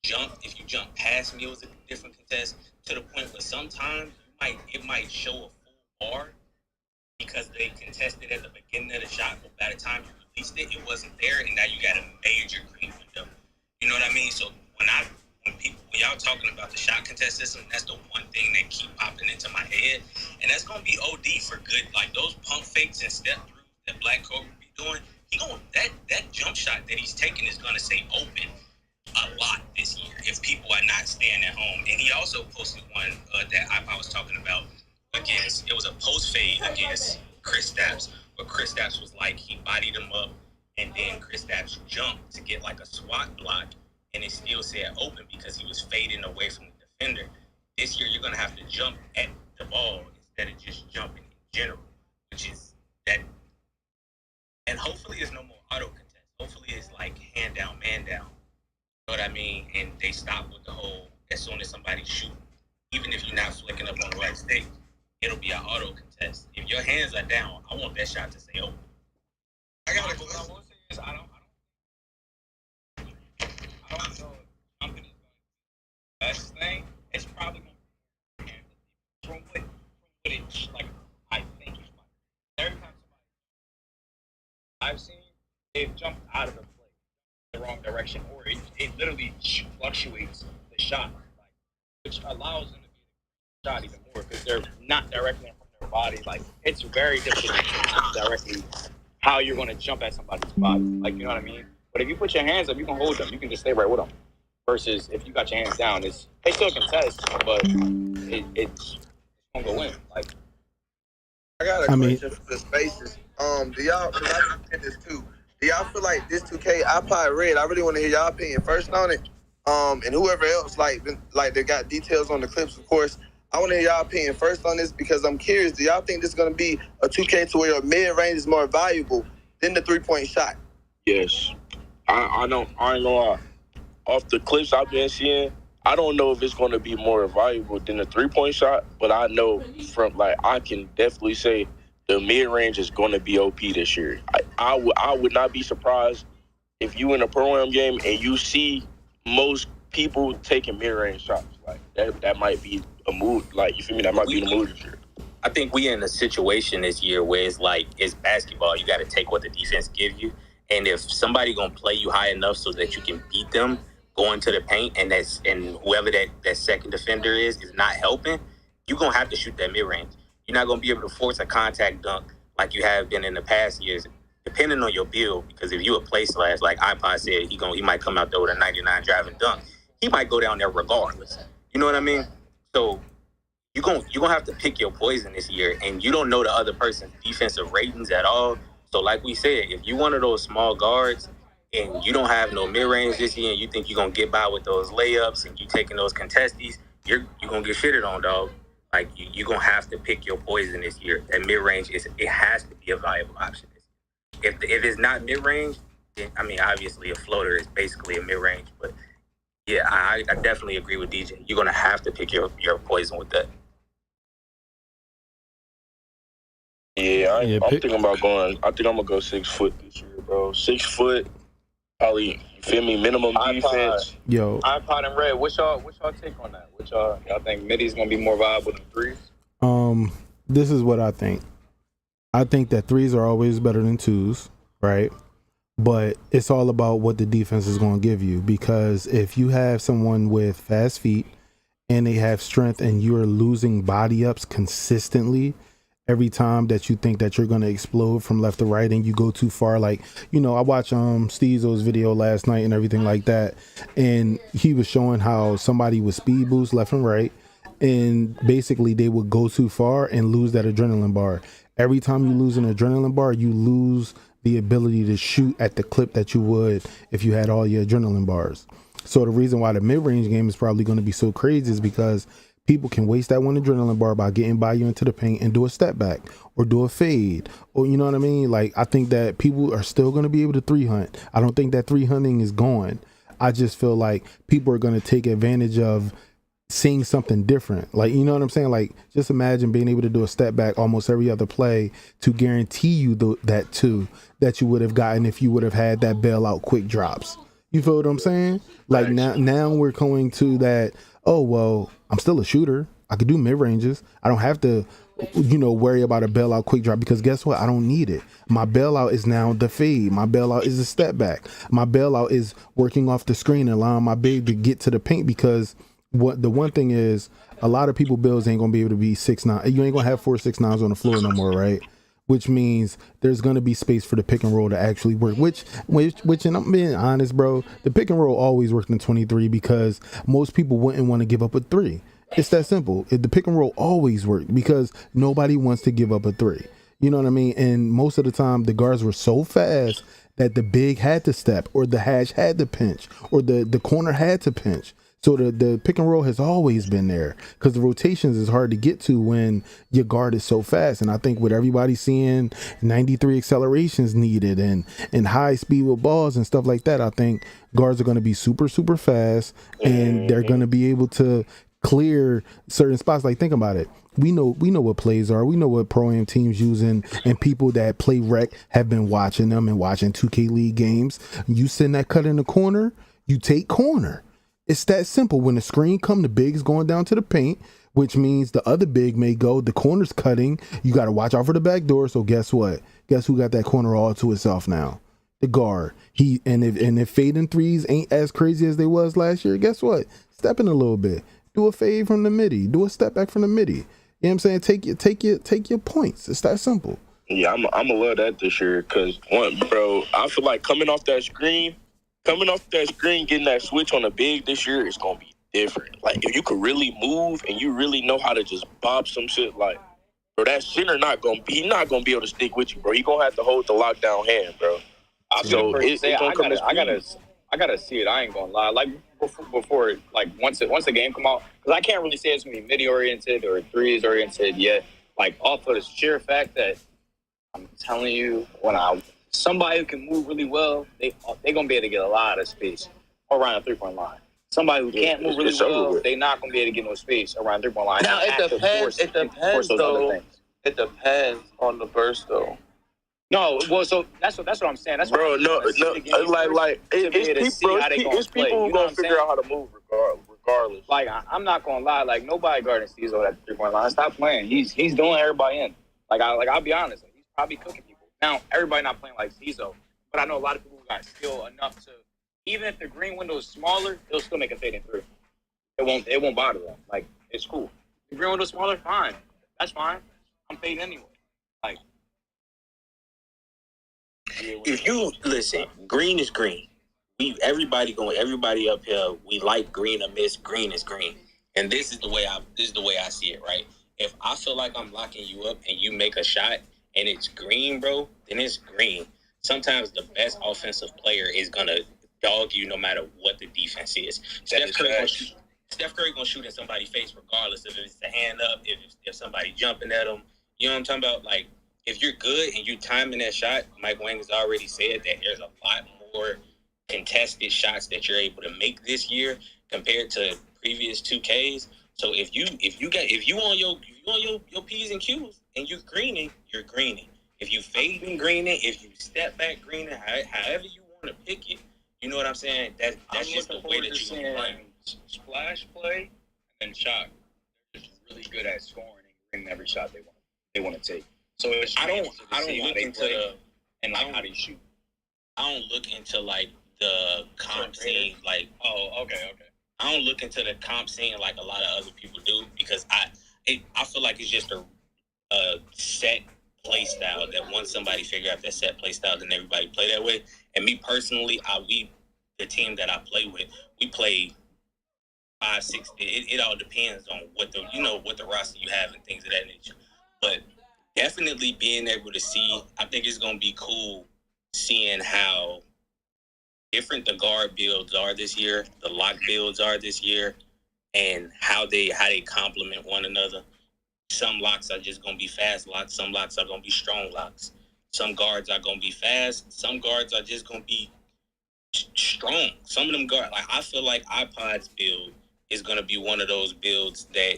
jump past me, it was a different contest, to the point where sometimes it might show a full bar because they contested at the beginning of the shot, but by the time you released it, it wasn't there, and now you got a major green window. You know what I mean? So when y'all talking about the shot contest system, that's the one thing that keep popping into my head, and that's gonna be OD for good. Like those pump fakes and step through that Black Cobra be doing, that jump shot that he's taking is gonna stay open a lot this year if people are not staying at home. And he also posted one that I was talking about against, it was a post fade against Chris Stapps, where Chris Stapps was like, he bodied him up, and then Chris Stapps jumped to get like a swat block, and it still said open because he was fading away from the defender. This year, you're going to have to jump at the ball instead of just jumping in general, which is that. And hopefully, there's no more auto contest. Hopefully, it's like hand down, man down. You know what I mean? And they stop with the whole, as soon as somebody shoots, even if you're not flicking up on the right stick, it'll be an auto contest. If your hands are down, I want that shot to stay open. I got a question. What I will say is, I don't know if jumping is the best thing. It's probably going to be from what it's like. I think it's like every time somebody I've seen, they've jumped out of the play the wrong direction, or it literally fluctuates the shot, like, which allows them to be the shot even more because they're not directly in front of their body. Like, it's very difficult to jump directly how you're going to jump at somebody's body. Like, you know what I mean? But if you put your hands up, you can hold them. You can just stay right with them. Versus if you got your hands down, they still contest, but it's going to go in. Like, I got a question for the spaces. Do y'all, because I did this too, do y'all feel like this 2K iPod Red, I really want to hear y'all opinion first on it, and whoever else, like they got details on the clips, of course, I want to hear y'all opinion first on this because I'm curious, do y'all think this is going to be a 2K to where your mid-range is more valuable than the three-point shot? Yes. I ain't gonna lie. Off the clips I've been seeing, I don't know if it's going to be more valuable than the three-point shot, but I know from, like, I can definitely say the mid-range is going to be OP this year. I would not be surprised if you in a pro-am game and you see most people taking mid-range shots. Like, that might be a move. Like, you feel me? That might be the move this year. I think we in a situation this year where it's like, it's basketball. You got to take what the defense give you. And if somebody going to play you high enough so that you can beat them going to the paint, and whoever that second defender is not helping, you're going to have to shoot that mid-range. You're not going to be able to force a contact dunk like you have been in the past years, depending on your build. Because if you a play slash, like iPod said, he might come out there with a 99 driving dunk. He might go down there regardless. You know what I mean? So you're gonna have to pick your poison this year, and you don't know the other person's defensive ratings at all. So like we said, if you one of those small guards and you don't have no mid-range this year and you think you're going to get by with those layups and you taking those contesties, you're going to get shitted on, dog. Like, you're going to have to pick your poison this year. That mid-range, it has to be a viable option. If it's not mid-range, then, I mean, obviously a floater is basically a mid-range. But, yeah, I definitely agree with DJ. You're going to have to pick your poison with that. Yeah, I'm thinking about going. I think I'm going to go 6 foot this year, bro. 6 foot. Probably, you feel me, minimum defense. Yo. iPod and Red, what's y'all take on that? Y'all think middy's gonna be more viable than threes? This is what I think. I think that threes are always better than twos, right? But it's all about what the defense is going to give you, because if you have someone with fast feet and they have strength and you're losing body ups consistently every time that you think that you're going to explode from left to right and you go too far, like, you know, I watched Steezo's video last night and everything like that, and he was showing how somebody would speed boost left and right, and basically they would go too far and lose that adrenaline bar. Every time you lose an adrenaline bar, you lose the ability to shoot at the clip that you would if you had all your adrenaline bars. So the reason why the mid-range game is probably going to be so crazy is because people can waste that one adrenaline bar by getting by you into the paint and do a step back or do a fade, or, you know what I mean? Like, I think that people are still going to be able to 3-hunt. I don't think that 3-hunting is gone. I just feel like people are going to take advantage of seeing something different. Like, you know what I'm saying? Like, just imagine being able to do a step back almost every other play to guarantee you that you would have gotten if you would have had that bailout quick drops. You feel what I'm saying? Like, now we're going to that, oh, well, I'm still a shooter. I could do mid-ranges. I don't have to, worry about a bailout quick drop, because guess what? I don't need it. My bailout is now the fade. My bailout is a step back. My bailout is working off the screen and allowing my big to get to the paint, because the one thing is, a lot of people builds ain't going to be able to be 6'9". You ain't going to have 4 6'9s on the floor no more, right? which means there's going to be space for the pick and roll to actually work, which, and I'm being honest, bro, the pick and roll always worked in 23 because most people wouldn't want to give up a 3. It's that simple. The pick and roll always worked because nobody wants to give up a 3. You know what I mean? And most of the time, the guards were so fast that the big had to step, or the hash had to pinch, or the corner had to pinch. So the pick and roll has always been there because the rotations is hard to get to when your guard is so fast. And I think with everybody seeing 93 accelerations needed and high speed with balls and stuff like that, I think guards are going to be super, super fast, and they're going to be able to clear certain spots. Like, think about it. We know what plays are. We know what Pro-Am teams using, and people that play rec have been watching them and watching 2K League games. You send that cut in the corner, you take corner. It's that simple. When the screen come, the big is going down to the paint, which means the other big may go. The corner's cutting. You got to watch out for the back door. So guess what? Guess who got that corner all to itself now? The guard. If fading threes ain't as crazy as they was last year, guess what? Step in a little bit. Do a fade from the midi. Do a step back from the midi. You know what I'm saying? Take your points. It's that simple. Yeah, I'm gonna love that this year because bro, I feel like coming off that screen, getting that switch on the big this year is gonna be different. Like, if you could really move and you really know how to just bob some shit, like, bro, that center not gonna be able to stick with you, bro. You gonna have to hold the lockdown hand, bro. I gotta see it. I ain't gonna lie. Like before, like once the game come out, because I can't really say it's gonna be midi oriented or threes oriented yet. Like, off of the sheer fact that I'm telling you, somebody who can move really well, they gonna be able to get a lot of space around the 3-point line. Somebody who can't move really well, they not gonna be able to get no space around the 3-point line. Now it depends. It depends though. It depends on the burst though. No, well, so that's what I'm saying. That's bro. It's people who gonna figure out how to move regardless. Like, I'm not gonna lie. Like, nobody guarding Stezo at the 3-point line. Stop playing. He's doing everybody in. I'll be honest. He's probably cooking people. Now, everybody not playing like Stezo, but I know a lot of people who got skill enough to, even if the green window is smaller, they'll still make a fade in through. It won't bother them. Like, it's cool. The green window smaller, fine. That's fine. I'm fading anyway. Like, if you listen, green is green. Everybody up here. We like green or miss. Green is green, and this is the way I see it. Right? If I feel like I'm locking you up and you make a shot and it's green, bro, then it's green. Sometimes the best offensive player is gonna dog you no matter what the defense is. Steph Curry gonna shoot in somebody's face regardless if it's a hand up, if somebody jumping at him. You know what I'm talking about? Like, if you're good and you're timing that shot, Mike Wang has already said that there's a lot more contested shots that you're able to make this year compared to previous 2Ks. So if you on your P's and Q's and you're greening, you're greening. If you fading greening, if you step back greening, however you want to pick it, you know what I'm saying? That's just the way that you can play. Splash play and shot. They're just really good at scoring and getting every shot they want to take. So I don't look into how they shoot. I don't look into like the comp scene, like okay. I don't look into the comp scene like a lot of other people do because I feel like it's just a set play style that once somebody figure out that set play style, then everybody play that way. And me personally, the team that I play with, we play 5-6. It all depends on what the roster you have and things of that nature. But definitely being able to see, I think it's going to be cool seeing how different the guard builds are this year, the lock builds are this year, and how they complement one another. Some locks are just going to be fast locks. Some locks are going to be strong locks. Some guards are going to be fast. Some guards are just going to be strong. Some of them guards, like, I feel like iPod's build is going to be one of those builds that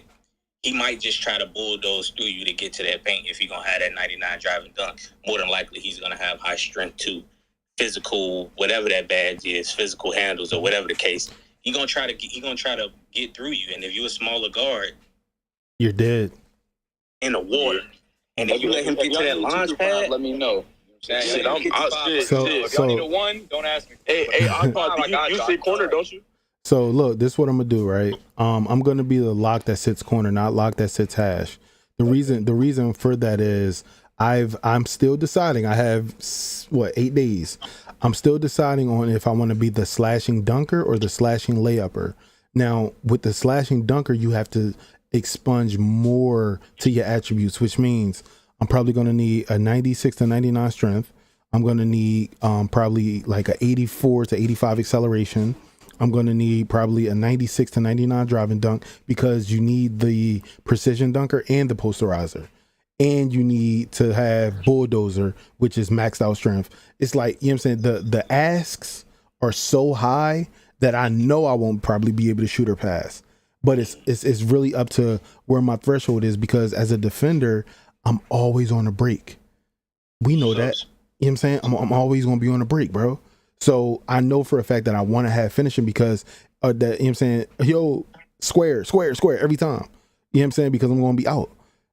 he might just try to bulldoze through you to get to that paint if he's going to have that 99 driving dunk. More than likely, he's going to have high strength too. Physical, whatever that badge is, physical handles or whatever the case. He's going to try to get through you. And if you're a smaller guard, you're dead. In the water. And if you let him get to that launch pad, let me know. Shit, I'm so if y'all need a one, don't ask me. Hey, you sit corner, don't you? So look, this is what I'm gonna do, right? I'm gonna be the lock that sits corner, not lock that sits hash. The reason for that is I'm still deciding. I have 8 days. I'm still deciding on if I want to be the slashing dunker or the slashing layupper. Now, with the slashing dunker, you have to expunge more to your attributes, which means I'm probably going to need a 96 to 99 strength. I'm going to need probably like a 84 to 85 acceleration. I'm going to need probably a 96 to 99 driving dunk because you need the precision dunker and the posterizer. And you need to have bulldozer, which is maxed out strength. It's like, you know what I'm saying? The asks are so high that I know I won't probably be able to shoot or pass. But it's really up to where my threshold is, because as a defender, I'm always on a break. We know that. You know what I'm saying? I'm always going to be on a break, bro. So I know for a fact that I want to have finishing because that, you know what I'm saying? Yo, square every time. You know what I'm saying? Because I'm going to be out.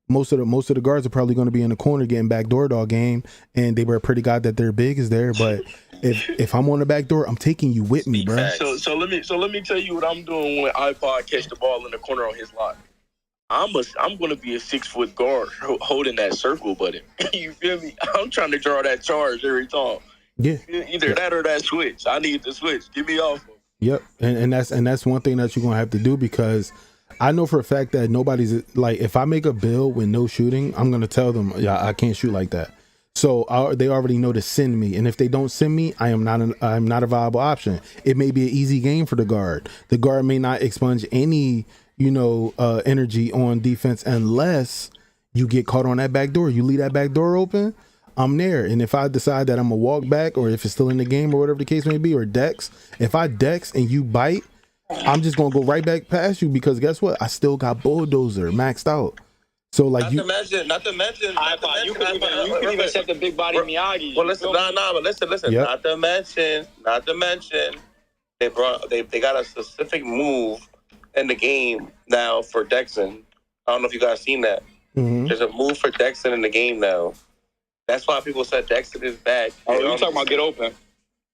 Most of the guards are probably going to be in the corner getting backdoor dog game, and they were pretty god that their big is there. But if I'm on the back door, I'm taking you with me, bro. So let me tell you what I'm doing when iPod catch the ball in the corner on his lock. I'm going to be a 6-foot guard holding that circle button. You feel me? I'm trying to draw that charge every time. Yeah. Either that or that switch. I need the switch. Get me off. Yep. And that's one thing that you're going to have to do, because I know for a fact that nobody's like, if I make a build with no shooting, I'm going to tell them, yeah, I can't shoot like that. So they already know to send me. And if they don't send me, I'm not a viable option. It may be an easy game for the guard. The guard may not expunge any, energy on defense unless you get caught on that back door. You leave that back door open, I'm there. And if I decide that I'm gonna walk back, or if it's still in the game or whatever the case may be, or dex, if I dex and you bite, I'm just gonna go right back past you, because guess what? I still got bulldozer maxed out. So like not to mention, you can even set the big body Miyagi. Well, listen, but listen. Yep. Not to mention, they got a specific move in the game now for Dexon. I don't know if you guys seen that. Mm-hmm. There's a move for Dexon in the game now. That's why people said Dexon is back. Oh, you talking about get open?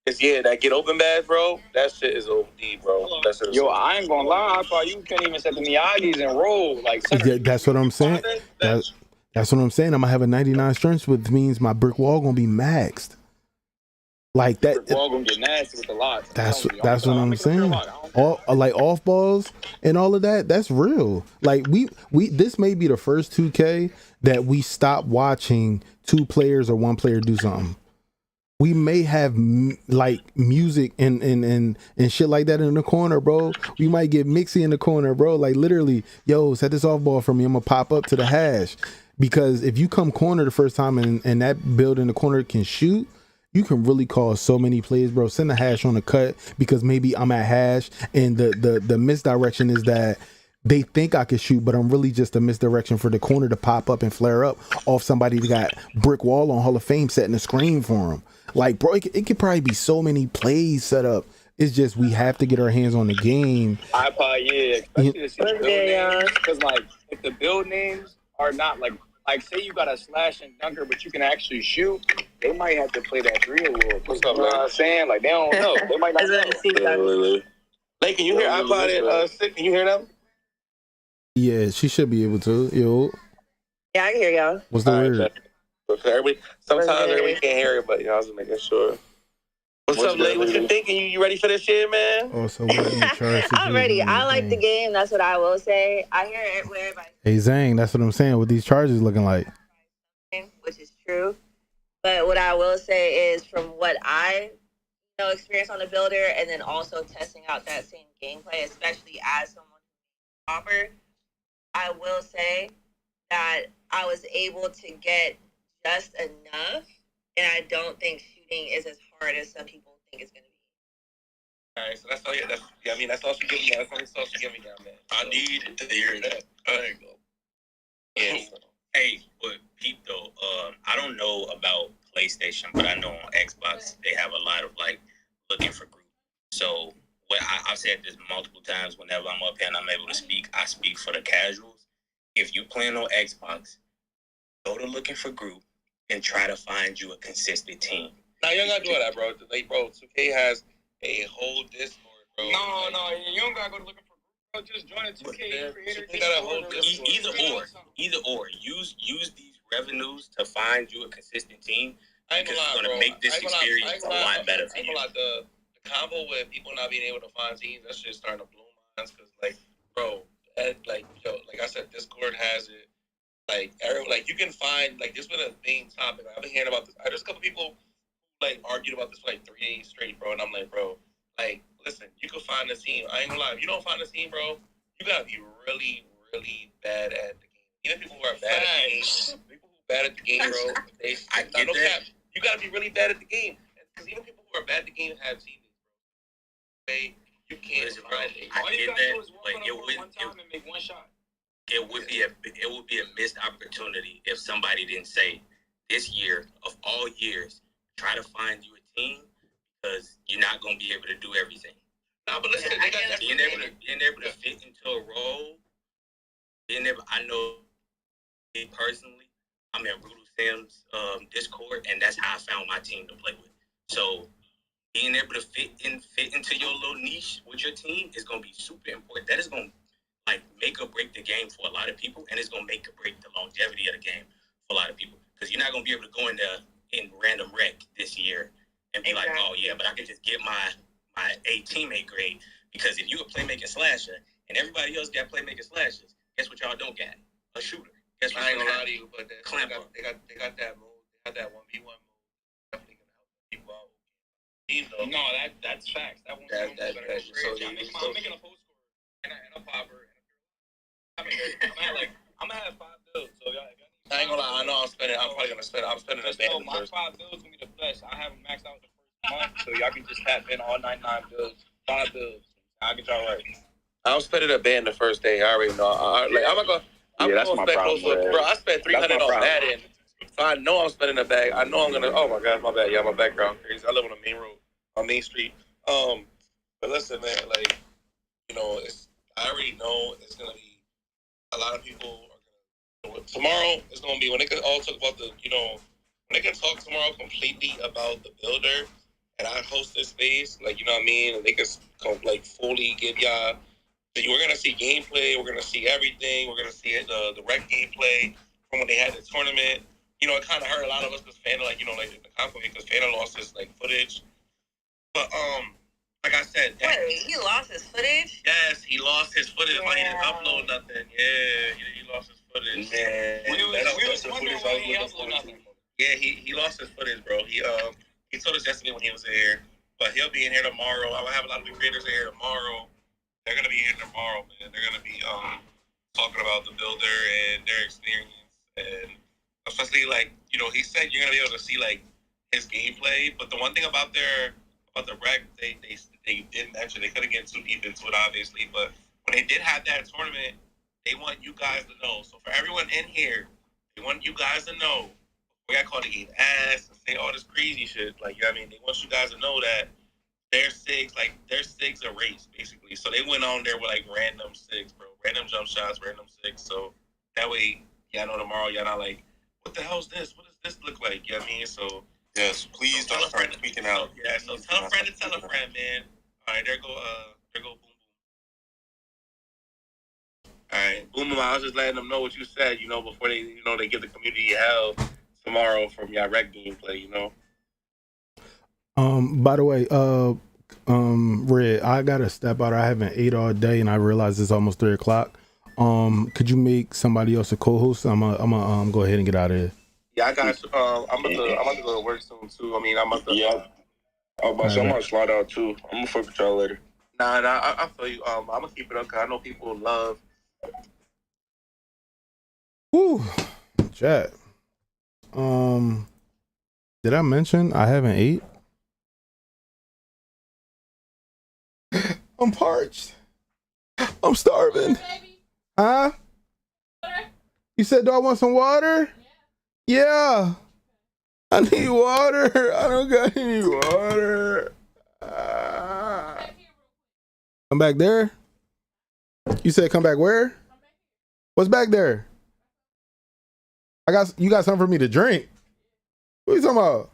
That get open badge, bro. That shit is OD, bro. I ain't gonna lie. I thought you can't even set the Miyagis and roll like. Yeah, that's what I'm saying. That's what I'm saying. I'm gonna have a 99 strength, which means my brick wall gonna be maxed. Like that. Brick wall gonna get nasty with the locks. That's what I'm saying. All like off balls and all of that. That's real. Like we this may be the first 2K that we stop watching 2 players or 1 player do something. We may have like music and shit like that in the corner, bro. We might get Mixie in the corner, bro. Like literally, yo, set this off ball for me. I'm gonna pop up to the hash, because if you come corner the first time and that build in the corner can shoot, you can really cause so many plays, bro. Send a hash on the cut, because maybe I'm at hash and the misdirection is that they think I could shoot, but I'm really just a misdirection for the corner to pop up and flare up off somebody that got brick wall on Hall of Fame setting a screen for him. Like, bro, it could probably be so many plays set up. It's just we have to get our hands on the game. iPod, yeah, especially to see the build names, because like if the build names are not like say you got a slash and dunker, but you can actually shoot, they might have to play that 3 a little. What's up, man? You know what I'm saying? Like they don't know. They might not know. Like, can you hear iPod at 6? Can you hear them? Yeah, she should be able to. Yo. Yeah, I can hear y'all. What's the word? Sometimes everybody can't hear it, but I was just making sure. What's up, lady? What you thinking? You ready for this shit, man? Oh, so what I'm ready. I like the game. That's what I will say. I hear it where everybody. Hey, Zang, that's what I'm saying. What these charges looking like? Which is true. But what I will say is, from what I experience on the builder, and then also testing out that same gameplay, especially as someone offer, I will say that I was able to get just enough, and I don't think shooting is as hard as some people think it's going to be. All right, so that's all. That's all she gave me. That's all she gave me down there. I need to hear that. There you go. Yeah. Hey, but Pete though, I don't know about PlayStation, but I know on Xbox they have a lot of like looking for groups. So I've said this multiple times. Whenever I'm up here and I'm able to speak, I speak for the casuals. If you plan on Xbox, go to looking for group and try to find you a consistent team. Now you don't gotta do that, bro. Like, bro, 2K has a whole Discord, bro. No, you don't gotta go to looking for group, bro. Just join a 2K creator Discord. Either or. Use these revenues to find you a consistent team. I ain't Because gonna lie, it's going bro. to make this experience a lot better for I ain't you. gonna lie, the combo with people not being able to find teams, that shit's starting to blow minds. Because, like, bro, like I said, Discord has it. Like you can find, like, this been a main topic. I've been hearing about this. There's a couple people like argued about this for like 3 days straight, bro. And I'm like, bro, like, listen, you can find a team. I ain't gonna lie. If you don't find a team, bro, you gotta be really, really bad at the game. Even people who are bad at the game, people who are bad at the game, bro, I get that. You gotta be really bad at the game. Because even people who are bad at the game have teammates, bro. You can't find it. I get that, but it would be a missed opportunity if somebody didn't say, this year of all years, try to find you a team because you're not gonna be able to do everything. No, but listen, being able to fit into a role. I know me personally, I'm in Rudo Sam's Discord, and that's how I found my team to play with. So being able to fit into your little niche with your team is gonna be super important. That is gonna like make or break the game for a lot of people, and it's gonna make or break the longevity of the game for a lot of people. Because you're not gonna be able to go in there in random rec this year and be like, oh yeah, but I can just get my A teammate grade. Because if you a playmaking slasher and everybody else got playmaking slashers, guess what y'all don't get? A shooter. Guess what? I ain't gonna lie to you, but they got that move. They got that 1v1 move. Definitely gonna help people out. No, that's facts. That one's I'm making a post score and a popper. I'm gonna have 5 builds. So y'all I ain't gonna lie. I know I'm probably gonna spend. I'm spending a band. No, my 5 builds gonna be the best. I have them maxed out the first month, so y'all can just tap in all 99 builds, 5 builds. I'll get y'all right. I'm spending a band the first day. I already know. I'm not gonna. That's my problem, bro. I spent $300 on Madden, so I know I'm spending a bag. I know I'm gonna. Oh my god, my bad. Yeah, my background crazy. I live on a main road, on Main Street. But listen, man. Like, you know, I already know it's gonna be a lot of people. Tomorrow is going to be when they can all talk about when they can talk tomorrow completely about the builder, and I host this space, like, you know what I mean, and they can like fully give y'all. We're going to see gameplay, we're going to see everything, we're going to see the rec gameplay from when they had the tournament. You know, it kind of hurt a lot of us because Fana, like, you know, like the compliment because Fana lost his like footage, but like I said, wait, he lost his footage? Yes, he lost his footage. Like, he didn't upload nothing. Yeah, he lost his footage. Yeah, Yeah, he lost his footage, bro. He told us yesterday when he was here, but he'll be in here tomorrow. I will have a lot of the creators in here tomorrow. They're gonna be here tomorrow, man. They're gonna be talking about the builder and their experience, and especially like, you know, he said you're gonna be able to see like his gameplay. But the one thing about the rec, they didn't mention, they couldn't get too deep into it, obviously, but when they did have that tournament, they want you guys to know. So for everyone in here, they want you guys to know. We got called to eat ass and say all this crazy shit. Like, you know what I mean? They want you guys to know that their SIGs a race, basically. So they went on there with like random SIGs, bro. Random jump shots, random SIGs. So that way, y'all know tomorrow, y'all not like, what the hell's this? What does this look like? You know what I mean? So yes, please don't start speaking out. Yeah, so tell a friend to tell a friend, man. All right, there go Boom Boom. All right, Boom Boom. I was just letting them know what you said, you know, before they, you know, they give the community hell tomorrow from y'all rec gameplay, you know. By the way, Red, I gotta step out. I haven't ate all day, and I realize it's almost 3 o'clock. Could you make somebody else a co-host? I'm gonna go ahead and get out of here. Yeah, I got you. I'm about to go to work soon too. I mean, I'm about to. Yeah. I'm gonna slide out too. I'm gonna fuck with y'all later. Nah, I feel you. I'm gonna keep it up because I know people love. Woo, chat. Did I mention I haven't ate? I'm parched. I'm starving. Huh? You said, do I want some water? Yeah. I need water. I don't got any water. Come back there? You said come back where? What's back there? You got something for me to drink? What are you talking about?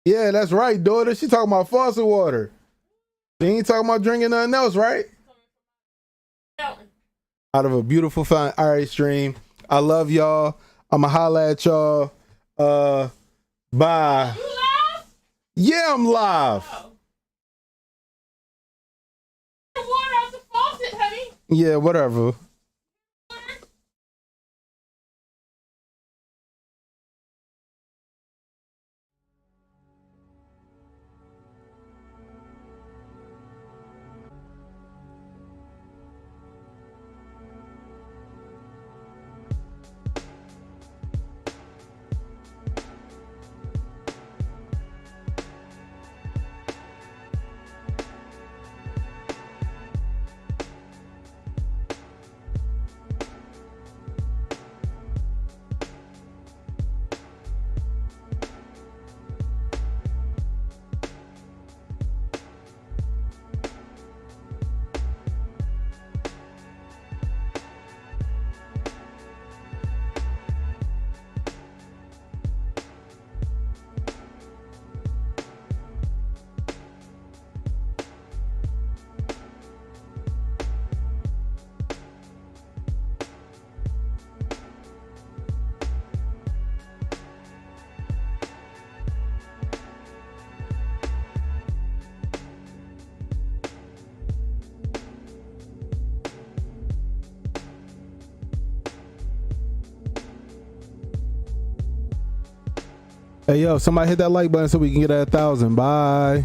Yeah, that's right, daughter. She talking about faucet water. She ain't talking about drinking nothing else, right? out of a beautiful fine Irish stream. I love y'all. I'ma holla at y'all. Bye. You live? Yeah, I'm live. Oh. Water out the faucet, honey. Yeah, whatever. Hey, yo, somebody hit that like button so we can get at 1,000. Bye.